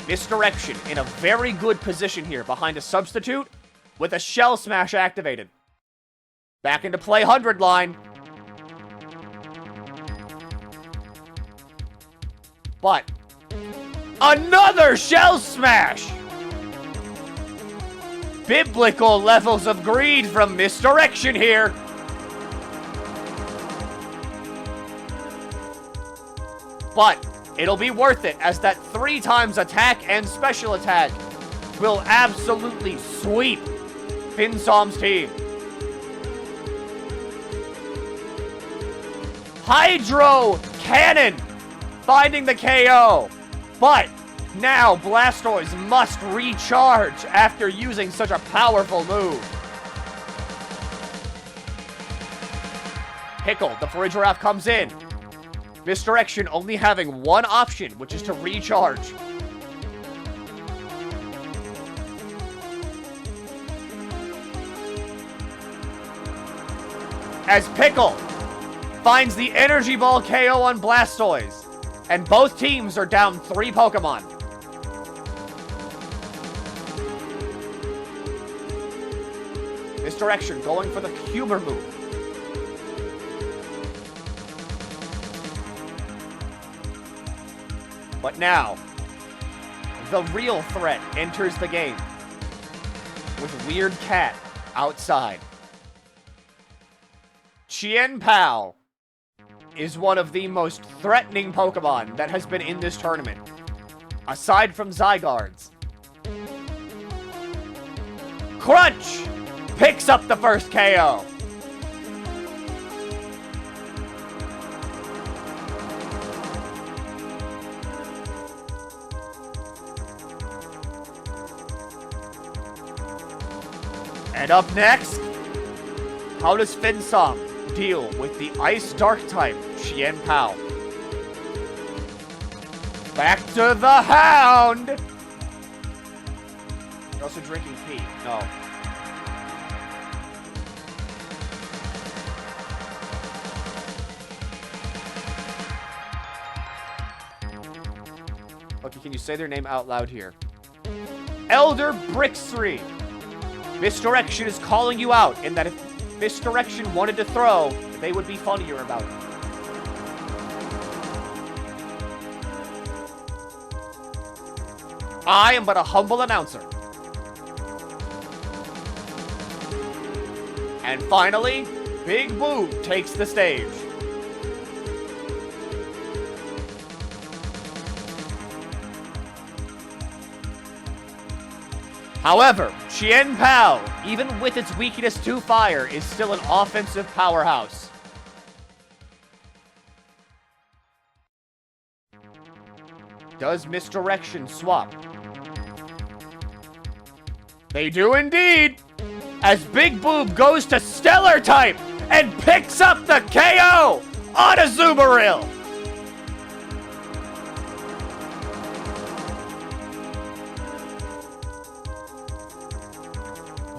Misdirection in a very good position here behind a substitute with a Shell Smash activated. Back into play 100 line. But another Shell Smash! Biblical levels of greed from Misdirection here. But it'll be worth it, as that 3 times attack and special attack will absolutely sweep Finsom's team. Hydro Cannon finding the KO. But now Blastoise must recharge after using such a powerful move. Pickle, the Farigiraffe comes in. Misdirection only having one option, which is to recharge. As Pickle finds the Energy Ball KO on Blastoise, and both teams are down 3 Pokemon. Misdirection going for the Humor move. But now, the real threat enters the game with Weird Cat outside. Shenpai is one of the most threatening Pokemon that has been in this tournament, aside from Zygarde's. Crunch picks up the first KO. And up next, how does Finsom deal with the Ice Dark type Shenpai? Back to the Hound! You're also drinking tea. No. Okay, can you say their name out loud here? Elder Brixry! Misdirection is calling you out, in that if Misdirection wanted to throw, they would be funnier about it. I am but a humble announcer. And finally, Big Boob takes the stage. However, Shenpai, even with its weakness to fire, is still an offensive powerhouse. Does Misdirection swap? They do indeed! As Big Boob goes to Stellar type and picks up the KO on a Azumarill!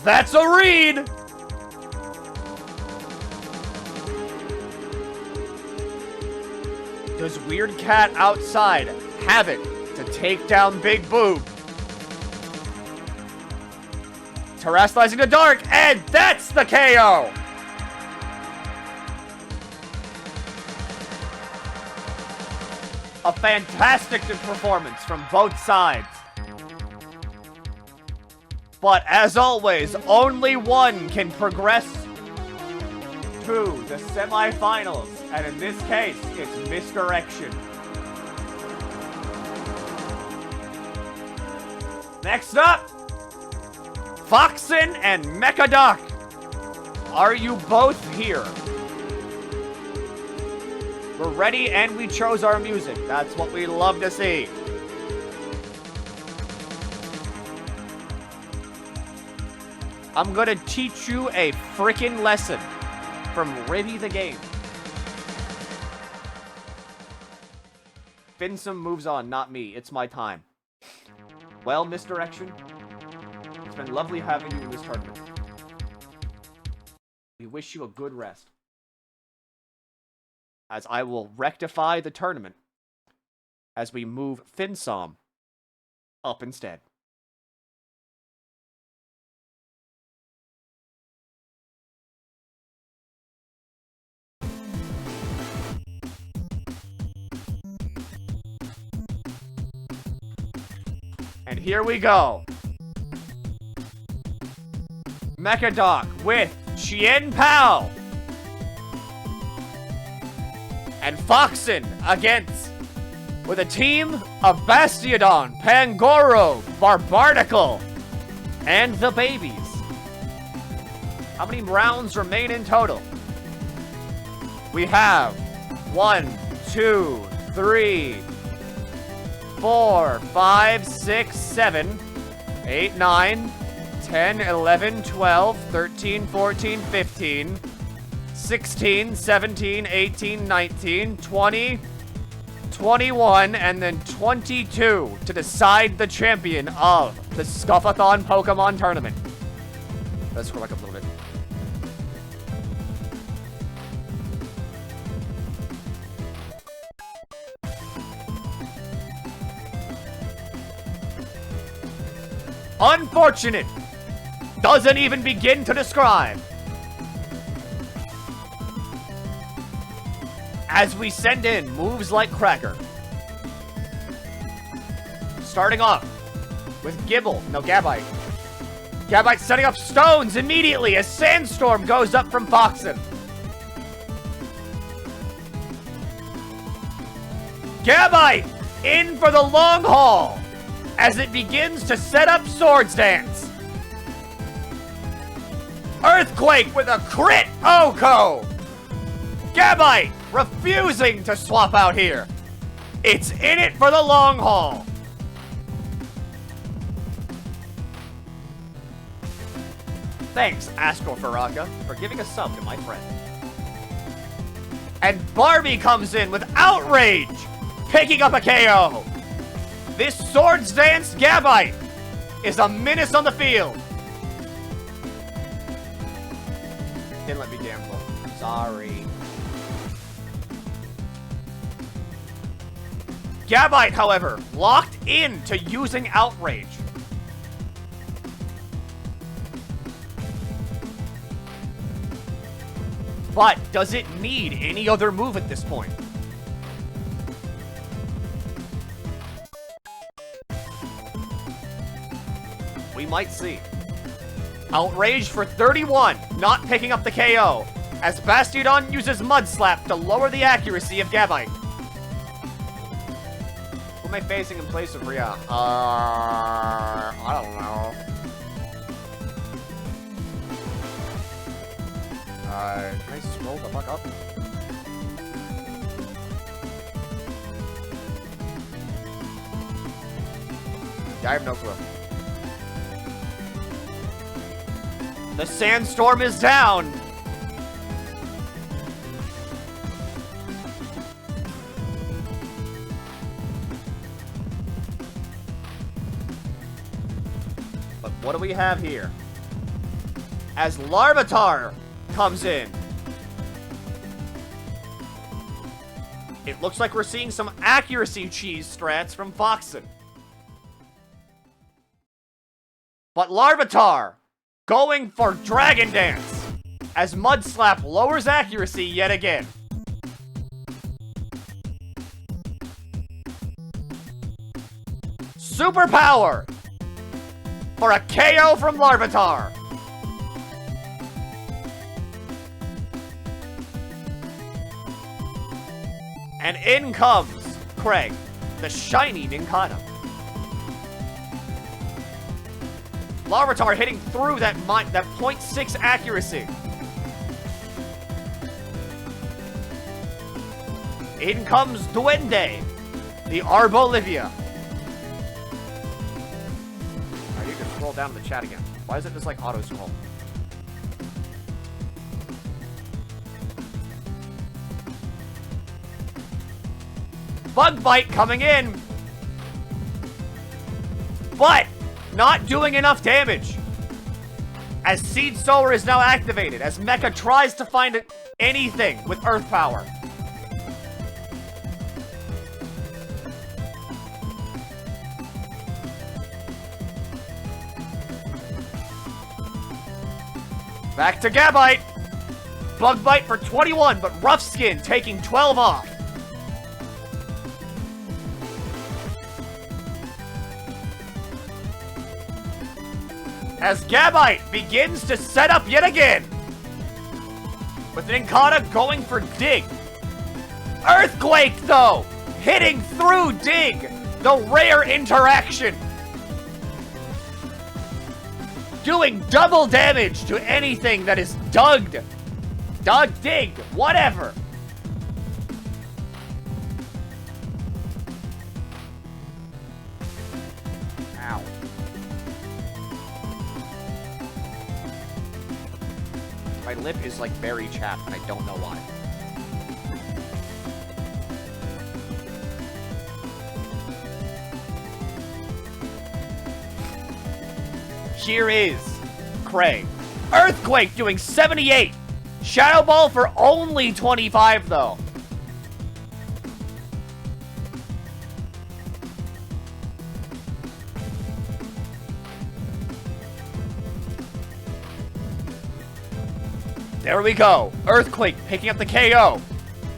That's a read! Does Weird Cat outside have it to take down Big Boob? Terastallizing the dark, and that's the KO! A fantastic performance from both sides. But as always, only one can progress to the semifinals. And in this case, it's Misdirection. Next up, Foxen and Mechadoc. Are you both here? We're ready and we chose our music. That's what we love to see. I'm gonna teach you a freaking lesson from Ribby the Game. Finsum moves on, not me. It's my time. Well, Misdirection, it's been lovely having you in this tournament. We wish you a good rest, as I will rectify the tournament as we move Finsum up instead. And here we go. Mechadoc with Shenpai and Foxen against with a team of Bastiodon, Pangoro, Barbardical, and the babies. How many rounds remain in total? We have 1, 2, 3, 4, 5, 6, 7, 8, 9, 10, 11, 12, 13, 14, 15, 16, 17, 18, 19, 20, 21, and then 22 to decide the champion of the Scuffathon Pokemon Tournament. Let's scroll back up a little bit. Unfortunate! Doesn't even begin to describe. As we send in moves like Cracker. Starting off with Gabite. Gabite setting up stones immediately as Sandstorm goes up from Foxen. Gabite in for the long haul as it begins to set up Swords Dance. Earthquake with a crit Oko! Gabite refusing to swap out here. It's in it for the long haul. Thanks, Astrofaraka, for giving a sub to my friend. And Barbie comes in with Outrage, picking up a KO. This Swords Dance Gabite is a menace on the field. Didn't let me gamble. Sorry. Gabite, however, locked in to using Outrage. But does it need any other move at this point? We might see. Outrage for 31, not picking up the KO, as Bastiodon uses Mud Slap to lower the accuracy of Gabite. Who am I facing in place of Rhea? I don't know. Can I scroll the fuck up? Yeah, I have no clue. The Sandstorm is down! But what do we have here? As Larvitar comes in. It looks like we're seeing some accuracy cheese strats from Foxen. But Larvitar going for Dragon Dance, as Mud Slap lowers accuracy yet again. Superpower for a KO from Larvitar. And in comes Craig, the shiny Nincada. Larvitar hitting through that 0.6 accuracy. In comes Duende, the Arbolivia. I need to scroll down to the chat again. Why is it just like auto scroll? Bug Bite coming in, but not doing enough damage. As Seed Sower is now activated, as Mecha tries to find anything with Earth Power. Back to Gabite. Bug Bite for 21, but Rough Skin taking 12 off. As Gabite begins to set up yet again. With Nincada going for Dig. Earthquake, though, hitting through Dig. The rare interaction. Doing double damage to anything that is digged, whatever. Ow. My lip is like very chapped and I don't know why. Here is Craig. Earthquake doing 78. Shadow Ball for only 25, though. There we go. Earthquake picking up the KO.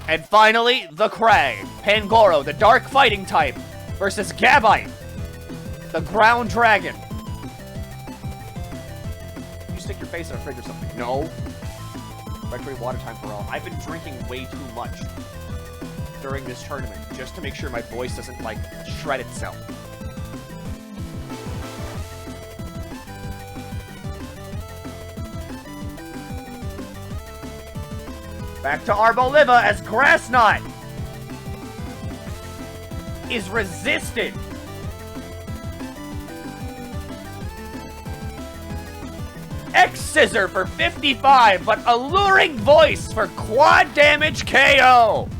And finally, the Crag. Pangoro, the dark fighting type, versus Gabite, the ground dragon. Stick your face in a fridge or something. No. Retro water time for all. I've been drinking way too much during this tournament just to make sure my voice doesn't, like, shred itself. Back to Arboliva as Grass Knot is resisted. X-Scissor for 55, but Alluring Voice for quad damage KO.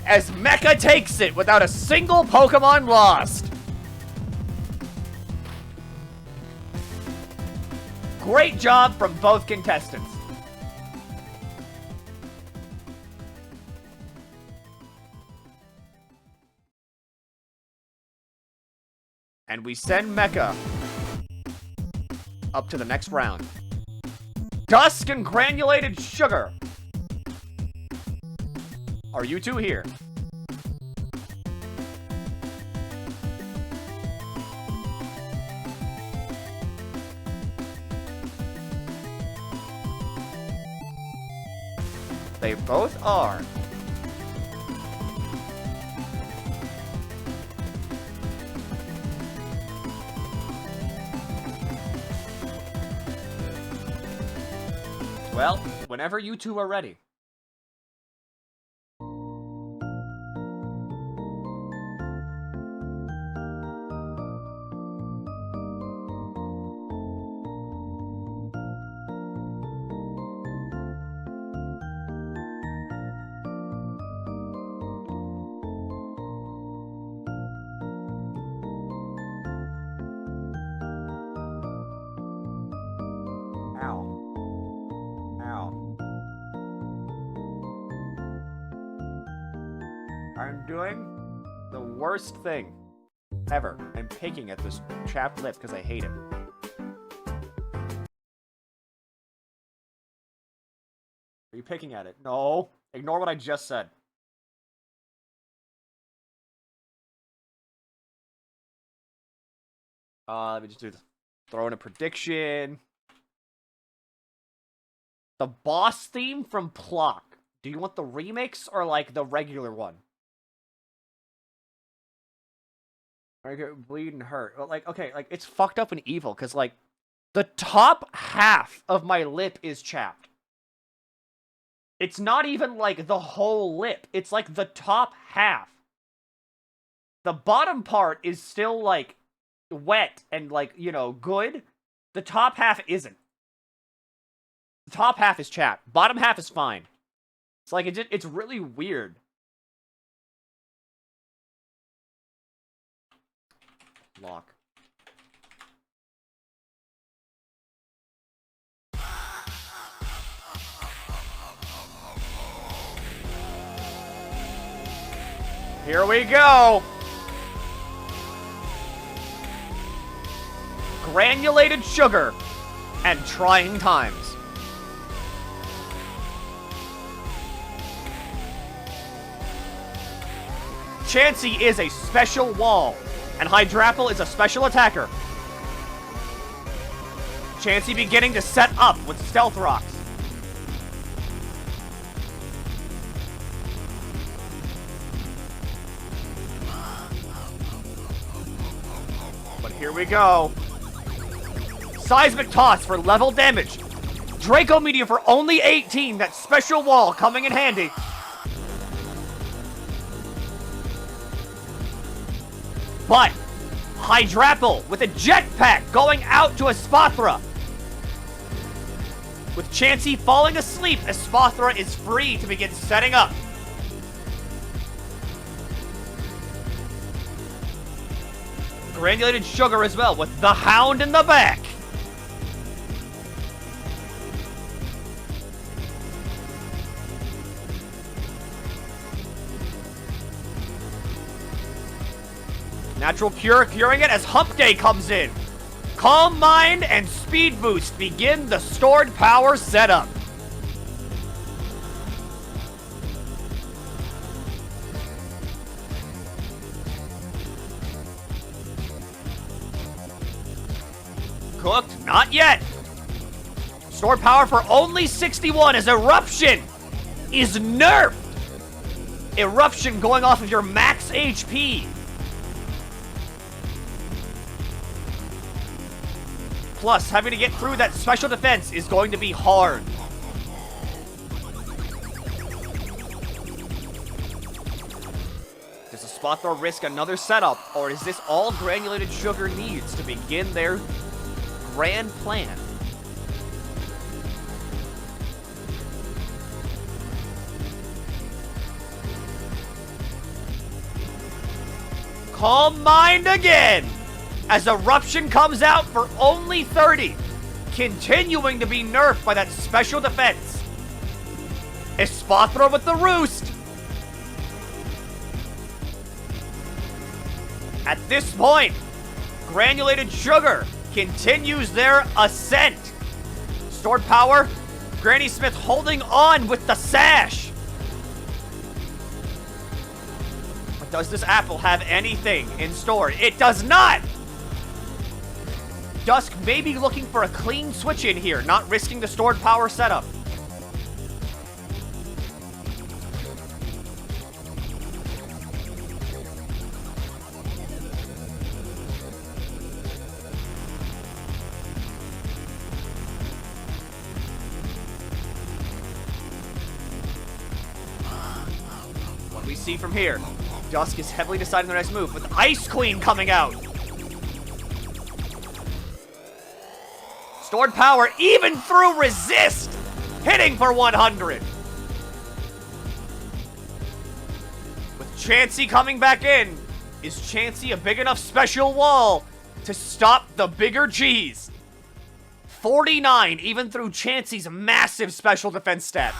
As Mecha takes it without a single Pokemon lost. Great job from both contestants. And we send Mecha up to the next round. Dusk and Granulated Sugar. Are you two here? They both are. Well, whenever you two are ready. I'm doing the worst thing ever. I'm picking at this chapped lip because I hate it. picking at it. No. Ignore what I just said. Let me just do this. Throw in a prediction. The boss theme from Plock. Do you want the remix or, like, the regular one? I get bleed and hurt. But, like, okay, like, it's fucked up and evil, because, like, the top half of my lip is chapped. It's not even, like, the whole lip. It's, like, the top half. The bottom part is still, like, wet and, like, you know, good. The top half isn't. The top half is chapped. Bottom half is fine. It's like, it's really weird. Lock. Here we go! Granulated sugar and trying times. Chansey is a special wall, and Hydrapple is a special attacker. Chansey beginning to set up with Stealth Rocks. But here we go. Seismic Toss for level damage. Draco Meteor for only 18. That special wall coming in handy. But Hydrapple with a jetpack going out to Espathra. With Chansey falling asleep, Espathra is free to begin setting up. Granulated sugar as well with the Hound in the back. Natural Cure curing it as Hump Day comes in. Calm Mind and Speed Boost begin the stored power setup. Cooked? Not yet. Stored power for only 61 as Eruption is nerfed. Eruption going off of your max HP. Plus, having to get through that special defense is going to be hard. Does Espathra risk another setup, or is this all Granulated Sugar needs to begin their grand plan? Calm Mind again! As Eruption comes out for only 30, continuing to be nerfed by that special defense. Espathra with the Roost. At this point, Granulated Sugar continues their ascent. Stored power, Granny Smith holding on with the Sash. But does this apple have anything in store? It does not! Dusk may be looking for a clean switch in here, not risking the stored power setup. What we see from here, Dusk is heavily deciding their next move with Ice Queen coming out. Stored power even through resist, hitting for 100. With Chansey coming back in, is Chansey a big enough special wall to stop the bigger G's? 49 even through Chansey's massive special defense stat.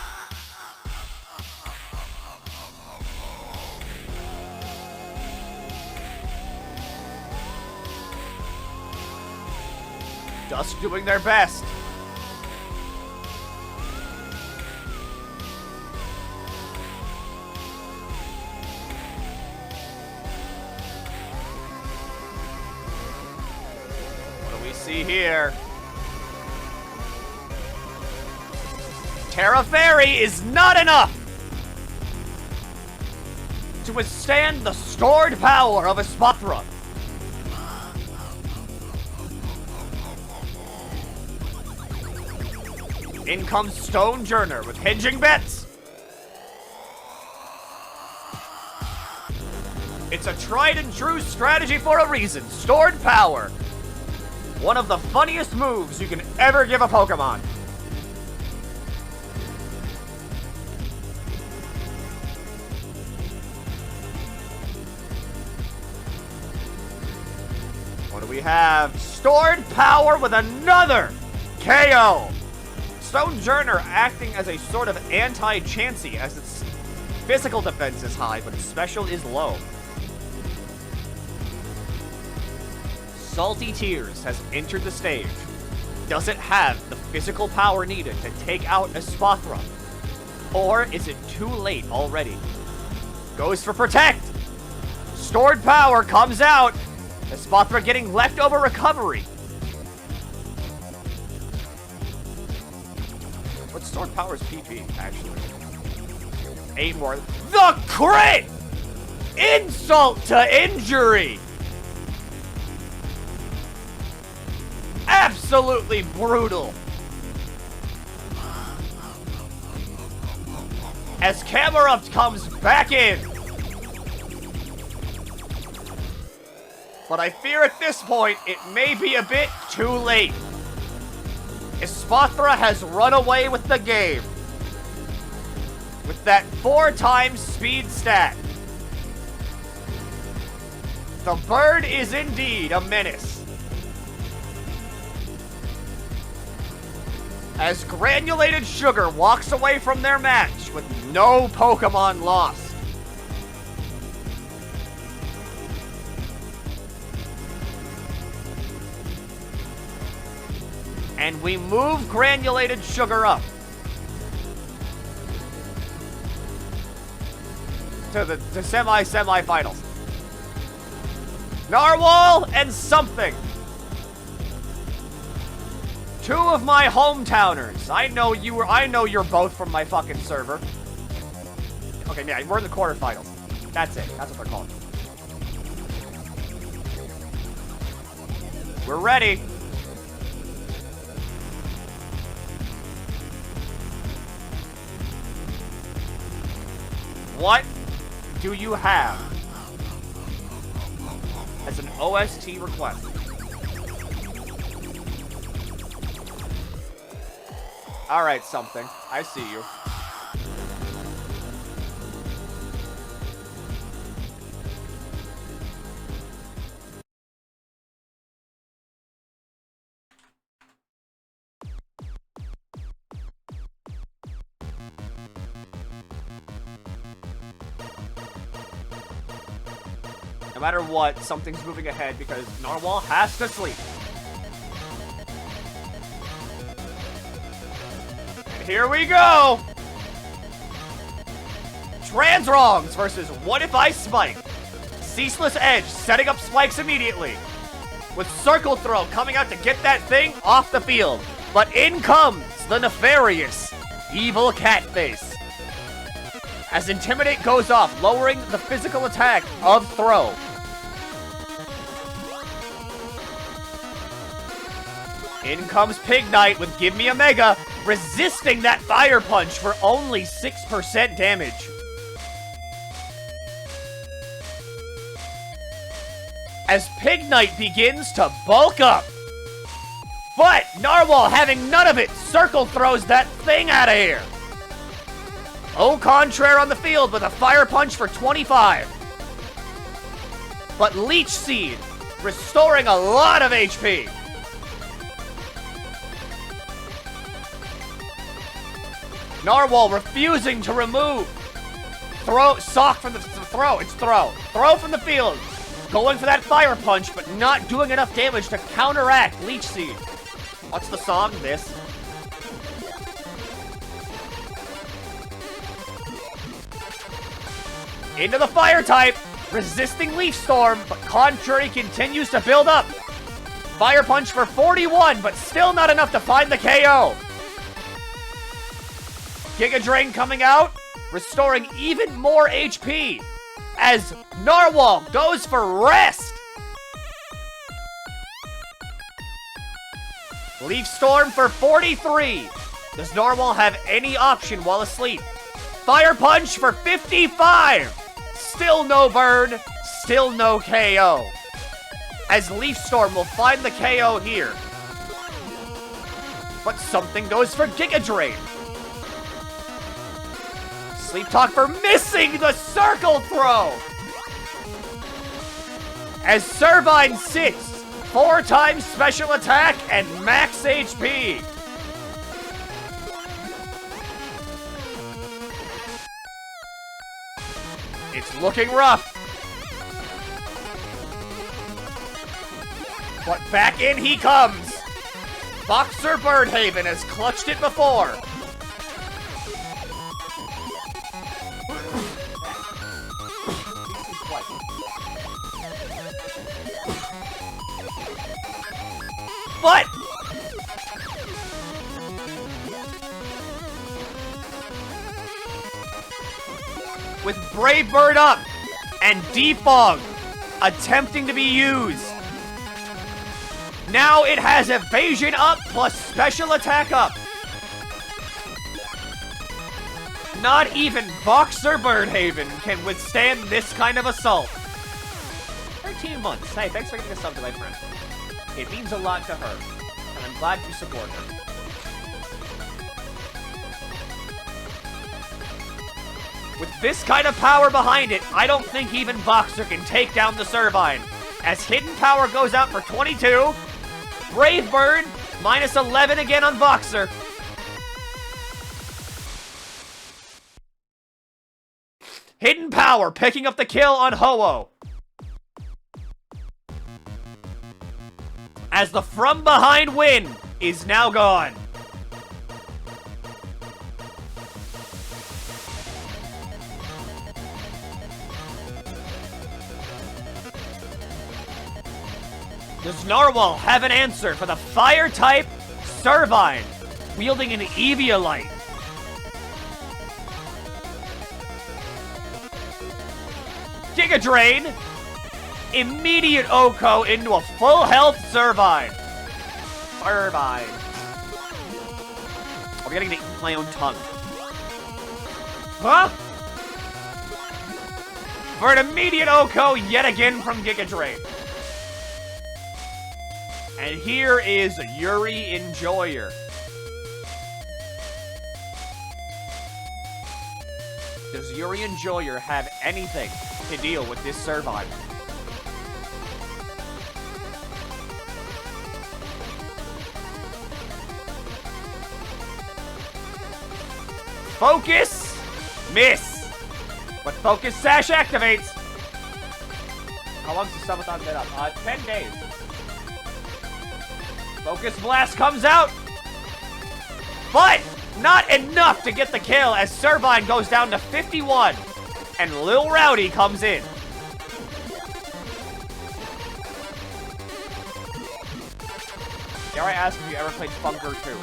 Dusk doing their best. see here. Terra Fairy is not enough to withstand the stored power of a Spothra. In comes Stonejourner with hinging bets. It's a tried and true strategy for a reason. Stored power. One of the funniest moves you can ever give a Pokemon. What do we have? Stored power with another KO. Stonejourner acting as a sort of anti-Chansey, as its physical defense is high, but its special is low. Salty Tears has entered the stage. Does it have the physical power needed to take out a Spothra? Or is it too late already? Goes for Protect! Stored power comes out! Spothra getting leftover recovery. What stored power is PP, actually? 8 more. The crit! Insult to injury! Absolutely brutal. As Camerupt comes back in. But I fear at this point, it may be a bit too late. Spothra has run away with the game. With that 4x speed stat. The bird is indeed a menace. As Granulated Sugar walks away from their match with no Pokemon lost. And we move Granulated Sugar up to the semi-finals. Narwhal and something. 2 of my hometowners. I know you're both from my fucking server. Okay, yeah, we're in the quarterfinals. That's it. That's what they're called. We're ready. What do you have as an OST request? Alright, something. I see you. No matter what, something's moving ahead because Narwhal has to sleep. And here we go! Transrongs versus What If I Spike? Ceaseless Edge setting up spikes immediately. With Circle Throw coming out to get that thing off the field. But in comes the nefarious Evil Catface. As Intimidate goes off, lowering the physical attack of Throw. In comes Pignite with Give Me a Mega, resisting that Fire Punch for only 6% damage. As Pignite begins to bulk up. But Narwhal, having none of it, Circle Throws that thing out of here. Au Contraire on the field with a Fire Punch for 25. But Leech Seed, restoring a lot of HP. Narwhal refusing to remove. Sock from the throw. It's Throw. Throw from the field. Going for that Fire Punch, but not doing enough damage to counteract Leech Seed. What's the song? This. Into the Fire type. Resisting Leaf Storm, but Contrary continues to build up. Fire Punch for 41, but still not enough to find the KO. Giga Drain coming out, restoring even more HP as Narwhal goes for rest. Leaf Storm for 43. Does Narwhal have any option while asleep? Fire Punch for 55. Still no burn, still no KO. As Leaf Storm will find the KO here. But something goes for Giga Drain. Sleep Talk for missing the circle throw. As Servine sits, 4 times special attack and max HP. It's looking rough. But back in he comes. Boxer Birdhaven has clutched it before. But with Brave Bird up and Defog attempting to be used, now it has evasion up plus special attack up. Not even Boxer Birdhaven can withstand this kind of assault. 13 months. Hey, thanks for giving a sub to my friend. It means a lot to her, and I'm glad you support her. With this kind of power behind it, I don't think even Boxer can take down the Servine. As Hidden Power goes out for 22, Brave Bird, minus 11 again on Boxer. Hidden Power picking up the kill on Ho-Oh. As the from behind win is now gone. Does Narwhal have an answer for the Fire-type Servine, wielding an Eviolite? Giga Drain, immediate Oko into a full health Servine. Servine. I'm getting to eat my own tongue. Huh? For an immediate Oko yet again from Giga Drain. And here is Yuri Enjoyer. Does Yuri Enjoyer have anything to deal with this Servine? Focus! Miss! But Focus Sash activates! How long's the Scuffathon been up? 10 days. Focus Blast comes out! But not enough to get the kill as Servine goes down to 51. And Lil Rowdy comes in. Dare I ask if you ever played Funger 2?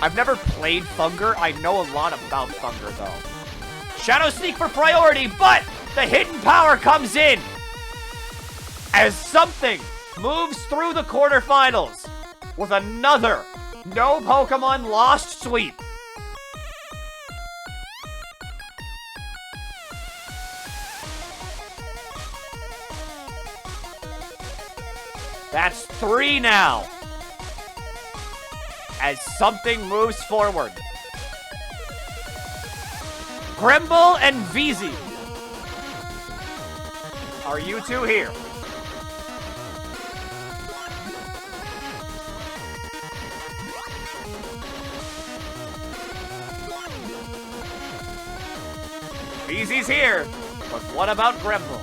I've never played Funger. I know a lot about Funger, though. Shadow Sneak for priority, but the Hidden Power comes in as something moves through the quarterfinals with another no Pokemon Lost sweep. That's 3 now. As something moves forward. Grimble and VZ. Are you two here? VZ's here, but what about Grimble?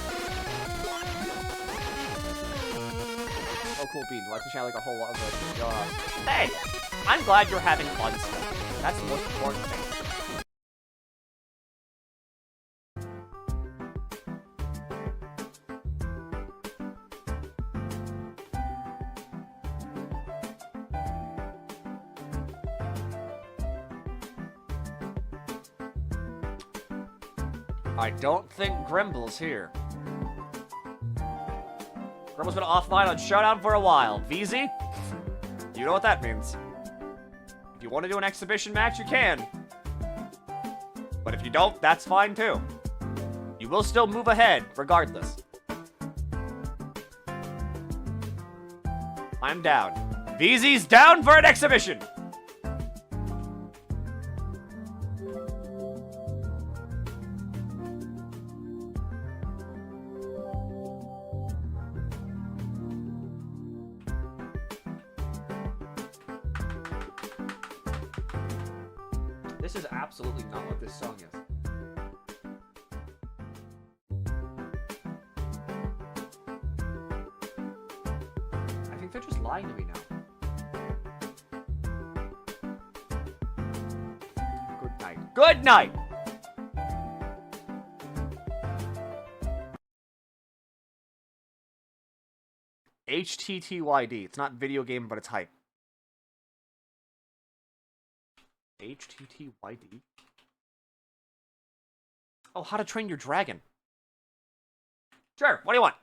Oh, cool, Bean. Do I have to shout like a whole lot of those? Hey, I'm glad you're having fun still. That's the most important thing. I don't think Grimble's here. Grimble's been offline on Showdown for a while. VZ? You know what that means. If you want to do an exhibition match, you can. But if you don't, that's fine too. You will still move ahead, regardless. I'm down. VZ's down for an exhibition! This is absolutely not what this song is. I think they're just lying to me now. Good night. Good night! HTTYD. It's not video game, but it's hype. HTTYD? Oh, How to Train Your Dragon. Sure, what do you want?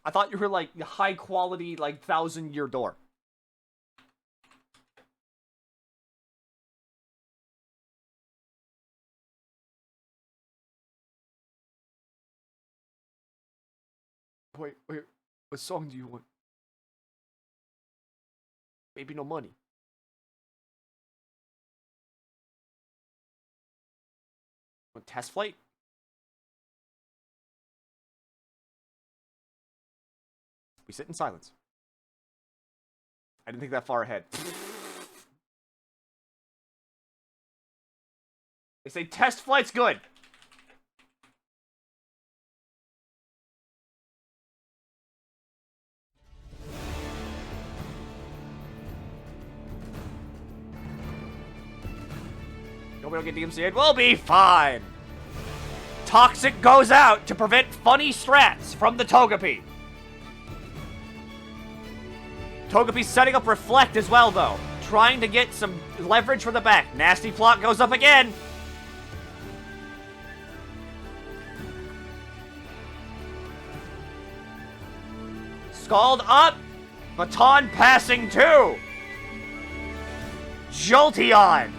I thought you were like high quality, like 1,000-year door. Wait, what song do you want? Maybe no money. Want test flight? We sit in silence. I didn't think that far ahead. They say test flight's good. Nobody will get DMCA'd. We'll be fine. Toxic goes out to prevent funny strats from the Togepi. Togepi's setting up Reflect as well, though. Trying to get some leverage from the back. Nasty Plot goes up again. Scald up. Baton passing too. Jolteon.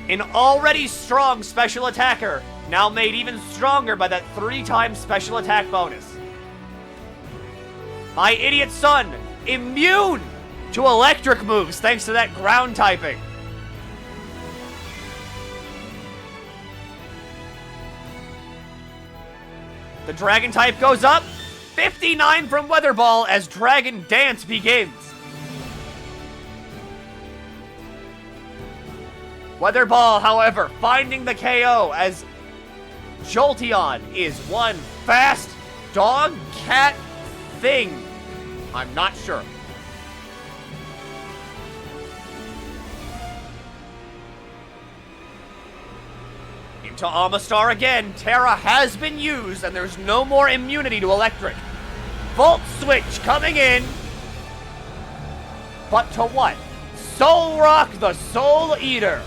An already strong special attacker, now made even stronger by that 3-time special attack bonus. My idiot son, immune to electric moves thanks to that ground typing. The dragon type goes up, 59 from Weather Ball as Dragon Dance begins. Weather Ball, however, finding the KO as Jolteon is one fast dog cat thing. I'm not sure. Into Amistar again. Terra has been used and there's no more immunity to electric. Volt Switch coming in. But to what? Soul Rock the Soul Eater.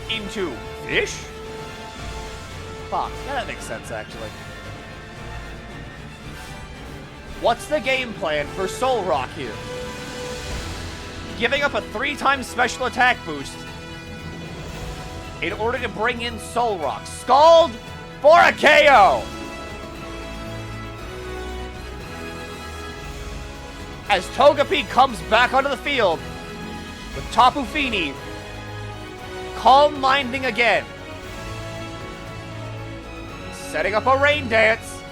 Into fish? Fuck, yeah, that makes sense, actually. What's the game plan for Soul Rock here? Giving up a 3-time special attack boost in order to bring in Soul Rock. Scald for a KO! As Togepi comes back onto the field with Tapu Fini calm minding again. Setting up a rain dance.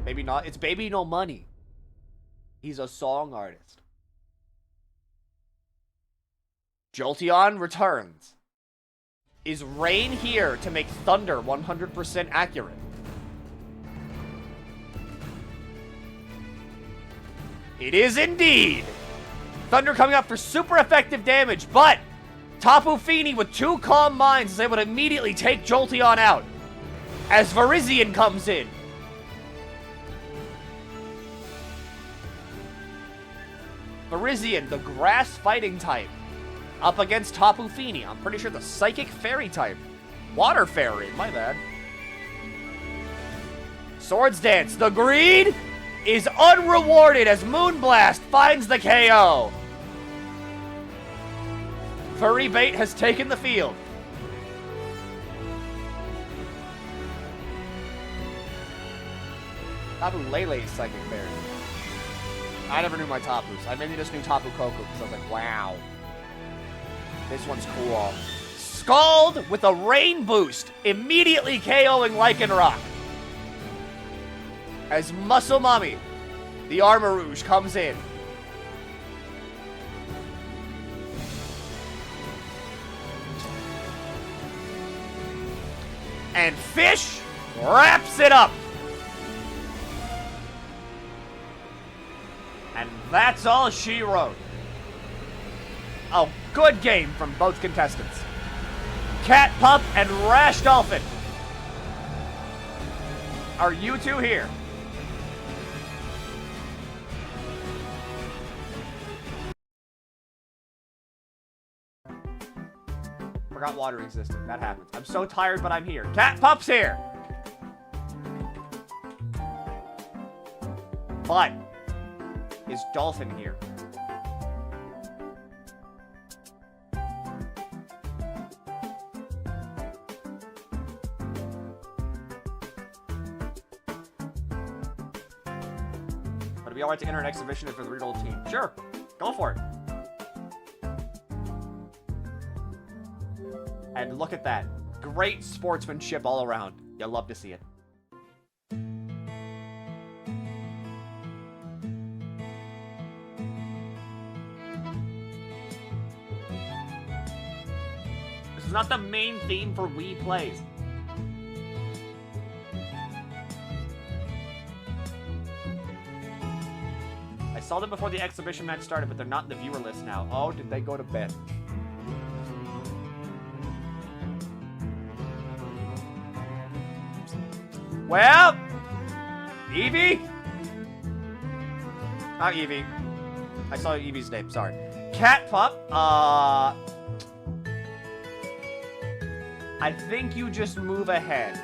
Maybe not. It's Baby No Money. He's a song artist. Jolteon returns. Is rain here to make thunder 100% accurate? It is indeed! Thunder coming up for super effective damage, but Tapu Fini with 2 Calm Minds is able to immediately take Jolteon out. As Virizion comes in. Virizion, the grass fighting type. Up against Tapu Fini. I'm pretty sure the psychic fairy type. Water fairy, my bad. Swords Dance. The greed is unrewarded as Moonblast finds the KO. Furry Bait has taken the field. Tapu Lele's psychic fairy. I never knew my Tapus. I mainly just knew Tapu Koko because I was like, wow. This one's cool. Scald with a Rain Boost, immediately KOing Lycanroc. As Muscle Mummy, the Armor Rouge, comes in. And Fish wraps it up. And that's all she wrote. A good game from both contestants. Cat Pup and Rash Dolphin. Are you two here? Forgot water existed. That happens. I'm so tired, but I'm here. Cat Pup's here. But is Dolphin here? Would it be alright to enter an exhibition for the real team? Sure. Go for it. And look at that. Great sportsmanship all around. You'll love to see it. This is not the main theme for Wii Plays. I saw them before the exhibition match started, but they're not in the viewer list now. Oh, did they go to bed? Well, Eevee? Not Eevee. I saw Eevee's name, sorry. Cat Pup, I think you just move ahead.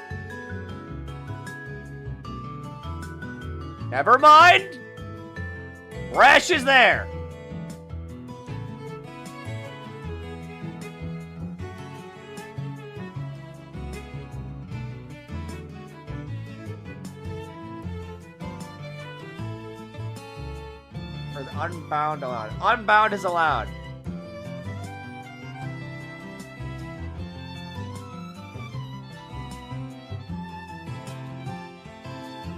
Never mind! Rash is there! Unbound allowed. Unbound is allowed.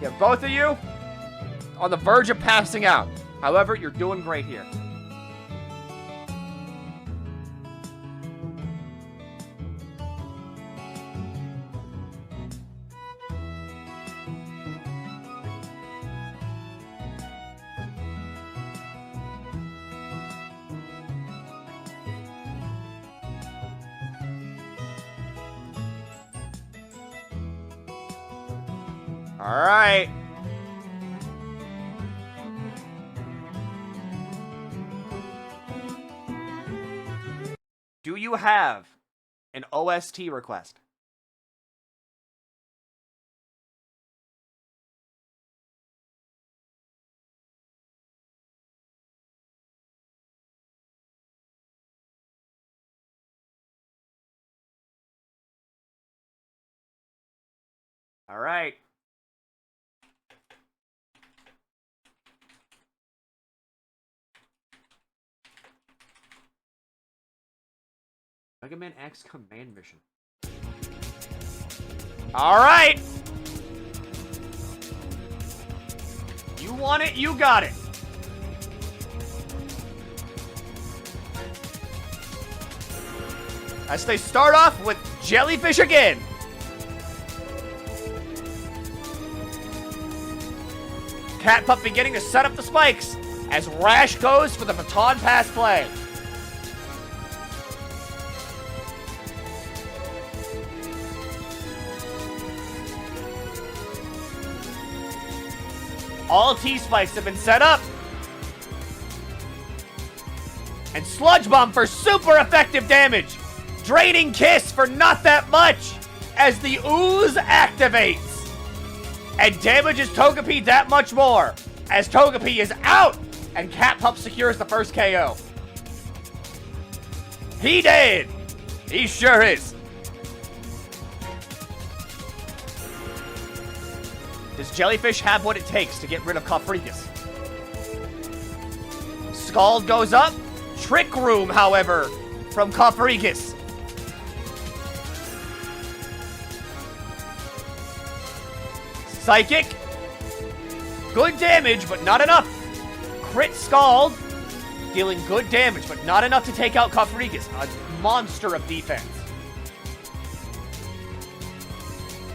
Yeah, both of you on the verge of passing out. However, you're doing great here. All right. Do you have an OST request? All right. Mega Man X command mission. All right. You want it, you got it. As they start off with Jellyfish again. Cat Pup beginning to set up the spikes as Rash goes for the baton pass play. All T-Spikes have been set up. And Sludge Bomb for super effective damage. Draining Kiss for not that much as the Ooze activates. And damages Togepi that much more as Togepi is out and Cat Pup secures the first KO. He did. He sure is. Does Jellyfish have what it takes to get rid of Cofregus? Scald goes up. Trick Room, however, from Cofregus. Psychic. Good damage, but not enough. Crit Scald. Dealing good damage, but not enough to take out Cofregus. A monster of defense.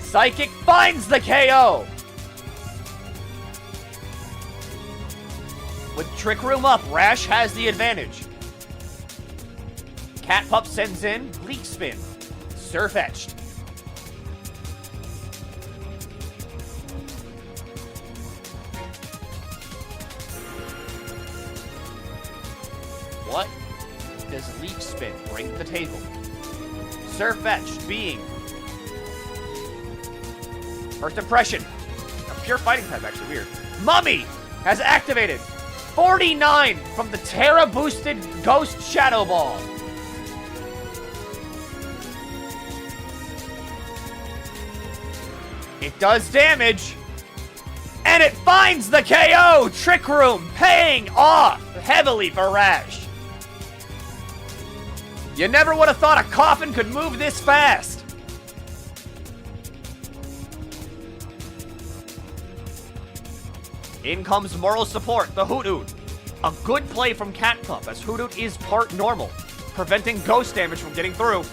Psychic finds the KO. With Trick Room up, Rash has the advantage. Cat Pup sends in Leak Spin. Surfetched. What does Leak Spin bring to the table? Surfetched being First Impression. A pure fighting type, actually weird. Mummy has activated 49 from the Terra boosted Ghost Shadow Ball. It does damage. And it finds the KO! Trick Room paying off heavily for Rash. You never would have thought a coffin could move this fast. In comes Moral Support, the Hoot Hoot. A good play from Cat Pup, as Hoot Hoot is part normal, preventing ghost damage from getting through.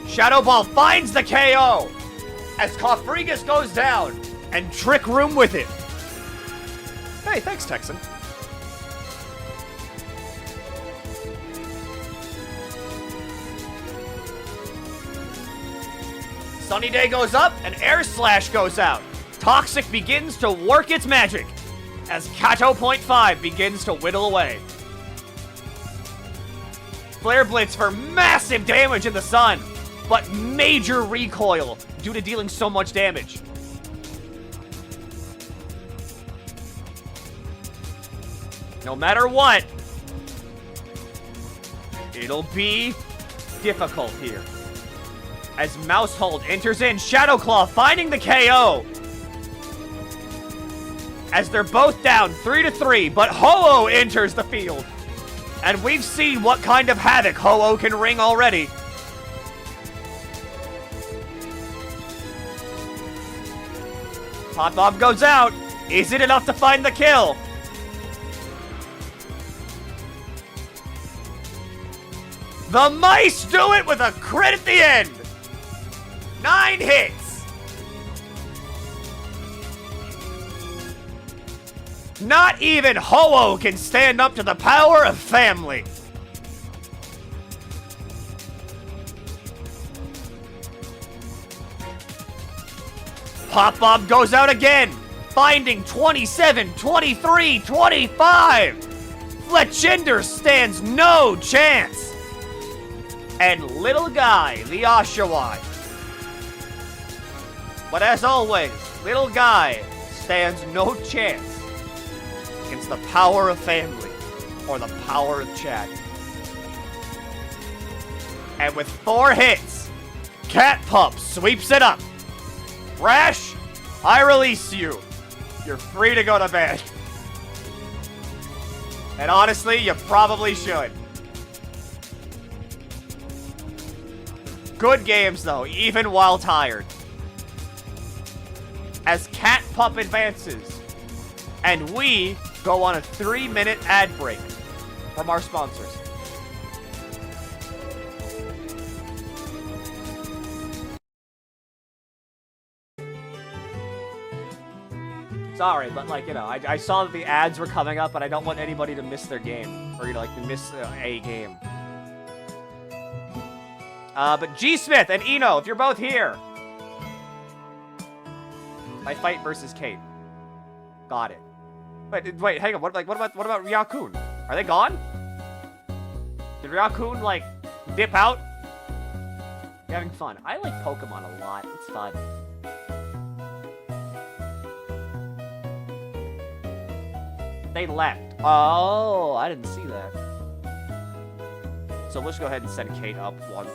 Shadow Ball finds the KO, as Cofregus goes down, and Trick Room with it. Hey, thanks, Texan. Sunny Day goes up, and Air Slash goes out. Toxic begins to work its magic, as Kato .5 begins to whittle away. Flare Blitz for massive damage in the sun, but major recoil due to dealing so much damage. No matter what, it'll be difficult here. As Mousehold enters in, Shadow Claw finding the KO. As they're both down 3-3, but Ho-Oh enters the field. And we've seen what kind of havoc Ho-Oh can wring already. Pop Bomb goes out. Is it enough to find the kill? The Mice do it with a crit at the end. 9 hits. Not even Ho-Oh can stand up to the power of family. Pop Bomb goes out again, finding 27, 23, 25. Fletchinder stands no chance. And Little Guy, the Oshawott. But as always, Little Guy stands no chance against the power of family or the power of chat. And with 4 hits, Cat Pup sweeps it up. Rash, I release you. You're free to go to bed. And honestly, you probably should. Good games, though, even while tired. As Cat Pup advances, and we go on a 3-minute ad break from our sponsors. Sorry, but like, you know, I saw that the ads were coming up, but I don't want anybody to miss their game. Or, you know, like, to miss a game. But G. Smith and Eno, if you're both here, My fight versus Kate. Got it. Wait, hang on. What about Ryakun? Are they gone? Did Ryakun like dip out? You're having fun. I like Pokemon a lot. It's fun. They left. Oh, I didn't see that. So let's go ahead and send Kate up one.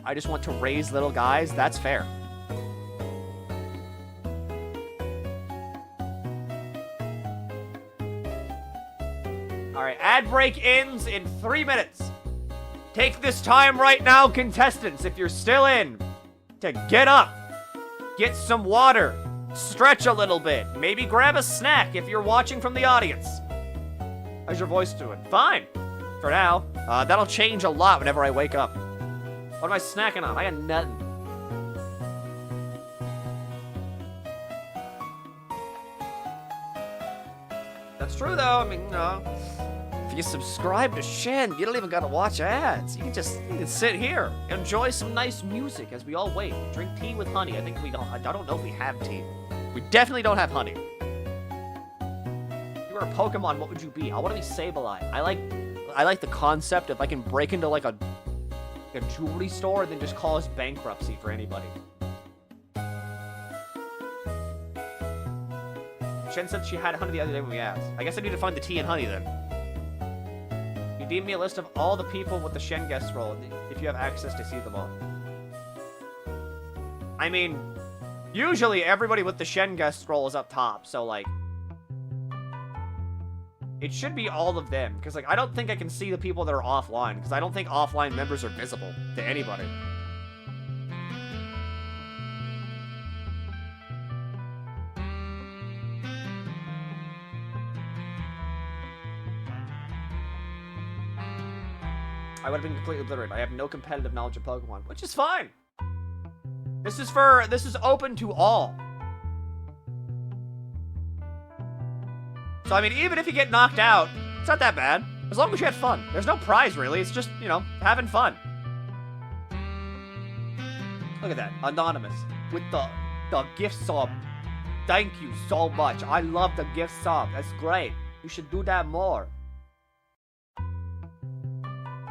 I just want to raise little guys. That's fair. Alright, ad break ends in 3 minutes. Take this time right now, contestants, if you're still in, to get up, get some water, stretch a little bit, maybe grab a snack if you're watching from the audience. How's your voice doing? Fine, for now. That'll change a lot whenever I wake up. What am I snacking on? I got nothing. That's true, though. I mean, if you subscribe to Shen, you don't even gotta watch ads. You can sit here, enjoy some nice music as we all wait. Drink tea with honey. I don't know if we have tea. We definitely don't have honey. If you were a Pokemon, what would you be? I want to be Sableye. I like the concept of I can break into like a jewelry store and then just cause bankruptcy for anybody. Shen said she had honey the other day when we asked. I guess I need to find the tea and honey then. You deem me a list of all the people with the Shen guest role if you have access to see them all. I mean, usually everybody with the Shen guest scroll is up top, so like it should be all of them, because like I don't think I can see the people that are offline, because I don't think offline members are visible to anybody. I would have been completely obliterated. I have no competitive knowledge of Pokemon, which is fine. This is open to all. So, I mean, even if you get knocked out, it's not that bad. As long as you had fun. There's no prize, really. It's just, you know, having fun. Look at that. Anonymous. With the gift sub. Thank you so much. I love the gift sub. That's great. You should do that more.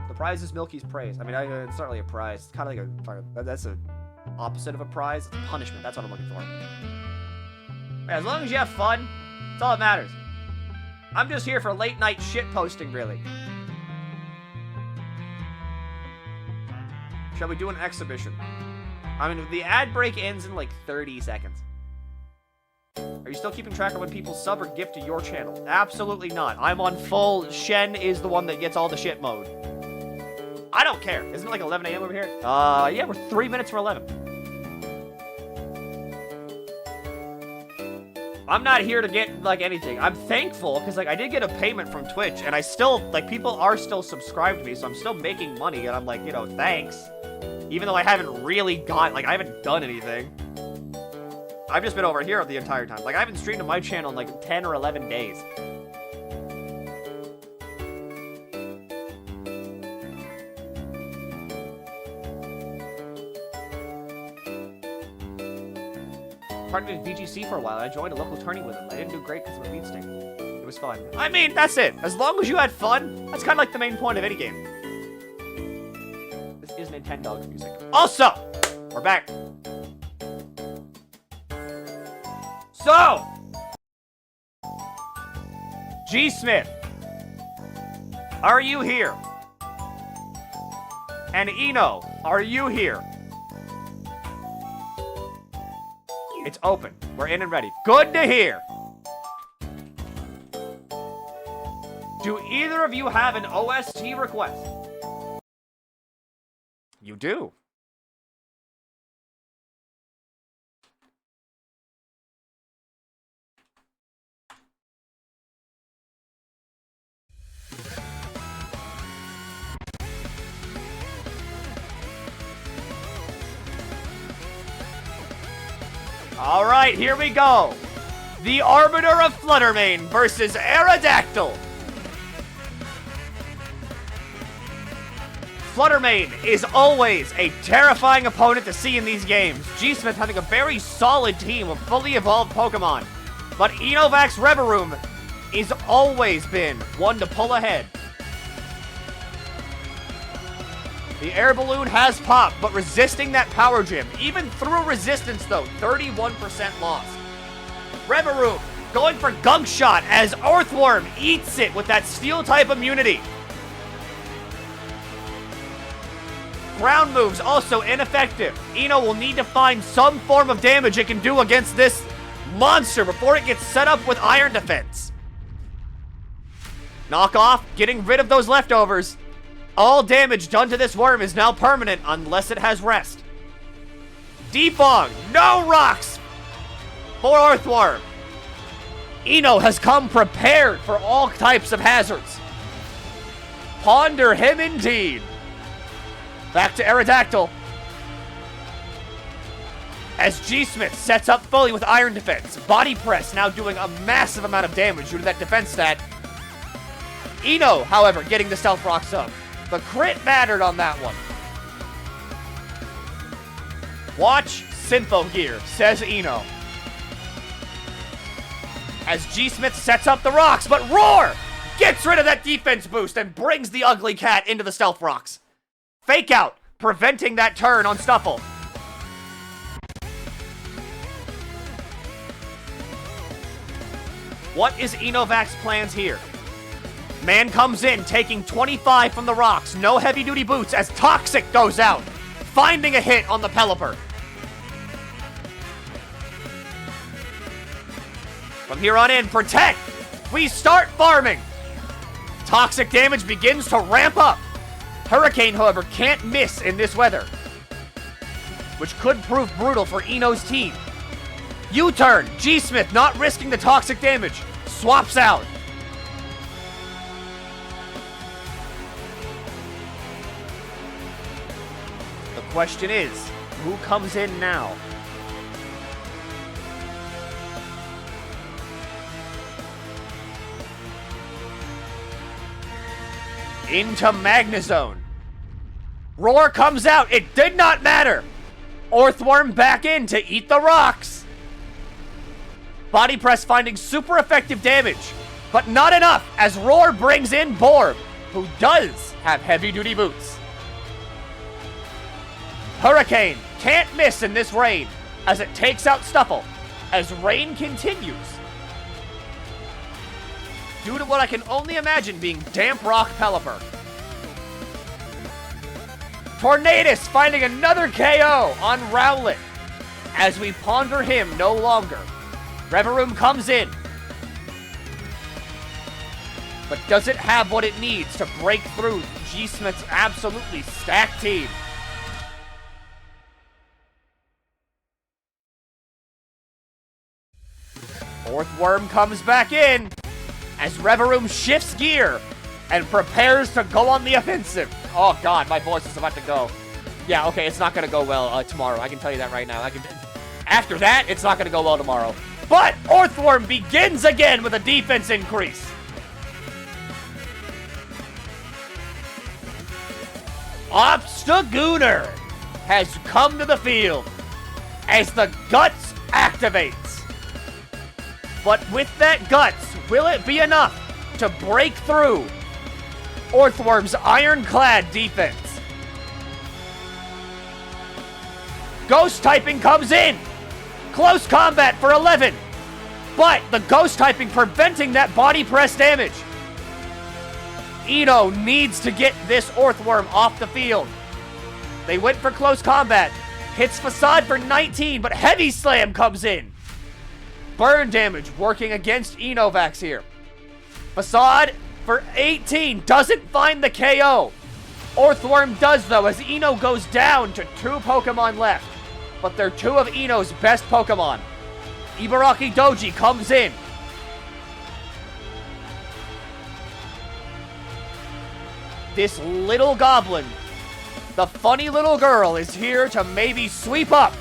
The prize is Milky's praise. I mean, it's not really a prize. It's kind of like that's a opposite of a prize. It's punishment. That's what I'm looking for. As long as you have fun, that's all that matters. I'm just here for late night shit posting, really. Shall we do an exhibition? I mean, the ad break ends in like 30 seconds. Are you still keeping track of when people sub or gift to your channel? Absolutely not. I'm on full Shen is the one that gets all the shit mode. I don't care. Isn't it like 11 a.m. over here? Yeah, we're 3 minutes from 11. I'm not here to get, like, anything. I'm thankful, because, like, I did get a payment from Twitch, and I still, like, people are still subscribed to me, so I'm still making money, and I'm like, you know, thanks. Even though I haven't really got, like, I haven't done anything. I've just been over here the entire time. Like, I haven't streamed to my channel in, like, 10 or 11 days. Partnered with VGC for a while. I joined a local tourney with him. I didn't do great because of a beat stick. It was fun. I mean, that's it. As long as you had fun, that's kind of like the main point of any game. This is Nintendo's music. Also, we're back. So, G Smith, are you here? And Eno, are you here? It's open. We're in and ready. Good to hear. Do either of you have an OST request? You do. All right, here we go. The Arbiter of Fluttermane versus Aerodactyl. Fluttermane is always a terrifying opponent to see in these games. G-Smith having a very solid team of fully evolved Pokemon. But Enovax Reverum has always been one to pull ahead. The air balloon has popped, but resisting that power gym. Even through resistance, though, 31% loss. Reverum going for Gunk Shot as Earthworm eats it with that Steel-type immunity. Ground moves also ineffective. Eno will need to find some form of damage it can do against this monster before it gets set up with Iron Defense. Knockoff, getting rid of those leftovers. All damage done to this worm is now permanent unless it has rest. Defog, no rocks for Earthworm. Eno has come prepared for all types of hazards. Ponder him indeed. Back to Aerodactyl. As G-Smith sets up fully with Iron Defense. Body Press now doing a massive amount of damage due to that defense stat. Eno, however, getting the Stealth Rocks up. The crit mattered on that one. Watch Syntho Gear, says Eno. As G-Smith sets up the rocks, but Roar gets rid of that defense boost and brings the Ugly Cat into the Stealth Rocks. Fake Out, preventing that turn on Stuffle. What is Enovac's plans here? Man comes in, taking 25 from the rocks. No heavy-duty boots as Toxic goes out, finding a hit on the Pelipper. From here on in, Protect! We start farming! Toxic damage begins to ramp up. Hurricane, however, can't miss in this weather, which could prove brutal for Eno's team. U-turn, G-Smith not risking the toxic damage, swaps out. The question is, who comes in now? Into Magnezone. Roar comes out. It did not matter. Earthworm back in to eat the rocks. Body Press finding super effective damage, but not enough as Roar brings in Borb, who does have heavy-duty boots. Hurricane can't miss in this rain as it takes out Stuffle as rain continues. Due to what I can only imagine being Damp Rock Pelipper. Tornadus finding another KO on Rowlet as we ponder him no longer. Reverum comes in, but does it have what it needs to break through G-Smith's absolutely stacked team? Earthworm comes back in as Reverum shifts gear and prepares to go on the offensive. Oh god, my voice is about to go. Yeah, okay, it's not going to go well tomorrow. I can tell you that right now. After that, it's not going to go well tomorrow. But Earthworm begins again with a defense increase. Obstagooner has come to the field as the Guts activates. But with that Guts, will it be enough to break through Earthworm's ironclad defense? Ghost typing comes in. Close combat for 11. But the ghost typing preventing that body press damage. Eno needs to get this Earthworm off the field. They went for close combat. Hits Facade for 19, but Heavy Slam comes in. Burn damage working against Enovax here. Facade for 18 doesn't find the KO. Earthworm does though as Eno goes down to 2 Pokemon left. But they're 2 of Eno's best Pokemon. Ibaraki Doji comes in. This little goblin, the funny little girl, is here to maybe sweep up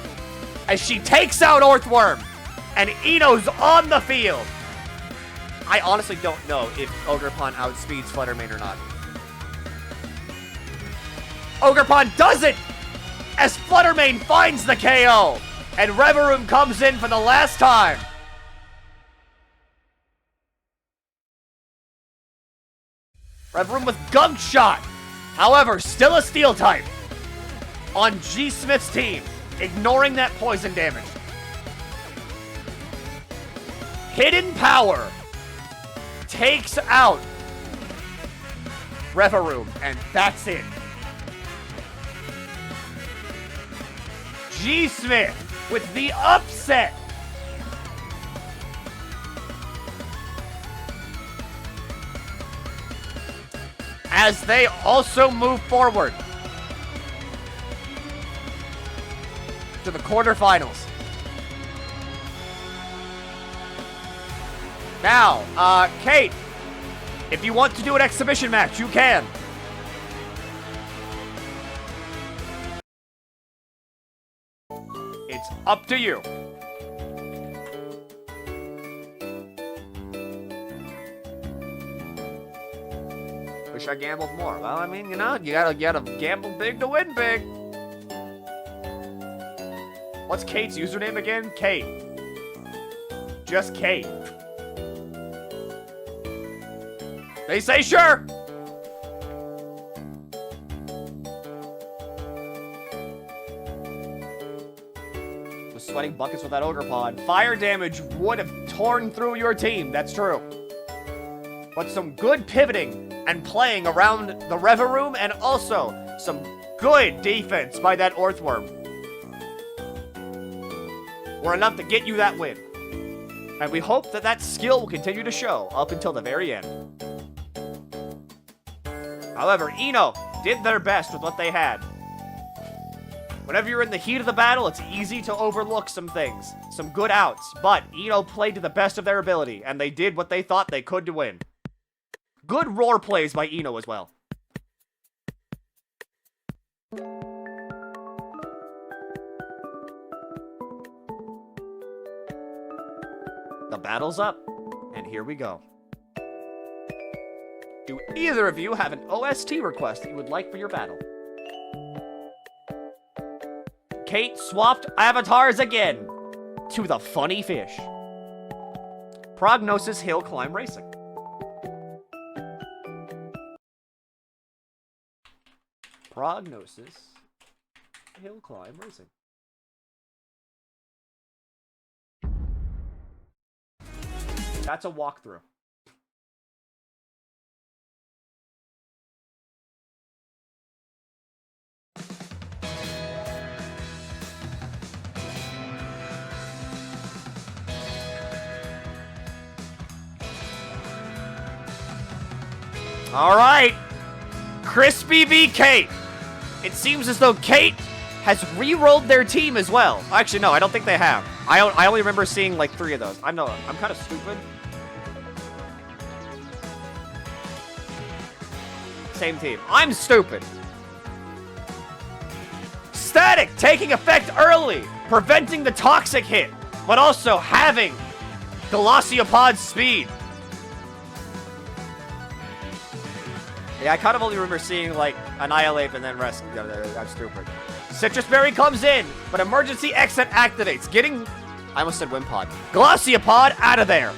as she takes out Earthworm, and Ino's on the field. I honestly don't know if Ogerpon outspeeds Fluttermane or not. Ogerpon does it, as Fluttermane finds the KO, and Reverum comes in for the last time. Reverum with Gunk Shot. However, still a Steel type on G Smith's team, ignoring that poison damage. Hidden Power takes out Reverum, and that's it. G Smith with the upset. As they also move forward to the quarterfinals. Now, Kate, if you want to do an exhibition match, you can. It's up to you. Wish I gambled more. Well, I mean, you know, you gotta gamble big to win big. What's Kate's username again? Kate. Just Kate. They say sure. Was sweating buckets with that Ogerpon. Fire damage would have torn through your team. That's true. But some good pivoting and playing around the Reverum, and also some good defense by that Earthworm were enough to get you that win. And we hope that that skill will continue to show up until the very end. However, Ino did their best with what they had. Whenever you're in the heat of the battle, it's easy to overlook some things, some good outs, but Ino played to the best of their ability, and they did what they thought they could to win. Good roar plays by Ino as well. The battle's up, and here we go. Do either of you have an OST request that you would like for your battle? Kate swapped avatars again to the funny fish. Prognosis Hill Climb Racing. Prognosis Hill Climb Racing. That's a walkthrough. All right, Crispy v. Kate. It seems as though Kate has re-rolled their team as well. Actually, no, I don't think they have. I only remember seeing like 3 of those. I'm kind of stupid. Same team. I'm stupid. Static taking effect early, preventing the toxic hit, but also having Glaciopod's speed. Yeah, I kind of only remember seeing, like, Annihilate and then Rescue. I'm stupid. Citrus Berry comes in, but Emergency Exit activates, getting... I almost said Wimpod. Glaciopod out of there.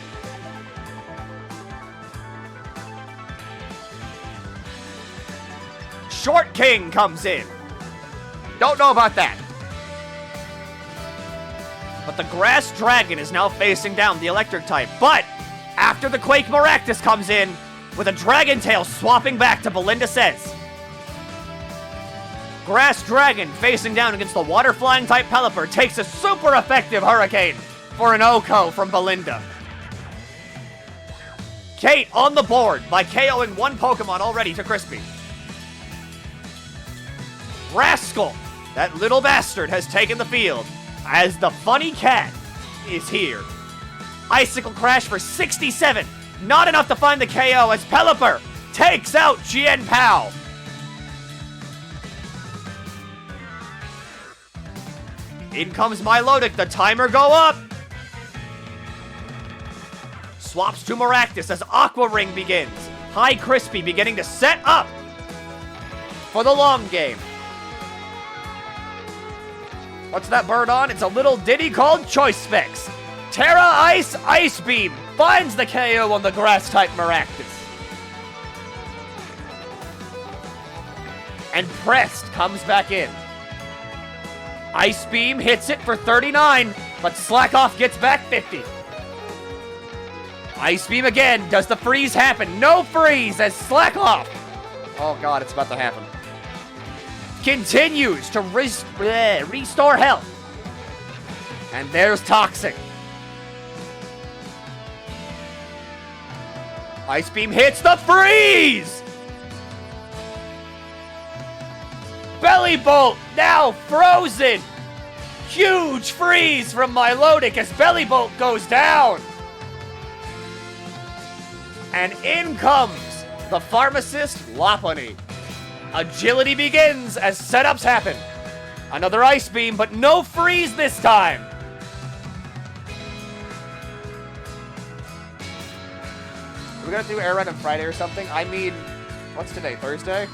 Short King comes in. Don't know about that. But the Grass Dragon is now facing down the Electric type. But after the Quake Maractus comes in, with a Dragon Tail swapping back to Belinda Says. Grass Dragon facing down against the Water Flying type Pelipper takes a super effective Hurricane for an Oko from Belinda. Kate on the board by KOing 1 Pokemon already to Crispy. Rascal, that little bastard, has taken the field as the Funny Cat is here. Icicle Crash for 67. Not enough to find the KO as Pelipper takes out In comes Milotic. The timer go up. Swaps to Maractus as Aqua Ring begins. High Crispy beginning to set up for the long game. What's that bird on? It's a little ditty called Choice Fix. Terra Ice Ice Beam finds the KO on the grass-type Maractus. And Pressed comes back in. Ice Beam hits it for 39, but Slackoff gets back 50. Ice Beam again. Does the freeze happen? No freeze as Slackoff. Oh god, it's about to happen. Continues to restore health. And there's Toxic. Ice Beam hits the freeze! Belly Bolt now frozen! Huge freeze from Milotic as Belly Bolt goes down! And in comes the Pharmacist Lopunny. Agility begins as setups happen. Another Ice Beam, but no freeze this time! We're gonna do Air Ride on Friday or something? I mean, what's today? Thursday?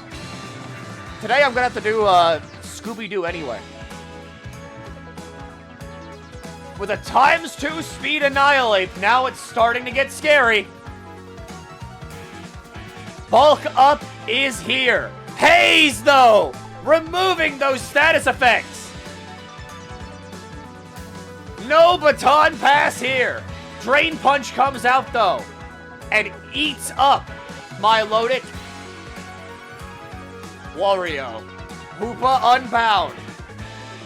Today I'm gonna have to do Scooby-Doo anyway. With a ×2 speed Annihilate, now it's starting to get scary. Bulk Up is here. Haze, though! Removing those status effects. No Baton Pass here. Drain Punch comes out, though, and eats up Milotic. Wario. Hoopa Unbound.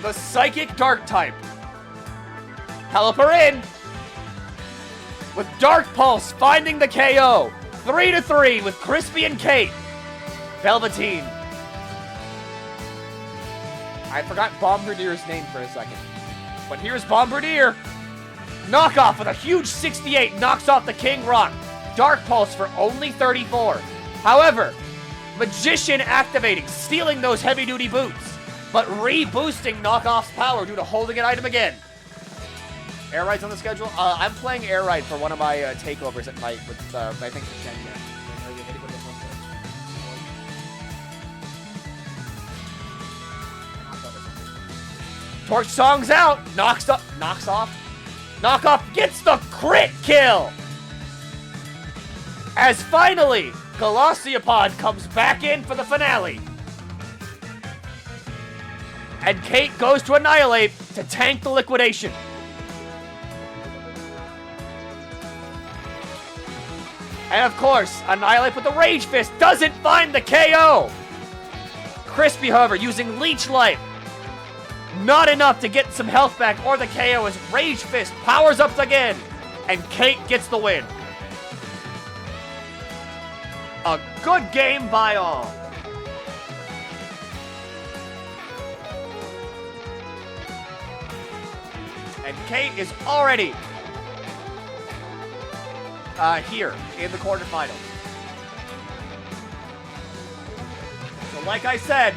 The Psychic Dark type. Pelipper in. With Dark Pulse finding the KO. 3-3 with Crispy and Kate. Velveteen. I forgot Bombardier's name for a second. But here's Bombardier. Knockoff with a huge 68 knocks off the King Rock. Dark Pulse for only 34. However, Magician activating, stealing those heavy-duty boots, but re-boosting Knockoff's power due to holding an item again. Air Ride's on the schedule? I'm playing Air Ride for one of my takeovers at night with, I think, Shen. Torch Song's out! Knocks off. Knockoff gets the crit kill! As finally, Galaciopod comes back in for the finale. And Kate goes to Annihilate to tank the liquidation. And of course, Annihilate with the Rage Fist doesn't find the KO! Crispy, however, using Leech Life. Not enough to get some health back or the KO as Rage Fist powers up again. And Kate gets the win. A good game by all. And Kate is already here in the quarterfinals. So like I said,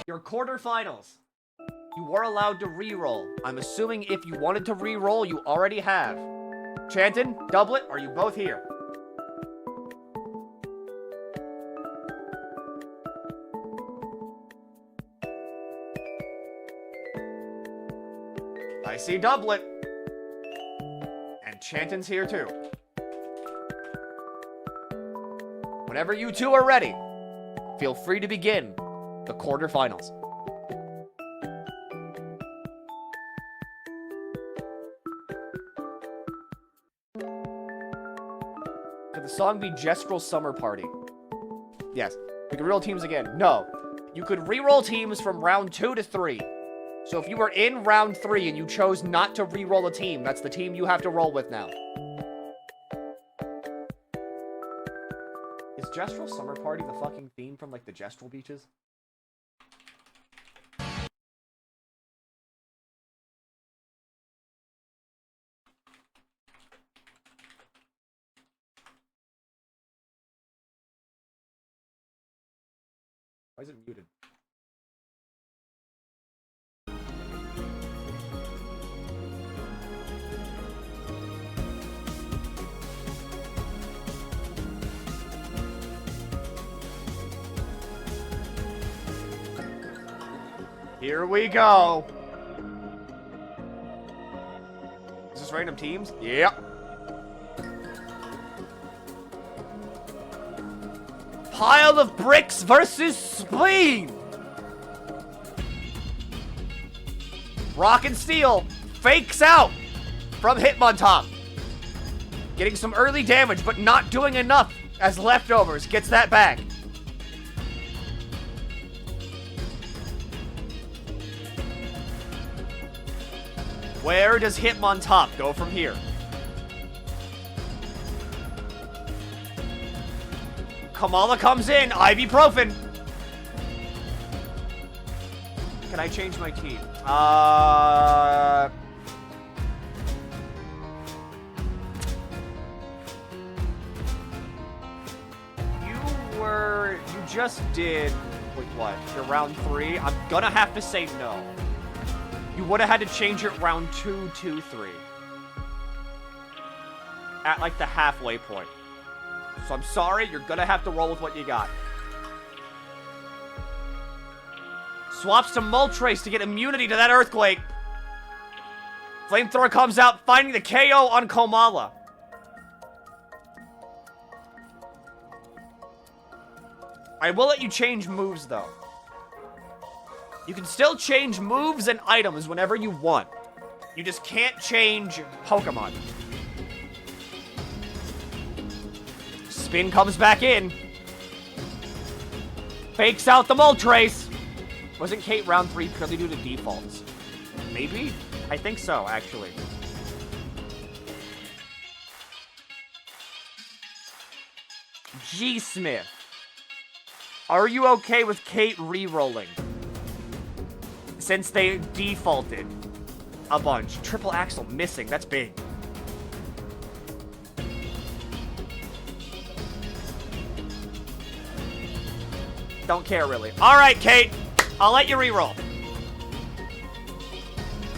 your quarterfinals, you were allowed to re-roll. I'm assuming if you wanted to re-roll, you already have. Chanton, Doublet, are you both here? I see Doublet. And Chanton's here too. Whenever you two are ready, feel free to begin the quarterfinals. Could the song be Jestrel Summer Party? Yes. We could reroll teams again. No. You could reroll teams from round 2 to 3. So if you were in round 3 and you chose not to reroll a team, that's the team you have to roll with now. Is Jestrel Summer Party the fucking theme from, like, the Jestrel Beaches? Why is it muted? Here we go. Is this random teams? Yep. Pile of bricks versus spleen. Rock and Steel fakes out from Hitmontop. Getting some early damage, but not doing enough as Leftovers gets that back. Where does Hitmontop go from here? Kamala comes in, ibuprofen. Can I change my team? You just did, wait, what? Your round 3? I'm gonna have to say no. You would have had to change it round 2, 2, 3. At like the halfway point. So I'm sorry, you're gonna have to roll with what you got. Swaps to Moltres to get immunity to that Earthquake. Flamethrower comes out, finding the KO on Komala. I will let you change moves, though. You can still change moves and items whenever you want. You just can't change Pokemon. Spin comes back in. Fakes out the Moltres. Wasn't Kate round 3 purely due to defaults? Maybe? I think so, actually. G. Smith. Are you okay with Kate re-rolling? Since they defaulted a bunch. Triple Axel missing, that's big. Don't care, really. Alright, Kate. I'll let you re-roll.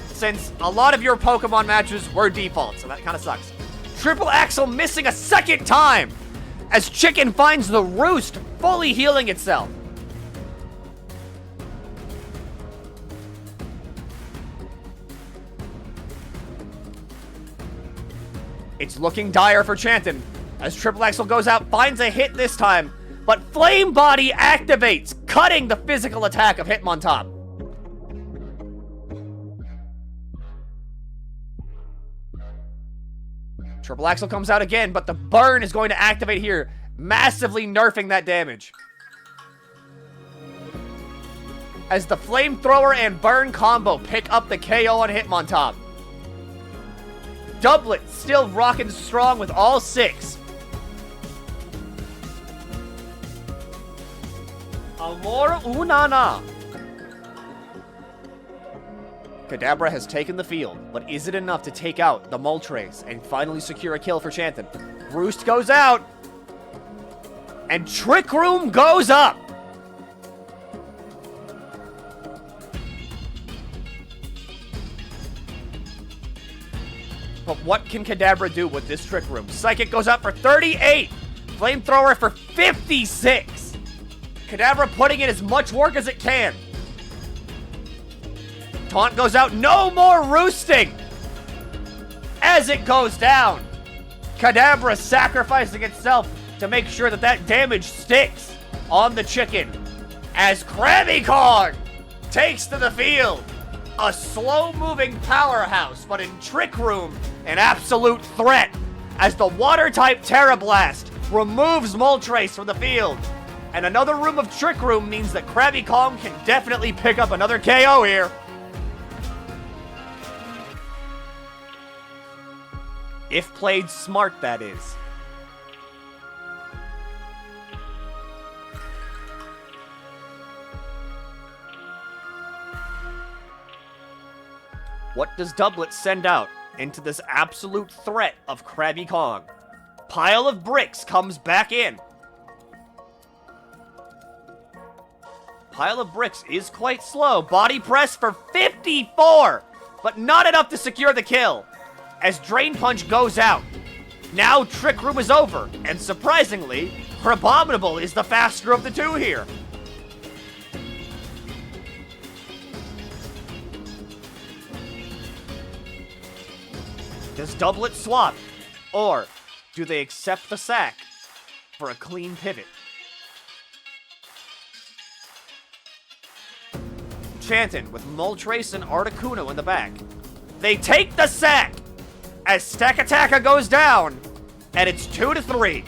Since a lot of your Pokemon matches were default, so that kind of sucks. Triple Axel missing a second time! As Chicken finds the Roost fully healing itself. It's looking dire for Chanton. As Triple Axel goes out, finds a hit this time. But Flame Body activates, cutting the physical attack of Hitmontop. Triple Axel comes out again, but the burn is going to activate here, massively nerfing that damage. As the Flamethrower and Burn combo pick up the KO on Hitmontop. Doublet still rocking strong with all 6. Amor Unana. Kadabra has taken the field, but is it enough to take out the Moltres and finally secure a kill for Chanton? Roost goes out, and Trick Room goes up. But what can Kadabra do with this Trick Room? Psychic goes up for 38, Flamethrower for 56. Kadabra putting in as much work as it can. Taunt goes out. No more roosting. As it goes down, Kadabra sacrificing itself to make sure that that damage sticks on the chicken. As Krabby Kong takes to the field. A slow-moving powerhouse, but in Trick Room, an absolute threat. As the Water-type Terra Blast removes Moltres from the field. And another room of Trick Room means that Krabby Kong can definitely pick up another KO here. If played smart, that is. What does Doublet send out into this absolute threat of Krabby Kong? Pile of bricks comes back in. Pile of bricks is quite slow. Body press for 54, but not enough to secure the kill. As Drain Punch goes out. Now Trick Room is over, and surprisingly, Crabominable is the faster of the two here. Does Doublet swap? Or do they accept the sack for a clean pivot? Chanton with Moltres and Articuno in the back. They take the sack as Stakataka goes down, and it's 2-3.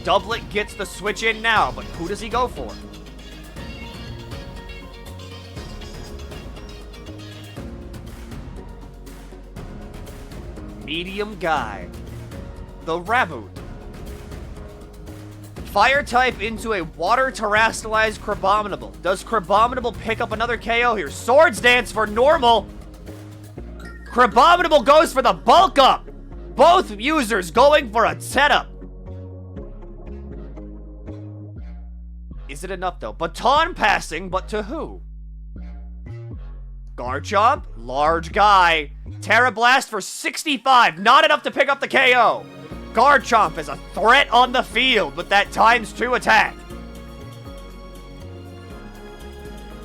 Doublet gets the switch in now, but who does he go for? Medium guy. The Raboot. Fire type into a water terrestrialized Crabominable. Does Crabominable pick up another KO here? Swords Dance for normal. Crabominable goes for the bulk up. Both users going for a setup. Is it enough though? Baton passing, but to who? Garchomp, large guy. Terra Blast for 65, not enough to pick up the KO. Garchomp is a threat on the field with that ×2 attack.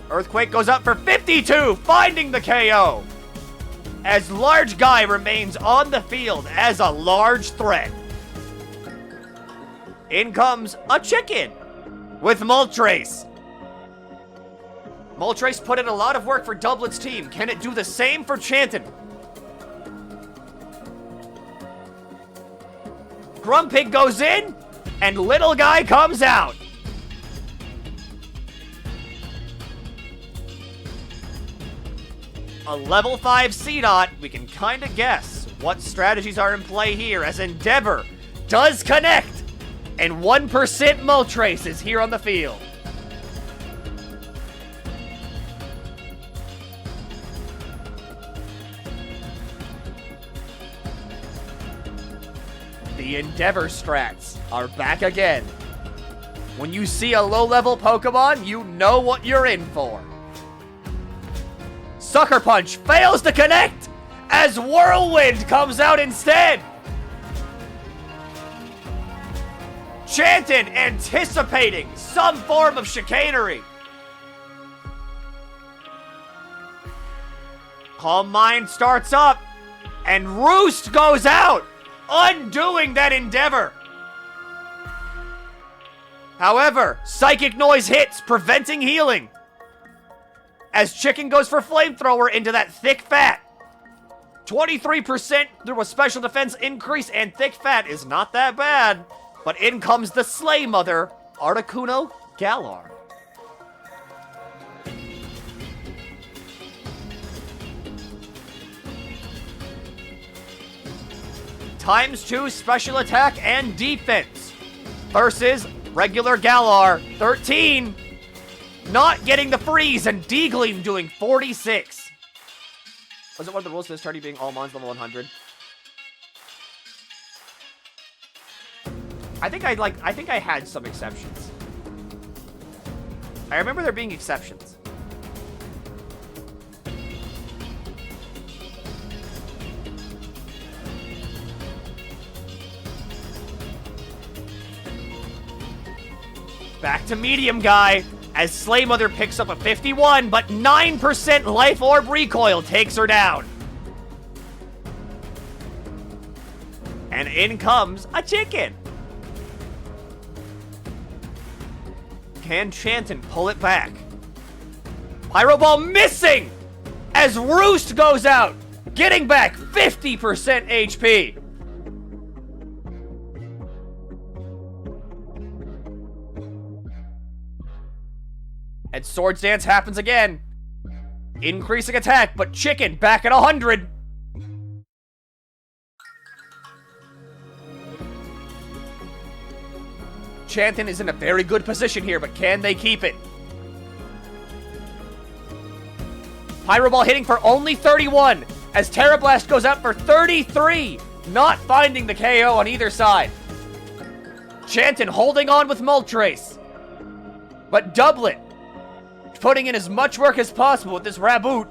Earthquake goes up for 52, finding the KO. As large guy remains on the field as a large threat. In comes a chicken with Moltres. Moltres put in a lot of work for Doublet's team. Can it do the same for Chanton? Grumpig goes in, and little guy comes out. A level 5 C-Dot, we can kind of guess what strategies are in play here as Endeavor does connect, and 1% Moltres is here on the field. The Endeavor strats are back again. When you see a low-level Pokemon, you know what you're in for. Sucker Punch fails to connect as Whirlwind comes out instead. Chanton anticipating some form of chicanery. Calm Mind starts up, and Roost goes out, undoing that Endeavor. However, Psychic Noise hits, preventing healing. As Chicken goes for Flamethrower into that Thick Fat. 23% through a special defense increase, and Thick Fat is not that bad. But in comes the Slay Mother, Articuno Galar. ×2 special attack and defense versus regular Galar. 13. Not getting the freeze, and D-Gleam doing 46. Was it one of the rules to this turn being all mons level 100? I think I had some exceptions. I remember there being exceptions. Back to medium guy, as Slay Mother picks up a 51, but 9% Life Orb recoil takes her down. And in comes a chicken. Can Chanton pull it back? Pyro Ball missing as Roost goes out, getting back 50% HP. And Swords Dance happens again. Increasing attack, but Chicken back at 100. Chanton is in a very good position here, but can they keep it? Pyro Ball hitting for only 31, as Terra Blast goes out for 33, not finding the KO on either side. Chanton holding on with Moltres, but Doublet putting in as much work as possible with this Raboot.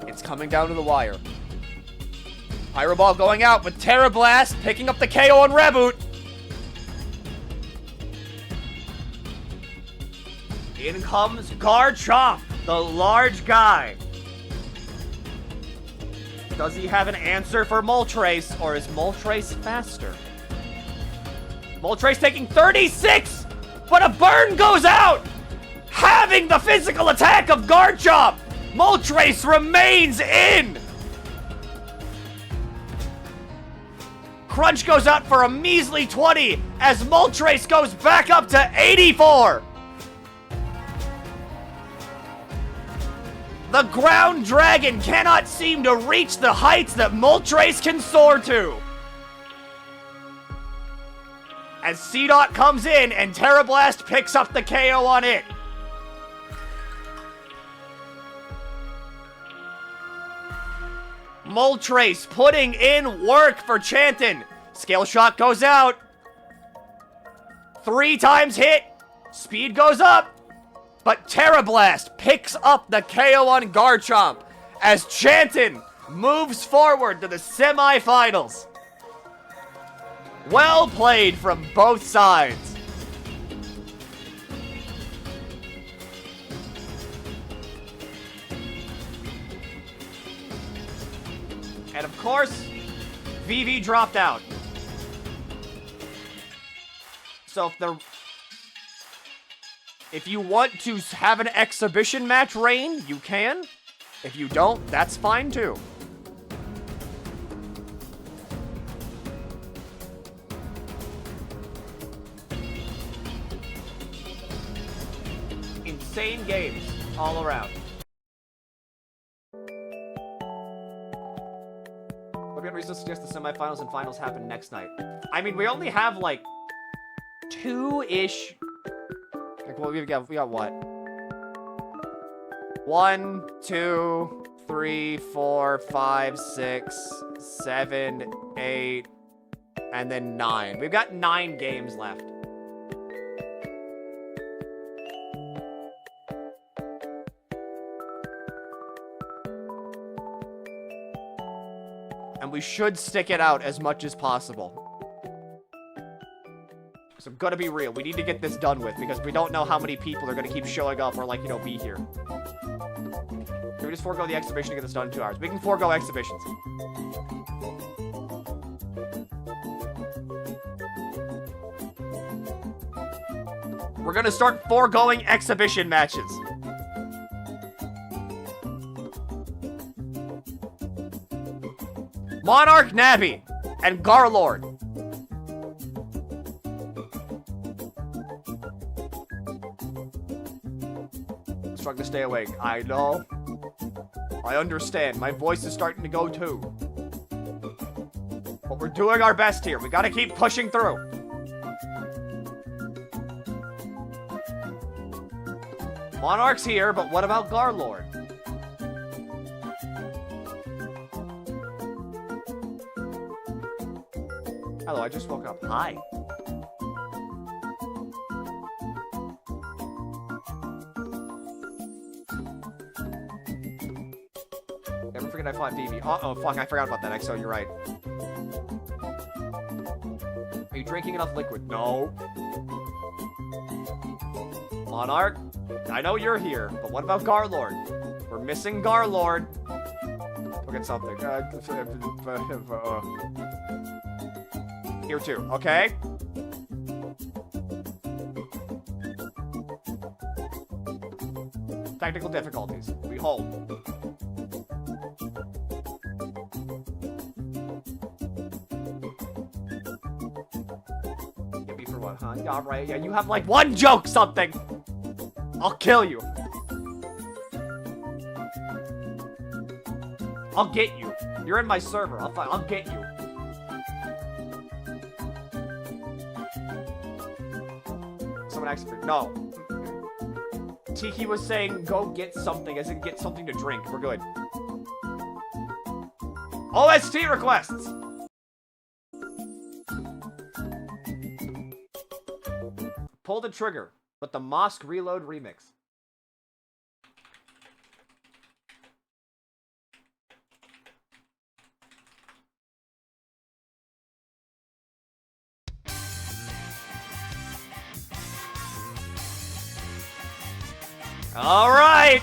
It's coming down to the wire. Pyro Ball going out with Terra Blast picking up the KO on Reboot. In comes Garchomp, the large guy. Does he have an answer for Moltres, or is Moltres faster? Moltres taking 36, but a burn goes out! Having the physical attack of Garchomp! Moltres remains in! Crunch goes out for a measly 20 as Moltres goes back up to 84! The ground dragon cannot seem to reach the heights that Moltres can soar to! As C-Dot comes in and Terra Blast picks up the KO on it. Moltres putting in work for Chanton. Scale Shot goes out. 3 times hit. Speed goes up. But Terra Blast picks up the KO on Garchomp as Chanton moves forward to the semifinals. Well played from both sides. And of course, VV dropped out. So if you want to have an exhibition match reign, you can. If you don't, that's fine too. Insane games all around. What good reason to suggest the semifinals and finals happen next night? I mean, we only have like 2-ish. Like, well, we got what? 1, 2, 3, 4, 5, 6, 7, 8, and then 9. We've got 9 games left. And we should stick it out as much as possible. So I'm gonna be real. We need to get this done with because we don't know how many people are gonna keep showing up or, like, you know, be here. Can we just forego the exhibition to get this done in 2 hours? We can forego exhibitions. We're gonna start foregoing exhibition matches. Monarch Navi and Garlord. Struggling to stay awake. I know. I understand. My voice is starting to go too. But we're doing our best here. We gotta keep pushing through. Monarch's here, but what about Garlord? Hello, I just woke up. Hi. Never forget I fought Vivi. Uh-oh, fuck, I forgot about that, XO, you're right. Are you drinking enough liquid? No. Monarch, I know you're here, but what about Garlord? We're missing Garlord. Look at something. Here too, okay? Technical difficulties. We hold. Get me for what, huh? Yeah, right. Yeah, you have like 1 joke something. I'll kill you. I'll get you. You're in my server. I'll get you. Someone asked for no. Tiki was saying go get something, as in get something to drink. We're good. OST requests. Pull the trigger, but the Mosque Reload remix. All right.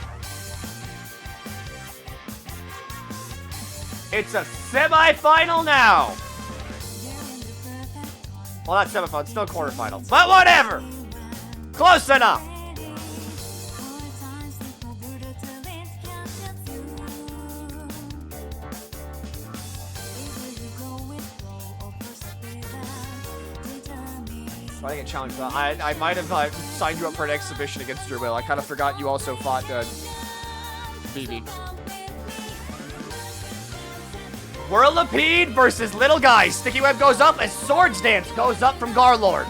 It's a semi-final now. Well, not semi-final, it's still quarterfinal. But whatever. Close enough. I get challenged. I might have signed you up for an exhibition against your will. I kind of forgot you also fought BB. Whirlipede versus Little Guy. Sticky Web goes up as Swords Dance goes up from Garlord.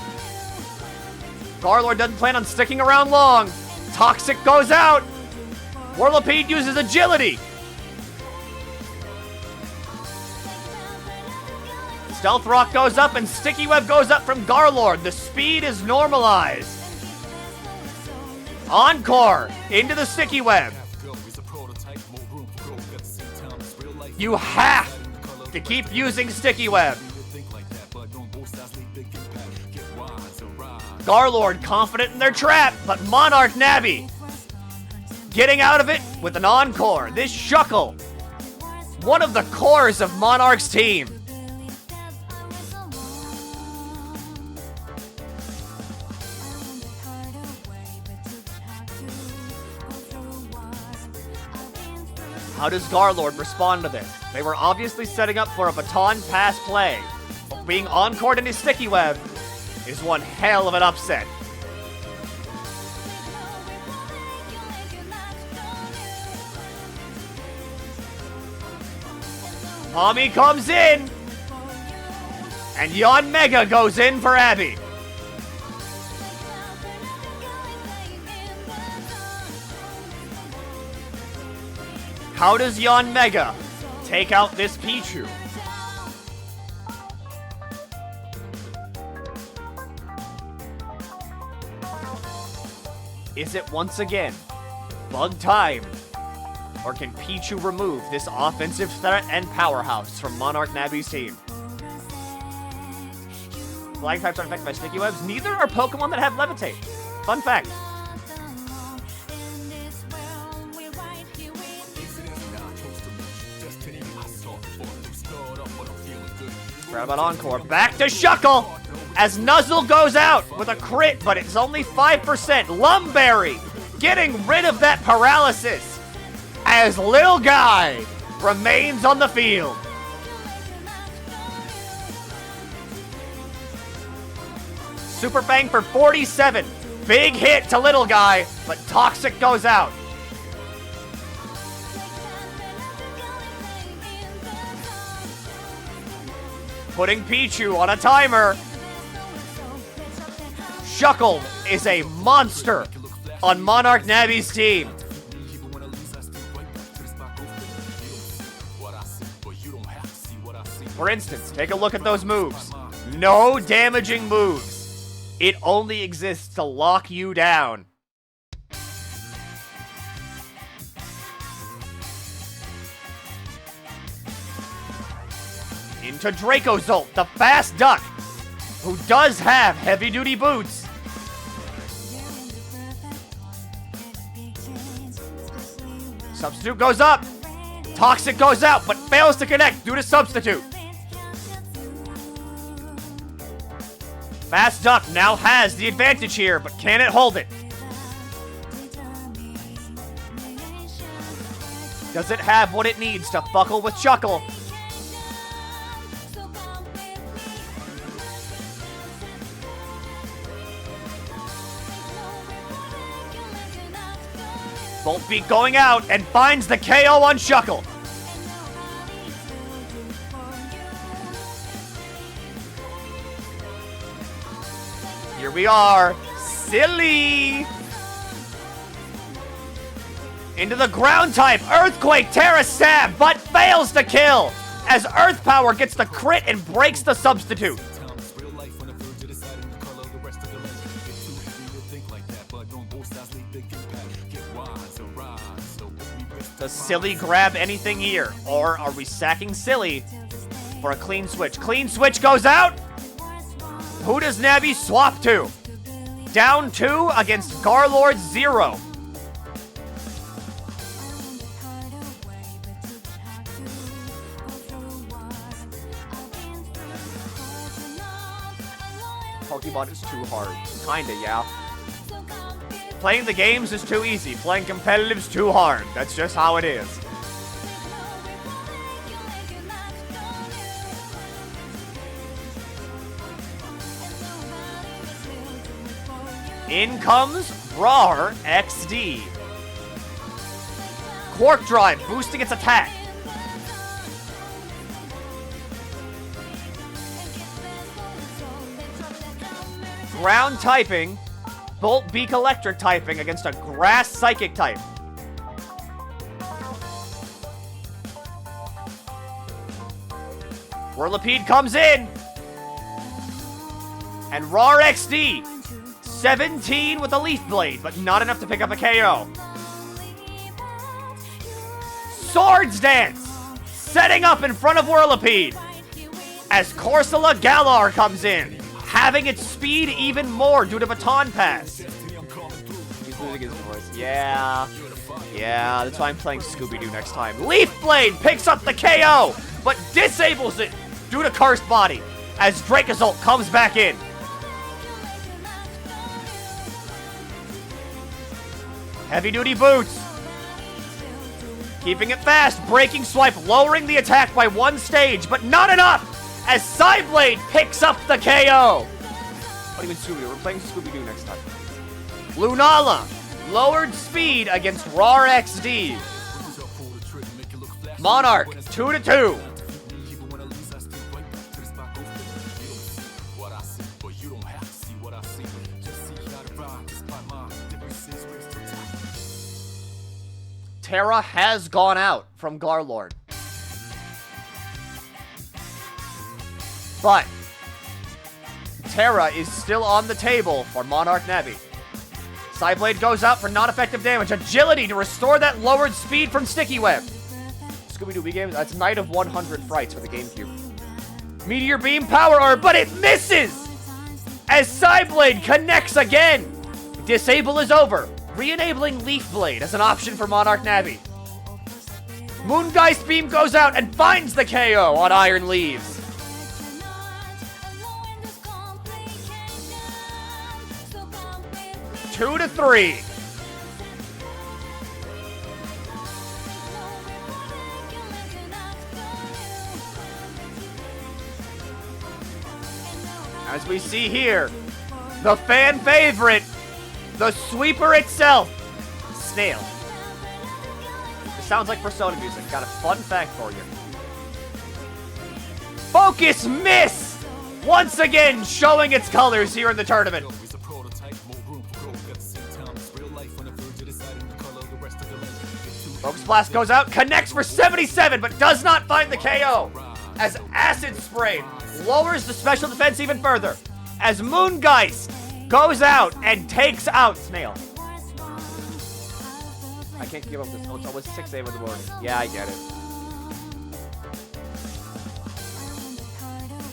Garlord doesn't plan on sticking around long. Toxic goes out. Whirlipede uses Agility. Stealth Rock goes up and Sticky Web goes up from Garlord. The speed is normalized. Encore into the Sticky Web. You have to keep using Sticky Web. Garlord confident in their trap, but Monarch Navi getting out of it with an encore. This Shuckle, one of the cores of Monarch's team. How does Garlord respond to this? They were obviously setting up for a baton pass play, but being encored into Sticky Web is one hell of an upset. Tommy comes in, and Yon Mega goes in for Abby. How does Yon Mega take out this Pichu? Is it once again bug time? Or can Pichu remove this offensive threat and powerhouse from Monarch Navi's team? Flying types aren't affected by Sticky Webs. Neither are Pokemon that have Levitate. Fun fact. Forgot about Encore. Back to Shuckle as Nuzzle goes out with a crit, but it's only 5%. Lumberry getting rid of that paralysis as Little Guy remains on the field. Super Fang for 47. Big hit to Little Guy, but Toxic goes out. Putting Pichu on a timer. Shuckle is a monster on Monarch Navi's team. For instance, take a look at those moves. No damaging moves. It only exists to lock you down. Into Dracozolt, the fast duck, who does have heavy-duty boots. Substitute goes up. Toxic goes out, but fails to connect due to Substitute. Fast Duck now has the advantage here, but can it hold it? Does it have what it needs to buckle with Shuckle? Volt Beat going out and finds the KO on Shuckle. Here we are. Silly. Into the ground type. Earthquake, Terra Stab, but fails to kill as Earth Power gets the crit and breaks the Substitute. Does Silly grab anything here? Or are we sacking Silly for a clean switch? Clean switch goes out. Who does Navi swap to? Down 2 against Garlord 0. Pokemon is too hard. Kinda, yeah. Playing the games is too easy. Playing competitive's too hard. That's just how it is. In comes Rar XD. Quark Drive, boosting its attack. Ground typing, Bolt Beak Electric typing against a Grass Psychic type. Whirlipede comes in. And Rar XD, 17 with a Leaf Blade, but not enough to pick up a KO. Swords Dance, setting up in front of Whirlipede. As Corsola Galar comes in, having its speed even more due to Baton Pass. He's losing his voice. Yeah, that's why I'm playing Scooby-Doo next time. Leaf Blade picks up the KO, but disables it due to Cursed Body, as Dracozolt comes back in. Heavy Duty Boots. Keeping it fast, Breaking Swipe, lowering the attack by 1 stage, but not enough, as Psyblade picks up the KO. What even Scooby-Doo? We're playing Scooby-Doo next time. Lunala, lowered speed against Rar XD. Monarch, 2-2. Terra has gone out from Garlord. But Terra is still on the table for Monarch Navi. Psyblade goes out for non-effective damage. Agility to restore that lowered speed from Sticky Web. Scooby-Doo B-Games, that's Night of 100 Frights for the GameCube. Meteor Beam Power Herb, but it misses! As Psyblade connects again. Disable is over. Re-enabling Leaf Blade as an option for Monarch Navi. Moongeist Beam goes out and finds the KO on Iron Leaves. Two to 3. As we see here, the fan favorite, the sweeper itself, Snail. This sounds like Persona music. Got a fun fact for you. Focus Miss! Once again showing its colors here in the tournament. Focus Blast goes out, connects for 77, but does not find the KO. As Acid Spray lowers the special defense even further. As Moongeist goes out and takes out Snail. I can't give up this. Oh, it's almost 6 a.m. in the morning. Yeah, I get it.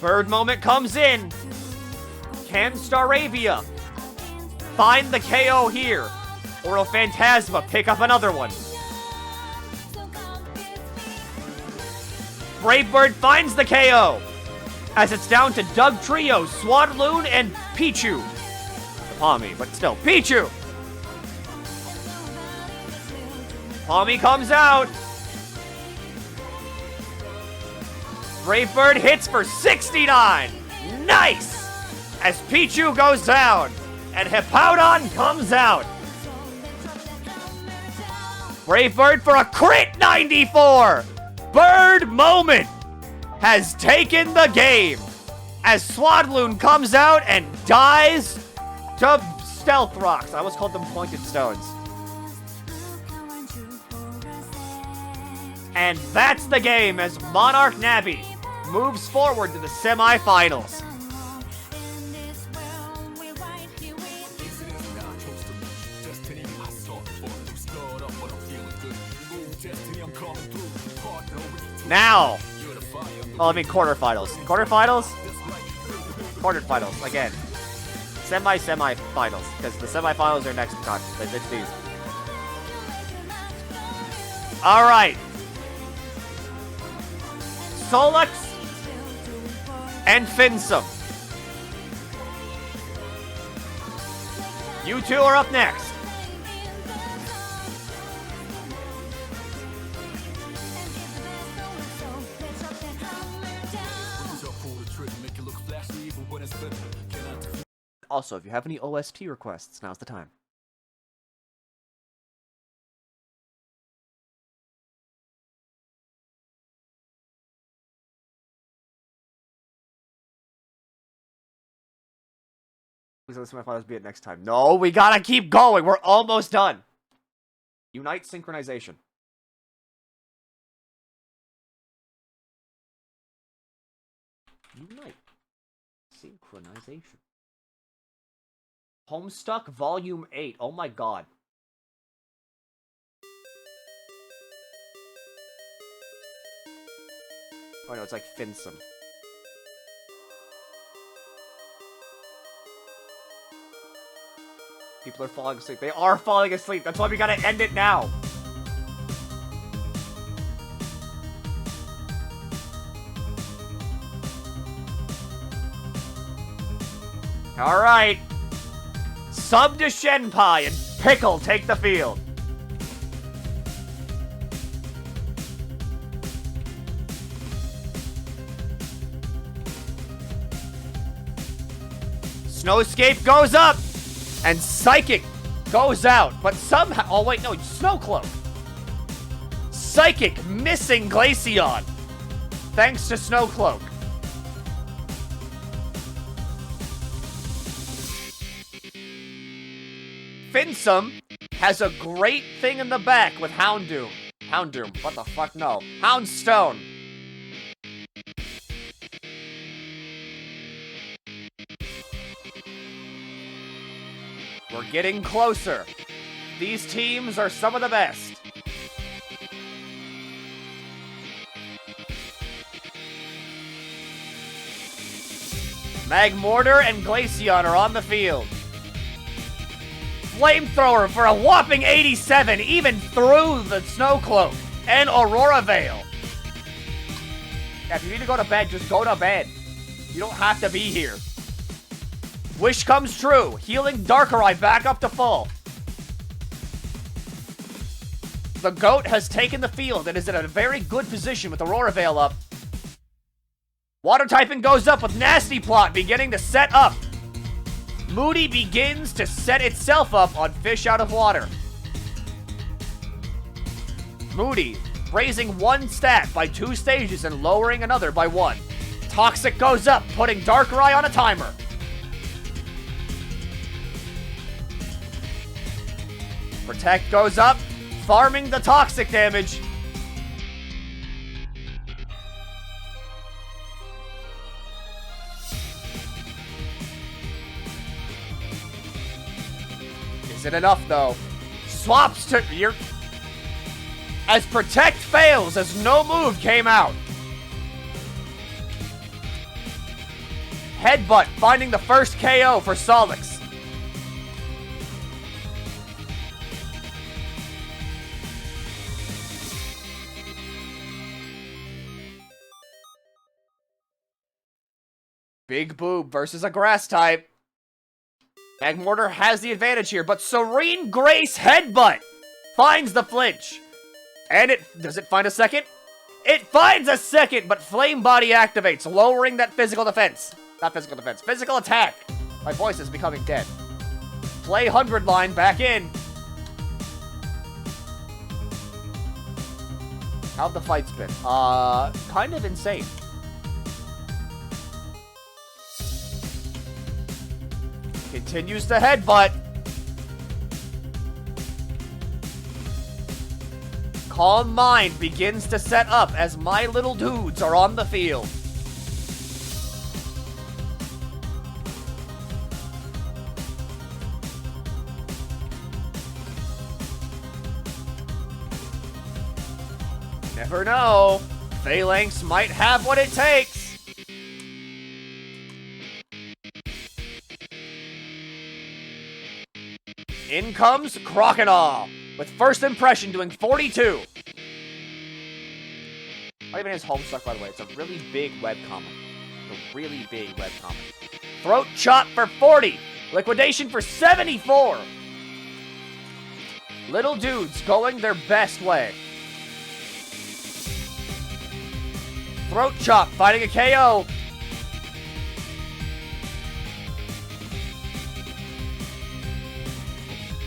Bird Moment comes in. Can Staravia find the KO here? Or will Phantasma pick up another one? Brave Bird finds the KO. As it's down to Doug Trio, Swadloon, and Pichu. Palmy, but still, Pichu! Palmy comes out. Brave Bird hits for 69. Nice! As Pichu goes down, and Hippowdon comes out. Brave Bird for a crit 94! Bird Moment has taken the game as Swadloon comes out and dies to Stealth Rocks. I almost called them Pointed Stones. And that's the game as Monarch Navi moves forward to the semifinals. Now, well, I mean quarterfinals. Quarterfinals? Quarterfinals, again. Semi-finals, because the semifinals are next time. It's these. Alright. Solux and Finsum. You two are up next. Also, if you have any OST requests, now's the time. Please listen to my father's beat next time. No, we gotta keep going. We're almost done. Unite synchronization. Unite synchronization. Homestuck Volume 8. Oh my god. Oh no, it's like Finsome. People are falling asleep. They are falling asleep. That's why we gotta end it now. Alright. Sub to Shenpai and Pickle take the field. Snowscape goes up, and Psychic goes out, but somehow... Oh, wait, no, Snowcloak. Psychic missing Glaceon, thanks to Snowcloak. Finsome has a great thing in the back with Houndoom. Houndoom, what the fuck, no. Houndstone. We're getting closer. These teams are some of the best. Magmortar and Glaceon are on the field. Flamethrower for a whopping 87, even through the Snowcloak and Aurora Veil. Yeah, if you need to go to bed, just go to bed. You don't have to be here. Wish comes true. Healing Darkrai back up to full. The GOAT has taken the field and is in a very good position with Aurora Veil up. Water typing goes up with Nasty Plot beginning to set up. Moody begins to set itself up on Fish Out of Water. Moody raising one stat by 2 stages and lowering another by 1. Toxic goes up, putting Darkrai on a timer. Protect goes up, farming the toxic damage. Is it enough, though? Swaps to... As Protect fails, as no move came out. Headbutt finding the first KO for Solix. Big Boob versus a Grass type. Magmortar has the advantage here, but Serene Grace Headbutt finds the flinch. And does it find a second? It finds a second, but Flame Body activates, lowering that physical defense. Not physical defense, physical attack. My voice is becoming dead. Play 100 line back in. How'd the fights been? Kind of insane. Continues the headbutt. Calm Mind begins to set up as my little dudes are on the field. Never know. Phalanx might have what it takes. In comes Crocodile, with first impression doing 42. Not even his Homestuck, by the way. It's a really big webcomic. A really big webcomic. Throat Chop for 40. Liquidation for 74. Little dudes going their best way. Throat Chop finding a KO.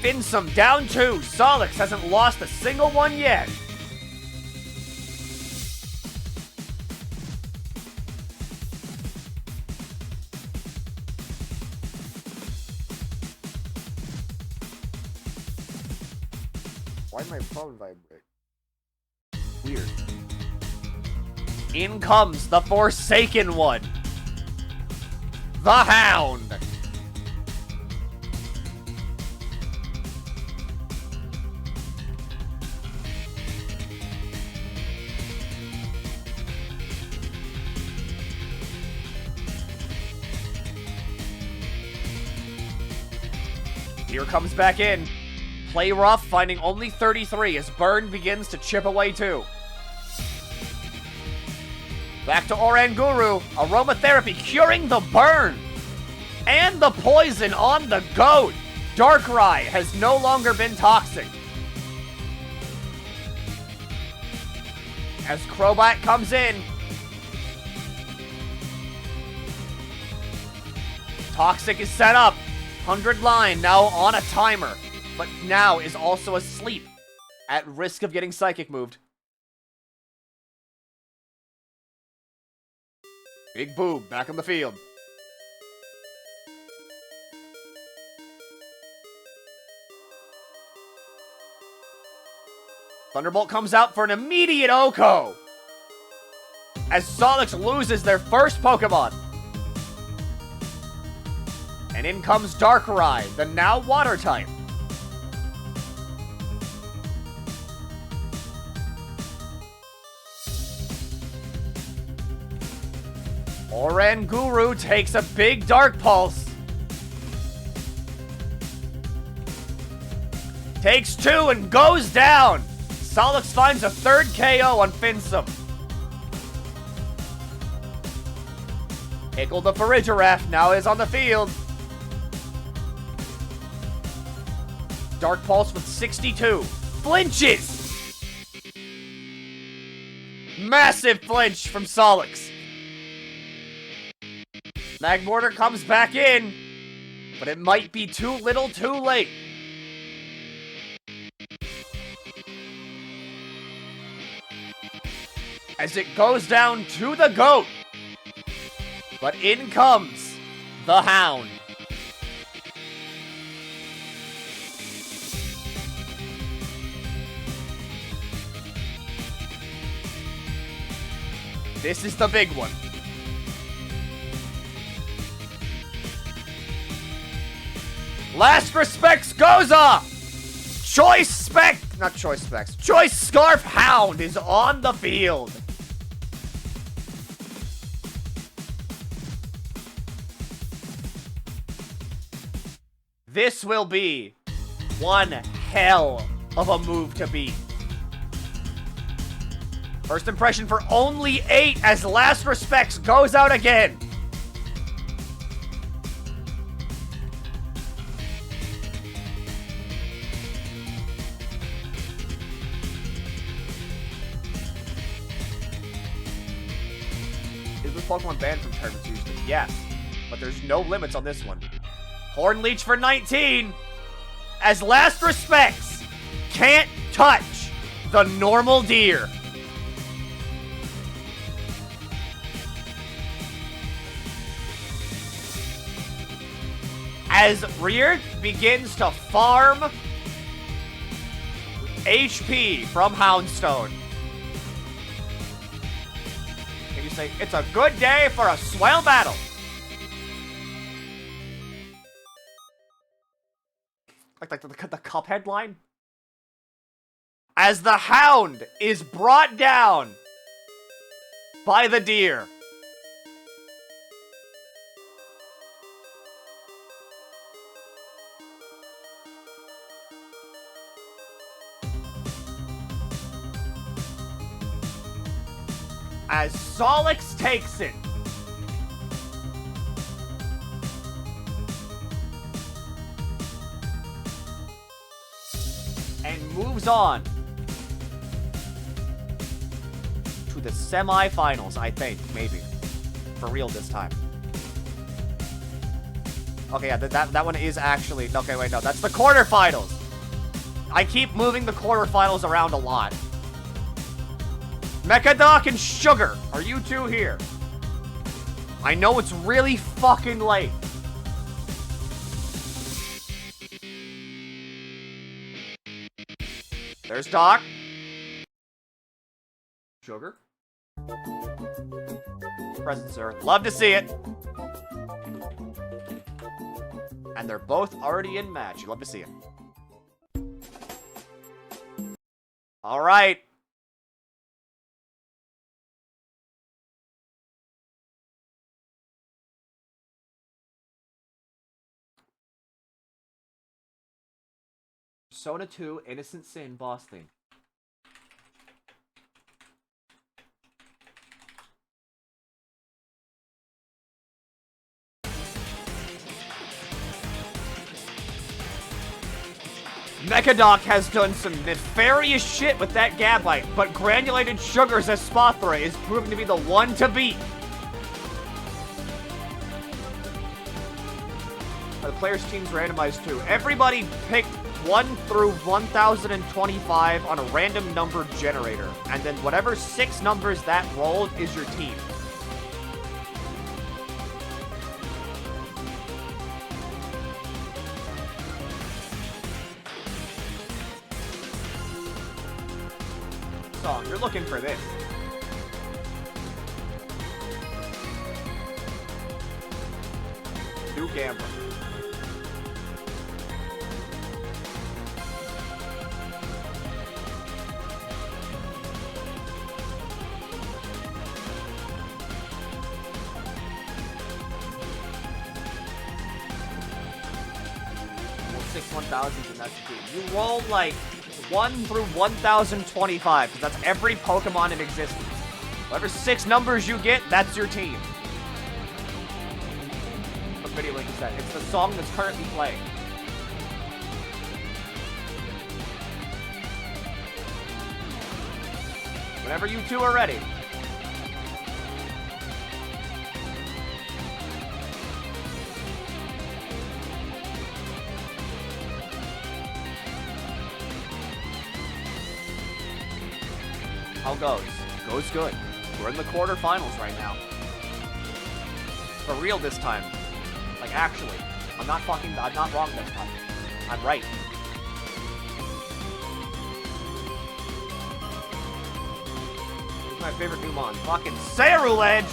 Finsum down 2. Solix hasn't lost a single one yet. Why did my phone vibrate? Weird. In comes the Forsaken One. The Hound. Here comes back in. Play rough, finding only 33 as Burn begins to chip away too. Back to Oranguru. Aromatherapy curing the burn. And the poison on the goat. Darkrai has no longer been toxic. As Crobat comes in. Toxic is set up. 100 line now on a timer. But now is also asleep. At risk of getting Psychic moved. Big Boob back on the field. Thunderbolt comes out for an immediate OHKO. As Solix loses their first Pokemon. And in comes Darkrai, the now Water type. Oranguru takes a big Dark Pulse. Takes 2 and goes down. Solix finds a third KO on Finsum. Ickle the Farigiraf now is on the field. Dark Pulse with 62. Flinches! Massive flinch from Solix. Magmortar comes back in, but it might be too little too late. As it goes down to the goat. But in comes the Hound. This is the big one. Last Respects goes off! Choice Scarf Hound is on the field. This will be one hell of a move to beat. First impression for only 8 as Last Respects goes out again. Is this Pokemon banned from tournaments usually? Yes, but there's no limits on this one. Horn Leech for 19 as Last Respects can't touch the normal deer. As Rear begins to farm HP from Houndstone. Can you say, it's a good day for a swell battle? Like the Cuphead line? As the Hound is brought down by the deer. As Solix takes it. moves on to the semifinals, I think, maybe. For real this time. Okay, yeah, that one is actually... Okay, wait, no, that's the quarterfinals. I keep moving the quarterfinals around a lot. Mechadoc and Sugar, are you two here? I know it's really fucking late. There's Doc. Sugar. Present, sir. Love to see it. And they're both already in match. You love to see it. All right. Persona 2 Innocent Sin boss thing. Mechadoc has done some nefarious shit with that Gabite, but Granulated Sugar's Espathra is proving to be the one to beat. The players' teams randomized too. Everybody picked 1 through 1025 on a random number generator, and then whatever 6 numbers that rolled is your team. Song, you're looking for this. New Gambler. Well, 6 1000s and that's your team. You rolled like 1 through 1025, because that's every Pokemon in existence. Whatever 6 numbers you get, that's your team. What video link is that? It's the song that's currently playing. Whenever you two are ready. How goes? Goes good. We're in the quarterfinals right now. For real this time. Like, actually. I'm not wrong this time. I'm right. Who's my favorite new mon? Fucking Ceruledge!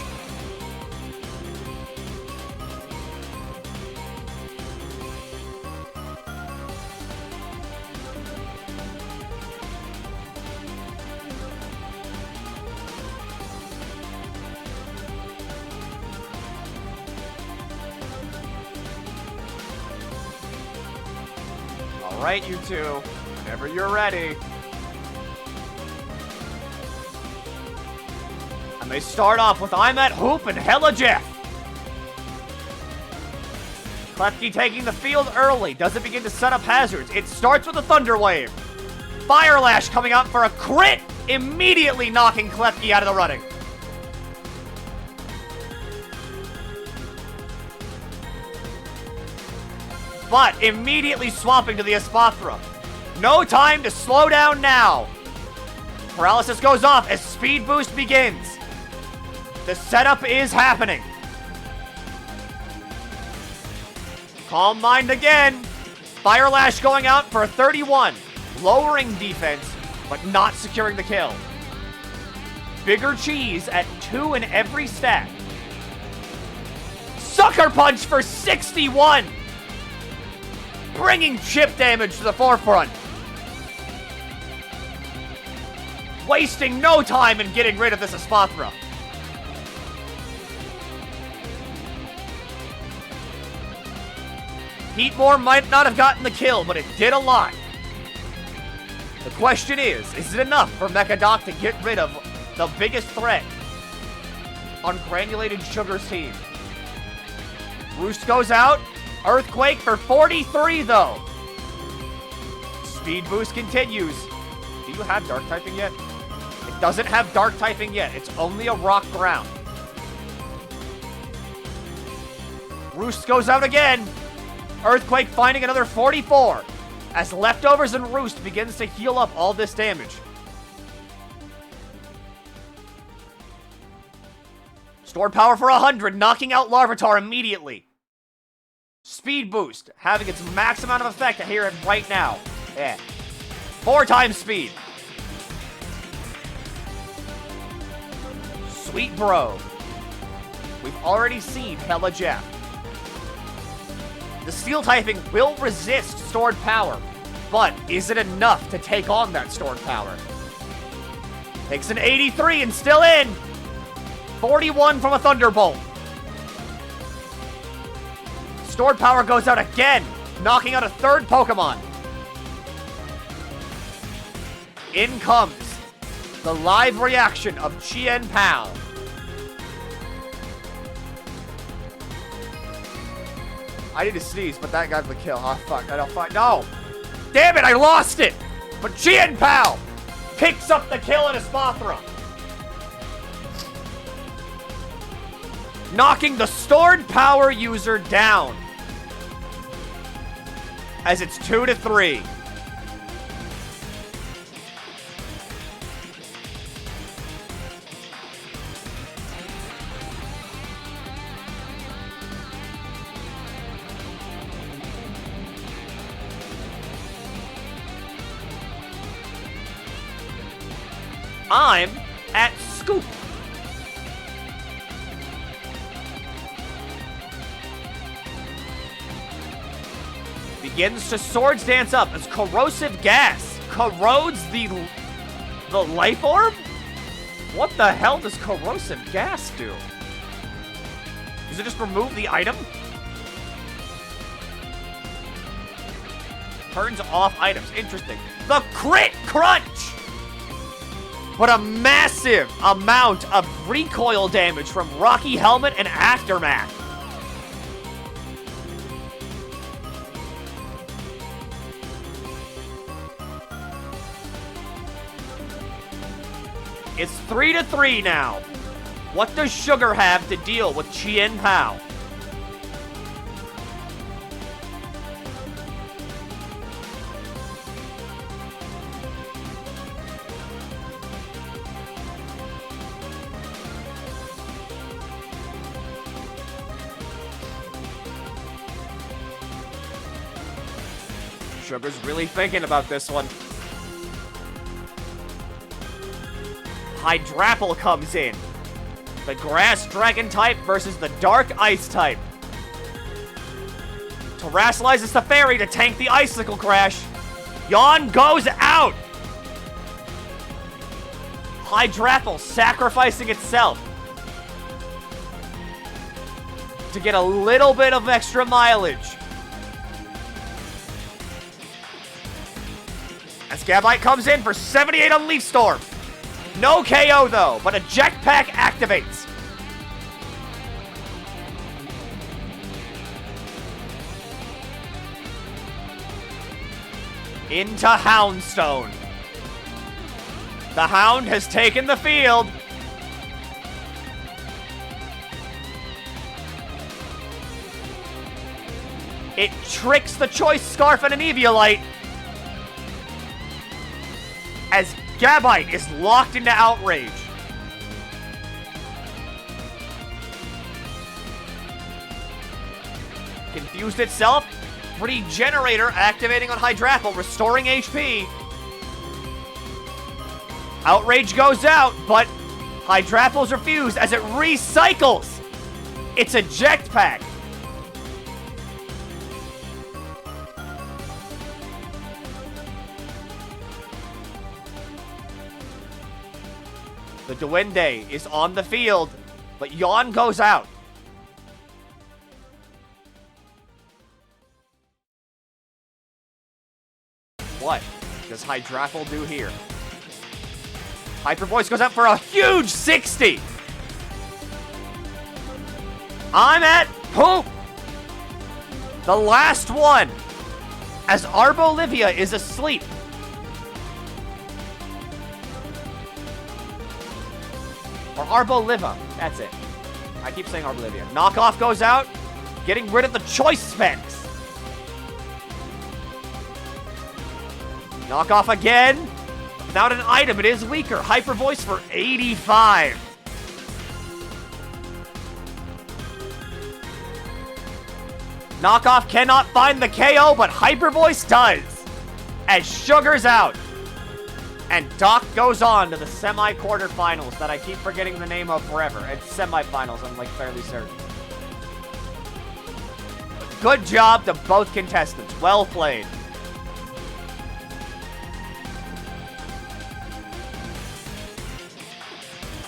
Alright, you two. Whenever you're ready. And they start off with I'm at Hoop and Hella Jeff. Klefki taking the field early. Doesn't begin to set up hazards. It starts with a Thunder Wave. Fire Lash coming out for a crit. Immediately knocking Klefki out of the running. But immediately swapping to the Espathra. No time to slow down now. Paralysis goes off as Speed Boost begins. The setup is happening. Calm Mind again. Fire Lash going out for a 31. Lowering defense, but not securing the kill. Bigger Cheese at 2 in every stat. Sucker Punch for 61. Bringing chip damage to the forefront. Wasting no time in getting rid of this Espathra. Heatmore might not have gotten the kill, but it did a lot. The question is it enough for Mechadoc to get rid of the biggest threat on Granulated Sugar's team? Roost goes out. Earthquake for 43, though. Speed Boost continues. Do you have dark typing yet? It doesn't have dark typing yet. It's only a rock ground. Roost goes out again. Earthquake finding another 44 as Leftovers and Roost begins to heal up all this damage. Stored power for 100, knocking out Larvitar immediately. Speed boost, having its max amount of effect here and right now. Yeah. 4 times speed. Sweet bro. We've already seen Hella Jeff. The steel typing will resist stored power, but is it enough to take on that stored power? Takes an 83 and still in. 41 from a Thunderbolt. Stored power goes out again, knocking out a third Pokemon. In comes the live reaction of Shenpai. I need to sneeze, but that got the kill. Oh, fuck. I don't find. No! Damn it, I lost it! But Shenpai picks up the kill in his Mothra. Knocking the stored power user down. As it's 2-3. I'm at Scoop. Begins to Swords Dance up as corrosive gas corrodes the life orb? What the hell does corrosive gas do? Does it just remove the item? Turns off items. Interesting. The crit crunch! But a massive amount of recoil damage from Rocky Helmet and Aftermath. It's 3-3 now. What does Sugar have to deal with Shenpai? Sugar's really thinking about this one. Hydrapple comes in. The Grass Dragon type versus the Dark Ice type. Terrasalizes the Fairy to tank the Icicle Crash. Yawn goes out. Hydrapple sacrificing itself to get a little bit of extra mileage. As Gabite comes in for 78 on Leaf Storm. No KO though, but a jetpack activates. Into Houndstone. The Hound has taken the field. It tricks the Choice Scarf and an Eviolite. As Gabite is locked into Outrage. Confused itself. Regenerator activating on Hydrapple, restoring HP. Outrage goes out, but Hydrapple's refused as it recycles. It's a jetpack. The Duende is on the field, but Yawn goes out. What does Hydrapple do here? Hyper Voice goes out for a huge 60. I'm at poop. The last one, as Arbolivia is asleep. Or Arboliva. That's it. I keep saying Arbolivia. Knockoff goes out, getting rid of the choice specs. Knockoff again. Without an item, it is weaker. Hyper Voice for 85. Knockoff cannot find the KO, but Hyper Voice does. As Sugar's out. And Doc goes on to the semi-quarterfinals that I keep forgetting the name of forever. It's semifinals, I'm like fairly certain. Good job to both contestants. Well played.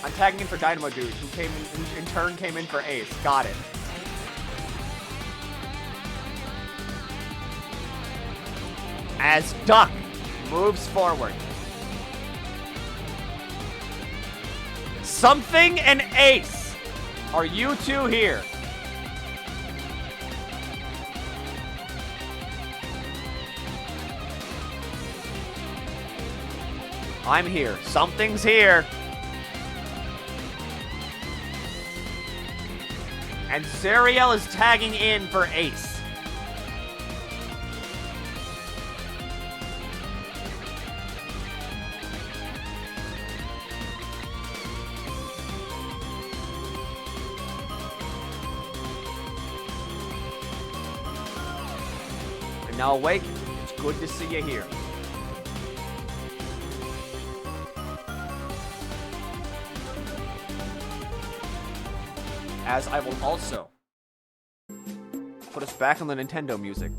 I'm tagging in for Dynamo Dude, who in turn came in for Ace. Got it. As Duck moves forward. Something and Ace. Are you two here? I'm here. Something's here. And Zariel is tagging in for Ace. And now Awake, it's good to see you here. As I will also put us back on the Nintendo music.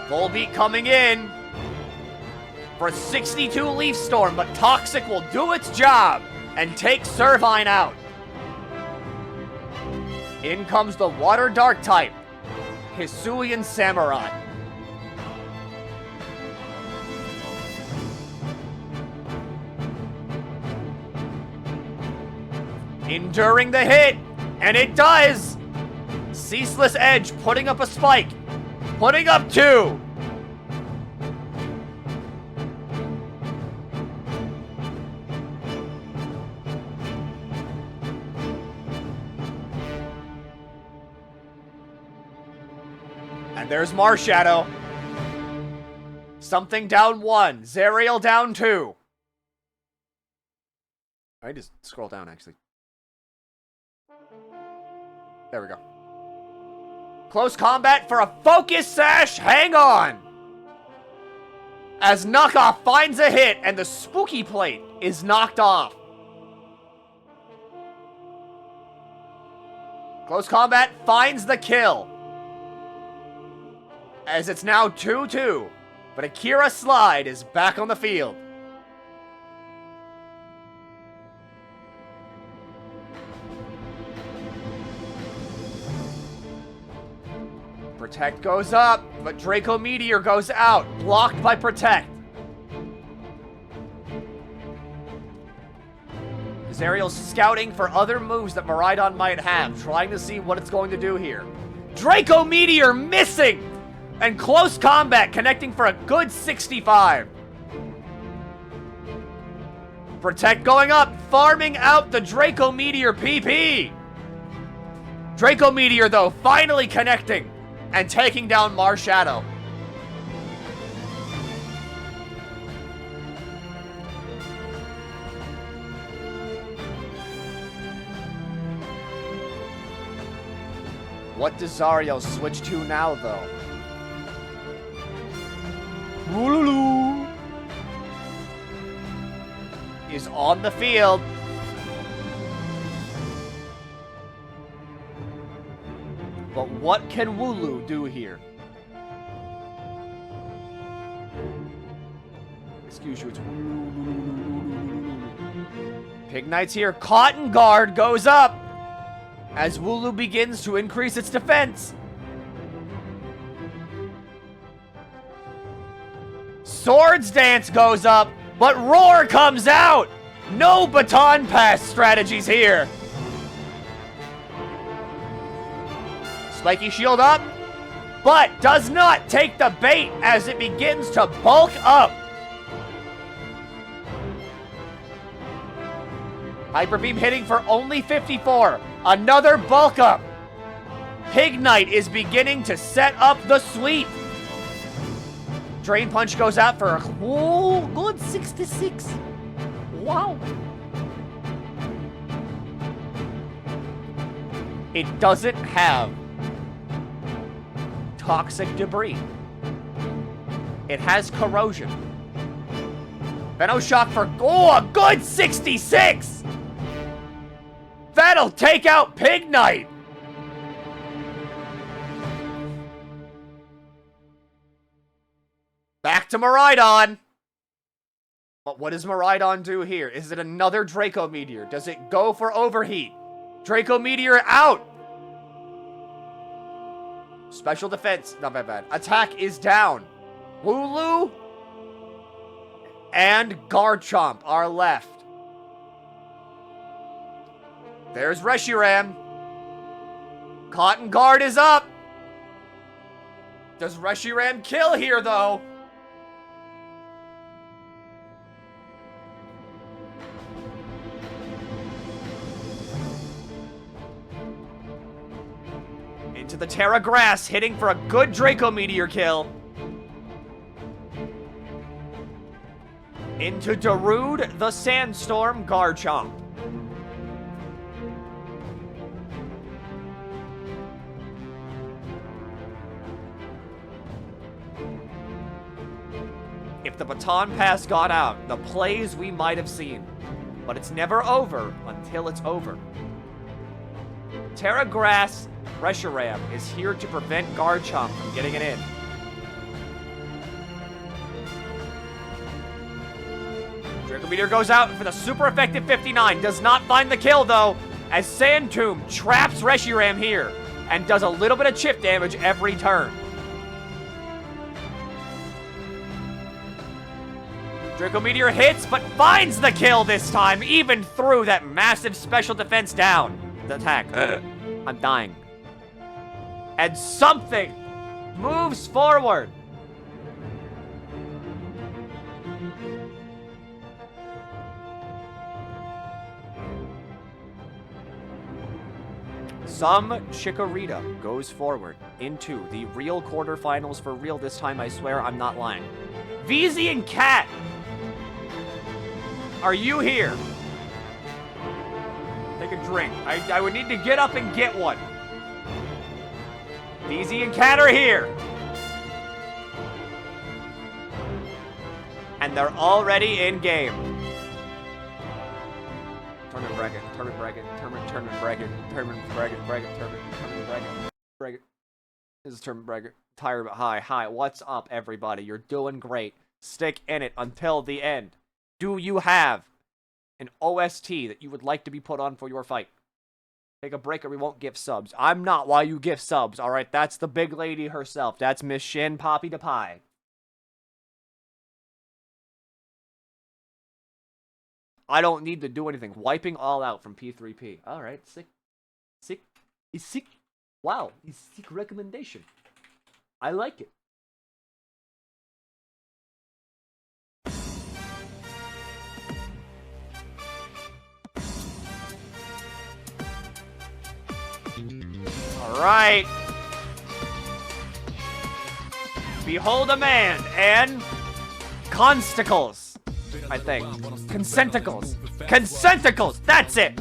Volbeat coming in for a 62 Leaf Storm, but Toxic will do its job and take Servine out. In comes the Water Dark type, Hisuian Samurai. Enduring the hit, and it does! Ceaseless Edge putting up a spike, putting up 2. And there's Marshadow. Something down 1, Zerial down 2. I just scroll down, actually. There we go. Close combat for a focus sash. Hang on. As Knockoff finds a hit and the spooky plate is knocked off. Close combat finds the kill. As it's now 2-2. But Akira Slide is back on the field. Protect goes up, but Draco Meteor goes out, blocked by Protect. Zerial's scouting for other moves that Miraidon might have, trying to see what it's going to do here. Draco Meteor missing! And close combat connecting for a good 65. Protect going up, farming out the Draco Meteor PP. Draco Meteor, though, finally connecting and taking down Marshadow. What does Zariel switch to now, though? Wooloo is on the field. But what can Wooloo do here? Excuse you, it's Pig Knight's here. Cotton Guard goes up as Wooloo begins to increase its defense. Swords Dance goes up, but Roar comes out. No baton pass strategies here. Spiky Shield up, but does not take the bait as it begins to bulk up. Hyper Beam hitting for only 54. Another bulk up. Pig Knight is beginning to set up the sweep. Drain Punch goes out for a cool, good 66. Wow. It doesn't have Toxic Debris. It has Corrosion. Venoshock for a good 66! That'll take out Pig Knight! Back to Miraidon! But what does Miraidon do here? Is it another Draco Meteor? Does it go for Overheat? Draco Meteor out! Special defense, not bad. Attack is down. Wooloo and Garchomp are left. There's Reshiram. Cotton Guard is up. Does Reshiram kill here, though? Into the Terra Grass, hitting for a good Draco Meteor kill. Into Darude the Sandstorm Garchomp. If the baton pass got out, the plays we might have seen. But it's never over until it's over. Terra Grass Reshiram is here to prevent Garchomp from getting it in. Draco Meteor goes out for the super effective 59. Does not find the kill, though, as Sand Tomb traps Reshiram here and does a little bit of chip damage every turn. Draco Meteor hits, but finds the kill this time, even through that massive special defense down. The attack. I'm dying. And something moves forward. Some Chikorita goes forward into the real quarterfinals for real this time, I swear, I'm not lying. VZ and Cat, are you here? Take a drink. I would need to get up and get one. VZ and Cat are here. And they're already in game. Tournament bracket, tournament bracket, tournament bracket, tournament bracket, tournament bracket. This is tournament bracket. Tired but hi, what's up, everybody? You're doing great. Stick in it until the end. Do you have an OST that you would like to be put on for your fight? Take a break or we won't give subs. I'm not why you give subs, alright? That's the big lady herself. That's Miss Shen Poppy to Pie. I don't need to do anything. Wiping all out from P3P. Alright, sick. Sick. He's sick. Wow, he's sick recommendation. I like it. Alright. Behold a man and consticles, I think. Consenticles. Consenticles! That's it!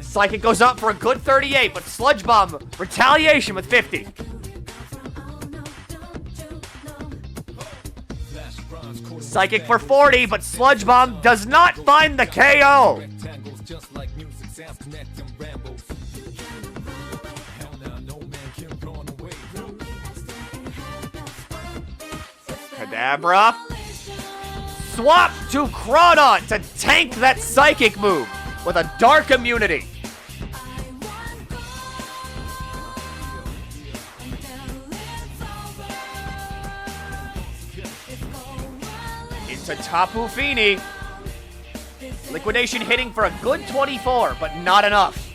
Psychic goes up for a good 38, but Sludge Bomb, retaliation with 50. Psychic for 40, but Sludge Bomb does not find the KO. Kadabra. Swap to Crawdon to tank that Psychic move with a Dark Immunity. Into Tapu Fini. Liquidation hitting for a good 24, but not enough.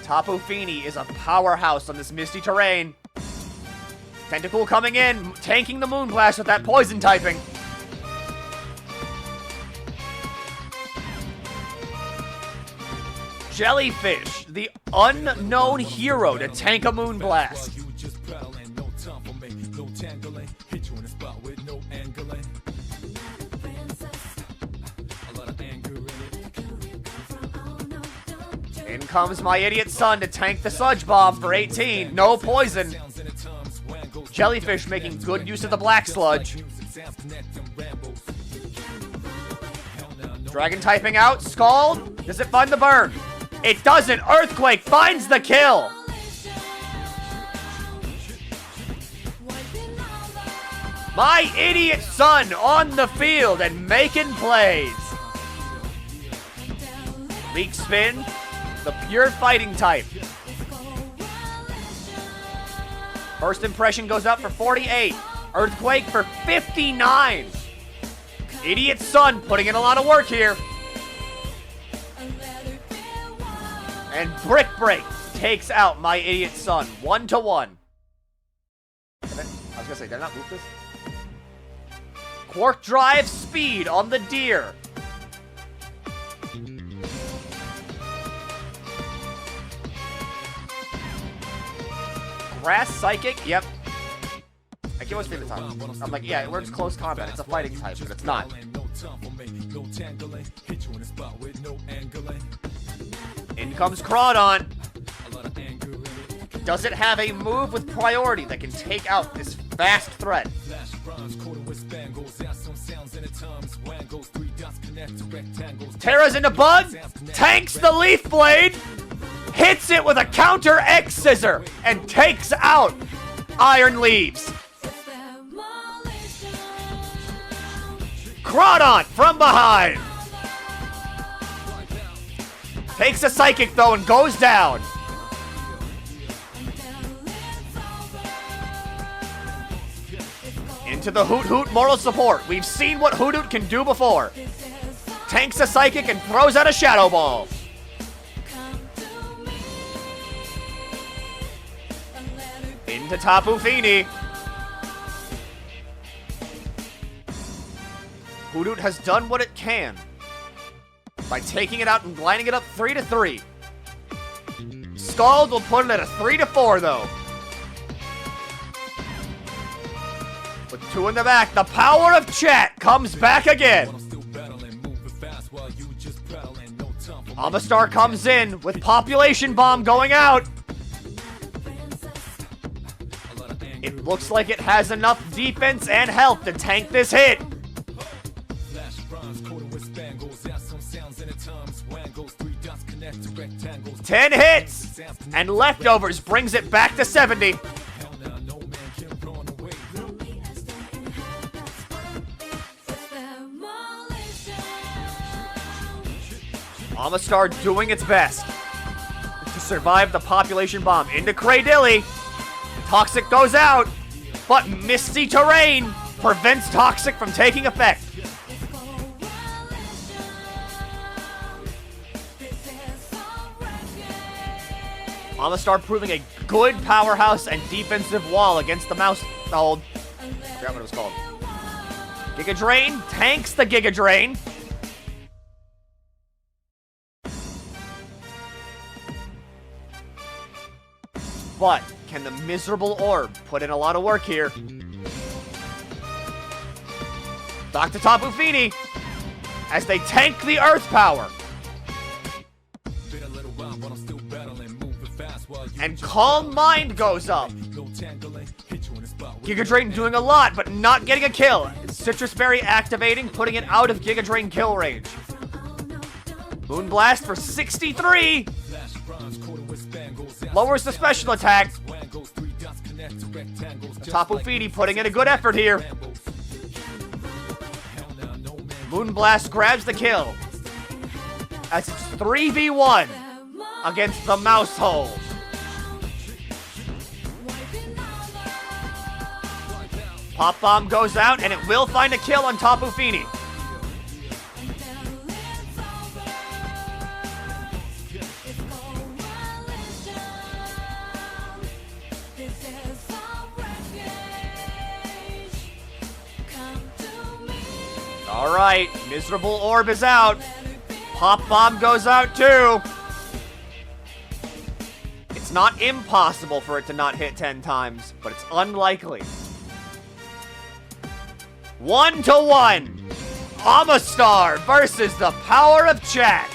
Tapu Fini is a powerhouse on this misty terrain. Tentacool coming in, tanking the Moonblast with that poison typing. Jellyfish, the unknown hero to tank a Moonblast. In comes my idiot son to tank the Sludge Bomb for 18. No poison. Jellyfish making good use of the Black Sludge. Dragon typing out. Scald. Does it find the burn? It doesn't. Earthquake finds the kill. My idiot son on the field and making plays. Leak spin. The pure fighting type. First impression goes up for 48. Earthquake for 59. Idiot son putting in a lot of work here. And Brick Break takes out my idiot son. 1-1. I was gonna say, did I not move this? Quark Drive speed on the deer. Grass Psychic? Yep. I can always figure the time. I'm like, yeah, it works close combat. It's a fighting type, but it's not. In comes Crawdon. But does it have a move with priority that can take out this fast threat? Terra's into Bug, tanks the Leaf Blade, hits it with a counter X Scissor, and takes out Iron Leaves. Crawdaunt from behind. Takes a Psychic though and goes down. Into the Hoot Hoot moral support. We've seen what Hoot Hoot can do before. Tanks a Psychic and throws out a Shadow Ball. Into Tapu Fini. Hoot Hoot has done what it can by taking it out and lining it up 3-3. Scald will put it at a 3-4 though. With 2 in the back, the power of chat comes back again. Amistar comes in with Population Bomb going out. It looks like it has enough defense and health to tank this hit. 10 hits! And Leftovers brings it back to 70. Amistar doing its best to survive the Population Bomb. Into Kraydilly. Toxic goes out, but Misty Terrain prevents Toxic from taking effect. Amistar proving a good powerhouse and defensive wall against the mouse. I forgot what it was called. Giga Drain tanks the Giga Drain. But can the miserable orb put in a lot of work here? Back to Tapu Fini as they tank the Earth Power. And Calm Mind goes up. Giga Drain doing a lot, but not getting a kill. Citrus Berry activating, putting it out of Giga Drain kill range. Moonblast for 63. Lowers the special attack. Tapu Fini putting in a good effort here. Moonblast grabs the kill. As it's 3v1 against the Mouse Hole. Pop Bomb goes out and it will find a kill on Tapu Fini. Alright, Miserable Orb is out. Pop Bomb goes out too. It's not impossible for it to not hit 10 times, but it's unlikely. 1-1. Amistar versus the power of chat.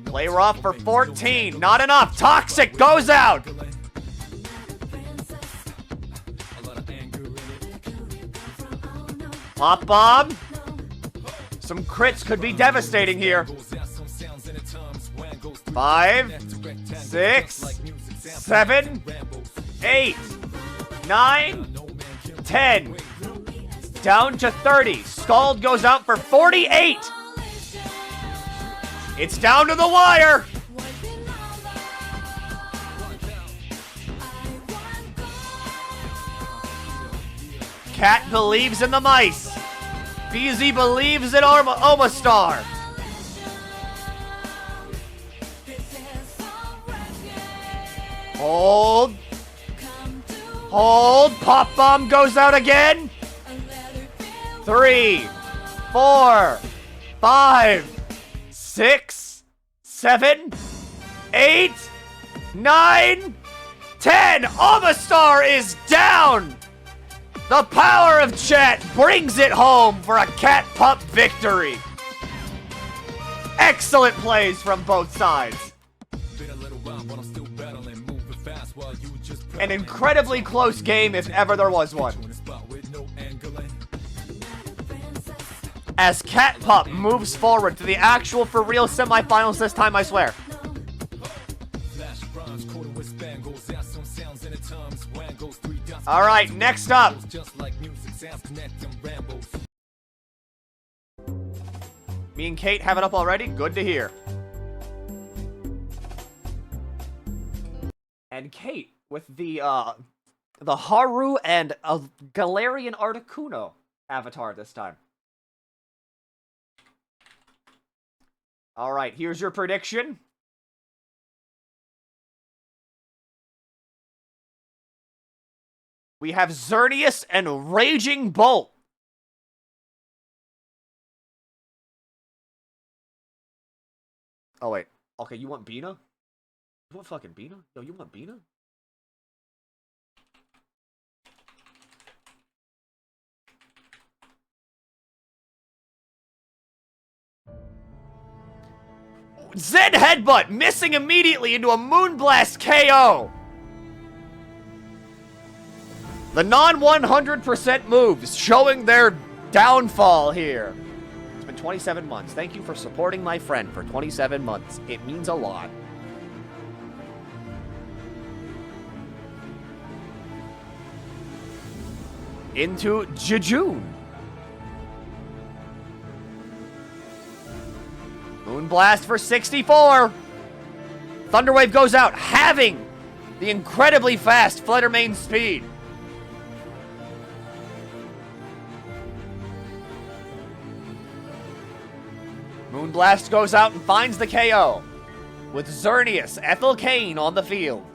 Play rough for 14. Not enough. Toxic goes out. Pop Bomb. Some crits could be devastating here. 5, 6, 7, 8, 9, 10. Down to 30. Scald goes out for 48. It's down to the wire. Cat believes in the mice. BZ believes in Omastar. Hold. Hold. Pop Bomb goes out again. 3, 4, 5, 6, 7, 8, 9, 10. Omastar is down. The power of chat brings it home for a cat pup victory. Excellent plays from both sides. An incredibly close game if ever there was one. As Cat Pup moves forward to the actual for real semifinals this time, I swear. Alright, next up. Me and Kate have it up already? Good to hear. And Kate with the Haru and Galarian Articuno avatar this time. Alright, here's your prediction. We have Xerneas and Raging Bolt. Oh, wait. Okay, you want Bina? You want fucking Bina? No, you want Bina? Zen Headbutt missing immediately into a Moonblast KO. The non-100% moves showing their downfall here. It's been 27 months. Thank you for supporting my friend for 27 months. It means a lot. Into Jejune. Moonblast for 64. Thunderwave goes out, having the incredibly fast Fluttermane speed. Moonblast goes out and finds the KO. With Xerneas, Ethel Kane on the field.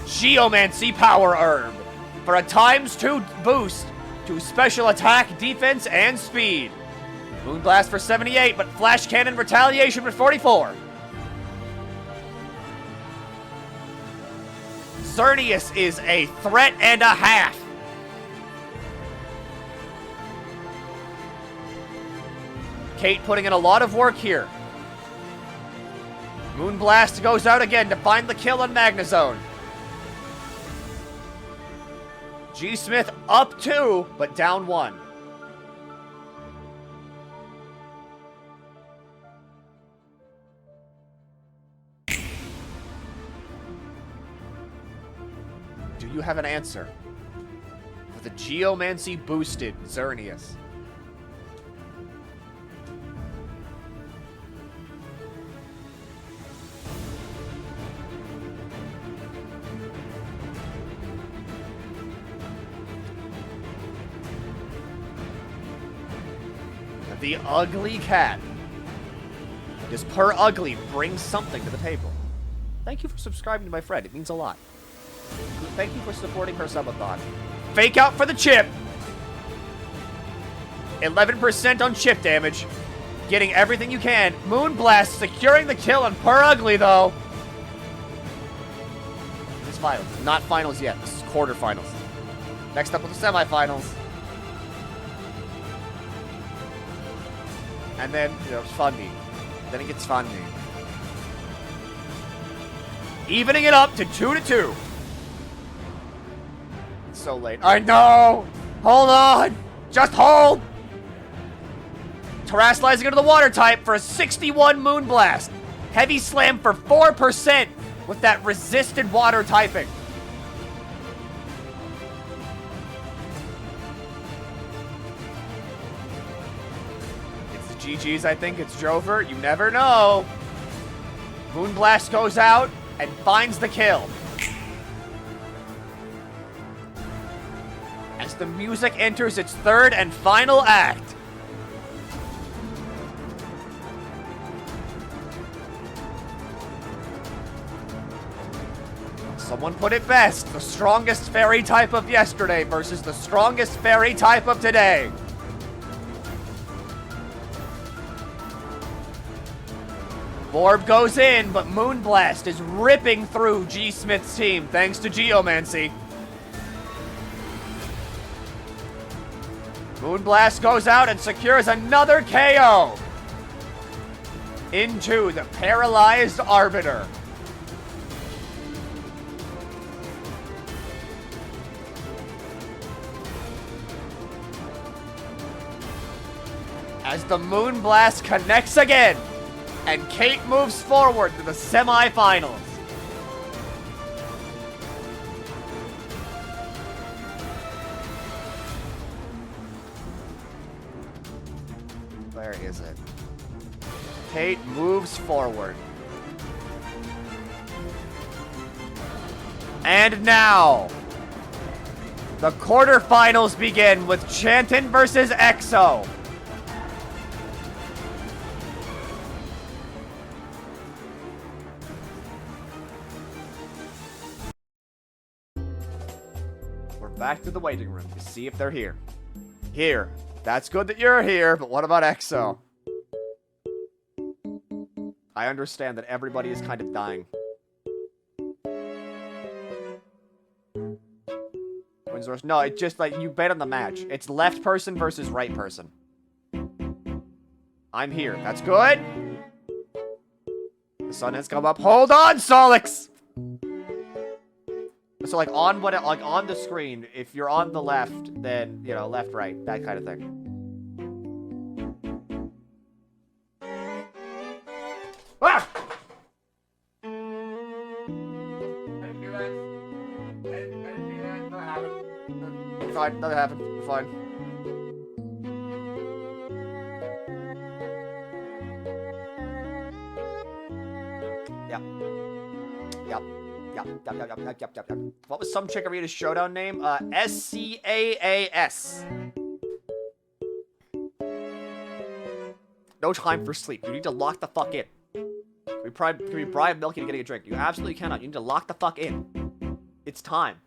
Geomancy Power Herb for a ×2 boost to special attack, defense, and speed. Moonblast for 78, but Flash Cannon Retaliation for 44. Xerneas is a threat and a half. Kate putting in a lot of work here. Moonblast goes out again to find the kill on Magnezone. G-Smith up 2, but down 1. Do you have an answer for the Geomancy boosted Xerneas? The ugly cat. Does Per Ugly bring something to the table? Thank you for subscribing to my friend. It means a lot. Thank you for supporting her subathon. Fake out for the chip. 11% on chip damage. Getting everything you can. Moonblast securing the kill on Per Ugly, though. This is finals. Not finals yet. This is quarterfinals. Next up with the semifinals. And then, you know, it's funny. Then it gets funny. Evening it up to 2-2. It's so late. I know! Hold on! Just hold! Terraslizing into the water type for a 61 Moonblast. Heavy Slam for 4% with that resisted water typing. GG's, I think it's Drover. You never know. Moonblast goes out and finds the kill. As the music enters its third and final act. Someone put it best. The strongest fairy type of yesterday versus the strongest fairy type of today. Orb goes in, but Moonblast is ripping through G Smith's team thanks to Geomancy. Moonblast goes out and secures another KO into the paralyzed Arbiter. As the Moonblast connects again, and Kate moves forward to the semifinals. Where is it? Kate moves forward. And now, the quarterfinals begin with Chanton versus EXO. Back to the waiting room to see if they're here. Here. That's good that you're here, but what about EXO? I understand that everybody is kind of dying. No, it's just like you bet on the match. It's left person versus right person. I'm here. That's good. The sun has come up. Hold on, Solix! So like on the screen, if you're on the left, then you know left, right, that kind of thing. Ah! I didn't do that. I didn't do that. Nothing happened. Fine, nothing happened. We're fine. Yep. Yep. Yep. What was some Chikorita's showdown name? SCAAS. No time for sleep. You need to lock the fuck in. Can we bribe Milky to getting a drink? You absolutely cannot. You need to lock the fuck in. It's time.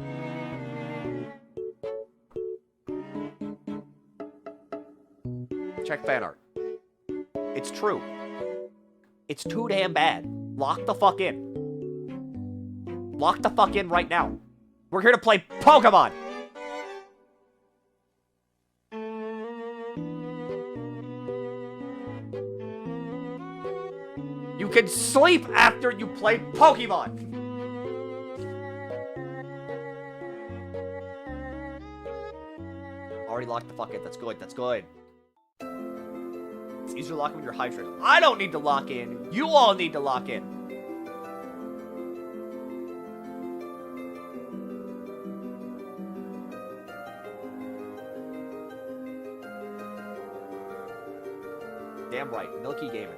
Check fan art. It's true. It's too damn bad. Lock the fuck in. Lock the fuck in right now. We're here to play Pokemon! You can sleep after you play Pokemon! Already locked the fuck in. That's good. That's good. It's easier to lock in when you're hydrated. I don't need to lock in. You all need to lock in. Damn right, Milky Gaming.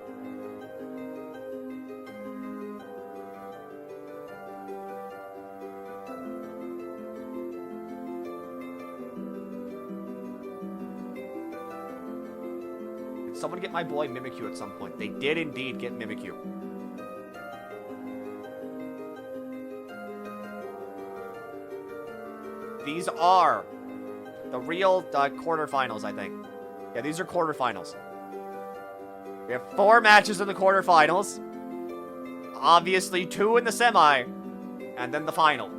Did someone get my boy Mimikyu at some point? They did indeed get Mimikyu. These are the real quarterfinals, I think. Yeah, these are quarterfinals. We have 4 matches in the quarterfinals. Obviously, 2 in the semi. And then the final.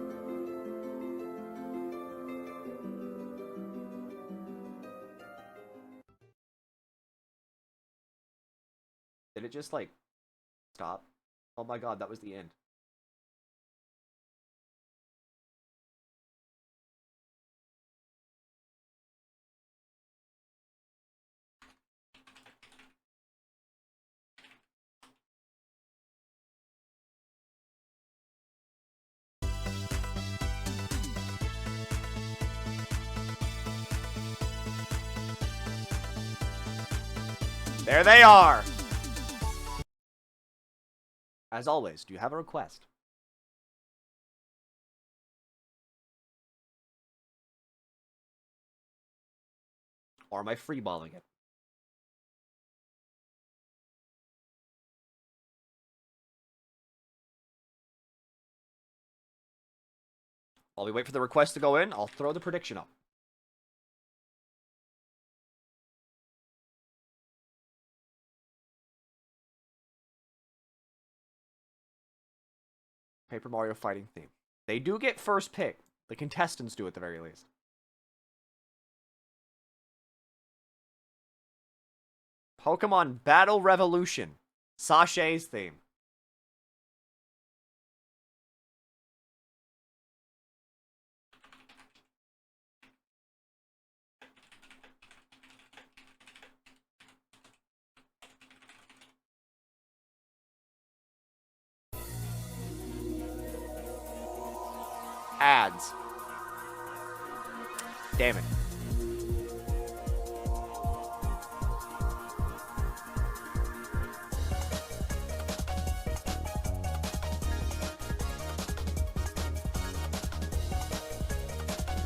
Did it just, like, stop? Oh my god, that was the end. There they are! As always, do you have a request? Or am I freeballing it? While we wait for the request to go in, I'll throw the prediction up. Paper Mario fighting theme. They do get first pick. The contestants do at the very least. Pokemon Battle Revolution. Sachet's theme. Ads. Damn it.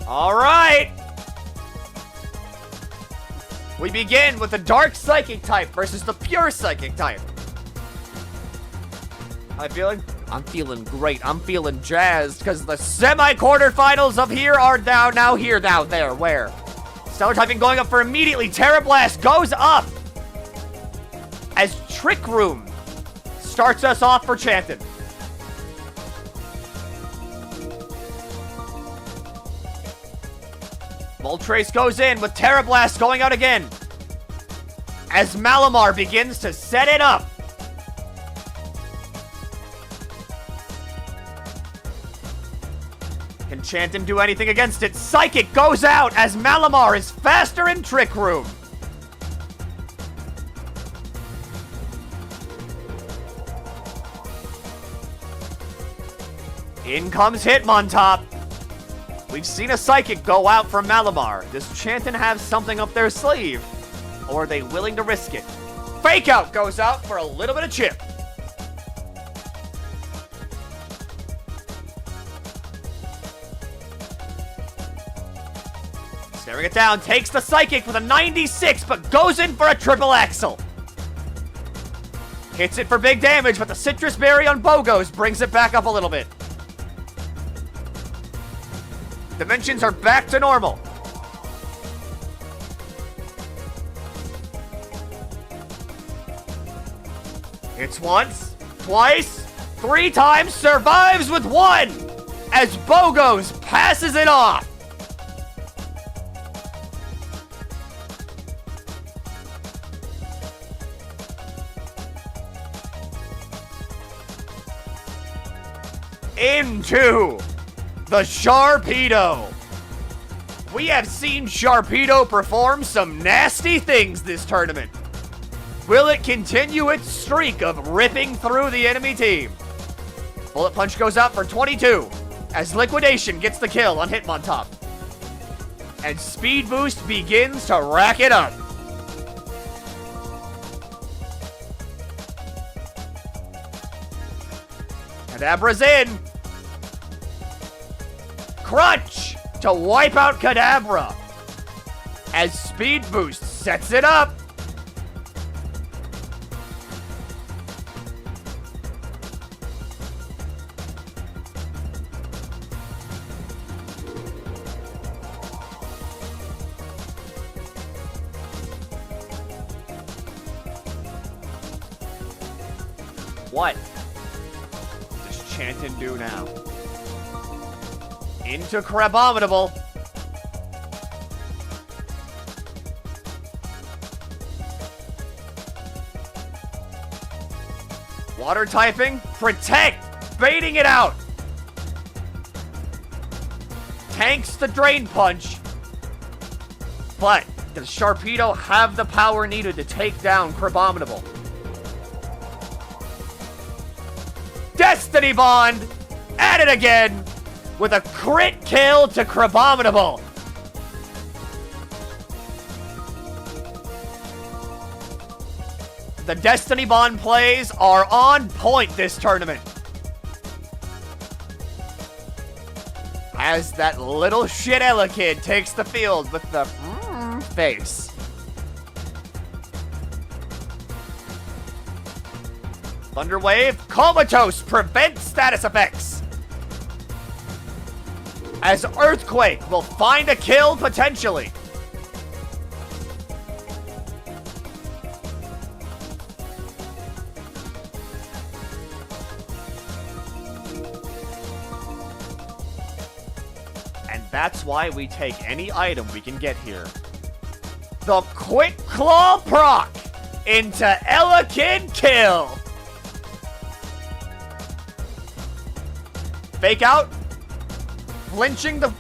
All right. We begin with the Dark Psychic type versus the Pure Psychic type. How am I feeling? I'm feeling great. I'm feeling jazzed because the semi-quarterfinals of here are now here, now there, where? Stellar typing going up for immediately. Terra Blast goes up as Trick Room starts us off for Chanton. Moltres goes in with Terra Blast going out again as Malamar begins to set it up. Can Chanton do anything against it? Psychic goes out as Malamar is faster in Trick Room. In comes Hitmontop. We've seen a Psychic go out from Malamar. Does Chanton have something up their sleeve? Or are they willing to risk it? Fake Out goes out for a little bit of chip. Staring it down, takes the Psychic with a 96, but goes in for a triple axle. Hits it for big damage, but the Citrus Berry on Bogos brings it back up a little bit. Dimensions are back to normal. Hits once, twice, 3 times, survives with 1 as Bogos passes it off. Into the Sharpedo. We have seen Sharpedo perform some nasty things this tournament. Will it continue its streak of ripping through the enemy team? Bullet Punch goes out for 22 as Liquidation gets the kill on Hitmontop. And Speed Boost begins to rack it up. Kadabra's in. Crunch to wipe out Kadabra as Speed Boost sets it up. What does Chanton do now? Into Crabominable. Water typing. Protect. Baiting it out. Tanks the Drain Punch. But does Sharpedo have the power needed to take down Crabominable? Destiny Bond. At it again. With a crit kill to Crabominable. The Destiny Bond plays are on point this tournament. As that little shit Ella kid takes the field with the face. Thunder Wave, Comatose prevents status effects. As Earthquake will find a kill potentially. That's why we take any item we can get here. The Quick Claw proc into Elekid kill. Fake out. Flinching the...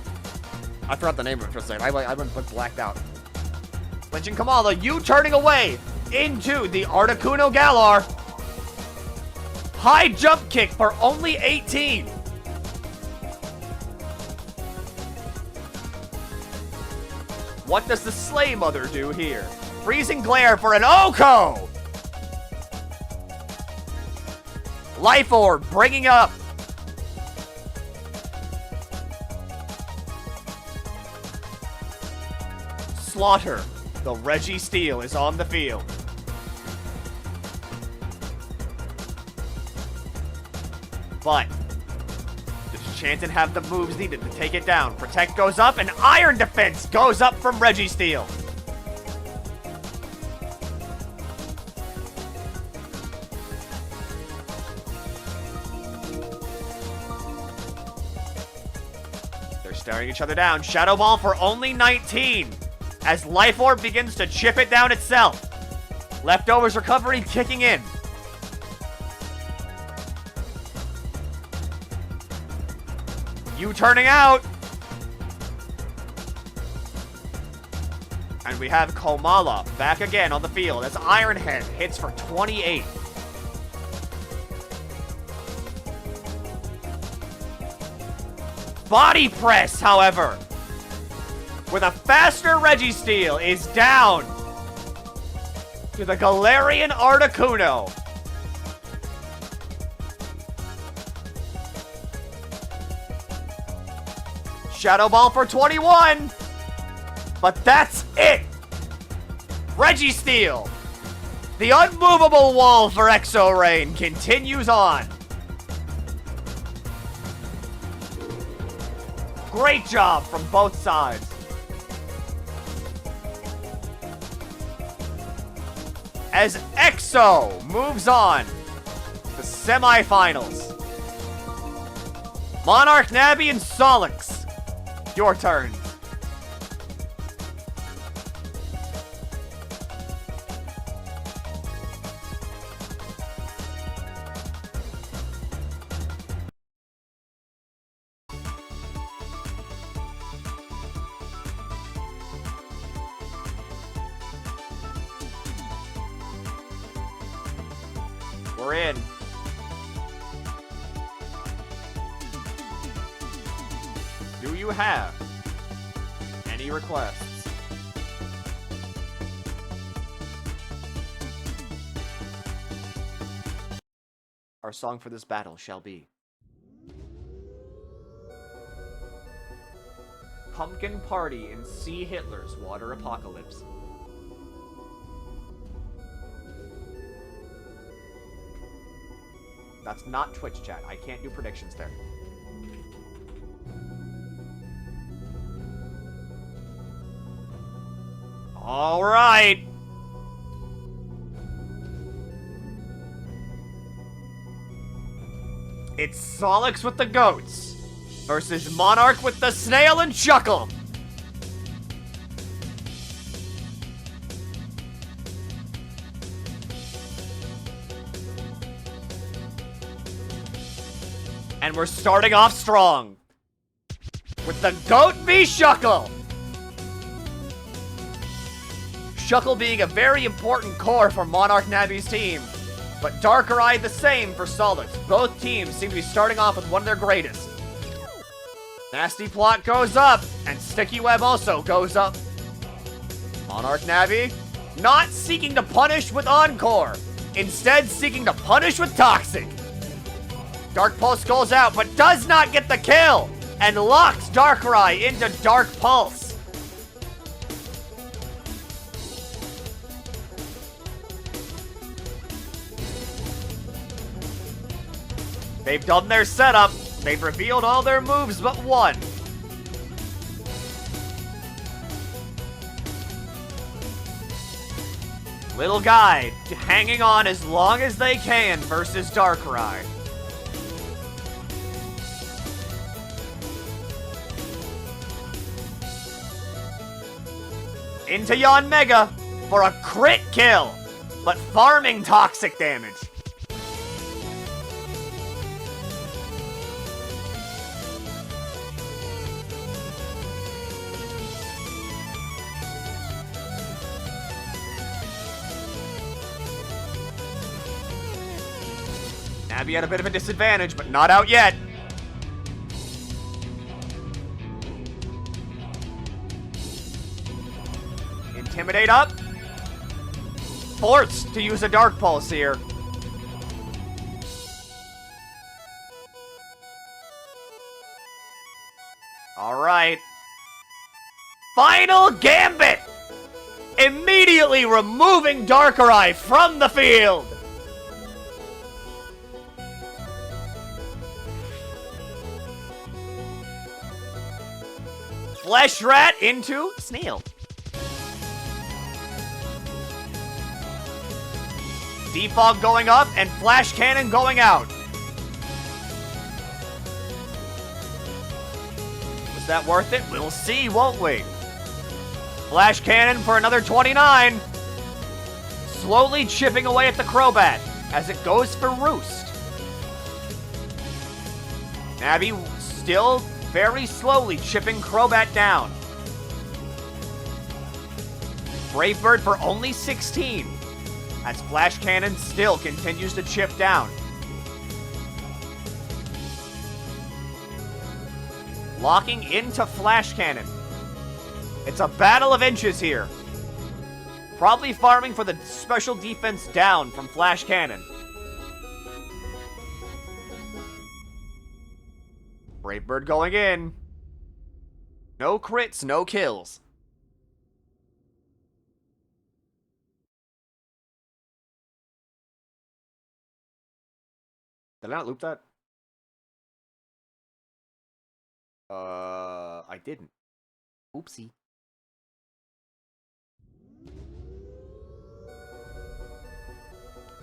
I forgot the name of it for a second. I went blacked out. Flinching Kamala, you turning away into the Articuno Galar. High jump kick for only 18. What does the Slay Mother do here? Freezing Glare for an Oko! Life Orb bringing up. Slaughter. The Registeel is on the field. But does Chanton have the moves needed to take it down? Protect goes up, and Iron Defense goes up from Registeel. They're staring each other down. Shadow Ball for only 19 as Life Orb begins to chip it down itself. Leftovers recovery kicking in. You turning out. And we have Komala back again on the field as Iron Head hits for 28. Body Press, however, with a faster Registeel, is down to the Galarian Articuno. Shadow Ball for 21. But that's it. Registeel, the unmovable wall for Exo Rain, continues on. Great job from both sides. As Exo moves on to the semifinals. Monarch, Navi, and Solix. Your turn. We're in. Do you have any requests? Our song for this battle shall be Pumpkin Party in Sea Hitler's Water Apocalypse. That's not Twitch chat. I can't do predictions there. All right. It's Solix with the goats versus Monarch with the snail and Chuckle. And we're starting off strong with the Goat v Shuckle. Shuckle being a very important core for Monarch Navi's team, but Darkrai the same for Solix. Both teams seem to be starting off with one of their greatest. Nasty Plot goes up, and Sticky Web also goes up. Monarch Navi not seeking to punish with Encore, instead seeking to punish with Toxic. Dark Pulse goes out, but does not get the kill, and locks Darkrai into Dark Pulse. They've done their setup. They've revealed all their moves but one. Little guy hanging on as long as they can versus Darkrai. into Yon Mega for a crit kill, but farming toxic damage. Abby had a bit of a disadvantage, but not out yet. Intimidate up. Forced to use a Dark Pulse here. Alright. Final Gambit! Immediately removing Darkrai from the field! Flesh Rat into Snail. Defog going up and Flash Cannon going out. Was that worth it? We'll see, won't we? Flash Cannon for another 29. Slowly chipping away at the Crobat as it goes for Roost. Navi still very slowly chipping Crobat down. Brave Bird for only 16. As Flash Cannon still continues to chip down. Locking into Flash Cannon. It's a battle of inches here. Probably farming for the special defense down from Flash Cannon. Brave Bird going in. No crits, no kills. Did I not loop that? I didn't. Oopsie.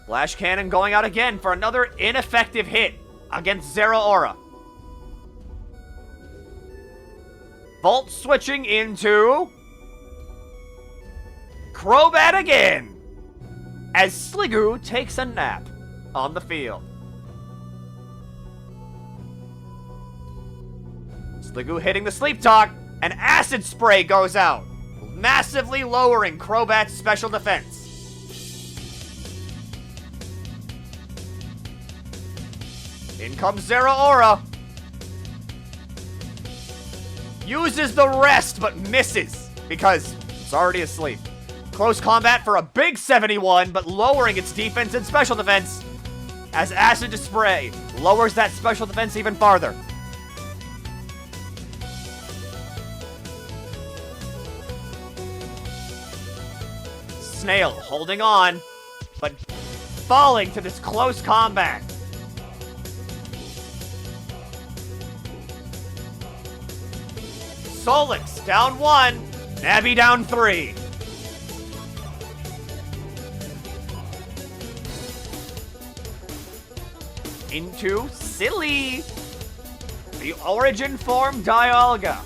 Flash Cannon going out again for another ineffective hit against Zeraora. Volt switching into Crobat again as Sliggoo takes a nap on the field. Sliggoo hitting the Sleep Talk, and Acid Spray goes out, massively lowering Crobat's special defense. In comes Zeraora. Uses the rest, but misses, because it's already asleep. Close combat for a big 71, but lowering its defense and special defense, as Acid Spray lowers that special defense even farther. Snail holding on, but falling to this close combat. Solix down 1, Navi down 3. Into Silly, the Origin Form Dialga.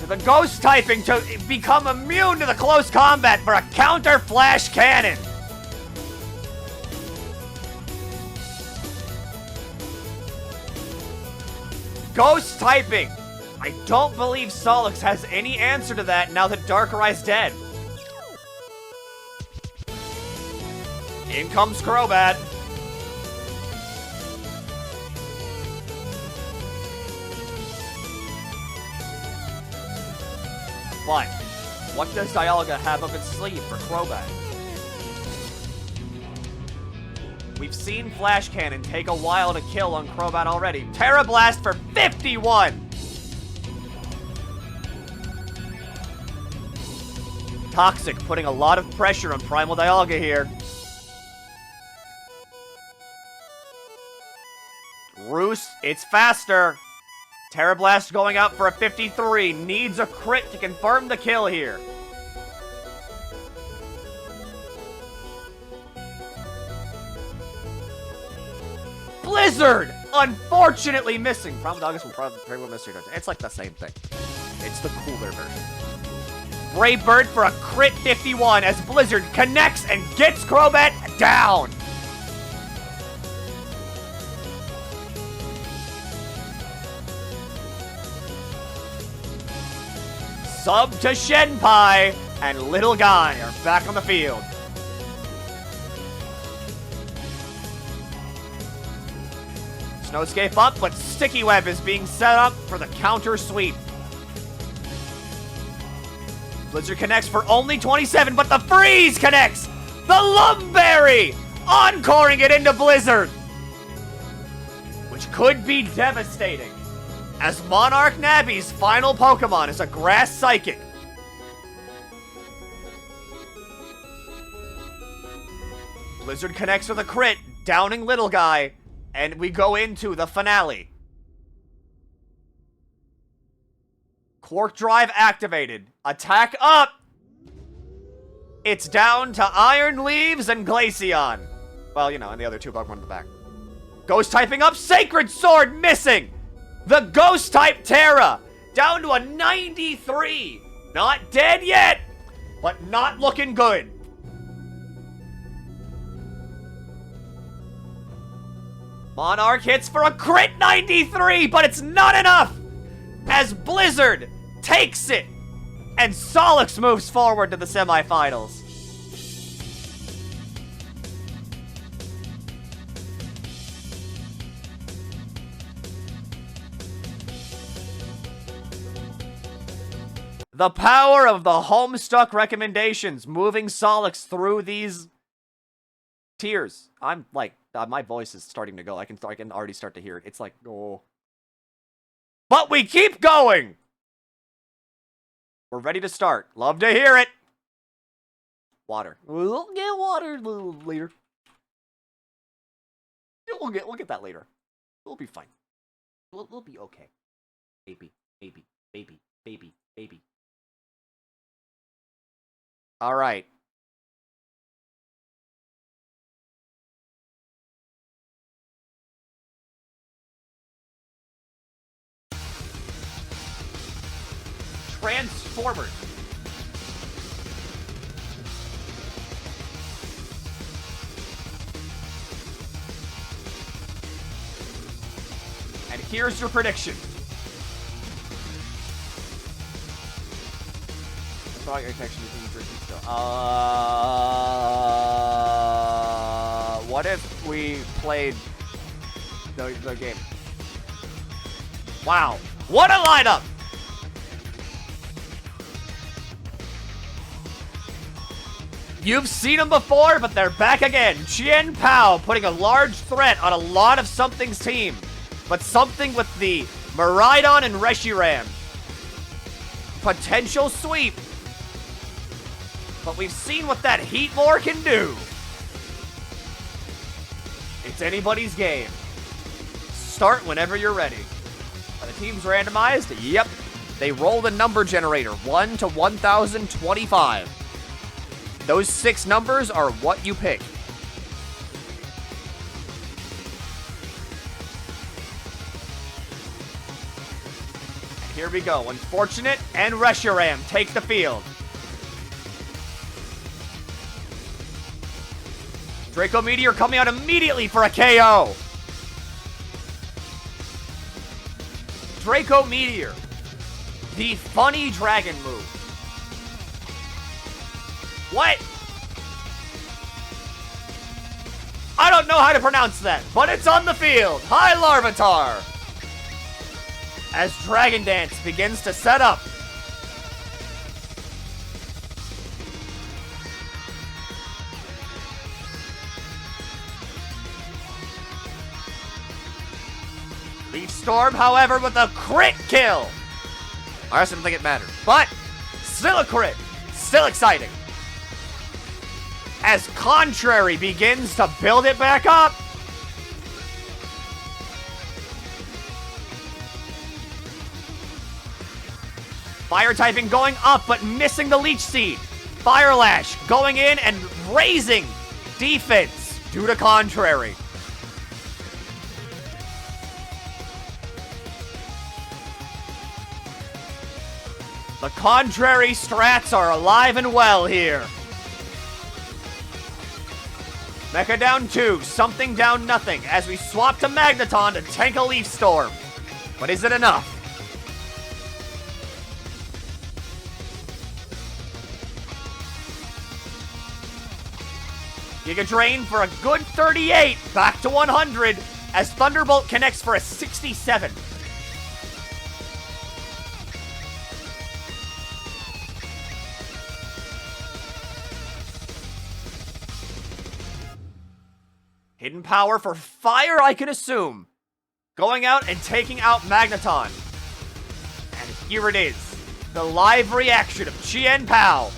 The Ghost typing to become immune to the close combat for a counter Flash Cannon. Ghost typing. I don't believe Solix has any answer to that now that Darkarai's dead. In comes Crobat. But what does Dialga have up its sleeve for Crobat? We've seen Flash Cannon take a while to kill on Crobat already. Terra Blast for 51! Toxic putting a lot of pressure on Primal Dialga here. Roost, it's faster. Terra Blast going out for a 53. Needs a crit to confirm the kill here. Blizzard, unfortunately missing. Problem August will probably miss your. It's like the same thing. It's the cooler version. Brave Bird for a crit 51 as Blizzard connects and gets Crobat down. Sub to Shenpai, and Little Guy are back on the field. Snowscape up, but Sticky Web is being set up for the counter sweep. Blizzard connects for only 27, but the freeze connects! The Lumberry! Encoring it into Blizzard! Which could be devastating, as Monarch Naby's final Pokemon is a Grass Psychic. Blizzard connects with a crit, downing Little Guy, and we go into the finale. Quark Drive activated. Attack up! It's down to Iron Leaves and Glaceon. Well, you know, and the other two Pokemon in the back. Ghost typing up, Sacred Sword missing! The Ghost type Terra, down to a 93. Not dead yet, but not looking good. Monarch hits for a crit 93, but it's not enough! As Blizzard takes it, and Solix moves forward to the semifinals. The power of the Homestuck recommendations, moving Solix through these tiers. I'm like, my voice is starting to go. I can already start to hear it. It's like, oh. But we keep going! We're ready to start. Love to hear it! Water. We'll get water a little later. We'll get that later. We'll be fine. We'll be okay. Baby. Alright. Transformers. And here's your prediction. I thought your connection is tricky still. What if we played the game? Wow. What a lineup! You've seen them before, but they're back again. Shenpai putting a large threat on a lot of Something's team. But Something with the Miraidon and Reshiram. Potential sweep. But we've seen what that Heatmore can do. It's anybody's game. Start whenever you're ready. Are the teams randomized? Yep. They roll the number generator, 1 to 1025. Those 6 numbers are what you pick. And here we go. Unfortunate and Reshiram take the field. Draco Meteor coming out immediately for a KO. Draco Meteor. The funny dragon move. What? I don't know how to pronounce that, but it's on the field. Hi, Larvitar. As Dragon Dance begins to set up. Leaf Storm, however, with a crit kill. I also didn't think it mattered, but still a crit. Still exciting. As Contrary begins to build it back up. Fire typing going up, but missing the Leech Seed. Fire Lash going in and raising defense due to Contrary. The contrary strats are alive and well here. Mecha down 2, something down nothing, as we swap to Magneton to tank a Leaf Storm. But is it enough? Giga Drain for a good 38, back to 100, as Thunderbolt connects for a 67. Hidden power for fire, I can assume. Going out and taking out Magneton. And here it is. The live reaction of Shenpai.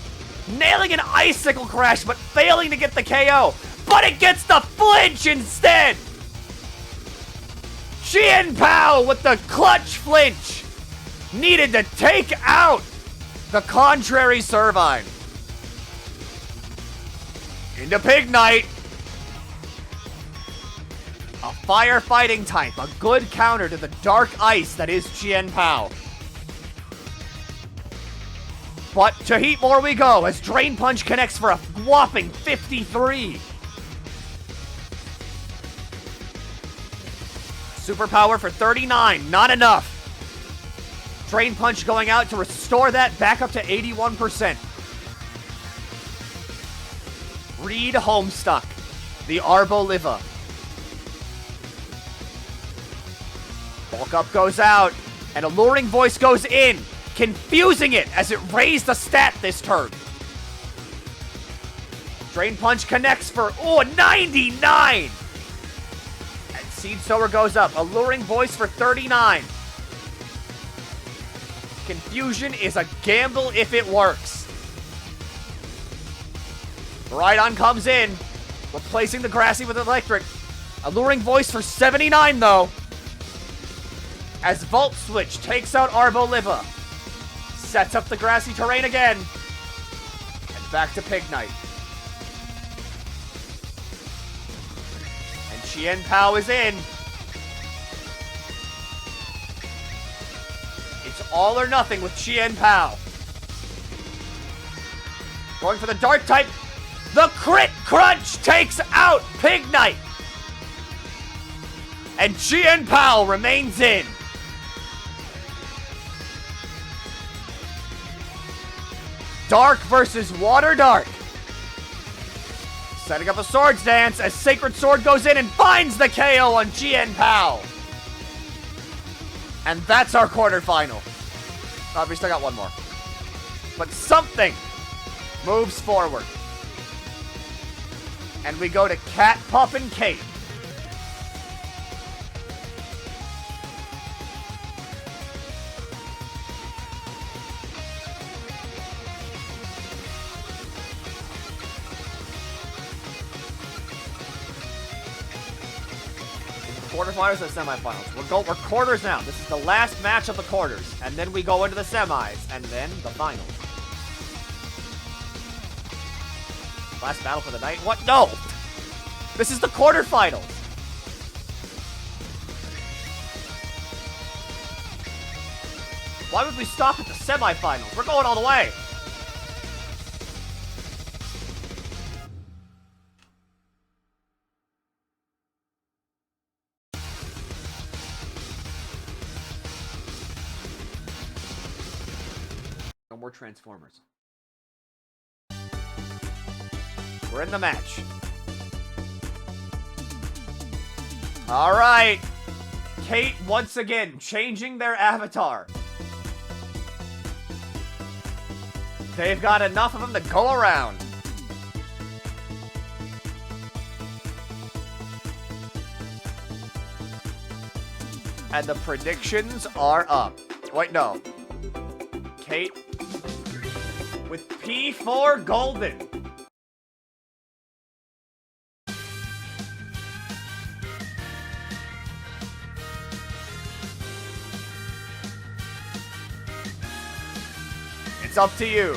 Nailing an Icicle Crash, but failing to get the KO. But it gets the flinch instead! Shenpai with the clutch flinch. Needed to take out the contrary Servine. Into Pignite. A firefighting type, a good counter to the dark ice that is Shenpai. But to heat more we go, as Drain Punch connects for a whopping 53. Superpower for 39, not enough. Drain Punch going out to restore that back up to 81%. Reed Homestuck, the Arboliva. Bulk Up goes out, and Alluring Voice goes in, confusing it as it raised the stat this turn. Drain Punch connects for, 99! And Seed Sower goes up, Alluring Voice for 39. Confusion is a gamble if it works. Rhydon comes in, replacing the Grassy with Electric. Alluring Voice for 79, though. As Volt Switch takes out Arboliva. Sets up the grassy terrain again. And back to Pignite. And Shenpai is in. It's all or nothing with Shenpai. Going for the Dark type. The Crit Crunch takes out Pignite. And Shenpai remains in. Dark versus Water Dark. Setting up a Swords Dance as Sacred Sword goes in and finds the KO on Shenpai. And that's our quarterfinal. Oh, we still got one more. But something moves forward. And we go to Cat, Pup, and Kate. Quarterfinals and semifinals. We're quarters now. This is the last match of the quarters. And then we go into the semis. And then the finals. Last battle for the night? What? No! This is the quarterfinals. Why would we stop at the semifinals? We're going all the way. No more Transformers. We're in the match. All right. Kate, once again, changing their avatar. They've got enough of them to go around. And the predictions are up. Wait, no. Kate with P4 Golden. It's up to you.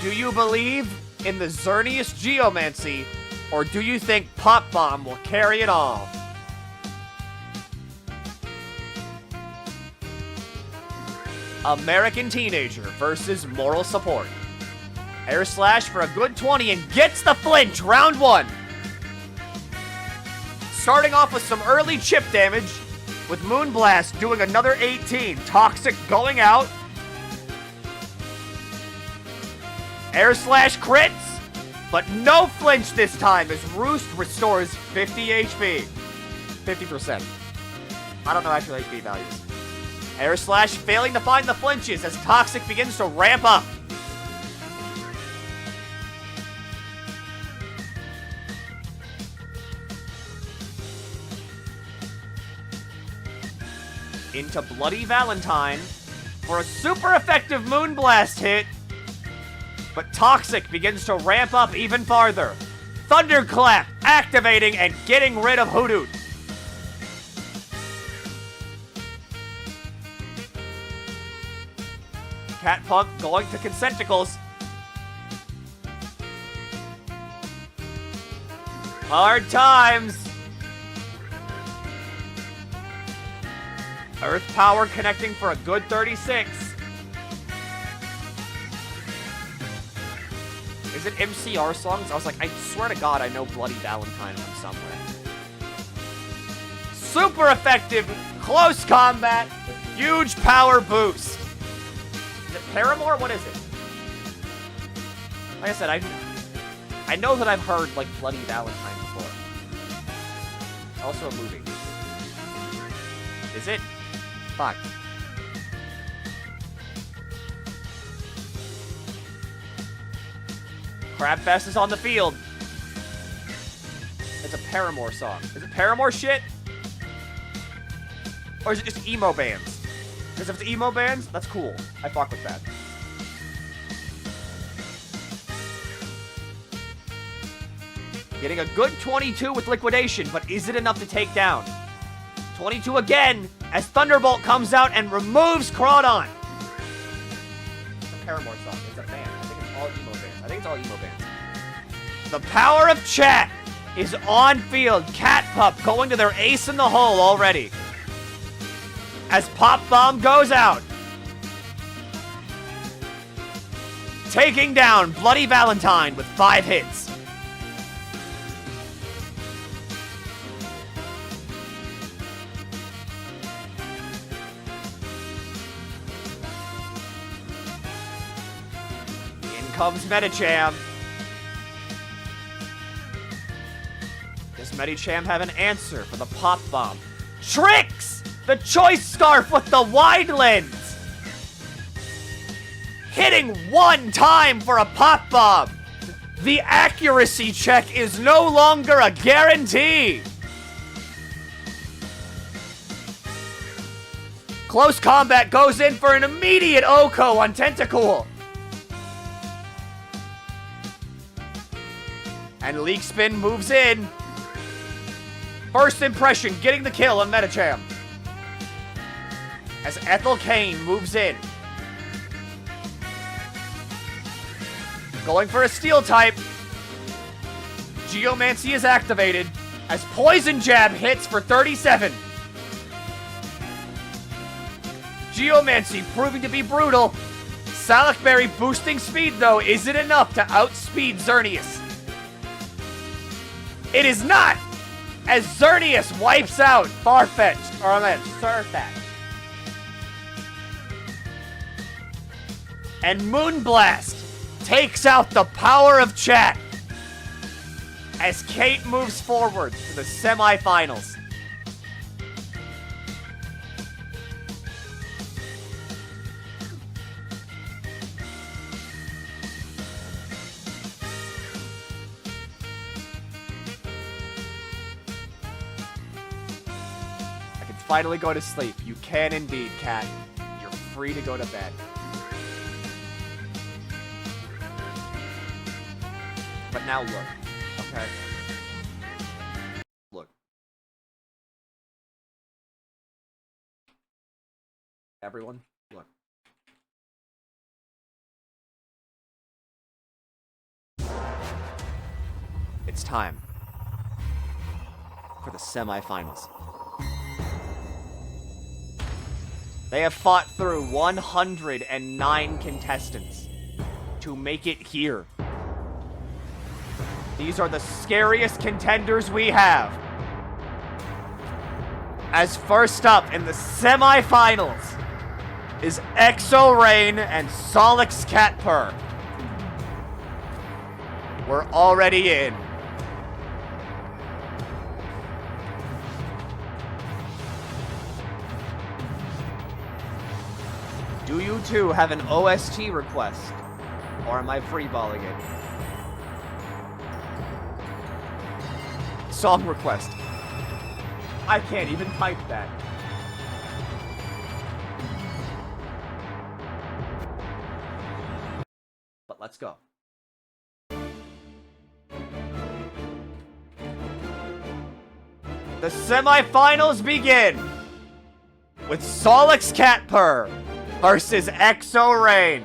Do you believe in the Xerneas Geomancy, or do you think Pop Bomb will carry it all? American Teenager versus Moral Support. Air Slash for a good 20 and gets the flinch, round 1. Starting off with some early chip damage, with Moonblast doing another 18. Toxic going out. Air Slash crits, but no flinch this time as Roost restores 50 HP. 50%. I don't know actual HP values. Air Slash failing to find the flinches as Toxic begins to ramp up. Into Bloody Valentine for a super effective Moonblast hit, but Toxic begins to ramp up even farther. Thunderclap activating and getting rid of Hoodoo. Cat Punk going to Concenticles. Hard times. Earth Power connecting for a good 36. Is it MCR songs? I was like, I swear to God, I know Bloody Valentine from somewhere. Super effective, close combat, huge power boost. Is it Paramore? What is it? Like I said, I know that I've heard, like, Bloody Valentine before. Also a movie. Is it? Fuck. Crabfest is on the field. It's a Paramore song. Is it Paramore shit? Or is it just emo bands? Because if it's emo bands, that's cool. I fuck with that. Getting a good 22 with Liquidation, but is it enough to take down? 22 again, as Thunderbolt comes out and removes Crawdon. It's a Paramore song. It's a band. I think it's all emo bands. I think it's all emo bands. The power of chat is on field. Cat Pup going to their ace in the hole already. As Pop Bomb goes out. Taking down Bloody Valentine with 5 hits. Comes Medicham. Does Medicham have an answer for the Pop Bomb? Tricks! The Choice Scarf with the wide lens! Hitting 1 time for a Pop Bomb! The accuracy check is no longer a guarantee! Close Combat goes in for an immediate Oko on Tentacool. And Leak Spin moves in. First impression, getting the kill on Medicham. As Ethel Kane moves in. Going for a Steel type. Geomancy is activated. As Poison Jab hits for 37. Geomancy proving to be brutal. Salak Berry boosting speed though. Is it enough to outspeed Xerneas? It is not! As Xerneas wipes out Farfetch'd, or I meant Surfetch'd. And Moonblast takes out the power of chat as Kate moves forward to the semifinals. Finally go to sleep. You can indeed, Cat. You're free to go to bed. But now look, okay? Look. Everyone, look. It's time for the semifinals. They have fought through 109 contestants to make it here. These are the scariest contenders we have. As first up in the semifinals is Exo Rain and Solix Catpur. We're already in. Do you too have an OST request? Or am I freeballing it? Song request. I can't even type that. But let's go. The semifinals begin with Solix Catpur versus Exo Rain.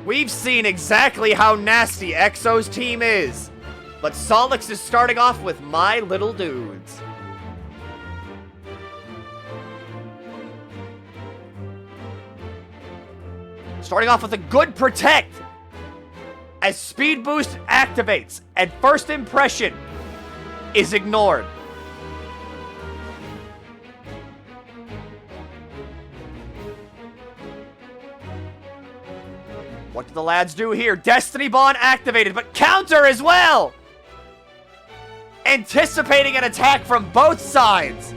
We've seen exactly how nasty Exo's team is, but Solix is starting off with my little dudes. Starting off with a good protect as Speed Boost activates and First Impression is ignored. What do the lads do here? Destiny Bond activated, but counter as well! Anticipating an attack from both sides.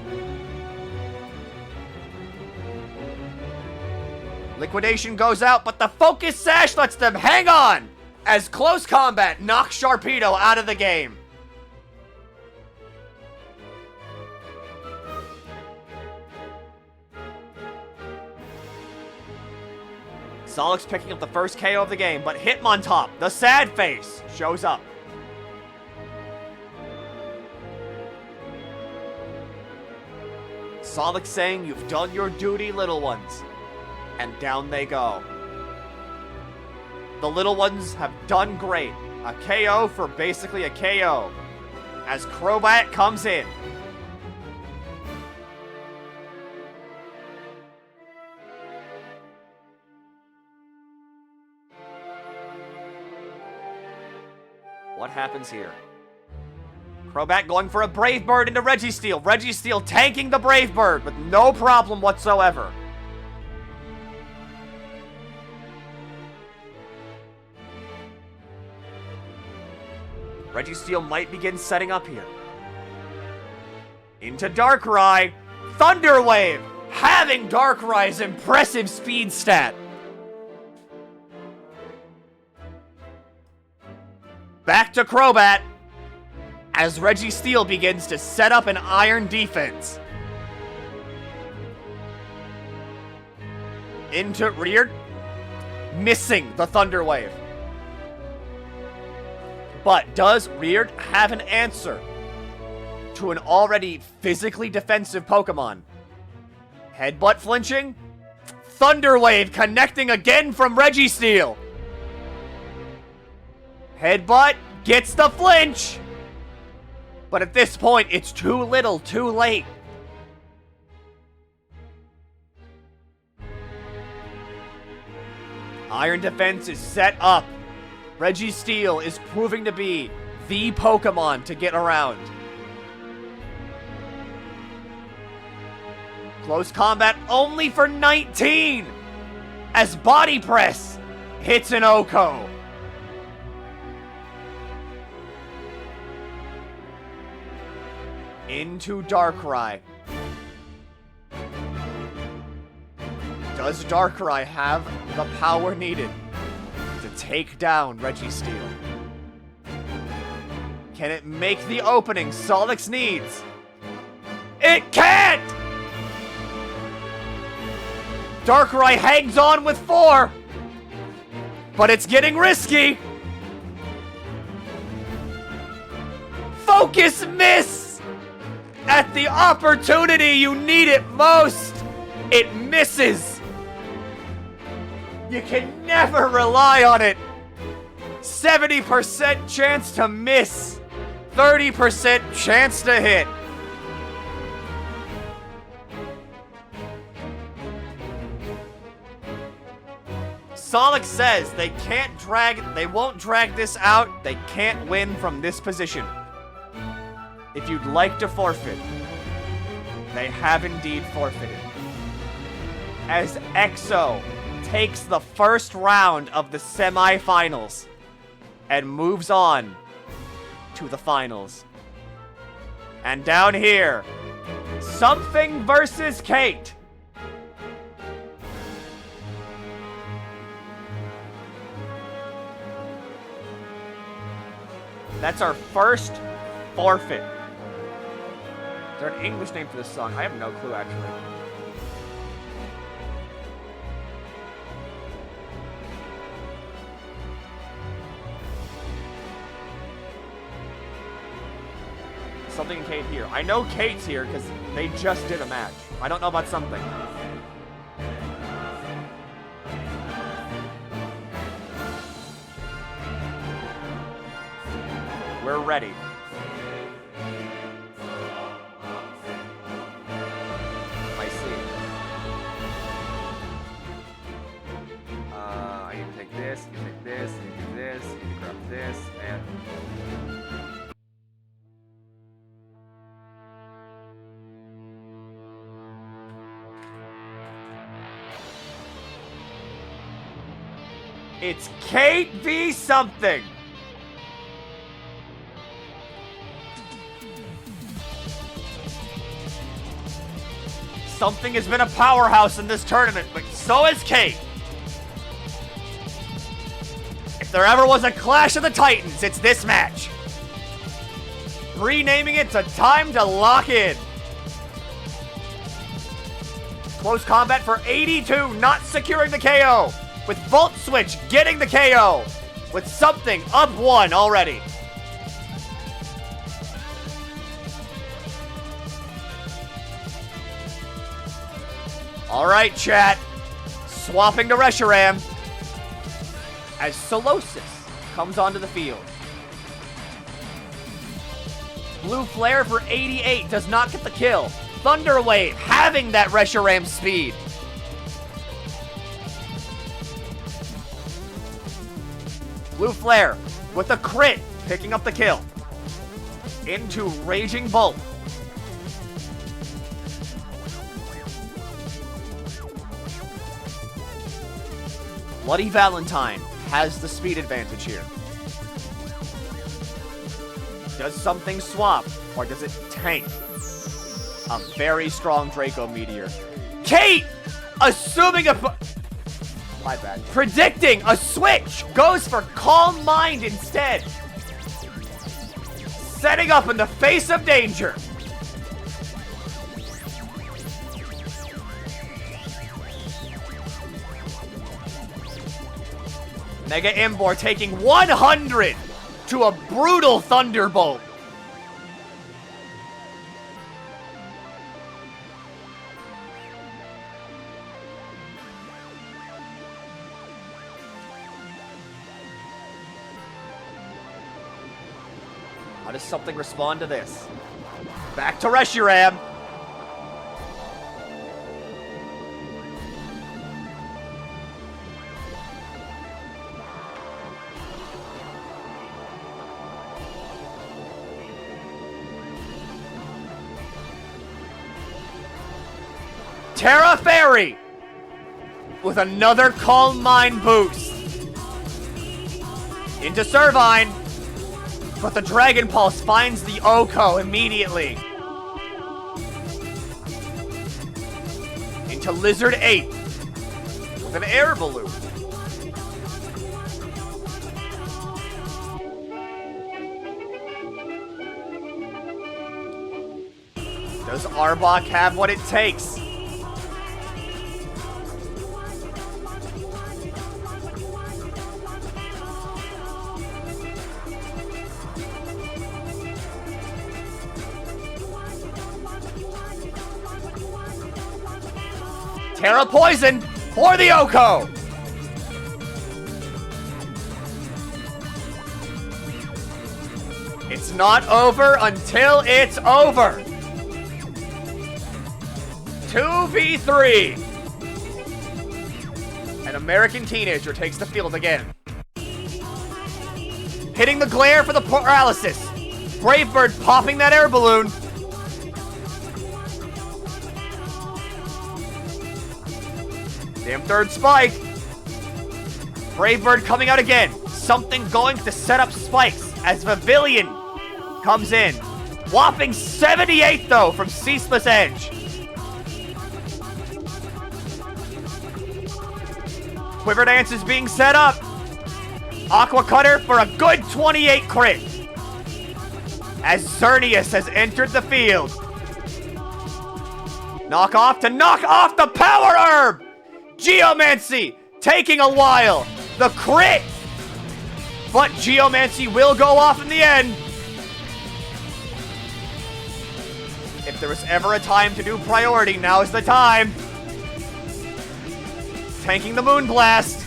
Liquidation goes out, but the Focus Sash lets them hang on as Close Combat knocks Sharpedo out of the game. Solix picking up the first KO of the game, but Hitmontop, the sad face, shows up. Solix saying, "You've done your duty, little ones." And down they go. The little ones have done great. A KO for basically a KO. As Crobat comes in. What happens here? Crobat going for a Brave Bird into Registeel. Registeel tanking the Brave Bird with no problem whatsoever. Registeel might begin setting up here. Into Darkrai. Thunder Wave, having Darkrai's impressive speed stat. Back to Crobat as Registeel begins to set up an iron defense. Into Reared, missing the Thunder Wave. But does Reared have an answer to an already physically defensive Pokemon? Headbutt flinching? Thunder Wave connecting again from Registeel. Headbutt gets the flinch. But at this point, it's too little, too late. Iron Defense is set up. Registeel is proving to be the Pokemon to get around. Close Combat only for 19 as Body Press hits an Oko. Into Darkrai. Does Darkrai have the power needed to take down Registeel? Can it make the opening Solix needs? It can't! Darkrai hangs on with 4, but it's getting risky. Focus miss! At the opportunity you need it most, it misses. You can never rely on it. 70% chance to miss. 30% chance to hit. Sonic says they won't drag this out. They can't win from this position. If you'd like to forfeit, they have indeed forfeited. As EXO takes the first round of the semifinals and moves on to the finals. And down here, Something versus Kate. That's our first forfeit. Is there an English name for this song? I have no clue, actually. Something and Kate here. I know Kate's here because they just did a match. I don't know about something. We're ready. I see. I need to take this, you take this, you do this, you need to grab this, and... It's Kate v. something! Something has been a powerhouse in this tournament, but so has Kate. If there ever was a Clash of the Titans, it's this match. Renaming it to Time to Lock In. Close combat for 82, not securing the KO. With Volt Switch getting the KO. With Something up 1 already. Alright, chat. Swapping to Reshiram. As Solosis comes onto the field. Blue Flare for 88 does not get the kill. Thunder Wave having that Reshiram speed. Blue Flare with a crit, picking up the kill. Into Raging Bolt. Bloody Valentine has the speed advantage here. Does Something swap, or does it tank? A very strong Draco Meteor. Kate! Assuming a... My bad. Predicting a switch! Goes for Calm Mind instead. Setting up in the face of danger. Mega Imbor taking 100 to a brutal Thunderbolt. How does Something respond to this? Back to Reshiram. Terra Fairy with another Calm Mind boost into Servine, but the Dragon Pulse finds the Oko immediately. Into Lizard 8 with an Air Balloon. Does Arbok have what it takes? Terra Poison for the Oko. It's not over until it's over. 2v3. An American teenager takes the field again. Hitting the glare for the paralysis. Bravebird popping that air balloon. Damn third spike. Bravebird coming out again. Something going to set up spikes as Pavilion comes in. Whopping 78 though from Ceaseless Edge. Quiver Dance is being set up. Aqua Cutter for a good 28 crit. As Xerneas has entered the field. Knock off to knock off the Power Herb. Geomancy taking a while. The crit. But Geomancy will go off in the end. If there was ever a time to do priority, now is the time. Tanking the Moonblast.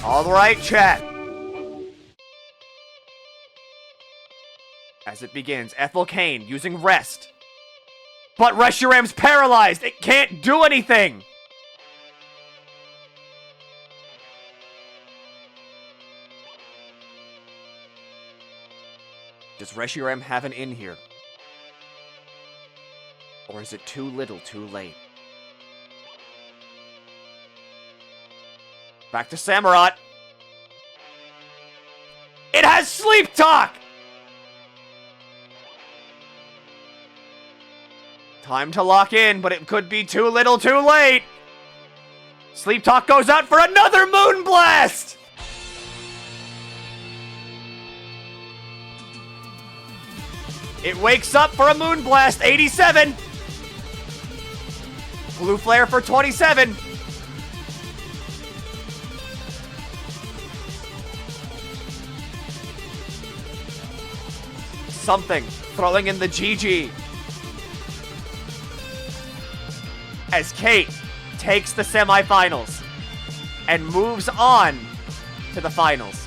Alright, chat. As it begins, Ethel Kane using Rest. But Reshiram's paralyzed. It can't do anything. Does Reshiram have an in here? Or is it too little too late? Back to Samurott. It has Sleep Talk! Time to lock in, but it could be too little too late. Sleep Talk goes out for another Moonblast! It wakes up for a Moonblast, 87. Blue Flare for 27. Something throwing in the GG. As Kate takes the semifinals and moves on to the finals.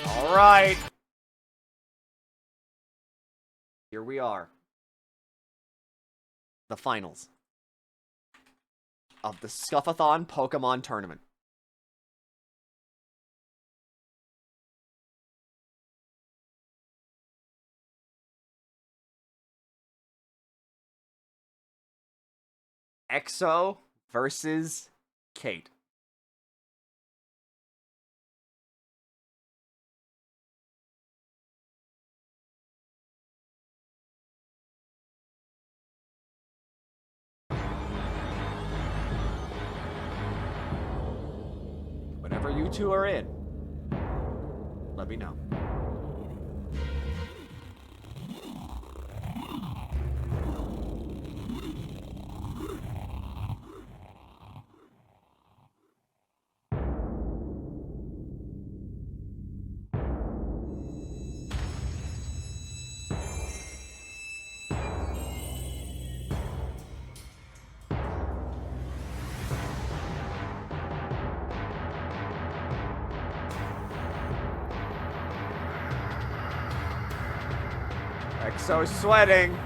All right. Here we are. The finals of the Scuffathon Pokémon Tournament. EXO versus Kate. Whenever you two are in, let me know. EXO sweating.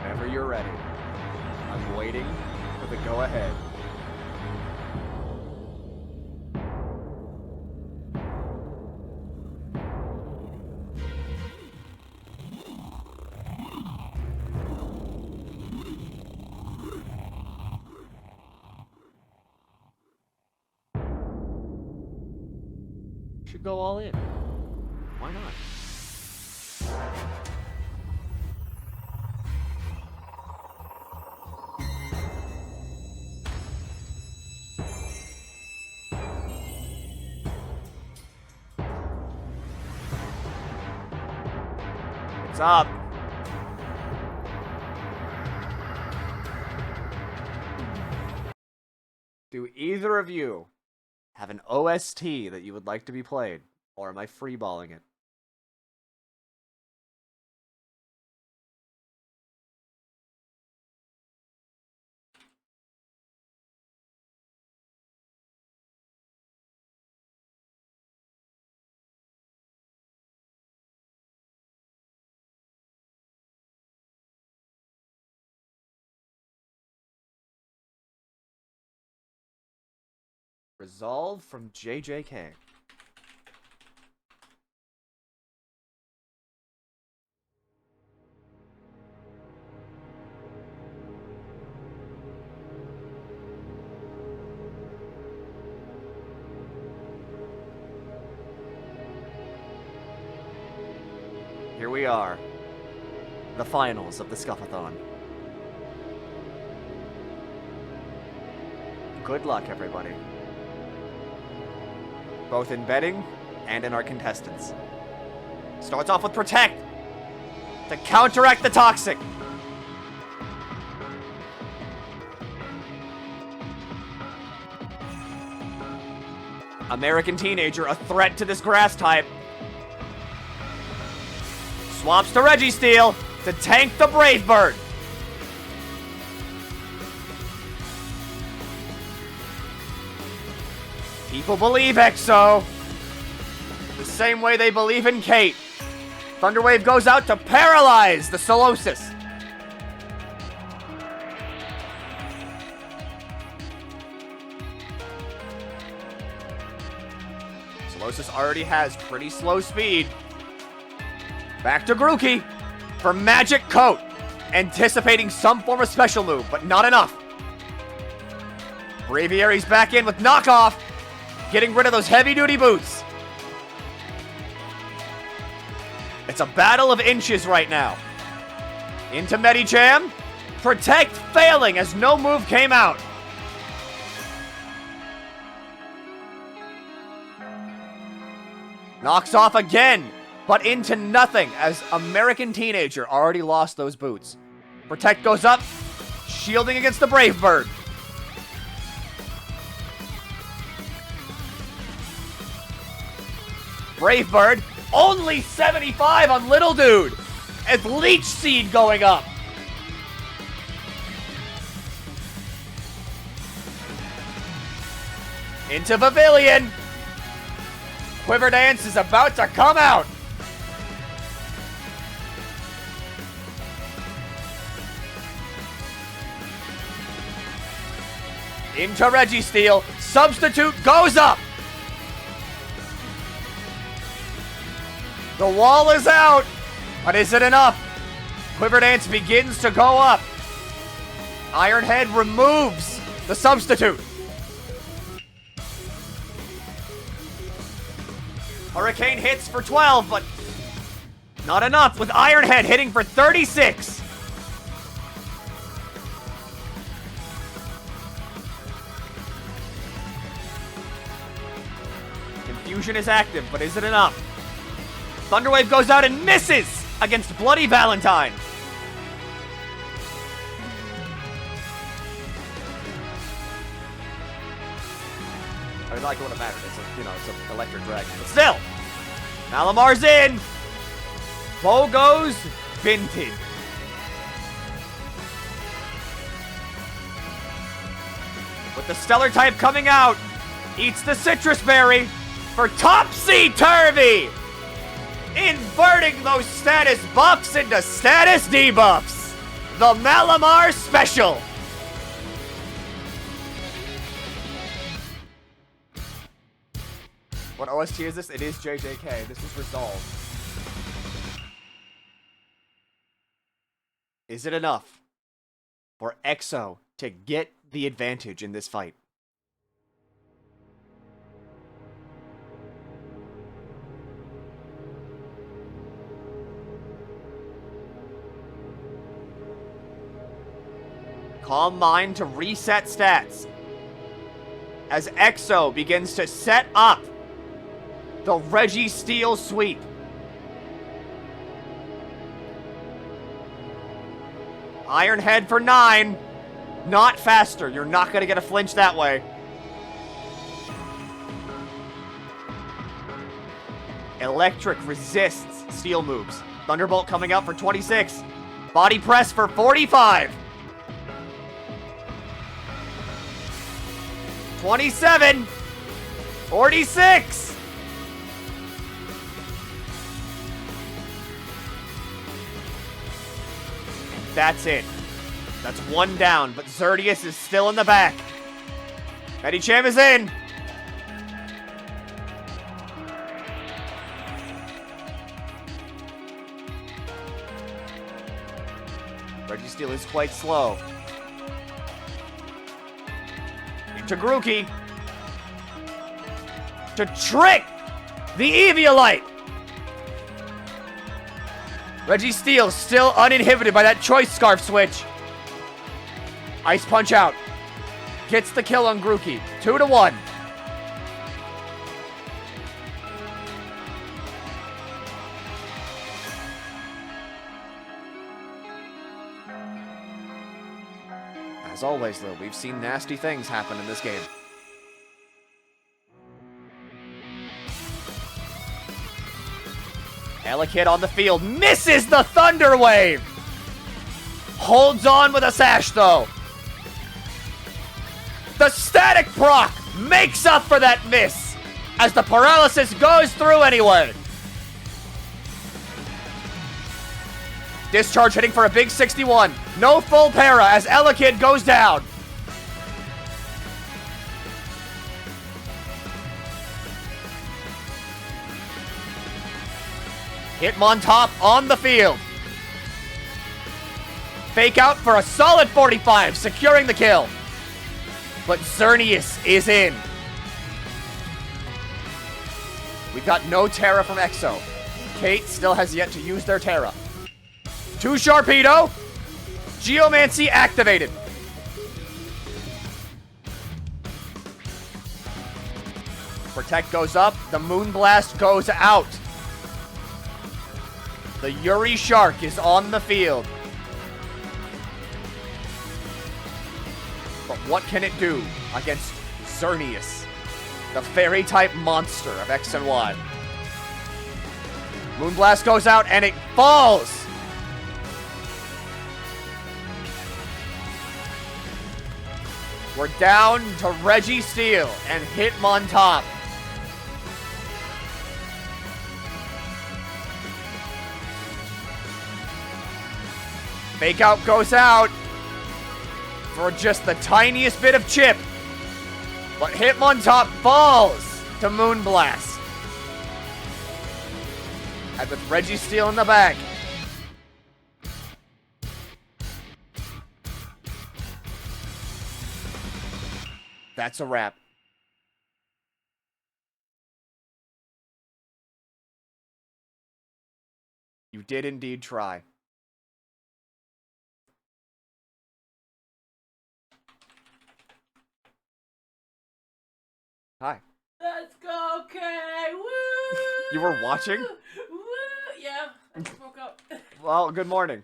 Whenever you're ready. I'm waiting for the go-ahead. should go all in. Why not? What's up? Do either of you have an OST that you would like to be played? Or am I freeballing it? Resolve from JJK. Here we are. The finals of the Scuffathon. Good luck, everybody. Both in betting and in our contestants. Starts off with Protect to counteract the Toxic. American Teenager, a threat to this grass type. Swaps to Registeel to tank the Brave Bird. People believe Exo the same way they believe in Kate. Thunderwave goes out to paralyze the Solosis. Solosis already has pretty slow speed. Back to Grookey for Magic Coat. Anticipating some form of special move, but not enough. Braviary's back in with Knockoff. Getting rid of those heavy-duty boots. It's a battle of inches right now. Into Medicham. Protect failing as no move came out. Knocks off again, but into nothing as American Teenager already lost those boots. Protect goes up, shielding against the Brave Bird. Brave Bird, only 75 on Little Dude. As Leech Seed going up. Into Pavilion. Quiver Dance is about to come out. Into Registeel. Substitute goes up. The wall is out, but is it enough? Quiver Dance begins to go up. Ironhead removes the substitute. Hurricane hits for 12, but not enough with Ironhead hitting for 36. Confusion is active, but is it enough? Thunderwave goes out and misses against Bloody Valentine. I mean, like, it wouldn't matter. It's a, it's an electric dragon. But still, Malamar's in. Bo goes vintage. With the Stellar type coming out, eats the Citrus Berry for Topsy-Turvy. Inverting those status buffs into status debuffs. The Malamar Special. What OST is this? It is JJK. This is Resolve. Is it enough for EXO to get the advantage in this fight? Calm Mind to reset stats. As Exo begins to set up the Registeel sweep. Iron Head for 9. Not faster. You're not going to get a flinch that way. Electric resists steel moves. Thunderbolt coming out for 26. Body press for 45. 27. 46. That's it. That's one down, but Xerneas is still in the back. Medicham is in. Registeel is quite slow. Into Grookey. To trick the Eviolite. Registeel still uninhibited by that Choice Scarf switch. Ice Punch out. Gets the kill on Grookey. 2-1. As always, though, we've seen nasty things happen in this game. Elekid on the field. Misses the Thunder Wave! Holds on with a Sash, though. The Static Proc makes up for that miss as the Paralysis goes through anyway. Discharge hitting for a big 61. No full para as Elekid goes down. Hitmontop on the field. Fake out for a solid 45, securing the kill. But Xerneas is in. We got no Terra from Exo. Kate still has yet to use their Terra. 2 Sharpedo. Geomancy activated. Protect goes up. The Moonblast goes out. The Yuri Shark is on the field. But what can it do against Xerneas, the Fairy-type monster of X and Y? Moonblast goes out and it falls! We're down to Registeel and Hitmontop. Fake out goes out for just the tiniest bit of chip. But Hitmontop falls to Moonblast. And with Registeel in the back. That's a wrap. You did indeed try. Hi. Let's go, Kay! Woo! You were watching? Woo! Yeah, I just woke up. Well, good morning.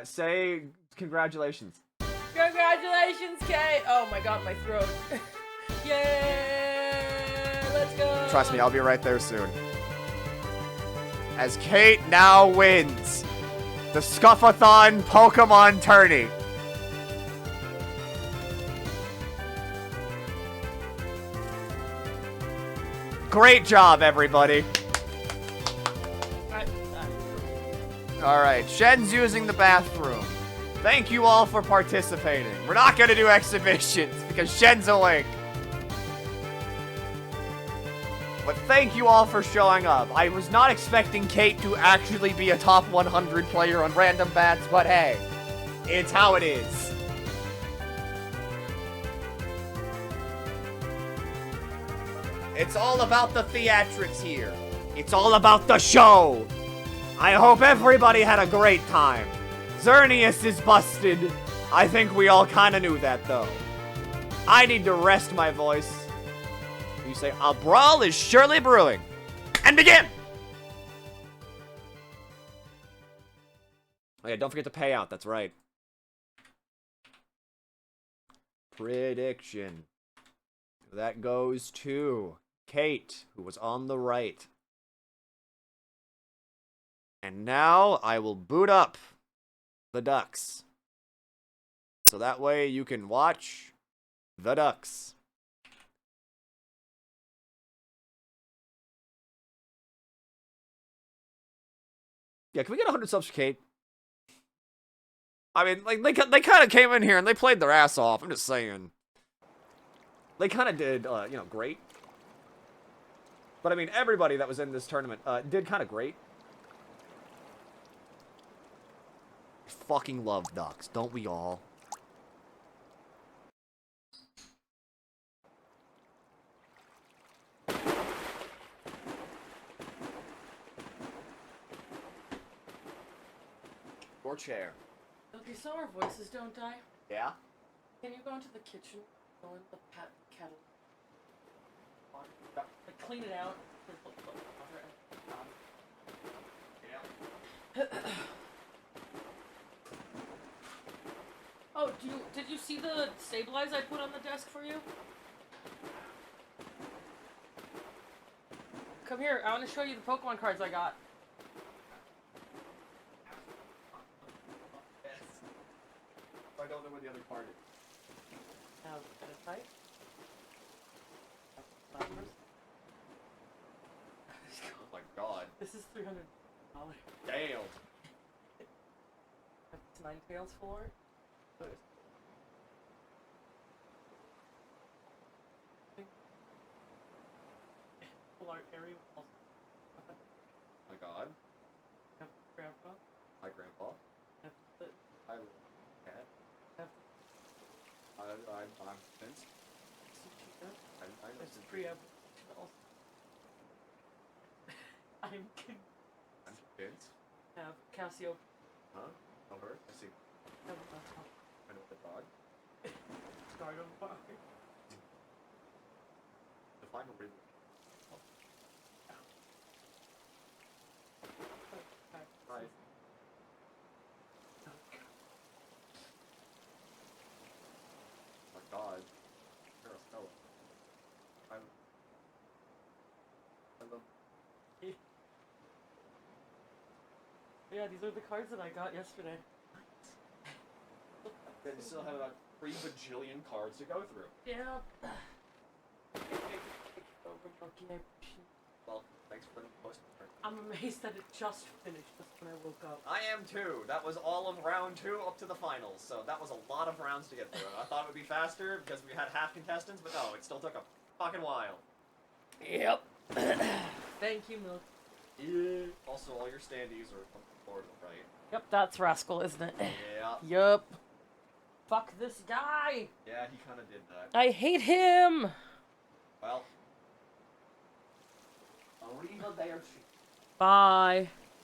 Say congratulations. Congratulations, Kay! Oh my god, my throat. Yay! Let's go! Trust me, I'll be right there soon. As Kate now wins the Scuffathon Pokemon Tourney. Great job, everybody. Alright, Shen's using the bathroom. Thank you all for participating. We're not gonna do exhibitions because Shen's awake. But thank you all for showing up. I was not expecting Kate to actually be a top 100 player on random bats, but hey, it's how it is. It's all about the theatrics here. It's all about the show. I hope everybody had a great time. Xerneas is busted. I think we all kind of knew that, though. I need to rest my voice. You say, a brawl is surely brewing. And begin! Oh yeah, don't forget to pay out, that's right. Prediction. That goes to Kate, who was on the right. And now I will boot up the ducks. So that way you can watch the ducks. Yeah, can we get 100 subs for Kate? I mean, like, they kind of came in here and they played their ass off. I'm just saying. They kind of did, you know, great. But, I mean, everybody that was in this tournament did kind of great. I fucking love ducks, don't we all? Or chair. Okay, so our voices don't die. Yeah? Can you go into the kitchen, go in the kettle, like clean it out? Yeah. Oh, did you see the stabilizer I put on the desk for you? Come here, I want to show you the Pokemon cards I got. I don't know where the other card is. Now, get it tight. Oh my god. This is $300. Damn. It's Ninetales for it. Full art area. Oh my god. Grandpa. Hi, Grandpa. Hi, little cat. I'm Vince. I'm It's pre-up. I'm Vince. have Casio. Huh? Oh, her? I see. I know the dog. Stardom bar. Define a rhythm. Right. Oh my god. You're a fellow. I love. Yeah, these are the cards that I got yesterday. Then you still have about 3 bajillion cards to go through. Yeah. Well, thanks for the post. I'm amazed that it just finished just when I woke up. I am too. That was all of round 2 up to the finals, so that was a lot of rounds to get through. I thought it would be faster because we had half contestants, but no, it still took a fucking while. Yep. Thank you, Milk. Yeah. Also, all your standees are from Florida, right? Yep, that's Rascal, isn't it? Yeah. Yup. Fuck this guy! Yeah, he kind of did that. I hate him! Well. Arrivederci. Bye.